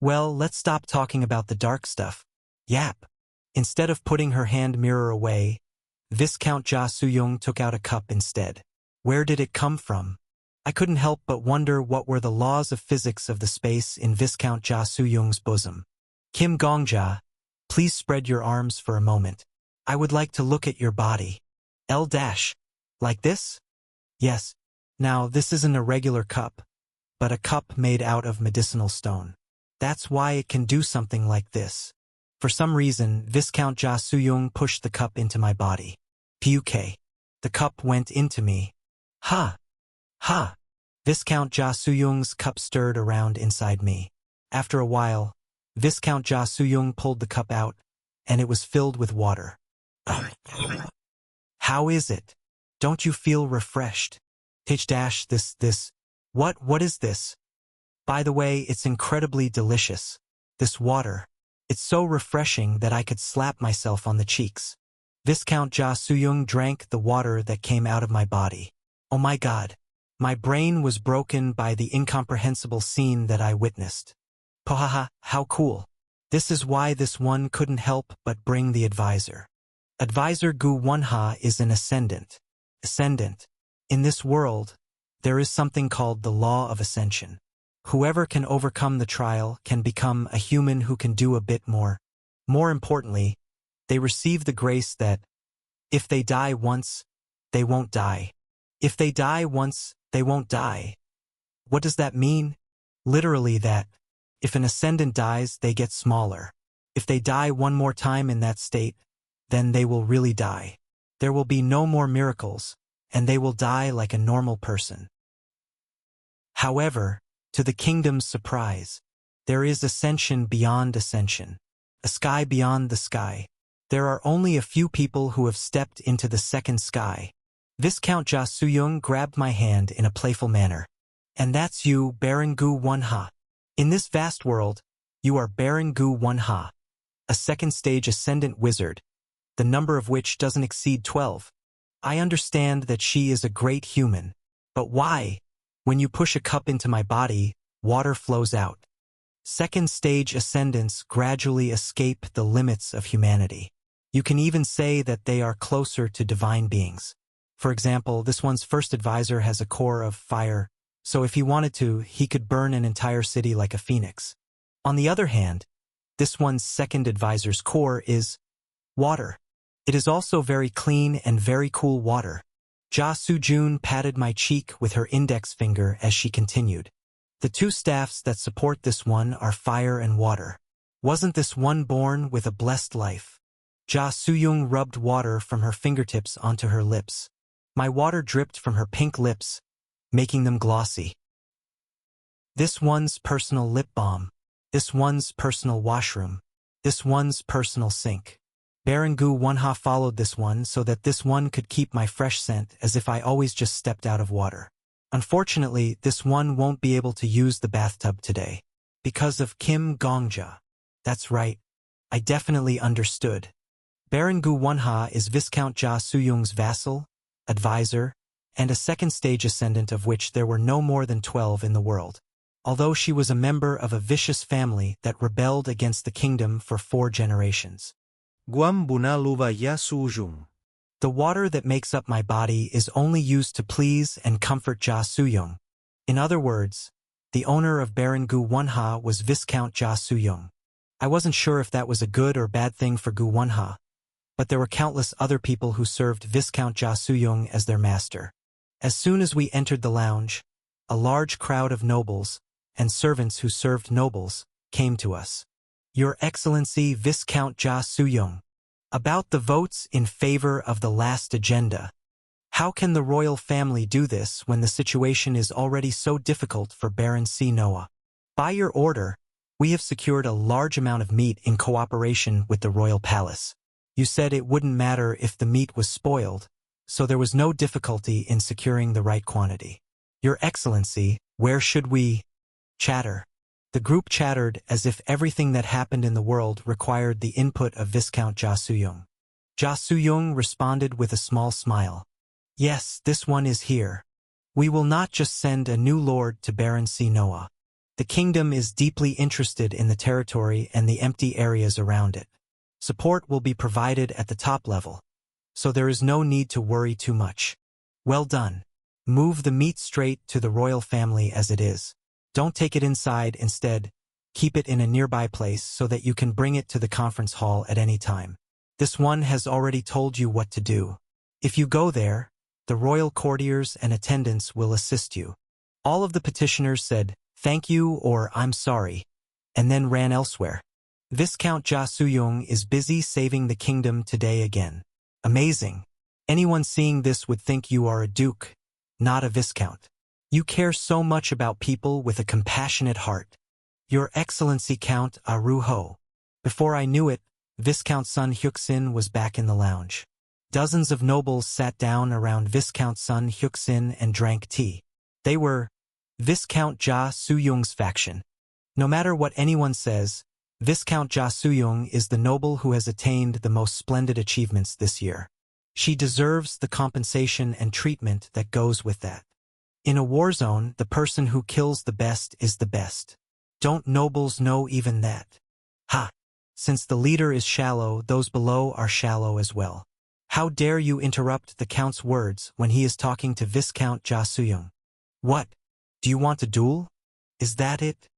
Well, let's stop talking about the dark stuff. Yap. Instead of putting her hand mirror away, Viscount Jia Su-young took out a cup instead. Where did it come from? I couldn't help but wonder what were the laws of physics of the space in Viscount Jia Su-young's bosom. Kim Gongja, please spread your arms for a moment. I would like to look at your body. L-. Like this? Yes. Now, this isn't a regular cup, but a cup made out of medicinal stone. That's why it can do something like this. For some reason, Viscount Jia Su-young pushed the cup into my body. Puk. The cup went into me. Ha! Ha! Viscount Jia Su-young's cup stirred around inside me. After a while, Viscount Jia Su-young pulled the cup out, and it was filled with water. How is it? Don't you feel refreshed? This. What is this? By the way, it's incredibly delicious. This water. It's so refreshing that I could slap myself on the cheeks. Viscount Jia Su-young drank the water that came out of my body. Oh my God. My brain was broken by the incomprehensible scene that I witnessed. Pohaha, how cool. This is why this one couldn't help but bring the advisor. Advisor Gu Wonha is an ascendant. Ascendant. In this world, there is something called the law of ascension. Whoever can overcome the trial can become a human who can do a bit more. More importantly, they receive the grace that, if they die once, they won't die. If they die once, they won't die. What does that mean? Literally that, if an ascendant dies, they get smaller. If they die one more time in that state, then they will really die. There will be no more miracles, and they will die like a normal person. However, to the kingdom's surprise, there is ascension beyond ascension. A sky beyond the sky. There are only a few people who have stepped into the second sky. Viscount Ja Soo-young grabbed my hand in a playful manner. And that's you, Baron Gu Won-ha. In this vast world, you are Baron Gu Won-ha, a second-stage ascendant wizard, the number of which doesn't exceed 12. I understand that she is a great human. But why? When you push a cup into my body, water flows out. Second-stage ascendants gradually escape the limits of humanity. You can even say that they are closer to divine beings. For example, this one's first advisor has a core of fire, so if he wanted to, he could burn an entire city like a phoenix. On the other hand, this one's second advisor's core is water. It is also very clean and very cool water. Ja Soo-jun patted my cheek with her index finger as she continued. The two staffs that support this one are fire and water. Wasn't this one born with a blessed life? Ja Soo-young rubbed water from her fingertips onto her lips. My water dripped from her pink lips, making them glossy. This one's personal lip balm. This one's personal washroom. This one's personal sink. Baron Gu Won-ha followed this one so that this one could keep my fresh scent as if I always just stepped out of water. Unfortunately, this one won't be able to use the bathtub today. Because of Kim Gongja. That's right. I definitely understood. Baron Gu Won-ha is Viscount Ja Soo-young's vassal, advisor, and a second-stage ascendant of which there were no more than 12 in the world. Although she was a member of a vicious family that rebelled against the kingdom for 4 generations. Guam bunaluva ya Soo-jung. The water that makes up my body is only used to please and comfort Ja Soo-young. In other words, the owner of Baron Gu Won-ha was Viscount Ja Soo-young. I wasn't sure if that was a good or bad thing for Gu Won-ha, but there were countless other people who served Viscount Ja Soo-young as their master. As soon as we entered the lounge, a large crowd of nobles and servants who served nobles came to us. Your Excellency Viscount Ja Soo-young. About the votes in favor of the last agenda. How can the royal family do this when the situation is already so difficult for Baron C. Noah? By your order, we have secured a large amount of meat in cooperation with the royal palace. You said it wouldn't matter if the meat was spoiled, so there was no difficulty in securing the right quantity. Your Excellency, where should we chatter? The group chattered as if everything that happened in the world required the input of Viscount Ja Soo-young. Ja Soo-young responded with a small smile. Yes, this one is here. We will not just send a new lord to Baron C. Noah. The kingdom is deeply interested in the territory and the empty areas around it. Support will be provided at the top level, so there is no need to worry too much. Well done. Move the meat straight to the royal family as it is. Don't take it inside, instead, keep it in a nearby place so that you can bring it to the conference hall at any time. This one has already told you what to do. If you go there, the royal courtiers and attendants will assist you. All of the petitioners said, "Thank you" or "I'm sorry," and then ran elsewhere. Viscount Ja Soo-young is busy saving the kingdom today again. Amazing. Anyone seeing this would think you are a duke, not a viscount. You care so much about people with a compassionate heart. Your Excellency Count Aruho. Before I knew it, Viscount Sun Hyuk-sin was back in the lounge. Dozens of nobles sat down around Viscount Sun Hyuk-sin and drank tea. They were Viscount Ja Soo-young's faction. No matter what anyone says, Viscount Ja Soo-young is the noble who has attained the most splendid achievements this year. She deserves the compensation and treatment that goes with that. In a war zone, the person who kills the best is the best. Don't nobles know even that? Ha! Since the leader is shallow, those below are shallow as well. How dare you interrupt the Count's words when he is talking to Viscount Ja Soo-young? What? Do you want a duel? Is that it?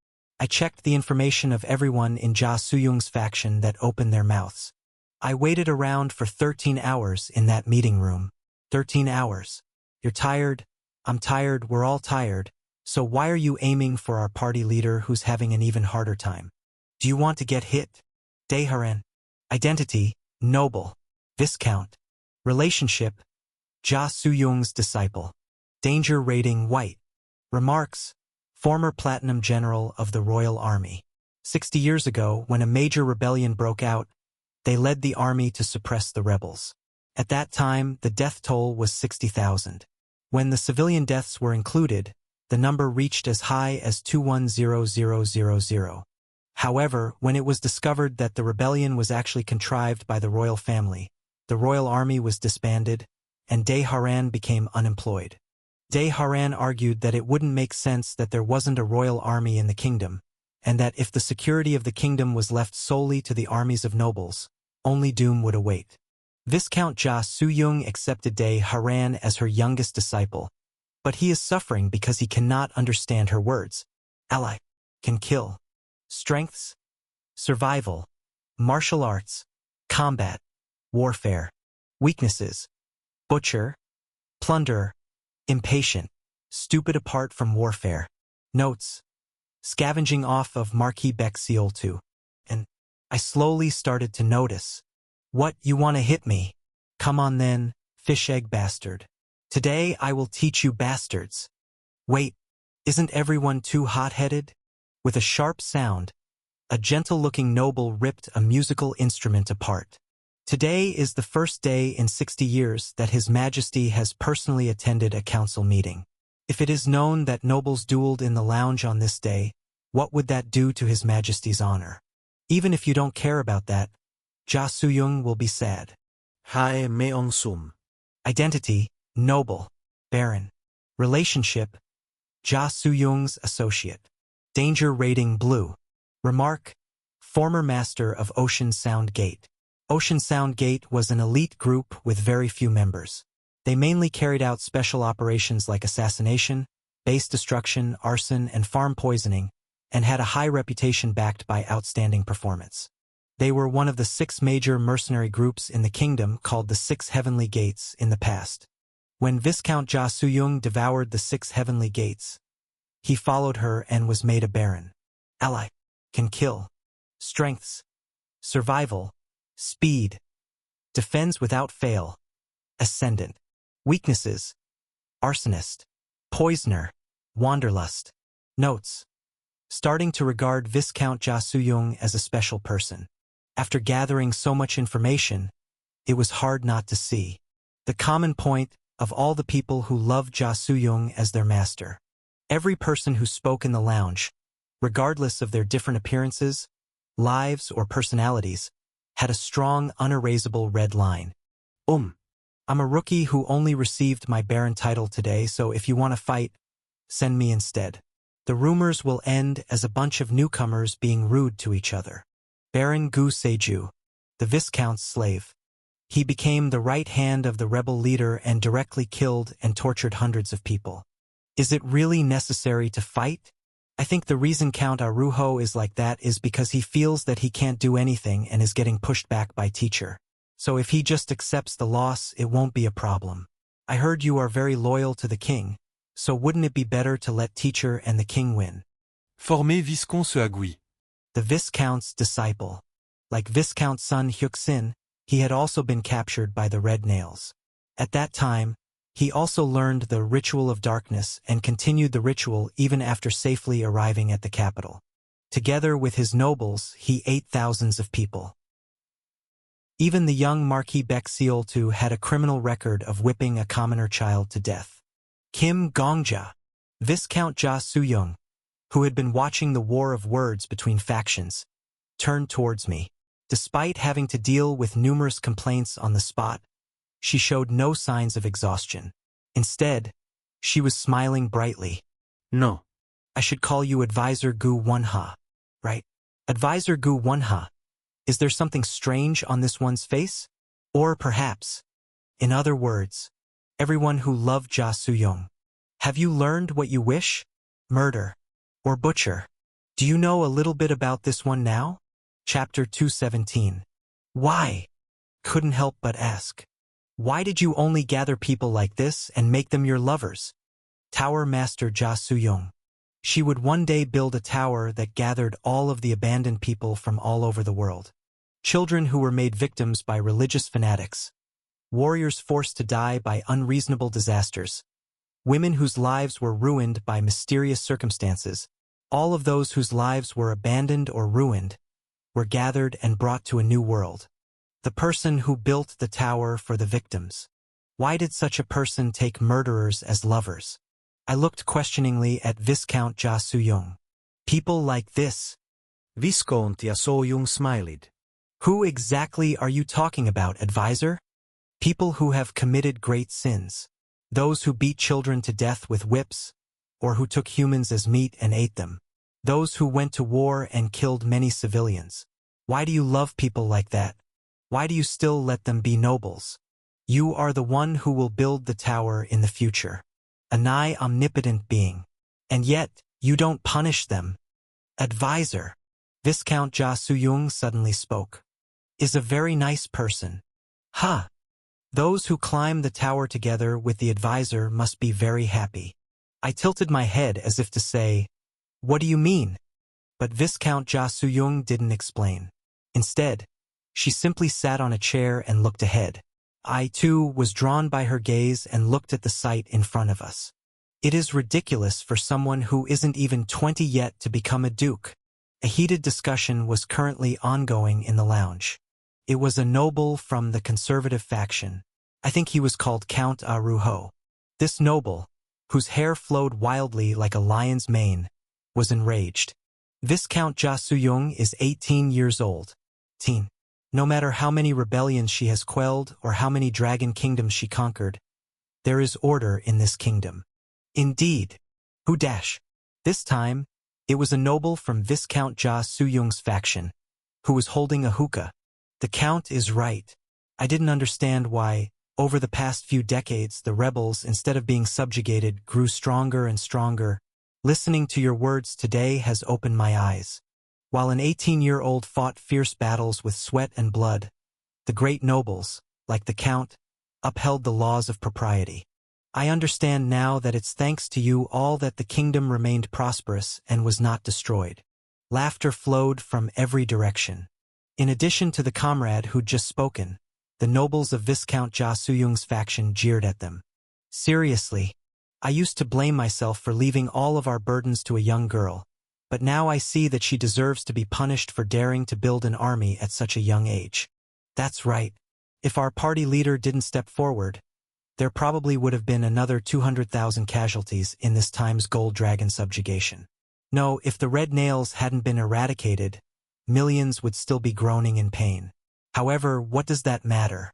I checked the information of everyone in Ja Soo-young's faction that opened their mouths. I waited around for 13 hours in that meeting room. 13 hours. You're tired? I'm tired, we're all tired, so why are you aiming for our party leader who's having an even harder time? Do you want to get hit? Daeharan. Identity, noble. Viscount. Relationship, Ja Soo-young's disciple. Danger rating, white. Remarks, former platinum general of the Royal Army. 60 years ago, when a major rebellion broke out, they led the army to suppress the rebels. At that time, the death toll was 60,000. When the civilian deaths were included, the number reached as high as 210,000. However, when it was discovered that the rebellion was actually contrived by the royal family, the royal army was disbanded, and De Haran became unemployed. De Haran argued that it wouldn't make sense that there wasn't a royal army in the kingdom, and that if the security of the kingdom was left solely to the armies of nobles, only doom would await. Viscount Jia Suyong accepted De Haran as her youngest disciple, but he is suffering because he cannot understand her words. Ally. Can kill. Strengths. Survival. Martial arts. Combat. Warfare. Weaknesses. Butcher. Plunder. Impatient. Stupid apart from warfare. Notes. Scavenging off of Marquis Bexioltu. And I slowly started to notice. What, you want to hit me? Come on then, fish egg bastard. Today I will teach you bastards. Wait, isn't everyone too hot-headed? With a sharp sound, a gentle-looking noble ripped a musical instrument apart. Today is the first day in 60 years that His Majesty has personally attended a council meeting. If it is known that nobles dueled in the lounge on this day, what would that do to His Majesty's honor? Even if you don't care about that, Jia Suyong will be sad. Hae Meong Sum. Identity, noble, baron. Relationship, Jia Suyong's associate. Danger rating blue. Remark, former master of Ocean Sound Gate. Ocean Sound Gate was an elite group with very few members. They mainly carried out special operations like assassination, base destruction, arson, and farm poisoning, and had a high reputation backed by outstanding performance. They were one of the 6 major mercenary groups in the kingdom called the 6 Heavenly Gates in the past. When Viscount Jia Suyong devoured the 6 Heavenly Gates, he followed her and was made a baron. Ally. Can kill. Strengths. Survival. Speed. Defends without fail. Ascendant. Weaknesses. Arsonist. Poisoner. Wanderlust. Notes. Starting to regard Viscount Jia Suyong as a special person. After gathering so much information, it was hard not to see the common point of all the people who loved Jia Suyong as their master. Every person who spoke in the lounge, regardless of their different appearances, lives, or personalities, had a strong, unerasable red line. I'm a rookie who only received my baron title today, so if you want to fight, send me instead. The rumors will end as a bunch of newcomers being rude to each other. Baron Gu Seju, the Viscount's slave. He became the right hand of the rebel leader and directly killed and tortured hundreds of people. Is it really necessary to fight? I think the reason Count Arujo is like that is because he feels that he can't do anything and is getting pushed back by teacher. So if he just accepts the loss, it won't be a problem. I heard you are very loyal to the king, so wouldn't it be better to let teacher and the king win? Former Viscount Seagui. The Viscount's disciple. Like Viscount Sun Hyuk-sin, he had also been captured by the Red Nails. At that time, he also learned the Ritual of Darkness and continued the ritual even after safely arriving at the capital. Together with his nobles, he ate thousands of people. Even the young Marquis Bexioltu had a criminal record of whipping a commoner child to death. Kim Gongja, Viscount Jia Suyong, who had been watching the war of words between factions, turned towards me. Despite having to deal with numerous complaints on the spot, she showed no signs of exhaustion. Instead, she was smiling brightly. No. I should call you Advisor Gu Wonha, right? Advisor Gu Wonha. Is there something strange on this one's face? Or perhaps, in other words, everyone who loved Jia Suyong. Have you learned what you wish? Murder. Or butcher. Do you know a little bit about this one now? Chapter 217. Why? Couldn't help but ask. Why did you only gather people like this and make them your lovers? Tower Master Jia Suyong. She would one day build a tower that gathered all of the abandoned people from all over the world. Children who were made victims by religious fanatics. Warriors forced to die by unreasonable disasters. Women whose lives were ruined by mysterious circumstances. All of those whose lives were abandoned or ruined were gathered and brought to a new world. The person who built the tower for the victims. Why did such a person take murderers as lovers? I looked questioningly at Viscount Ja Soo-young. People like this? Visconti Ja Soo-young smiled. Who exactly are you talking about, advisor? People who have committed great sins. Those who beat children to death with whips, or who took humans as meat and ate them. Those who went to war and killed many civilians. Why do you love people like that? Why do you still let them be nobles? You are the one who will build the tower in the future. A nigh omnipotent being. And yet, you don't punish them. Advisor. Viscount Ja Soo-young suddenly spoke. Is a very nice person. Huh. Those who climb the tower together with the advisor must be very happy. I tilted my head as if to say, what do you mean? But Viscount Ja Soo-young didn't explain. Instead, she simply sat on a chair and looked ahead. I, too, was drawn by her gaze and looked at the sight in front of us. It is ridiculous for someone who isn't even 20 yet to become a duke. A heated discussion was currently ongoing in the lounge. It was a noble from the conservative faction. I think he was called Count Aruho. This noble, whose hair flowed wildly like a lion's mane, was enraged. Viscount Ja Soo-young is 18 years old. No matter how many rebellions she has quelled or how many dragon kingdoms she conquered, there is order in this kingdom. Indeed. Who dash? This time, it was a noble from Viscount Ja Soo-young's faction, who was holding a hookah. The Count is right. I didn't understand why, over the past few decades, the rebels, instead of being subjugated, grew stronger and stronger. Listening to your words today has opened my eyes. While an 18-year-old fought fierce battles with sweat and blood, the great nobles, like the Count, upheld the laws of propriety. I understand now that it's thanks to you all that the kingdom remained prosperous and was not destroyed. Laughter flowed from every direction. In addition to the comrade who'd just spoken, the nobles of Viscount Ja Soo-young's faction jeered at them. Seriously, I used to blame myself for leaving all of our burdens to a young girl, but now I see that she deserves to be punished for daring to build an army at such a young age. That's right. If our party leader didn't step forward, there probably would have been another 200,000 casualties in this time's Gold Dragon subjugation. No, if the red nails hadn't been eradicated, millions would still be groaning in pain. However, what does that matter?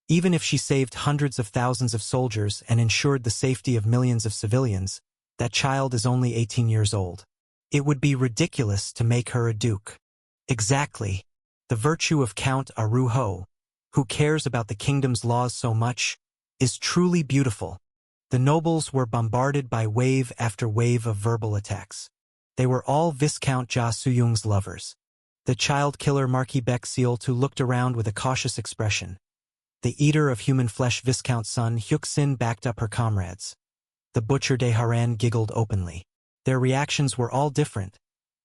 Even if she saved hundreds of thousands of soldiers and ensured the safety of millions of civilians, that child is only 18 years old. It would be ridiculous to make her a duke. Exactly. The virtue of Count Aruho, who cares about the kingdom's laws so much, is truly beautiful. The nobles were bombarded by wave after wave of verbal attacks. They were all Viscount Ja Soo-young's lovers. The child killer Marquis Baekseal looked around with a cautious expression. The eater of human flesh Viscount Sun Hyuk-sin backed up her comrades. The butcher De Haran giggled openly. Their reactions were all different,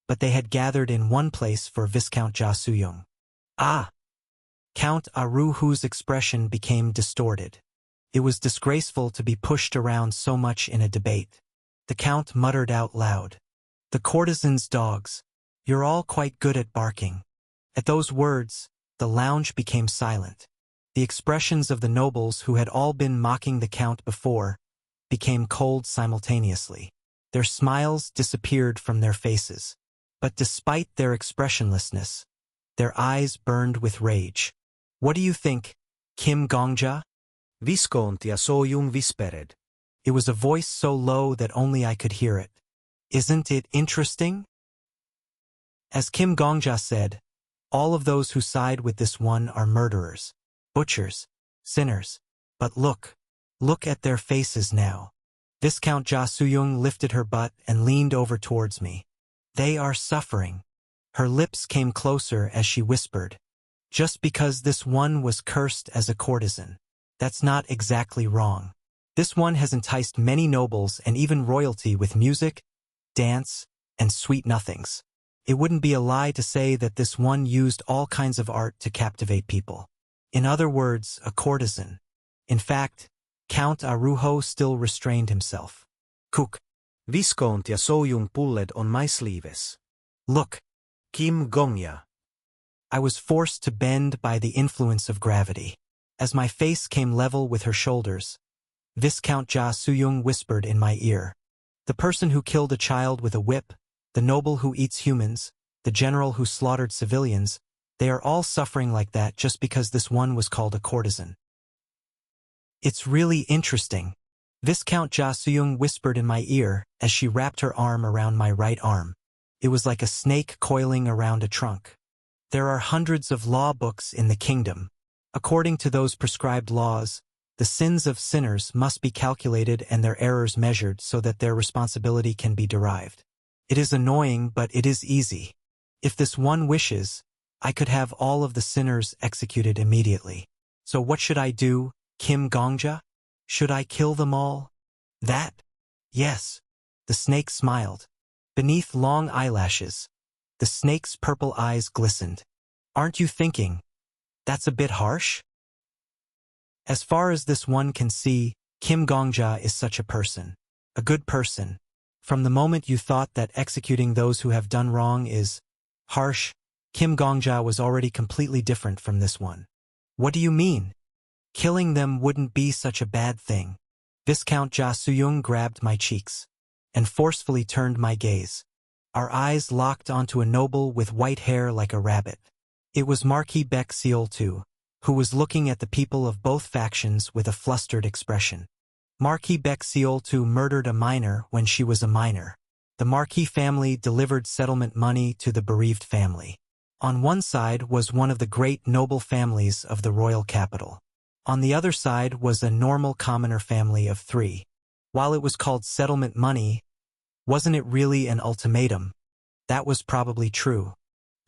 but they had gathered in one place for Viscount Ja Soo-young. Ah! Count Aruho's expression became distorted. It was disgraceful to be pushed around so much in a debate. The Count muttered out loud. The courtesan's dogs. You're all quite good at barking. At those words, the lounge became silent. The expressions of the nobles who had all been mocking the Count before became cold simultaneously. Their smiles disappeared from their faces. But despite their expressionlessness, their eyes burned with rage. What do you think, Kim Gongja? Visconti Ja Soo-young whispered. It was a voice so low that only I could hear it. Isn't it interesting? As Kim Gongja said, all of those who side with this one are murderers, butchers, sinners. But look at their faces now. Viscount Ja Soo-young lifted her butt and leaned over towards me. They are suffering. Her lips came closer as she whispered. Just because this one was cursed as a courtesan. That's not exactly wrong. This one has enticed many nobles and even royalty with music, dance, and sweet nothings. It wouldn't be a lie to say that this one used all kinds of art to captivate people. In other words, a courtesan. In fact, Count Aruho still restrained himself. Cook. Viscount ja Soyung pulled on my sleeves. Look, Kim Gongya. I was forced to bend by the influence of gravity. As my face came level with her shoulders, Viscount Ja Suyung whispered in my ear. The person who killed a child with a whip, the noble who eats humans, the general who slaughtered civilians, they are all suffering like that just because this one was called a courtesan. It's really interesting, Viscount Ja Suyung whispered in my ear as she wrapped her arm around my right arm. It was like a snake coiling around a trunk. There are hundreds of law books in the kingdom. According to those prescribed laws, the sins of sinners must be calculated and their errors measured so that their responsibility can be derived. It is annoying, but it is easy. If this one wishes, I could have all of the sinners executed immediately. So what should I do, Kim Gongja? Should I kill them all? That? Yes. The snake smiled. Beneath long eyelashes, the snake's purple eyes glistened. Aren't you thinking, that's a bit harsh? As far as this one can see, Kim Gongja is such a person. A good person. From the moment you thought that executing those who have done wrong is harsh, Kim Gongja was already completely different from this one. What do you mean? Killing them wouldn't be such a bad thing. Viscount Ja Suyung grabbed my cheeks and forcefully turned my gaze. Our eyes locked onto a noble with white hair like a rabbit. It was Marquis Baek Seol-tu, who was looking at the people of both factions with a flustered expression. Marquis Baek Seol-tu murdered a minor when she was a minor. The Marquis family delivered settlement money to the bereaved family. On one side was one of the great noble families of the royal capital. On the other side was a normal commoner family of 3. While it was called settlement money, wasn't it really an ultimatum? That was probably true.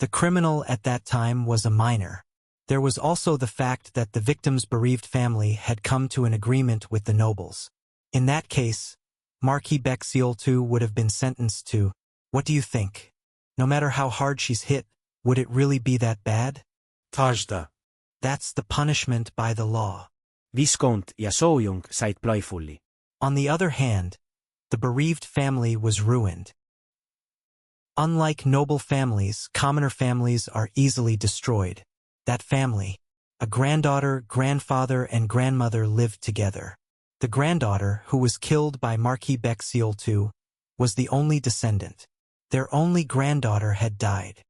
The criminal at that time was a minor. There was also the fact that the victim's bereaved family had come to an agreement with the nobles. In that case, Marquis Baek Seol-tu would have been sentenced to, what do you think? No matter how hard she's hit, would it really be that bad? Tajda. That's the punishment by the law. Viscount ja Soyung said playfully. On the other hand, the bereaved family was ruined. Unlike noble families, commoner families are easily destroyed. That family, a granddaughter, grandfather, and grandmother lived together. The granddaughter, who was killed by Marquis Baek Seol-tu, was the only descendant. Their only granddaughter had died.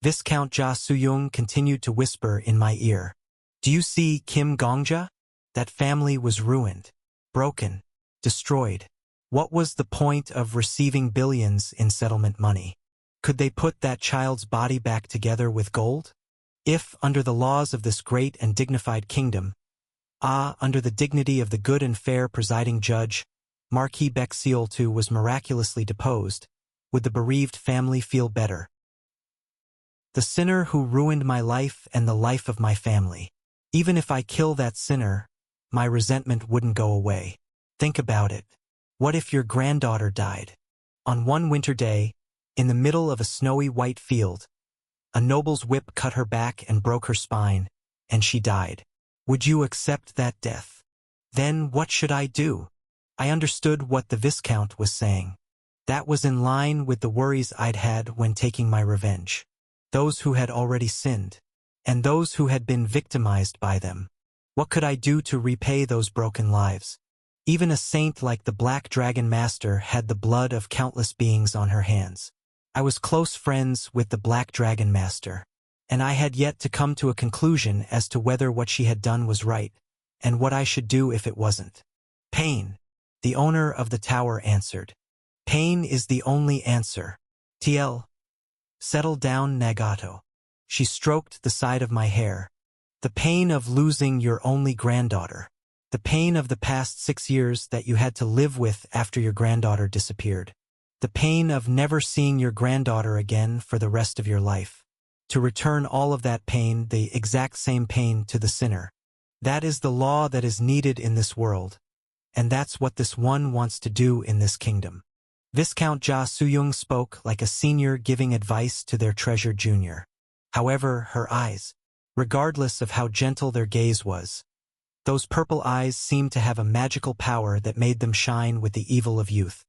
Viscount Ja Suyung continued to whisper in my ear. Do you see, Kim Gongja? That family was ruined, broken, destroyed. What was the point of receiving billions in settlement money? Could they put that child's body back together with gold? If, under the laws of this great and dignified kingdom, under the dignity of the good and fair presiding judge, Marquis Baek Seol-tu was miraculously deposed, would the bereaved family feel better? The sinner who ruined my life and the life of my family. Even if I kill that sinner, my resentment wouldn't go away. Think about it. What if your granddaughter died? On one winter day, in the middle of a snowy white field, a noble's whip cut her back and broke her spine, and she died. Would you accept that death? Then what should I do? I understood what the Viscount was saying. That was in line with the worries I'd had when taking my revenge. Those who had already sinned, and those who had been victimized by them. What could I do to repay those broken lives? Even a saint like the Black Dragon Master had the blood of countless beings on her hands. I was close friends with the Black Dragon Master, and I had yet to come to a conclusion as to whether what she had done was right, and what I should do if it wasn't. Pain, the owner of the tower answered. Pain is the only answer. TL. Settle down, Nagato. She stroked the side of my hair. The pain of losing your only granddaughter. The pain of the past 6 years that you had to live with after your granddaughter disappeared. The pain of never seeing your granddaughter again for the rest of your life. To return all of that pain, the exact same pain, to the sinner. That is the law that is needed in this world. And that's what this one wants to do in this kingdom. Viscount Ja Suyung spoke like a senior giving advice to their treasured junior. However, her eyes, regardless of how gentle their gaze was, those purple eyes seemed to have a magical power that made them shine with the evil of youth.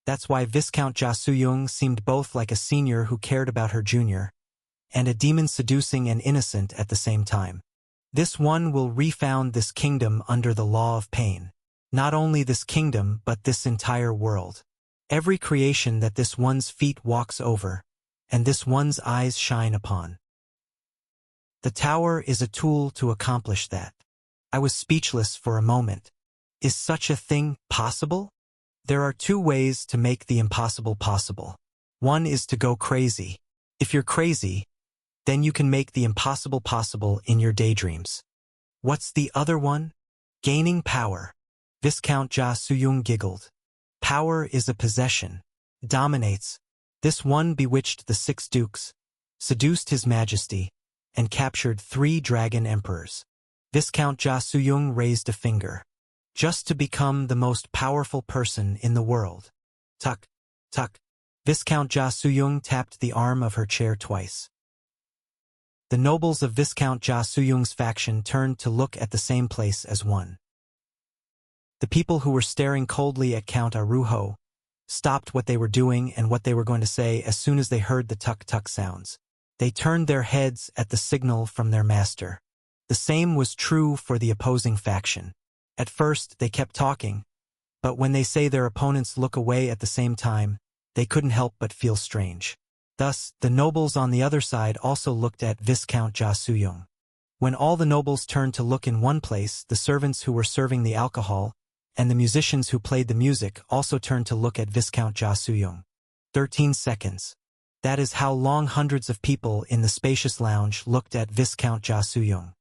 That's why Viscount Jia Suyong seemed both like a senior who cared about her junior, and a demon seducing and innocent at the same time. This one will refound this kingdom under the law of pain. Not only this kingdom, but this entire world. Every creation that this one's feet walks over, and this one's eyes shine upon. The tower is a tool to accomplish that. I was speechless for a moment. Is such a thing possible? There are two ways to make the impossible possible. One is to go crazy. If you're crazy, then you can make the impossible possible in your daydreams. What's the other one? Gaining power. Viscount Jia Suyong giggled. Power is a possession. Dominates. This one bewitched the 6 dukes, seduced his majesty, and captured 3 dragon emperors. Viscount Jia Suyong raised a finger. Just to become the most powerful person in the world. Tuck, tuck. Viscount Jia Suyong tapped the arm of her chair twice. The nobles of Viscount Jia Suyong's faction turned to look at the same place as one. The people who were staring coldly at Count Arujo stopped what they were doing and what they were going to say as soon as they heard the tuck-tuck sounds. They turned their heads at the signal from their master. The same was true for the opposing faction. At first, they kept talking, but when they say their opponents look away at the same time, they couldn't help but feel strange. Thus, the nobles on the other side also looked at Viscount Jia Suyong. When all the nobles turned to look in one place, the servants who were serving the alcohol and the musicians who played the music also turned to look at Viscount Jia Suyong. 13 seconds. That is how long hundreds of people in the spacious lounge looked at Viscount Jia Suyong.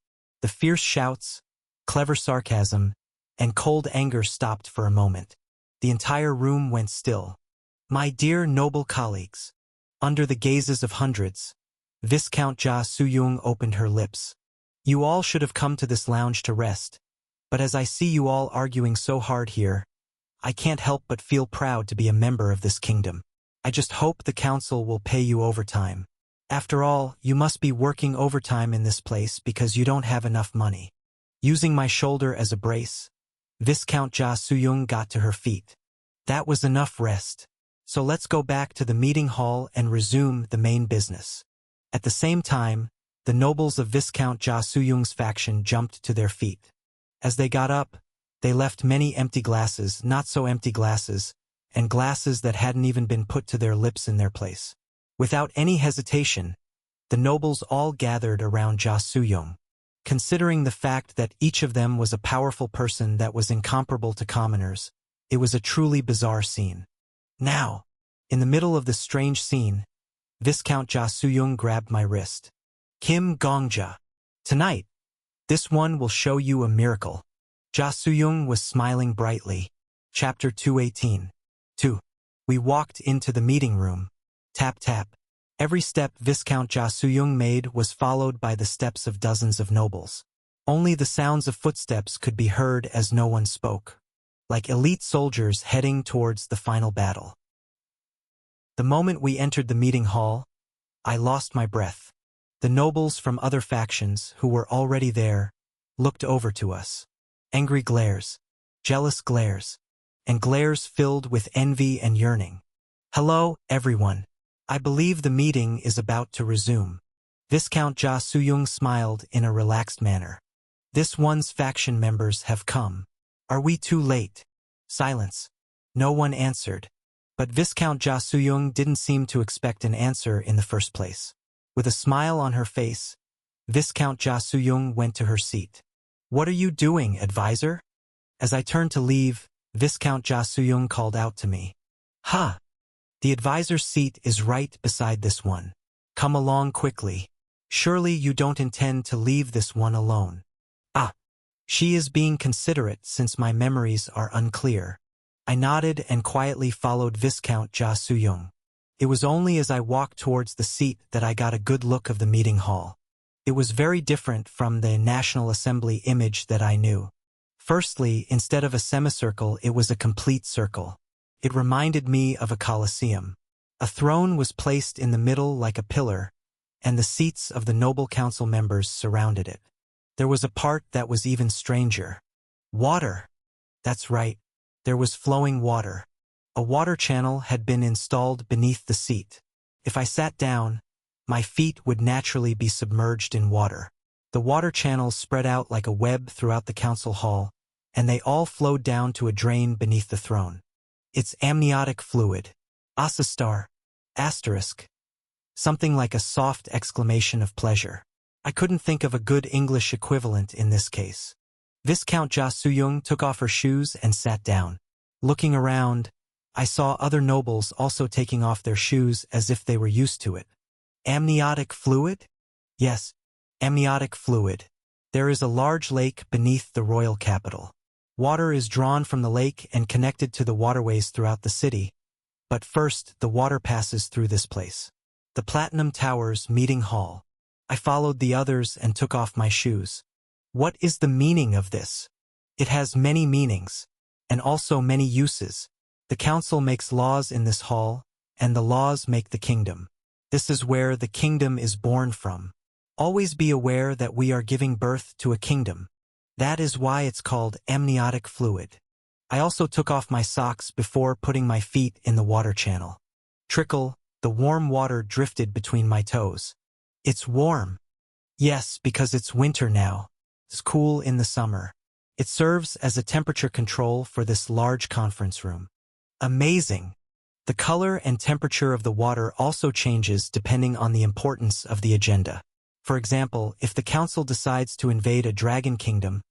The fierce shouts, clever sarcasm, and cold anger stopped for a moment. The entire room went still. My dear noble colleagues. Under the gazes of hundreds, Viscount Jia Suyong opened her lips. You all should have come to this lounge to rest, but as I see you all arguing so hard here, I can't help but feel proud to be a member of this kingdom. I just hope the council will pay you overtime. After all, you must be working overtime in this place because you don't have enough money. Using my shoulder as a brace, Viscount Jia Suyong got to her feet. That was enough rest. So let's go back to the meeting hall and resume the main business. At the same time, the nobles of Viscount Jia Suyong's faction jumped to their feet. As they got up, they left many empty glasses, not so empty glasses, and glasses that hadn't even been put to their lips in their place. Without any hesitation, the nobles all gathered around Jia Suyong. Considering the fact that each of them was a powerful person that was incomparable to commoners, it was a truly bizarre scene. Now, in the middle of this strange scene, Viscount Jia Suyong grabbed my wrist. Kim Gongja. Tonight, this one will show you a miracle. Jia Suyong was smiling brightly. Chapter 218. 2. We walked into the meeting room. Tap tap. Every step Viscount Jia Suyong made was followed by the steps of dozens of nobles. Only the sounds of footsteps could be heard as no one spoke, like elite soldiers heading towards the final battle. The moment we entered the meeting hall, I lost my breath. The nobles from other factions who were already there looked over to us. Angry glares, jealous glares, and glares filled with envy and yearning. Hello, everyone. I believe the meeting is about to resume. Viscount Jia Suyong smiled in a relaxed manner. This one's faction members have come. Are we too late? Silence. No one answered. But Viscount Jia Suyong didn't seem to expect an answer in the first place. With a smile on her face, Viscount Jia Suyong went to her seat. What are you doing, advisor? As I turned to leave, Viscount Jia Suyong called out to me. Ha! The advisor's seat is right beside this one. Come along quickly. Surely you don't intend to leave this one alone. Ah! She is being considerate since my memories are unclear. I nodded and quietly followed Viscount Jia Suyong. It was only as I walked towards the seat that I got a good look of the meeting hall. It was very different from the National Assembly image that I knew. Firstly, instead of a semicircle, it was a complete circle. It reminded me of a coliseum. A throne was placed in the middle like a pillar, and the seats of the noble council members surrounded it. There was a part that was even stranger. Water. That's right. There was flowing water. A water channel had been installed beneath the seat. If I sat down, my feet would naturally be submerged in water. The water channels spread out like a web throughout the council hall, and they all flowed down to a drain beneath the throne. It's amniotic fluid. Asastar. Asterisk. Something like a soft exclamation of pleasure. I couldn't think of a good English equivalent in this case. Viscount Ja Soo-young took off her shoes and sat down. Looking around, I saw other nobles also taking off their shoes as if they were used to it. Amniotic fluid? Yes, amniotic fluid. There is a large lake beneath the royal capital. Water is drawn from the lake and connected to the waterways throughout the city, but first the water passes through this place. The Platinum Towers Meeting Hall. I followed the others and took off my shoes. What is the meaning of this? It has many meanings, and also many uses. The council makes laws in this hall, and the laws make the kingdom. This is where the kingdom is born from. Always be aware that we are giving birth to a kingdom. That is why it's called amniotic fluid. I also took off my socks before putting my feet in the water channel. Trickle, the warm water drifted between my toes. It's warm. Yes, because it's winter now. It's cool in the summer. It serves as a temperature control for this large conference room. Amazing. The color and temperature of the water also changes depending on the importance of the agenda. For example, if the council decides to invade a dragon kingdom,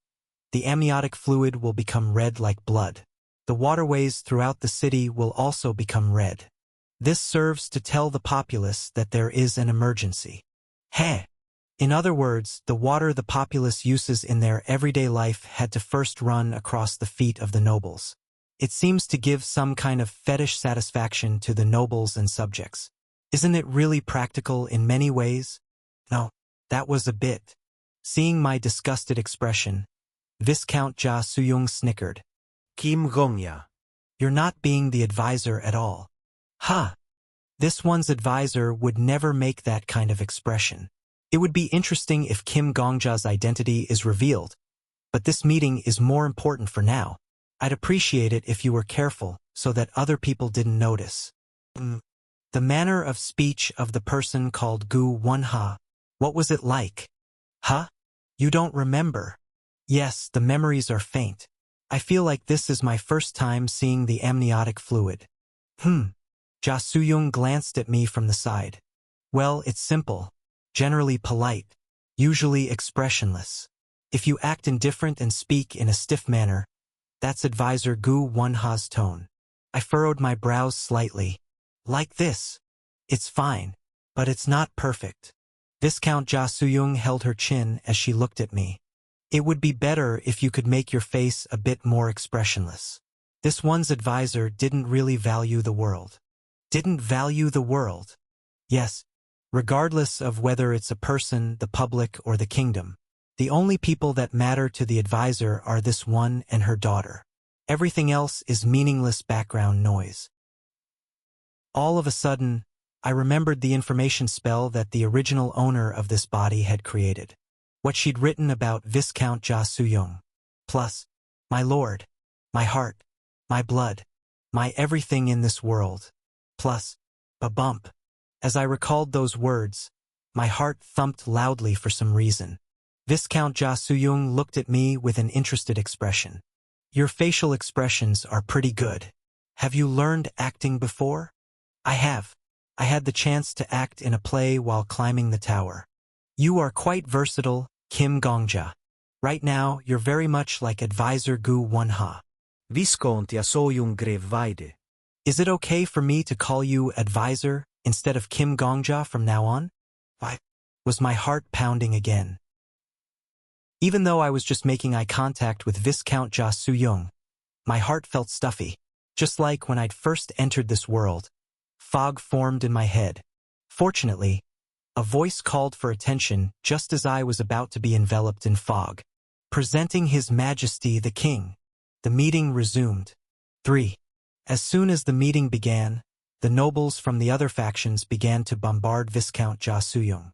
the amniotic fluid will become red like blood. The waterways throughout the city will also become red. This serves to tell the populace that there is an emergency. Heh. In other words, the water the populace uses in their everyday life had to first run across the feet of the nobles. It seems to give some kind of fetish satisfaction to the nobles and subjects. Isn't it really practical in many ways? No, that was a bit. Seeing my disgusted expression, Viscount Ja Soo-young snickered. Kim Gong-ya. You're not being the advisor at all. Ha! This one's advisor would never make that kind of expression. It would be interesting if Kim Gongja's identity is revealed, but this meeting is more important for now. I'd appreciate it if you were careful so that other people didn't notice. The manner of speech of the person called Gu Won-ha. What was it like? Huh? You don't remember? Yes, the memories are faint. I feel like this is my first time seeing the amniotic fluid. Ja Soo-young glanced at me from the side. Well, it's simple, generally polite, usually expressionless. If you act indifferent and speak in a stiff manner, that's advisor Gu Won-ha's tone. I furrowed my brows slightly. Like this. It's fine, but it's not perfect. Viscount Ja Soo-young held her chin as she looked at me. It would be better if you could make your face a bit more expressionless. This one's advisor didn't really value the world. Didn't value the world? Yes, regardless of whether it's a person, the public, or the kingdom. The only people that matter to the advisor are this one and her daughter. Everything else is meaningless background noise. All of a sudden, I remembered the information spell that the original owner of this body had created. What she'd written about Viscount Ja Soo-young. Plus, my lord, my heart, my blood, my everything in this world. Plus, a bump. As I recalled those words, my heart thumped loudly for some reason. Viscount Ja Soo-young looked at me with an interested expression. Your facial expressions are pretty good. Have you learned acting before? I have. I had the chance to act in a play while climbing the tower. You are quite versatile, Kim Gongja. Right now, you're very much like advisor Gu Won-ha. Viscount Ja Soo-young Greve. Is it okay for me to call you advisor instead of Kim Gongja from now on? Why, was my heart pounding again. Even though I was just making eye contact with Viscount Ja Soo-young, my heart felt stuffy, just like when I'd first entered this world. Fog formed in my head. Fortunately, a voice called for attention just as I was about to be enveloped in fog. Presenting His Majesty the King. The meeting resumed. 3. As soon as the meeting began, the nobles from the other factions began to bombard Viscount Ja Soo-young.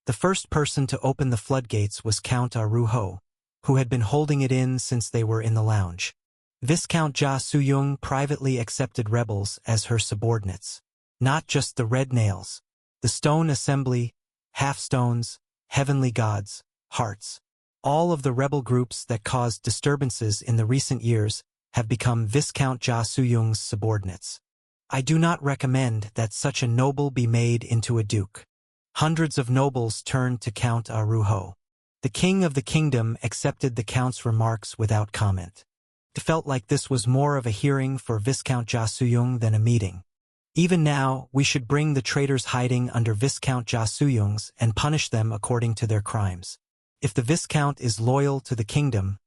The first person to open the floodgates was Count Ah Ruho, who had been holding it in since they were in the lounge. Viscount Jia Suyong privately accepted rebels as her subordinates. Not just the Red Nails, the Stone Assembly, Half-Stones, Heavenly Gods, Hearts. All of the rebel groups that caused disturbances in the recent years have become Viscount Jia Suyong's subordinates. I do not recommend that such a noble be made into a duke. Hundreds of nobles turned to Count Aruho. The king of the kingdom accepted the count's remarks without comment. It felt like this was more of a hearing for Viscount Jia Suyong than a meeting. Even now, we should bring the traitors hiding under Viscount Jia Suyong's and punish them according to their crimes. If the Viscount is loyal to the kingdom,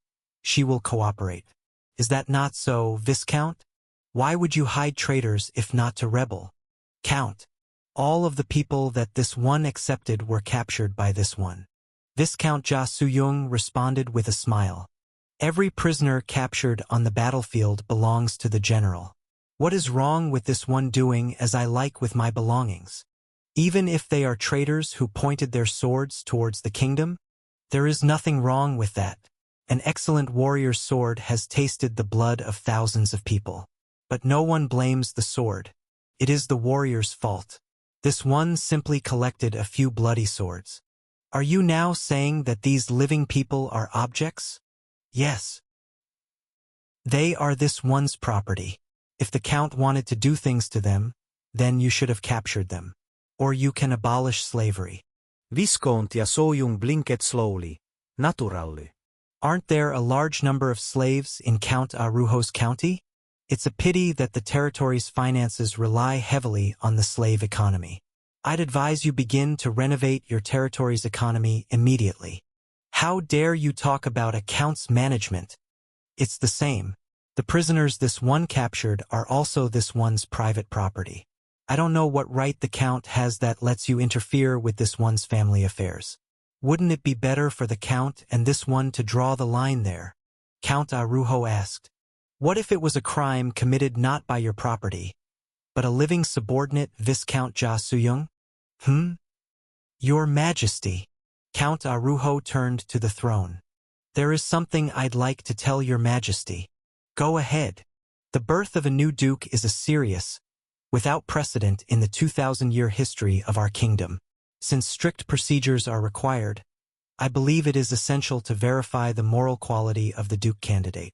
she will cooperate. Is that not so, Viscount? Why would you hide traitors if not to rebel? Count. All of the people that this one accepted were captured by this one. Viscount Jia Suyong responded with a smile. Every prisoner captured on the battlefield belongs to the general. What is wrong with this one doing as I like with my belongings? Even if they are traitors who pointed their swords towards the kingdom, there is nothing wrong with that. An excellent warrior's sword has tasted the blood of thousands of people. But no one blames the sword. It is the warrior's fault. This one simply collected a few bloody swords. Are you now saying that these living people are objects? Yes. They are this one's property. If the count wanted to do things to them, then you should have captured them. Or you can abolish slavery. Viscount Jia Suyong blinked slowly, naturally. Aren't there a large number of slaves in Count Aruho's county? It's a pity that the territory's finances rely heavily on the slave economy. I'd advise you begin to renovate your territory's economy immediately. How dare you talk about a count's management? It's the same. The prisoners this one captured are also this one's private property. I don't know what right the count has that lets you interfere with this one's family affairs. Wouldn't it be better for the count and this one to draw the line there? Count Aruho asked. What if it was a crime committed not by your property, but a living subordinate Viscount Jia Suyong? Your Majesty. Count Aruho turned to the throne. There is something I'd like to tell your Majesty. Go ahead. The birth of a new duke is a serious, without precedent in the 2,000-year history of our kingdom. Since strict procedures are required, I believe it is essential to verify the moral quality of the duke candidate.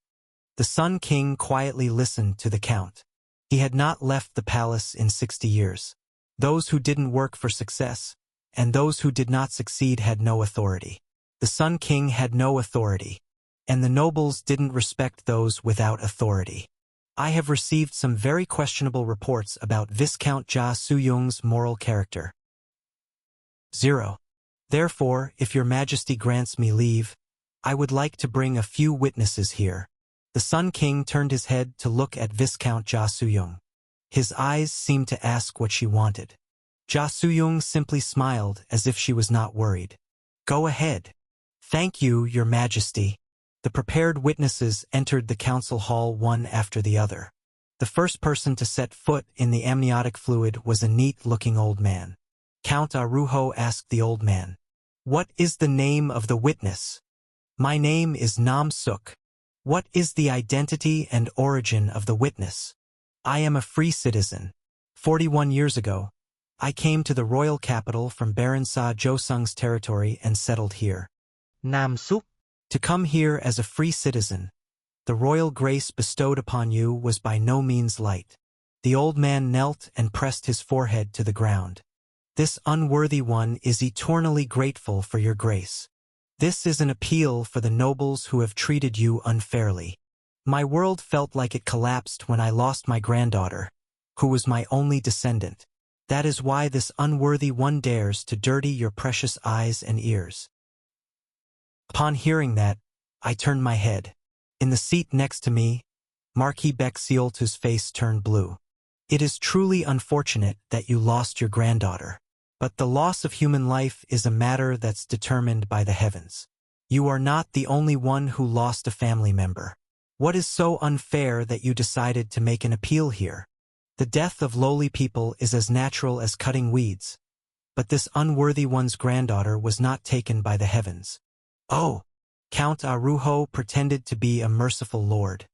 The Sun King quietly listened to the count. He had not left the palace in 60 years. Those who didn't work for success, and those who did not succeed had no authority. The Sun King had no authority, and the nobles didn't respect those without authority. I have received some very questionable reports about Viscount Jia Suyong's moral character. 0. Therefore, if your Majesty grants me leave, I would like to bring a few witnesses here. The Sun King turned his head to look at Viscount Jia Suyong. His eyes seemed to ask what she wanted. Jia Suyong simply smiled as if she was not worried. Go ahead. Thank you, your Majesty. The prepared witnesses entered the council hall one after the other. The first person to set foot in the amniotic fluid was a neat-looking old man. Count Aruho asked the old man, "What is the name of the witness?" "My name is Nam Suk." "What is the identity and origin of the witness?" "I am a free citizen. 41 years ago, I came to the royal capital from Baron Sa Josung's territory and settled here." Nam Suk. To come here as a free citizen, the royal grace bestowed upon you was by no means light. The old man knelt and pressed his forehead to the ground. This unworthy one is eternally grateful for your grace. This is an appeal for the nobles who have treated you unfairly. My world felt like it collapsed when I lost my granddaughter, who was my only descendant. That is why this unworthy one dares to dirty your precious eyes and ears. Upon hearing that, I turned my head. In the seat next to me, Marquis Bexioltu's face turned blue. It is truly unfortunate that you lost your granddaughter. But the loss of human life is a matter that's determined by the heavens. You are not the only one who lost a family member. What is so unfair that you decided to make an appeal here? The death of lowly people is as natural as cutting weeds. But this unworthy one's granddaughter was not taken by the heavens. Oh! Count Aruho pretended to be a merciful lord.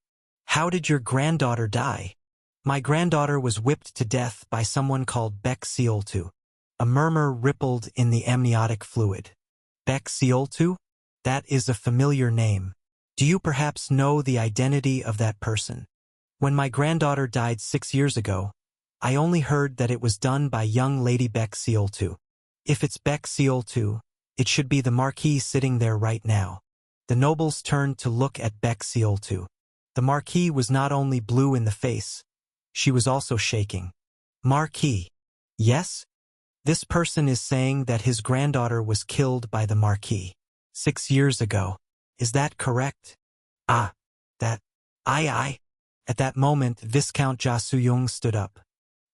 How did your granddaughter die? My granddaughter was whipped to death by someone called Bek Seoltu. A murmur rippled in the amniotic fluid. Bek Seoltu? That is a familiar name. Do you perhaps know the identity of that person? When my granddaughter died 6 years ago, I only heard that it was done by young Lady Bek Seoltu. If it's Bek Seoltu, it should be the Marquis sitting there right now. The nobles turned to look at Bek Seoltu. The Marquis was not only blue in the face, she was also shaking. Marquis. Yes? This person is saying that his granddaughter was killed by the Marquis 6 years ago. Is that correct? That. Aye. At that moment, Viscount Ja Soo-young stood up.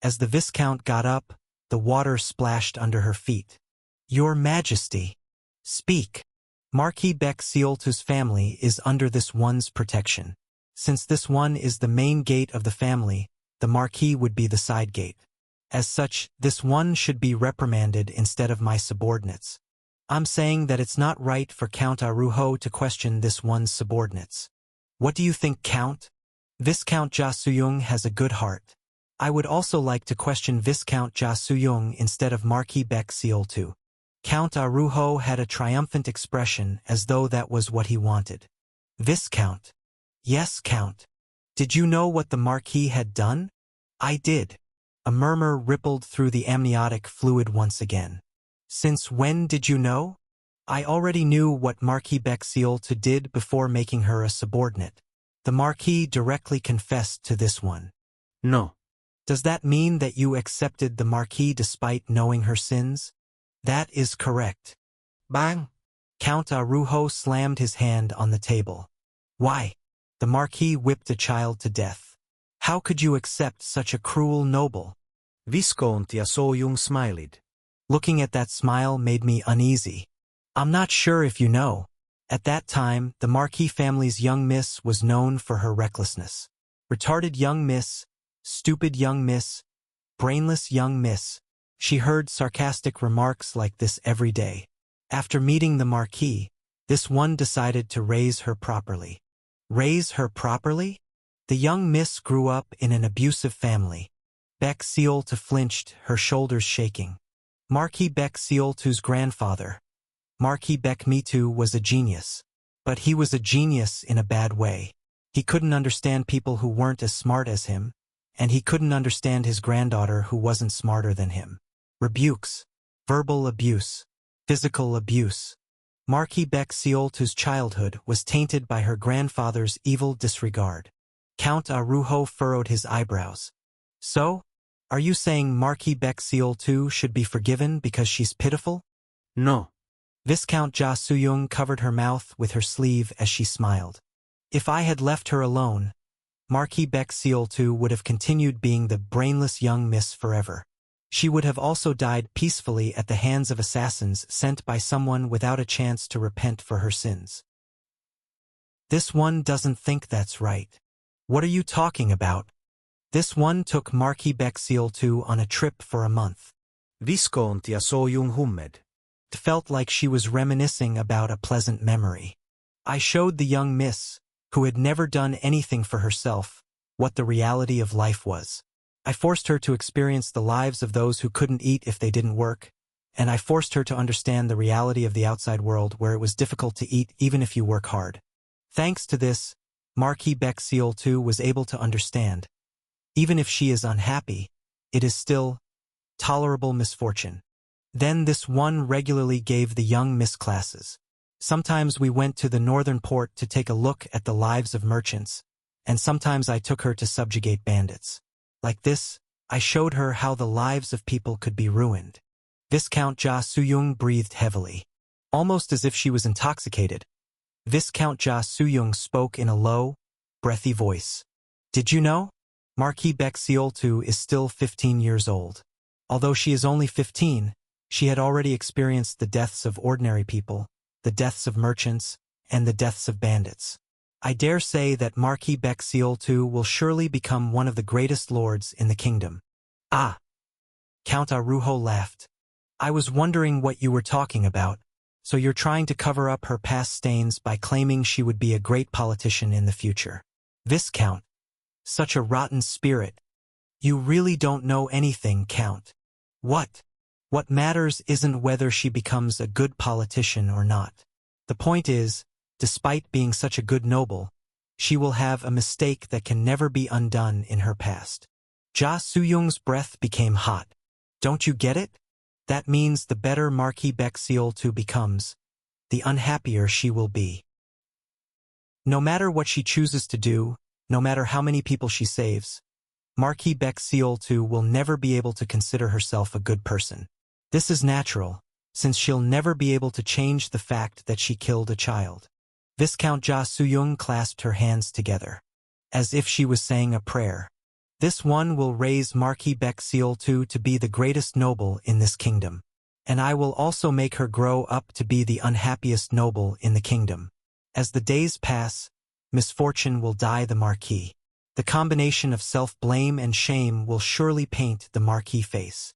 As the Viscount got up, the water splashed under her feet. Your Majesty. Speak. Marquis Bek Seoltu's family is under this one's protection. Since this one is the main gate of the family, the Marquis would be the side gate. As such, this one should be reprimanded instead of my subordinates. I'm saying that it's not right for Count Aruho to question this one's subordinates. What do you think, Count? Viscount Ja Soo-young has a good heart. I would also like to question Viscount Ja Soo-young instead of Marquis Bek Seoltu. Count Aruho had a triumphant expression as though that was what he wanted. Viscount. Yes, Count. Did you know what the Marquis had done? I did. A murmur rippled through the amniotic fluid once again. Since when did you know? I already knew what Marquis Bek Seoltu did before making her a subordinate. The Marquis directly confessed to this one. No. Does that mean that you accepted the Marquis despite knowing her sins? That is correct. Bang! Count Aruho slammed his hand on the table. Why? The Marquis whipped a child to death. How could you accept such a cruel noble? Viscount Ja Soo-young smiled. Looking at that smile made me uneasy. I'm not sure if you know. At that time, the Marquis family's young miss was known for her recklessness. Retarded young miss, stupid young miss, brainless young miss. She heard sarcastic remarks like this every day. After meeting the Marquis, this one decided to raise her properly. Raise her properly? The young miss grew up in an abusive family. Bek Seoltu flinched, her shoulders shaking. Marquis Bek Seoltu's grandfather, Marquis Bek Mitu, was a genius. But he was a genius in a bad way. He couldn't understand people who weren't as smart as him, and he couldn't understand his granddaughter who wasn't smarter than him. Rebukes, verbal abuse, physical abuse. Marquis Bek Seoltu's childhood was tainted by her grandfather's evil disregard. Count Aruho furrowed his eyebrows. So? Are you saying Marquis Bek Seoltu should be forgiven because she's pitiful? No. Viscount Ja Soo-young covered her mouth with her sleeve as she smiled. If I had left her alone, Marquis Bek Seoltu would have continued being the brainless young miss forever. She would have also died peacefully at the hands of assassins sent by someone without a chance to repent for her sins. This one doesn't think that's right. What are you talking about? This one took Marquis Bek Seoltu on a trip for a month. Viscount Ja Soo-young hummed. It felt like she was reminiscing about a pleasant memory. I showed the young miss, who had never done anything for herself, what the reality of life was. I forced her to experience the lives of those who couldn't eat if they didn't work, and I forced her to understand the reality of the outside world where it was difficult to eat even if you work hard. Thanks to this, Marquis Bek Seoltu was able to understand. Even if she is unhappy, it is still tolerable misfortune. Then this one regularly gave the young miss classes. Sometimes we went to the northern port to take a look at the lives of merchants, and sometimes I took her to subjugate bandits. Like this, I showed her how the lives of people could be ruined. Viscount Ja Soo-young breathed heavily, almost as if she was intoxicated. Viscount Ja Soo-young spoke in a low, breathy voice. Did you know? Marquis Bek Seoltu is still 15 years old. Although she is only 15, she had already experienced the deaths of ordinary people, the deaths of merchants, and the deaths of bandits. I dare say that Marquis Bek Seoltu will surely become one of the greatest lords in the kingdom. Ah! Count Aruho laughed. I was wondering what you were talking about. So you're trying to cover up her past stains by claiming she would be a great politician in the future. Viscount, Such a rotten spirit. You really don't know anything, Count. What? What matters isn't whether she becomes a good politician or not. The point is, despite being such a good noble, she will have a mistake that can never be undone in her past. Jia Suyung's breath became hot. Don't you get it? That means the better Marquis Bexioltu becomes, the unhappier she will be. No matter what she chooses to do, no matter how many people she saves, Marquis Bexioltu will never be able to consider herself a good person. This is natural, since she'll never be able to change the fact that she killed a child. Viscount Jia Suyung clasped her hands together, as if she was saying a prayer. This one will raise Marquis Bexioltu to be the greatest noble in this kingdom, and I will also make her grow up to be the unhappiest noble in the kingdom. As the days pass, misfortune will dye the Marquis. The combination of self-blame and shame will surely paint the Marquis face.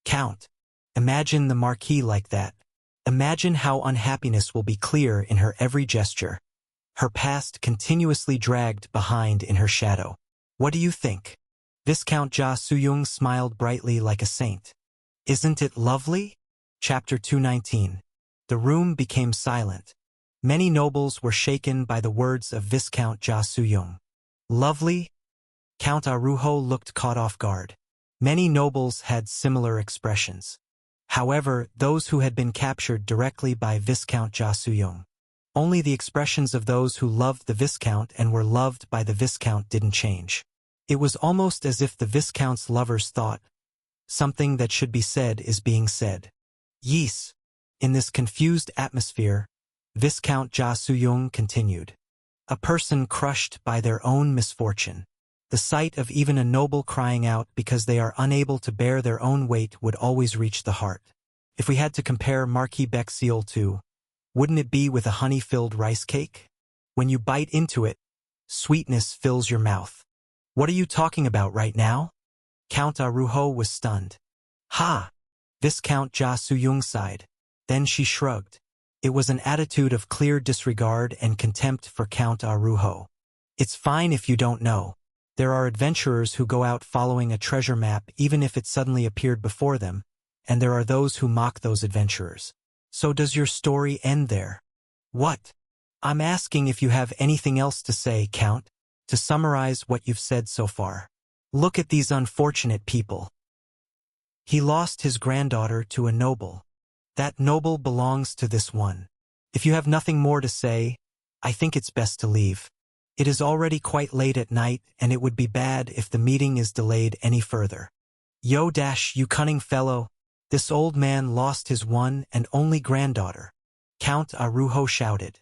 Count, imagine the Marquis like that. Imagine how unhappiness will be clear in her every gesture, her past continuously dragged behind in her shadow. What do you think? Viscount Jia Suyung smiled brightly like a saint. Isn't it lovely? Chapter 219. The room became silent. Many nobles were shaken by the words of Viscount Jia Suyung. Lovely? Count Arujo looked caught off guard. Many nobles had similar expressions. However, those who had been captured directly by Viscount Jia Suyung. Only the expressions of those who loved the Viscount and were loved by the Viscount didn't change. It was almost as if the Viscount's lovers thought, something that should be said is being said. Yes. In this confused atmosphere, Viscount Jia Suyung continued. A person crushed by their own misfortune. The sight of even a noble crying out because they are unable to bear their own weight would always reach the heart. If we had to compare Marquis Bexioltu, wouldn't it be with a honey-filled rice cake? When you bite into it, sweetness fills your mouth. What are you talking about right now? Count Arujo was stunned. Ha! Viscount Jia Suyung sighed. Then she shrugged. It was an attitude of clear disregard and contempt for Count Arujo. It's fine if you don't know. There are adventurers who go out following a treasure map even if it suddenly appeared before them, and there are those who mock those adventurers. So does your story end there? What? I'm asking if you have anything else to say, Count, to summarize what you've said so far. Look at these unfortunate people. He lost his granddaughter to a noble. That noble belongs to this one. If you have nothing more to say, I think it's best to leave. It is already quite late at night, and it would be bad if the meeting is delayed any further. Yo, you cunning fellow. This old man lost his one and only granddaughter. Count Arujo shouted.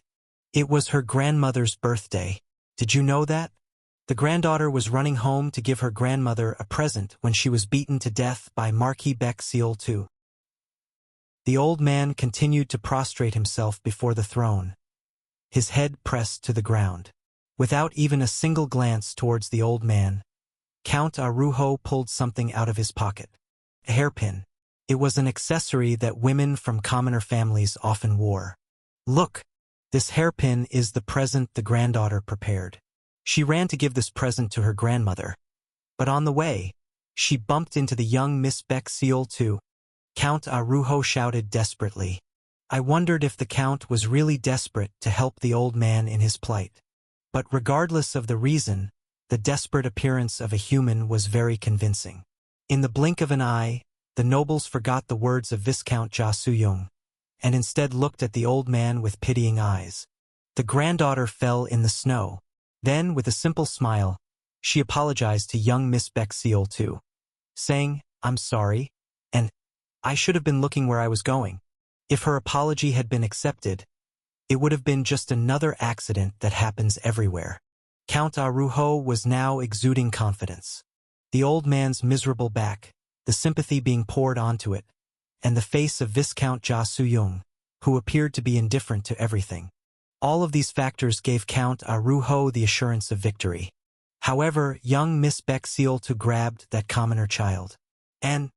It was her grandmother's birthday. Did you know that? The granddaughter was running home to give her grandmother a present when she was beaten to death by Marquis Bexioltu. The old man continued to prostrate himself before the throne, his head pressed to the ground. Without even a single glance towards the old man, Count Arujo pulled something out of his pocket. A hairpin. It was an accessory that women from commoner families often wore. Look, this hairpin is the present the granddaughter prepared. She ran to give this present to her grandmother. But on the way, she bumped into the young Miss Bexioltu. Count Arujo shouted desperately. I wondered if the Count was really desperate to help the old man in his plight. But regardless of the reason, the desperate appearance of a human was very convincing. In the blink of an eye, the nobles forgot the words of Viscount Jia Suyung, and instead looked at the old man with pitying eyes. The granddaughter fell in the snow. Then, with a simple smile, she apologized to young Miss Bexioltu, saying, I'm sorry, and I should have been looking where I was going. If her apology had been accepted, it would have been just another accident that happens everywhere. Count Arujo was now exuding confidence. The old man's miserable back, the sympathy being poured onto it, and the face of Viscount Jia Suyung, who appeared to be indifferent to everything. All of these factors gave Count Arujo the assurance of victory. However, young Miss Bexioltu grabbed that commoner child. And,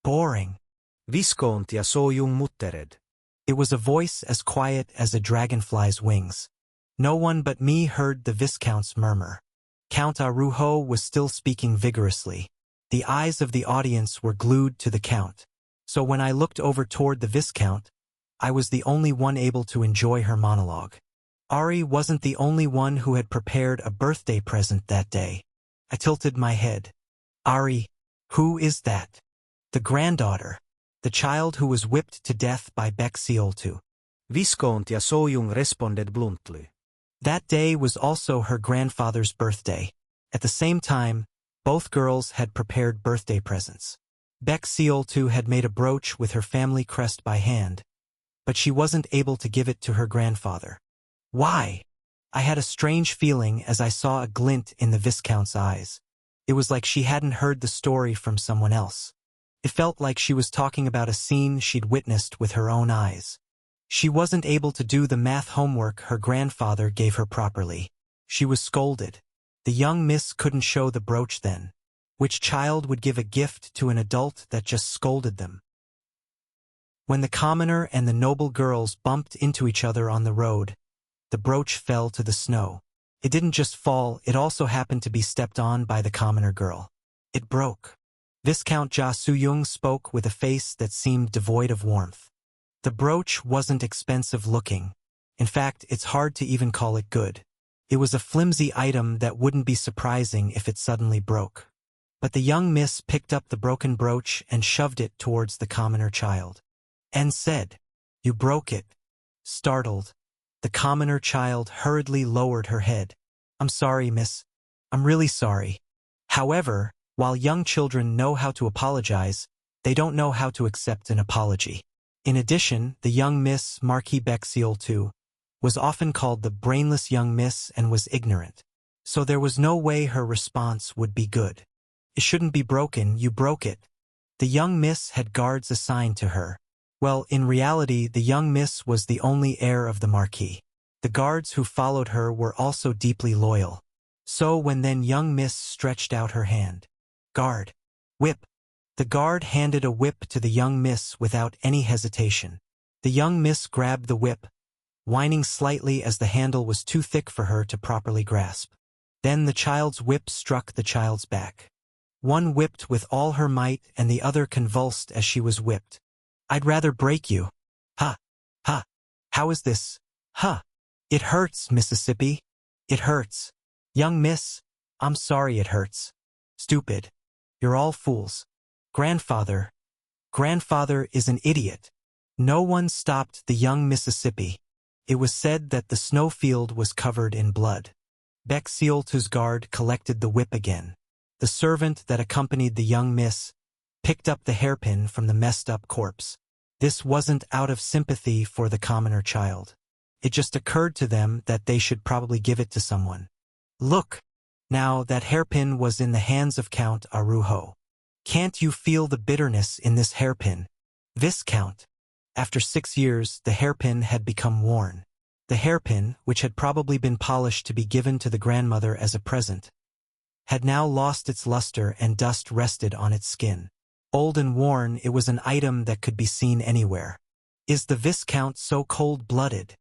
boring. Visconti Asoyung muttered. It was a voice as quiet as a dragonfly's wings. No one but me heard the Viscount's murmur. Count Arujo was still speaking vigorously. The eyes of the audience were glued to the Count. So when I looked over toward the Viscount, I was the only one able to enjoy her monologue. Ari wasn't the only one who had prepared a birthday present that day. I tilted my head. Ari, who is that? The granddaughter. The child who was whipped to death by Bexcioltu. Visconti Asoyung responded bluntly. That day was also her grandfather's birthday. At the same time, both girls had prepared birthday presents. Bexcioltu had made a brooch with her family crest by hand, but she wasn't able to give it to her grandfather. Why? I had a strange feeling as I saw a glint in the Viscount's eyes. It was like she hadn't heard the story from someone else. It felt like she was talking about a scene she'd witnessed with her own eyes. She wasn't able to do the math homework her grandfather gave her properly. She was scolded. The young miss couldn't show the brooch then. Which child would give a gift to an adult that just scolded them? When the commoner and the noble girls bumped into each other on the road, the brooch fell to the snow. It didn't just fall, it also happened to be stepped on by the commoner girl. It broke. Viscount Ja Suyung spoke with a face that seemed devoid of warmth. The brooch wasn't expensive looking. In fact, it's hard to even call it good. It was a flimsy item that wouldn't be surprising if it suddenly broke. But the young miss picked up the broken brooch and shoved it towards the commoner child. And said, "You broke it." Startled, the commoner child hurriedly lowered her head. "I'm sorry, miss. I'm really sorry." However, while young children know how to apologize, they don't know how to accept an apology. In addition, the young Miss Marquis Bexcioltu was often called the brainless young miss and was ignorant. So there was no way her response would be good. "It shouldn't be broken, you broke it." The young miss had guards assigned to her. Well, in reality, the young miss was the only heir of the Marquis. The guards who followed her were also deeply loyal. So when then young miss stretched out her hand. "Guard. Whip." The guard handed a whip to the young miss without any hesitation. The young miss grabbed the whip, whining slightly as the handle was too thick for her to properly grasp. Then the child's whip struck the child's back. One whipped with all her might and the other convulsed as she was whipped. "I'd rather break you." "Ha! Ha! How is this? Ha! It hurts, Mississippi. It hurts." "Young miss, I'm sorry it hurts." "Stupid. You're all fools." Grandfather is an idiot." No one stopped the young Mississippi. It was said that the snowfield was covered in blood. Bexcioltu's guard collected the whip again. The servant that accompanied the young miss picked up the hairpin from the messed-up corpse. This wasn't out of sympathy for the commoner child. It just occurred to them that they should probably give it to someone. Look! Now that hairpin was in the hands of Count Arujo. Can't you feel the bitterness in this hairpin? Viscount. After 6 years, the hairpin had become worn. The hairpin, which had probably been polished to be given to the grandmother as a present, had now lost its luster and dust rested on its skin. Old and worn, it was an item that could be seen anywhere. Is the Viscount so cold-blooded?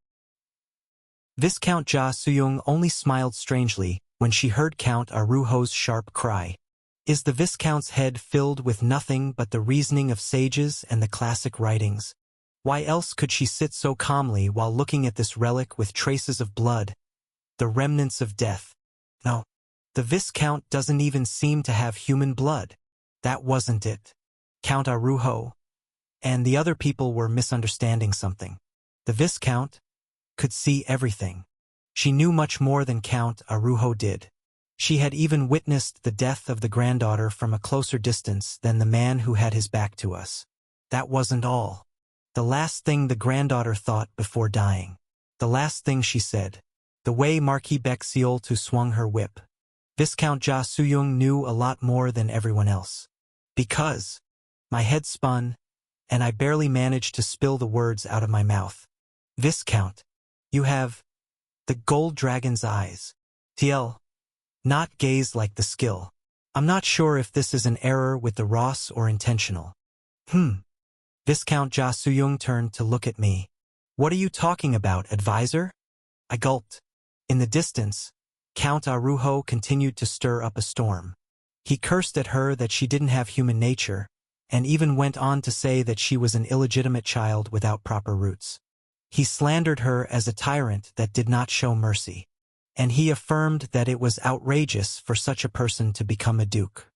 Viscount Ja Suyung only smiled strangely when she heard Count Arujo's sharp cry. Is the Viscount's head filled with nothing but the reasoning of sages and the classic writings? Why else could she sit so calmly while looking at this relic with traces of blood, the remnants of death? No, the Viscount doesn't even seem to have human blood. That wasn't it. Count Arujo and the other people were misunderstanding something. The Viscount could see everything. She knew much more than Count Arujo did. She had even witnessed the death of the granddaughter from a closer distance than the man who had his back to us. That wasn't all. The last thing the granddaughter thought before dying. The last thing she said. The way Marquis Bexcioltu swung her whip. Viscount Ja Suyung knew a lot more than everyone else. Because my head spun, and I barely managed to spill the words out of my mouth. Viscount, you have the gold dragon's eyes. TL. Not gaze like the skill. I'm not sure if this is an error with the Ross or intentional. Viscount Ja Suyung turned to look at me. What are you talking about, advisor? I gulped. In the distance, Count Arujo continued to stir up a storm. He cursed at her that she didn't have human nature, and even went on to say that she was an illegitimate child without proper roots. He slandered her as a tyrant that did not show mercy, and he affirmed that it was outrageous for such a person to become a duke.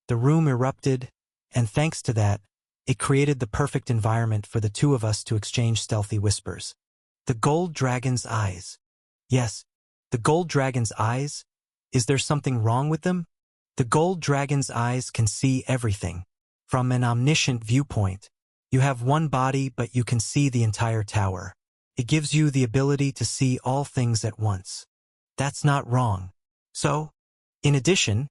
The room erupted, and thanks to that, it created the perfect environment for the two of us to exchange stealthy whispers. The gold dragon's eyes. Yes, the gold dragon's eyes? Is there something wrong with them? The gold dragon's eyes can see everything. From an omniscient viewpoint, you have one body but you can see the entire tower. It gives you the ability to see all things at once. That's not wrong. So, in addition,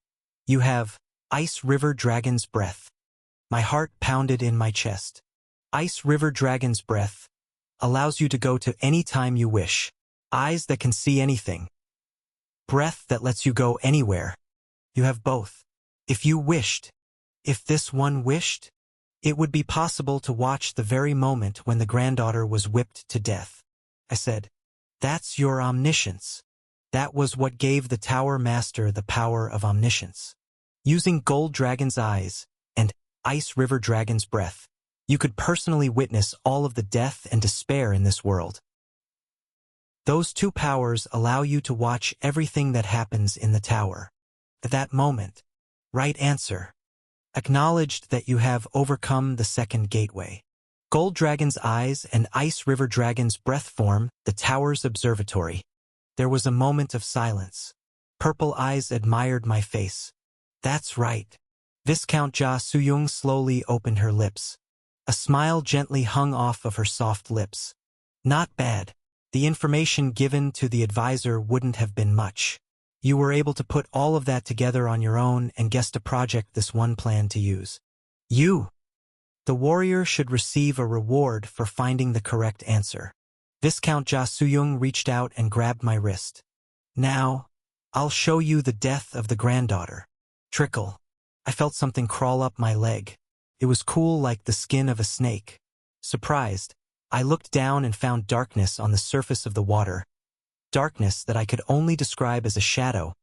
you have Ice River Dragon's Breath. My heart pounded in my chest. Ice River Dragon's Breath allows you to go to any time you wish. Eyes that can see anything. Breath that lets you go anywhere. You have both. If you wished, if this one wished, it would be possible to watch the very moment when the granddaughter was whipped to death. I said, "That's your omniscience." That was what gave the Tower Master the power of omniscience. Using Gold Dragon's eyes and Ice River Dragon's breath, you could personally witness all of the death and despair in this world. Those two powers allow you to watch everything that happens in the tower. At that moment, right answer. Acknowledged that you have overcome the second gateway. Gold Dragon's eyes and Ice River Dragon's breath form the tower's observatory. There was a moment of silence. Purple eyes admired my face. That's right. Viscount Ja Suyung slowly opened her lips. A smile gently hung off of her soft lips. Not bad. The information given to the advisor wouldn't have been much. You were able to put all of that together on your own and guessed a project this one planned to use. You! The warrior should receive a reward for finding the correct answer. Viscount Ja Suyung reached out and grabbed my wrist. Now, I'll show you the death of the granddaughter. Trickle. I felt something crawl up my leg. It was cool like the skin of a snake. Surprised, I looked down and found darkness on the surface of the water. Darkness that I could only describe as a shadow,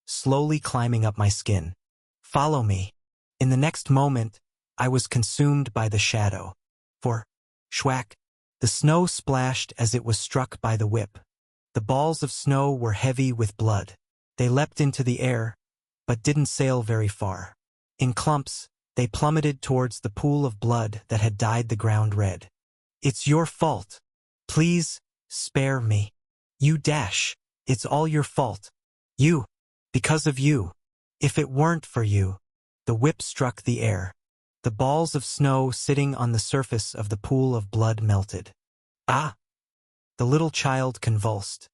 slowly climbing up my skin. Follow me. In the next moment, I was consumed by the shadow. For, schwack, the snow splashed as it was struck by the whip. The balls of snow were heavy with blood. They leapt into the air, but didn't sail very far. In clumps, they plummeted towards the pool of blood that had dyed the ground red. It's your fault. Please, spare me. You dash. It's all your fault. You. Because of you. If it weren't for you. The whip struck the air. The balls of snow sitting on the surface of the pool of blood melted. Ah! The little child convulsed.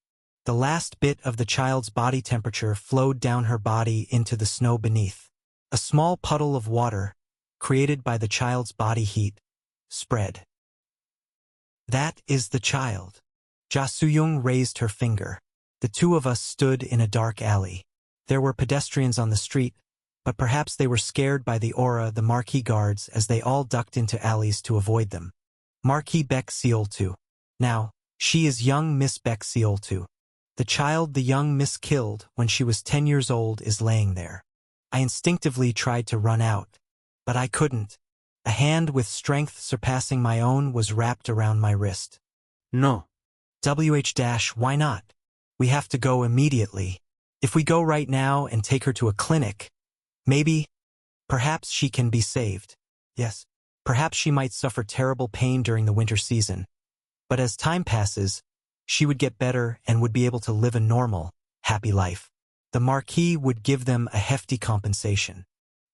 The last bit of the child's body temperature flowed down her body into the snow beneath. A small puddle of water, created by the child's body heat, spread. That is the child. Ja Suyung raised her finger. The two of us stood in a dark alley. There were pedestrians on the street, but perhaps they were scared by the aura the Marquis guards as they all ducked into alleys to avoid them. Marquis Beck Seoltu. Now, she is young Miss Beck Seoltu. The child the young Miss killed when she was 10 years old is laying there. I instinctively tried to run out, but I couldn't. A hand with strength surpassing my own was wrapped around my wrist. No. Why not? We have to go immediately. If we go right now and take her to a clinic, perhaps she can be saved. Yes, perhaps she might suffer terrible pain during the winter season. But as time passes, she would get better and would be able to live a normal, happy life. The Marquis would give them a hefty compensation.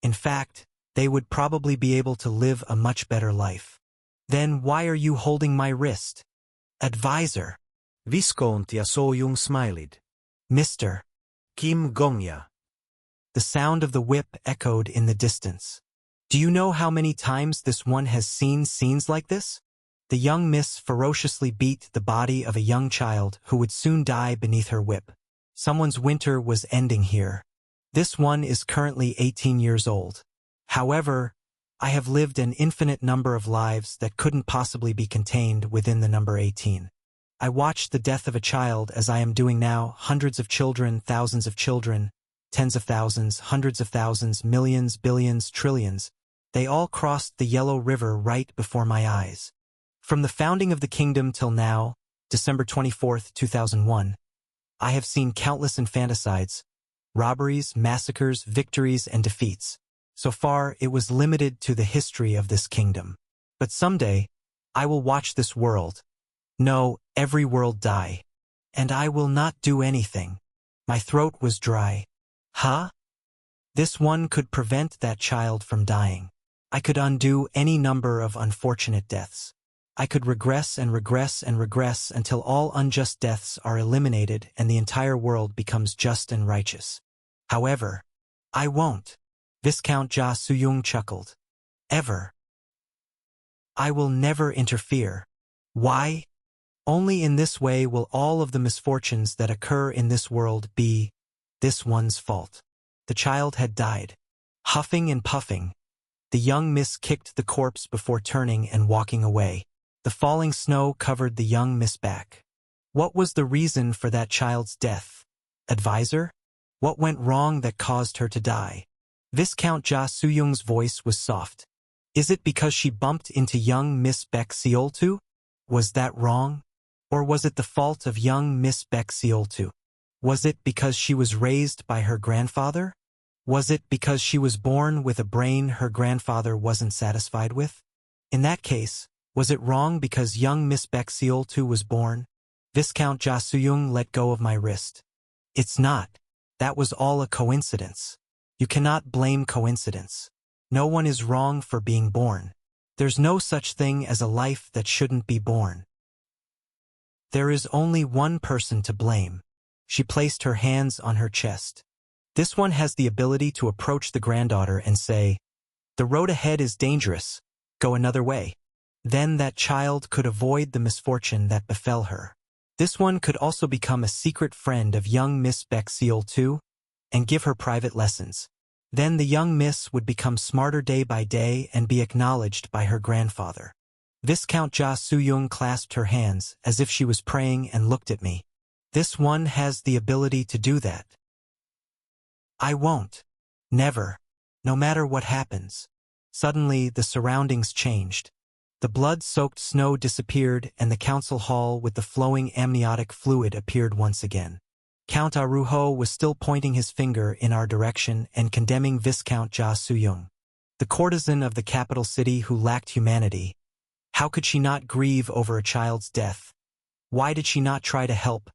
In fact, they would probably be able to live a much better life. Then why are you holding my wrist? Advisor. Viscount Ja Suyung smiled. Mr. Kim Gongya. The sound of the whip echoed in the distance. Do you know how many times this one has seen scenes like this? The young miss ferociously beat the body of a young child who would soon die beneath her whip. Someone's winter was ending here. This one is currently 18 years old. However, I have lived an infinite number of lives that couldn't possibly be contained within the number 18. I watched the death of a child as I am doing now, hundreds of children, thousands of children, tens of thousands, hundreds of thousands, millions, billions, trillions. They all crossed the Yellow River right before my eyes. From the founding of the kingdom till now, December 24th, 2001, I have seen countless infanticides, robberies, massacres, victories, and defeats. So far, it was limited to the history of this kingdom. But someday, I will watch this world. No, every world die. And I will not do anything. My throat was dry. Huh? This one could prevent that child from dying. I could undo any number of unfortunate deaths. I could regress and regress and regress until all unjust deaths are eliminated and the entire world becomes just and righteous. However, I won't. Viscount Ja Suyung chuckled. Ever. I will never interfere. Why? Only in this way will all of the misfortunes that occur in this world be this one's fault. The child had died. Huffing and puffing, the young miss kicked the corpse before turning and walking away. The falling snow covered the young miss back. What was the reason for that child's death? Advisor? What went wrong that caused her to die? Viscount Ja Suyung's voice was soft. Is it because she bumped into young Miss Baek Seoltu? Was that wrong? Or was it the fault of young Miss Baek Seoltu? Was it because she was raised by her grandfather? Was it because she was born with a brain her grandfather wasn't satisfied with? In that case, was it wrong because young Miss Baek Seoltu was born? Viscount Ja Suyung let go of my wrist. It's not. That was all a coincidence. You cannot blame coincidence. No one is wrong for being born. There's no such thing as a life that shouldn't be born. There is only one person to blame. She placed her hands on her chest. This one has the ability to approach the granddaughter and say, "The road ahead is dangerous. Go another way." Then that child could avoid the misfortune that befell her. This one could also become a secret friend of young Miss Baek Seoltu and give her private lessons. Then the young miss would become smarter day by day and be acknowledged by her grandfather. Viscount Ja Suyung clasped her hands as if she was praying and looked at me. This one has the ability to do that. I won't. Never. No matter what happens. Suddenly, the surroundings changed. The blood-soaked snow disappeared and the council hall with the flowing amniotic fluid appeared once again. Count Aruho was still pointing his finger in our direction and condemning Viscount Ja Suyung, the courtesan of the capital city who lacked humanity. How could she not grieve over a child's death? Why did she not try to help?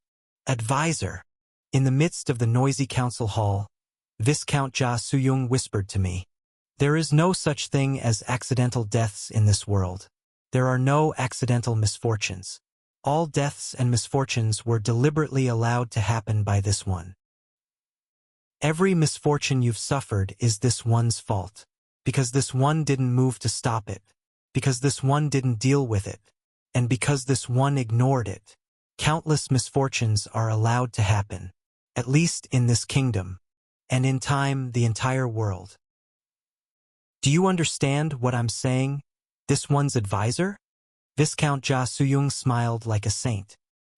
Advisor. In the midst of the noisy council hall, Viscount Ja Suyung whispered to me, "There is no such thing as accidental deaths in this world. There are no accidental misfortunes. All deaths and misfortunes were deliberately allowed to happen by this one. Every misfortune you've suffered is this one's fault, because this one didn't move to stop it, because this one didn't deal with it, and because this one ignored it. Countless misfortunes are allowed to happen, at least in this kingdom, and in time the entire world. Do you understand what I'm saying? This one's advisor?" Viscount Ja Suyung smiled like a saint.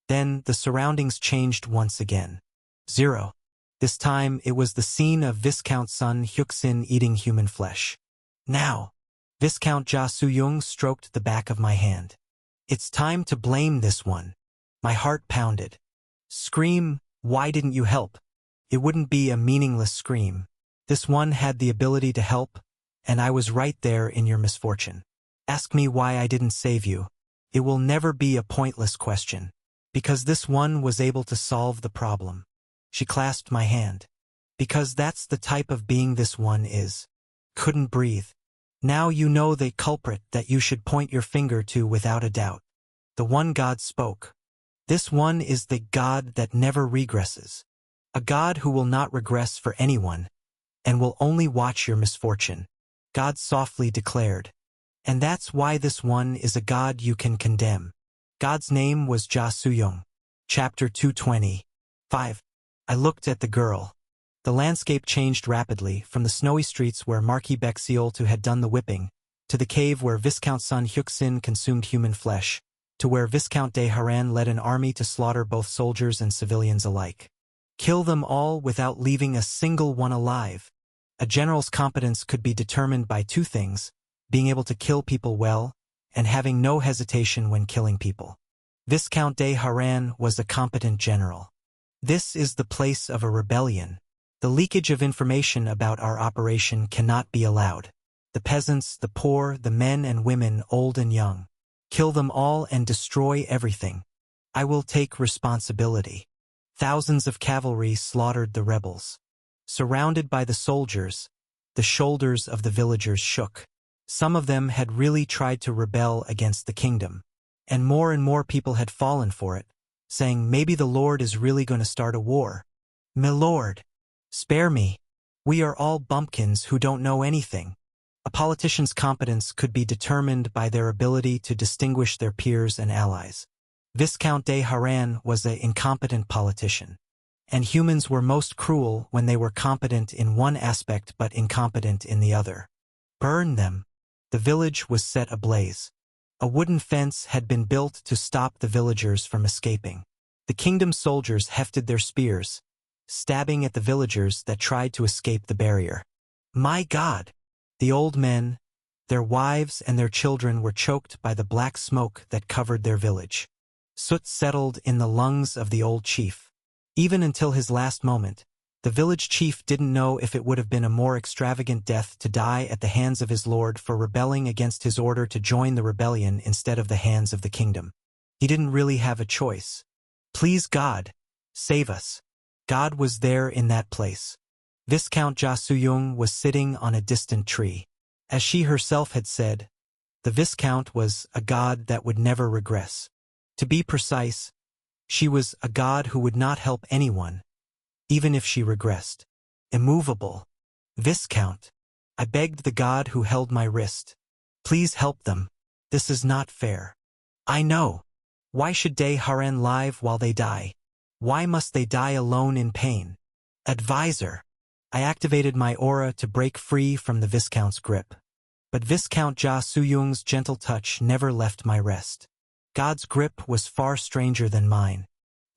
Then the surroundings changed once again. 0. This time it was the scene of Viscount Sun Hyuksin eating human flesh. Now, Viscount Ja Suyung stroked the back of my hand. It's time to blame this one. My heart pounded. Scream, "Why didn't you help?" It wouldn't be a meaningless scream. This one had the ability to help, and I was right there in your misfortune. Ask me why I didn't save you. It will never be a pointless question. Because this one was able to solve the problem. She clasped my hand. Because that's the type of being this one is. Couldn't breathe. Now you know the culprit that you should point your finger to without a doubt. The one God spoke. This one is the God that never regresses. A God who will not regress for anyone, and will only watch your misfortune. God softly declared. And that's why this one is a God you can condemn. God's name was Ja Suyung. Chapter 220. 5. I looked at the girl. The landscape changed rapidly, from the snowy streets where Marquis Baek Seoltu had done the whipping, to the cave where Viscount Sun Hyuksin consumed human flesh. to where Viscount de Haran led an army to slaughter both soldiers and civilians alike. Kill them all without leaving a single one alive. A general's competence could be determined by two things: being able to kill people well, and having no hesitation when killing people. Viscount de Haran was a competent general. This is the place of a rebellion. The leakage of information about our operation cannot be allowed. The peasants, the poor, the men and women, old and young. Kill them all and destroy everything. I will take responsibility. Thousands of cavalry slaughtered the rebels. Surrounded by the soldiers, the shoulders of the villagers shook. Some of them had really tried to rebel against the kingdom, and more people had fallen for it, saying maybe the Lord is really going to start a war. My lord, spare me. We are all bumpkins who don't know anything. A politician's competence could be determined by their ability to distinguish their peers and allies. Viscount de Haran was an incompetent politician, and humans were most cruel when they were competent in one aspect but incompetent in the other. Burn them. The village was set ablaze. A wooden fence had been built to stop the villagers from escaping. The kingdom's soldiers hefted their spears, stabbing at the villagers that tried to escape the barrier. My God! The old men, their wives and their children were choked by the black smoke that covered their village. Soot settled in the lungs of the old chief. Even until his last moment, the village chief didn't know if it would have been a more extravagant death to die at the hands of his lord for rebelling against his order to join the rebellion instead of the hands of the kingdom. He didn't really have a choice. Please God, save us. God was there in that place. Viscount Jia Suyong was sitting on a distant tree. As she herself had said, the Viscount was a god that would never regress. To be precise, she was a god who would not help anyone, even if she regressed. Immovable. Viscount, I begged the god who held my wrist. Please help them. This is not fair. I know. Why should de Haran live while they die? Why must they die alone in pain? Advisor. I activated my aura to break free from the Viscount's grip. But Viscount Jia Suyong's gentle touch never left my rest. God's grip was far stranger than mine.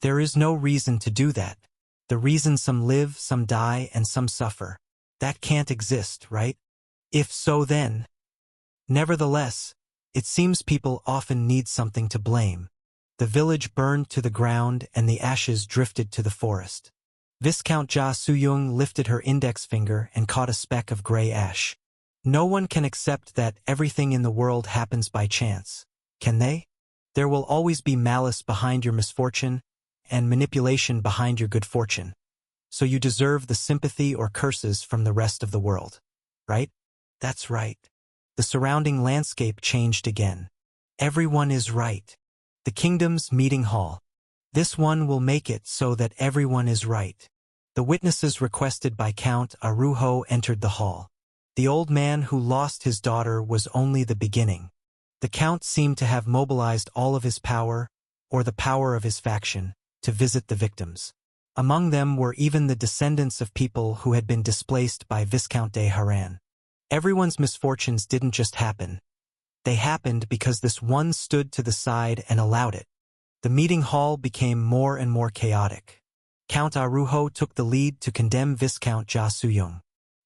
There is no reason to do that. The reason some live, some die, and some suffer. That can't exist, right? If so, then. Nevertheless, it seems people often need something to blame. The village burned to the ground and the ashes drifted to the forest. Viscount Jia Suyong lifted her index finger and caught a speck of gray ash. No one can accept that everything in the world happens by chance, can they? There will always be malice behind your misfortune and manipulation behind your good fortune. So you deserve the sympathy or curses from the rest of the world, right? That's right. The surrounding landscape changed again. Everyone is right. The kingdom's meeting hall. This one will make it so that everyone is right. The witnesses requested by Count Arujo entered the hall. The old man who lost his daughter was only the beginning. The Count seemed to have mobilized all of his power, or the power of his faction, to visit the victims. Among them were even the descendants of people who had been displaced by Viscount de Haran. Everyone's misfortunes didn't just happen. They happened because this one stood to the side and allowed it. The meeting hall became more and more chaotic. Count Arujo took the lead to condemn Viscount Jia Suyong.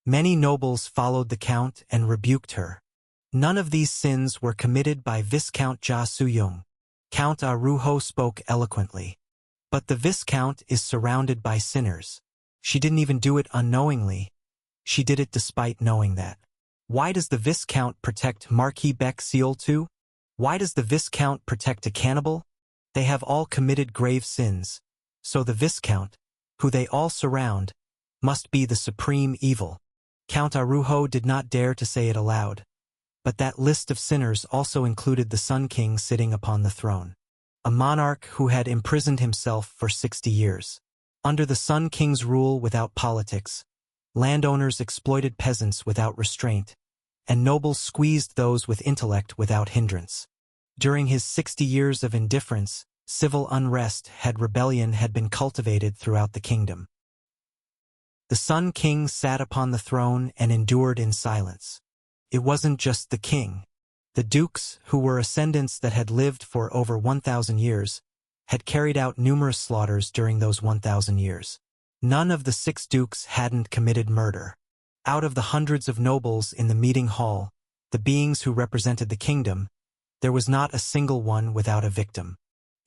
Many nobles followed the Count and rebuked her. None of these sins were committed by Viscount Jia Suyong. Count Arujo spoke eloquently. But the Viscount is surrounded by sinners. She didn't even do it unknowingly. She did it despite knowing that. Why does the Viscount protect Marquis Bec Seol too? Why does the Viscount protect a cannibal? They have all committed grave sins. So the Viscount, who they all surround, must be the supreme evil. Count Arujo did not dare to say it aloud. But that list of sinners also included the Sun King sitting upon the throne. A monarch who had imprisoned himself for 60 years. Under the Sun King's rule without politics, landowners exploited peasants without restraint, and nobles squeezed those with intellect without hindrance. During his 60 years of indifference, civil unrest and rebellion had been cultivated throughout the kingdom. The Sun King sat upon the throne and endured in silence. It wasn't just the king. The dukes, who were ascendants that had lived for over 1,000 years, had carried out numerous slaughters during those 1,000 years. None of the 6 dukes hadn't committed murder. Out of the hundreds of nobles in the meeting hall, the beings who represented the kingdom, there was not a single one without a victim.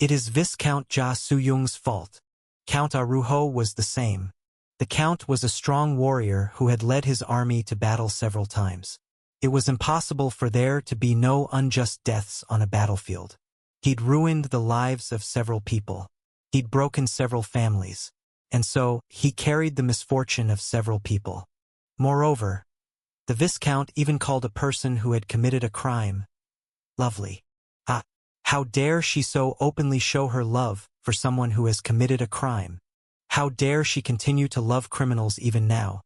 It is Viscount Jia Suyung's fault. Count Aruho was the same. The count was a strong warrior who had led his army to battle several times. It was impossible for there to be no unjust deaths on a battlefield. He'd ruined the lives of several people. He'd broken several families. And so, he carried the misfortune of several people. Moreover, the Viscount even called a person who had committed a crime lovely. Ah, how dare she so openly show her love for someone who has committed a crime? How dare she continue to love criminals even now,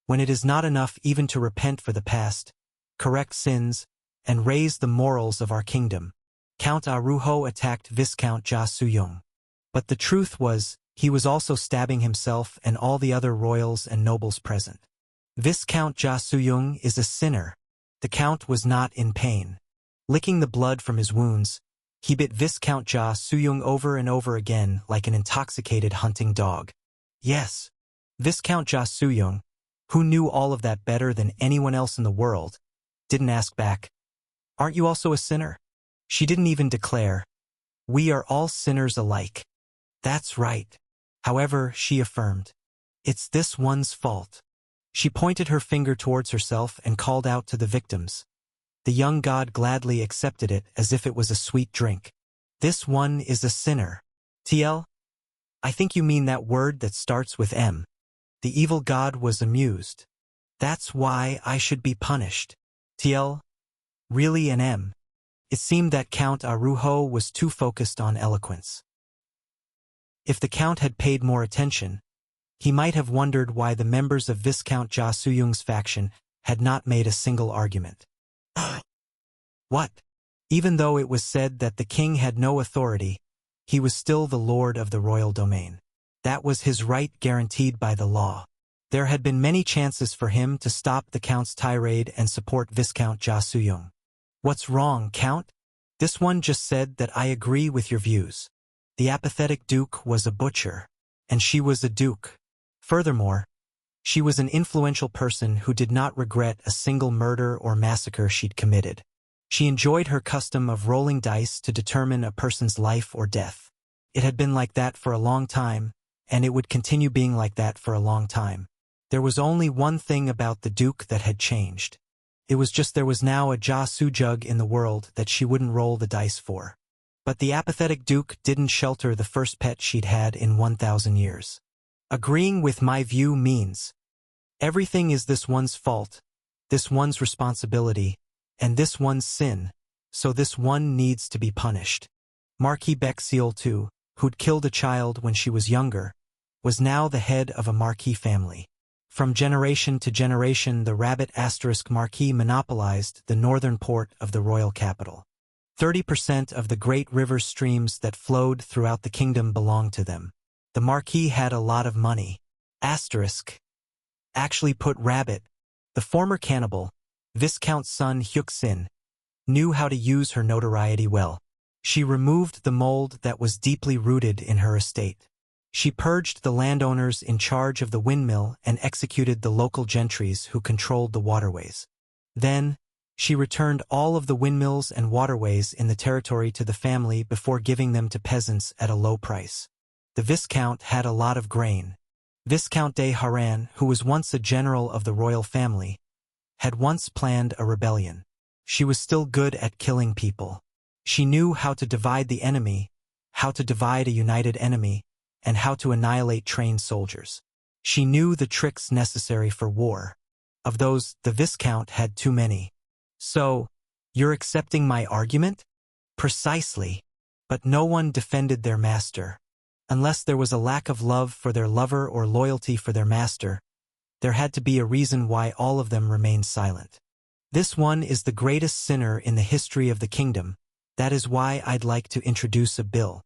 when it is not enough even to repent for the past, correct sins, and raise the morals of our kingdom? Count Aruho attacked Viscount Jia Suyung. But the truth was, he was also stabbing himself and all the other royals and nobles present. Viscount Jia Suyung is a sinner. The count was not in pain. Licking the blood from his wounds, he bit Viscount Jia Suyung over and over again like an intoxicated hunting dog. Yes, Viscount Jia Suyung, who knew all of that better than anyone else in the world, didn't ask back, "Aren't you also a sinner?" She didn't even declare, "We are all sinners alike." That's right. However, she affirmed, "It's this one's fault." She pointed her finger towards herself and called out to the victims. The young god gladly accepted it as if it was a sweet drink. "This one is a sinner." TL? I think you mean that word that starts with M. The evil god was amused. "That's why I should be punished." TL? Really an M? It seemed that Count Aruho was too focused on eloquence. If the count had paid more attention, he might have wondered why the members of Viscount Jia Suyung's faction had not made a single argument. What? Even though it was said that the king had no authority, he was still the lord of the royal domain. That was his right guaranteed by the law. There had been many chances for him to stop the count's tirade and support Viscount Jia Suyung. "What's wrong, Count?" "This one just said that I agree with your views." The apathetic duke was a butcher, and she was a duke. Furthermore, she was an influential person who did not regret a single murder or massacre she'd committed. She enjoyed her custom of rolling dice to determine a person's life or death. It had been like that for a long time, and it would continue being like that for a long time. There was only one thing about the duke that had changed. It was just there was now a Jia Suyung in the world that she wouldn't roll the dice for. But the apathetic duke didn't shelter the first pet she'd had in 1,000 years. Agreeing with my view means, everything is this one's fault, this one's responsibility, and this one's sin, so this one needs to be punished. Marquis Bexiol too, who'd killed a child when she was younger, was now the head of a marquis family. From generation to generation the rabbit * marquis monopolized the northern port of the royal capital. 30% of the great river streams that flowed throughout the kingdom belonged to them. The marquis had a lot of money. Actually put Rabbit, the former cannibal, Viscount's son Hyuk-sin, knew how to use her notoriety well. She removed the mold that was deeply rooted in her estate. She purged the landowners in charge of the windmill and executed the local gentries who controlled the waterways. Then, she returned all of the windmills and waterways in the territory to the family before giving them to peasants at a low price. The Viscount had a lot of grain. Viscount de Haran, who was once a general of the royal family, had once planned a rebellion. She was still good at killing people. She knew how to divide the enemy, how to divide a united enemy, and how to annihilate trained soldiers. She knew the tricks necessary for war. Of those, the Viscount had too many. "So, you're accepting my argument?" "Precisely. But no one defended their master. Unless there was a lack of love for their lover or loyalty for their master, there had to be a reason why all of them remained silent. This one is the greatest sinner in the history of the kingdom. That is why I'd like to introduce a bill."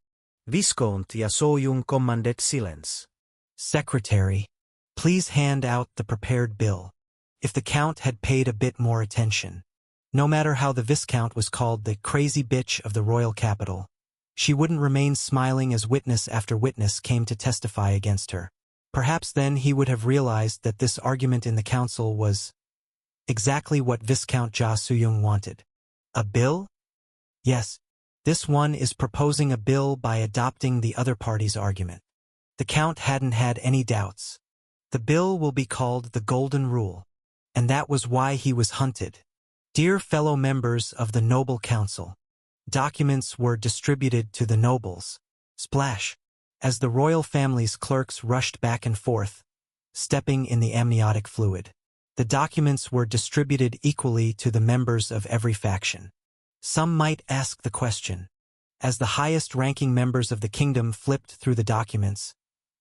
Viscount Jia Suyung commanded silence. "Secretary, please hand out the prepared bill." If the count had paid a bit more attention, No matter how the Viscount was called the crazy bitch of the royal capital, she wouldn't remain smiling as witness after witness came to testify against her. Perhaps then he would have realized that this argument in the council was exactly what Viscount Jia Suyong wanted. A bill? Yes, this one is proposing a bill by adopting the other party's argument. The Count hadn't had any doubts. The bill will be called the Golden Rule, and that was why he was hunted. Dear fellow members of the Noble Council, documents were distributed to the nobles. Splash! As the royal family's clerks rushed back and forth, stepping in the amniotic fluid. The documents were distributed equally to the members of every faction. Some might ask the question. As the highest-ranking members of the kingdom flipped through the documents,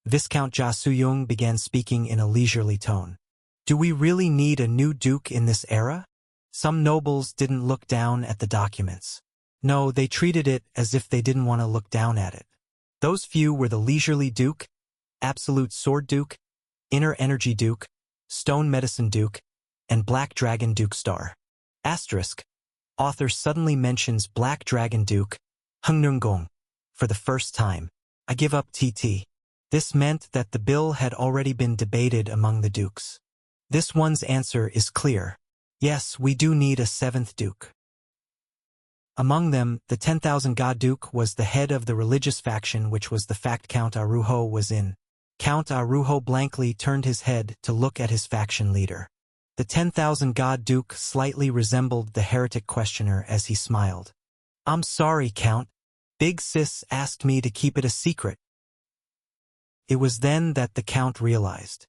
Viscount Jia Suyong began speaking in a leisurely tone. Do we really need a new duke in this era? Some nobles didn't look down at the documents. No, they treated it as if they didn't want to look down at it. Those few were the Leisurely Duke, Absolute Sword Duke, Inner Energy Duke, Stone Medicine Duke, and Black Dragon Duke Star. Asterisk. Author suddenly mentions Black Dragon Duke, Hungnung for the first time. I give up TT. This meant that the bill had already been debated among the dukes. This one's answer is clear. Yes, we do need a seventh duke. Among them, the 10,000 God Duke was the head of the religious faction, which was the fact Count Arujo was in. Count Arujo blankly turned his head to look at his faction leader. The 10,000 God Duke slightly resembled the heretic questioner as he smiled. I'm sorry, Count. Big Sis asked me to keep it a secret. It was then that the Count realized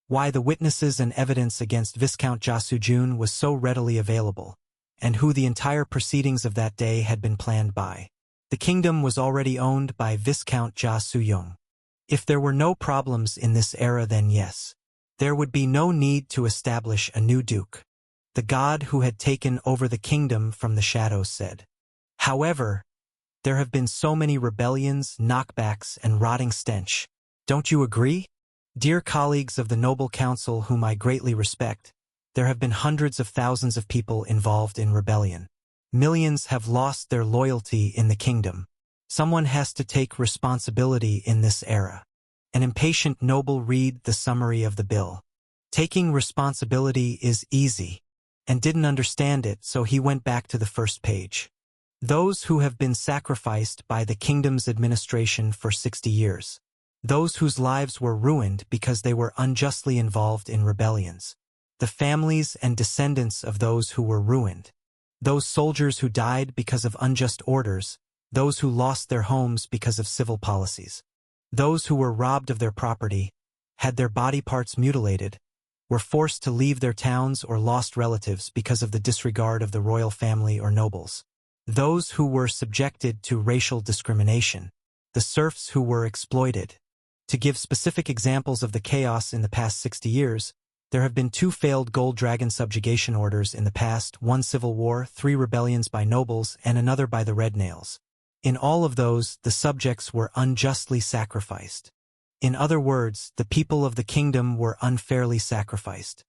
why the witnesses and evidence against Viscount Jia Suyong was so readily available, and who the entire proceedings of that day had been planned by. The kingdom was already owned by Viscount Jia Suyong. If there were no problems in this era, then yes, there would be no need to establish a new duke. The god who had taken over the kingdom from the shadows said. However, there have been so many rebellions, knockbacks, and rotting stench. Don't you agree? Dear colleagues of the Noble Council whom I greatly respect, there have been hundreds of thousands of people involved in rebellion. Millions have lost their loyalty in the kingdom. Someone has to take responsibility in this era. An impatient noble read the summary of the bill. Taking responsibility is easy, and didn't understand it, so he went back to the first page. Those who have been sacrificed by the kingdom's administration for 60 years. Those whose lives were ruined because they were unjustly involved in rebellions. The families and descendants of those who were ruined. Those soldiers who died because of unjust orders. Those who lost their homes because of civil policies. Those who were robbed of their property, had their body parts mutilated, were forced to leave their towns or lost relatives because of the disregard of the royal family or nobles. Those who were subjected to racial discrimination. The serfs who were exploited. To give specific examples of the chaos in the past 60 years, there have been 2 failed Gold Dragon subjugation orders in the past, 1 civil war, 3 rebellions by nobles, and another by the Red Nails. In all of those, the subjects were unjustly sacrificed. In other words, the people of the kingdom were unfairly sacrificed.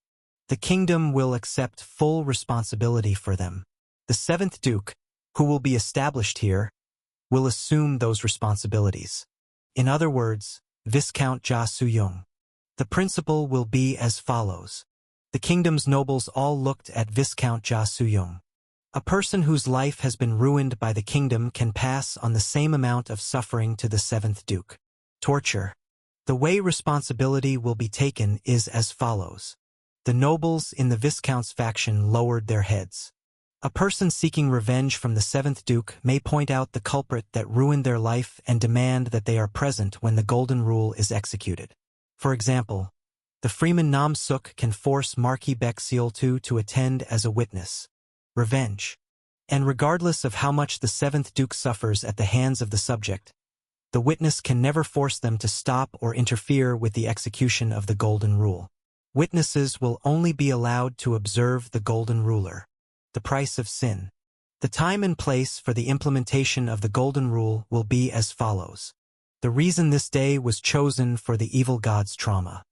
The kingdom will accept full responsibility for them. The 7th Duke, who will be established here, will assume those responsibilities. In other words, Viscount Jia Suyong. The principle will be as follows. The kingdom's nobles all looked at Viscount Jia Suyong. A person whose life has been ruined by the kingdom can pass on the same amount of suffering to the 7th Duke. Torture. The way responsibility will be taken is as follows. The nobles in the Viscount's faction lowered their heads. A person seeking revenge from the 7th Duke may point out the culprit that ruined their life and demand that they are present when the Golden Rule is executed. For example, the Freeman Nam Suk can force Marquis Baek Seoltu to attend as a witness. Revenge. And regardless of how much the 7th Duke suffers at the hands of the subject, the witness can never force them to stop or interfere with the execution of the Golden Rule. Witnesses will only be allowed to observe the Golden Ruler. The price of sin. The time and place for the implementation of the Golden Rule will be as follows. The reason this day was chosen for the evil god's trauma.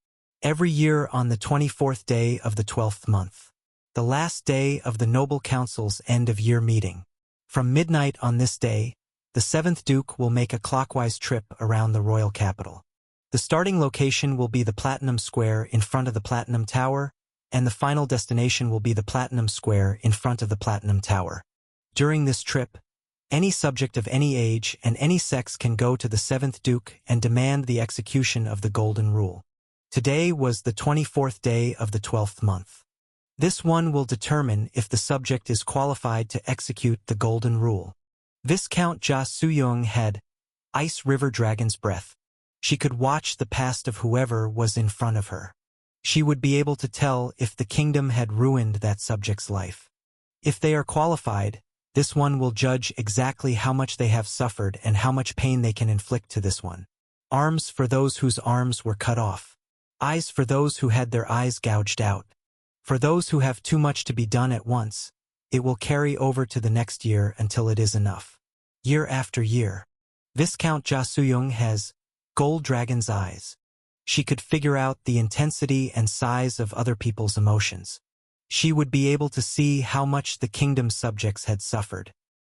Every year on the 24th day of the 12th month. the last day of the Noble Council's end-of-year meeting. From midnight on this day, the 7th Duke will make a clockwise trip around the royal capital. The starting location will be the Platinum Square in front of the Platinum Tower, and the final destination will be the Platinum Square in front of the Platinum Tower. During this trip, any subject of any age and any sex can go to the 7th Duke and demand the execution of the Golden Rule. Today was the 24th day of the 12th month. This one will determine if the subject is qualified to execute the Golden Rule. Viscount Ja Soo-young had Ice River Dragon's breath. She could watch the past of whoever was in front of her. She would be able to tell if the kingdom had ruined that subject's life. If they are qualified, this one will judge exactly how much they have suffered and how much pain they can inflict to this one. Arms for those whose arms were cut off. Eyes for those who had their eyes gouged out. For those who have too much to be done at once, it will carry over to the next year until it is enough. Year after year. Viscount Ja Soo-young has Gold Dragon's eyes. She could figure out the intensity and size of other people's emotions. She would be able to see how much the kingdom's subjects had suffered.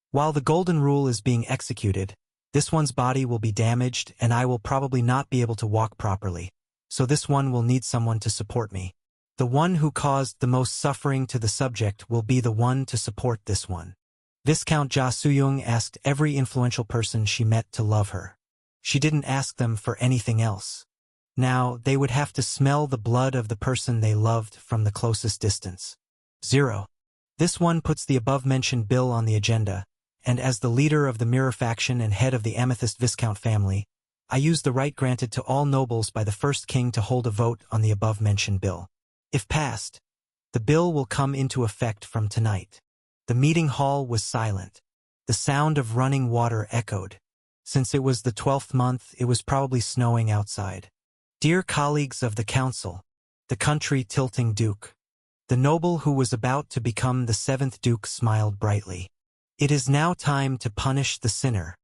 While the Golden Rule is being executed, this one's body will be damaged and I will probably not be able to walk properly, so this one will need someone to support me. The one who caused the most suffering to the subject will be the one to support this one. Viscount Ja Soo-young asked every influential person she met to love her. She didn't ask them for anything else. Now, they would have to smell the blood of the person they loved from the closest distance. 0. This one puts the above-mentioned bill on the agenda, and as the leader of the Mirror faction and head of the Amethyst Viscount family, I use the right granted to all nobles by the first king to hold a vote on the above-mentioned bill. If passed, the bill will come into effect from tonight. The meeting hall was silent. The sound of running water echoed. Since it was the 12th month, it was probably snowing outside. Dear colleagues of the council, the country-tilting duke. The noble who was about to become the 7th Duke smiled brightly. It is now time to punish the sinner.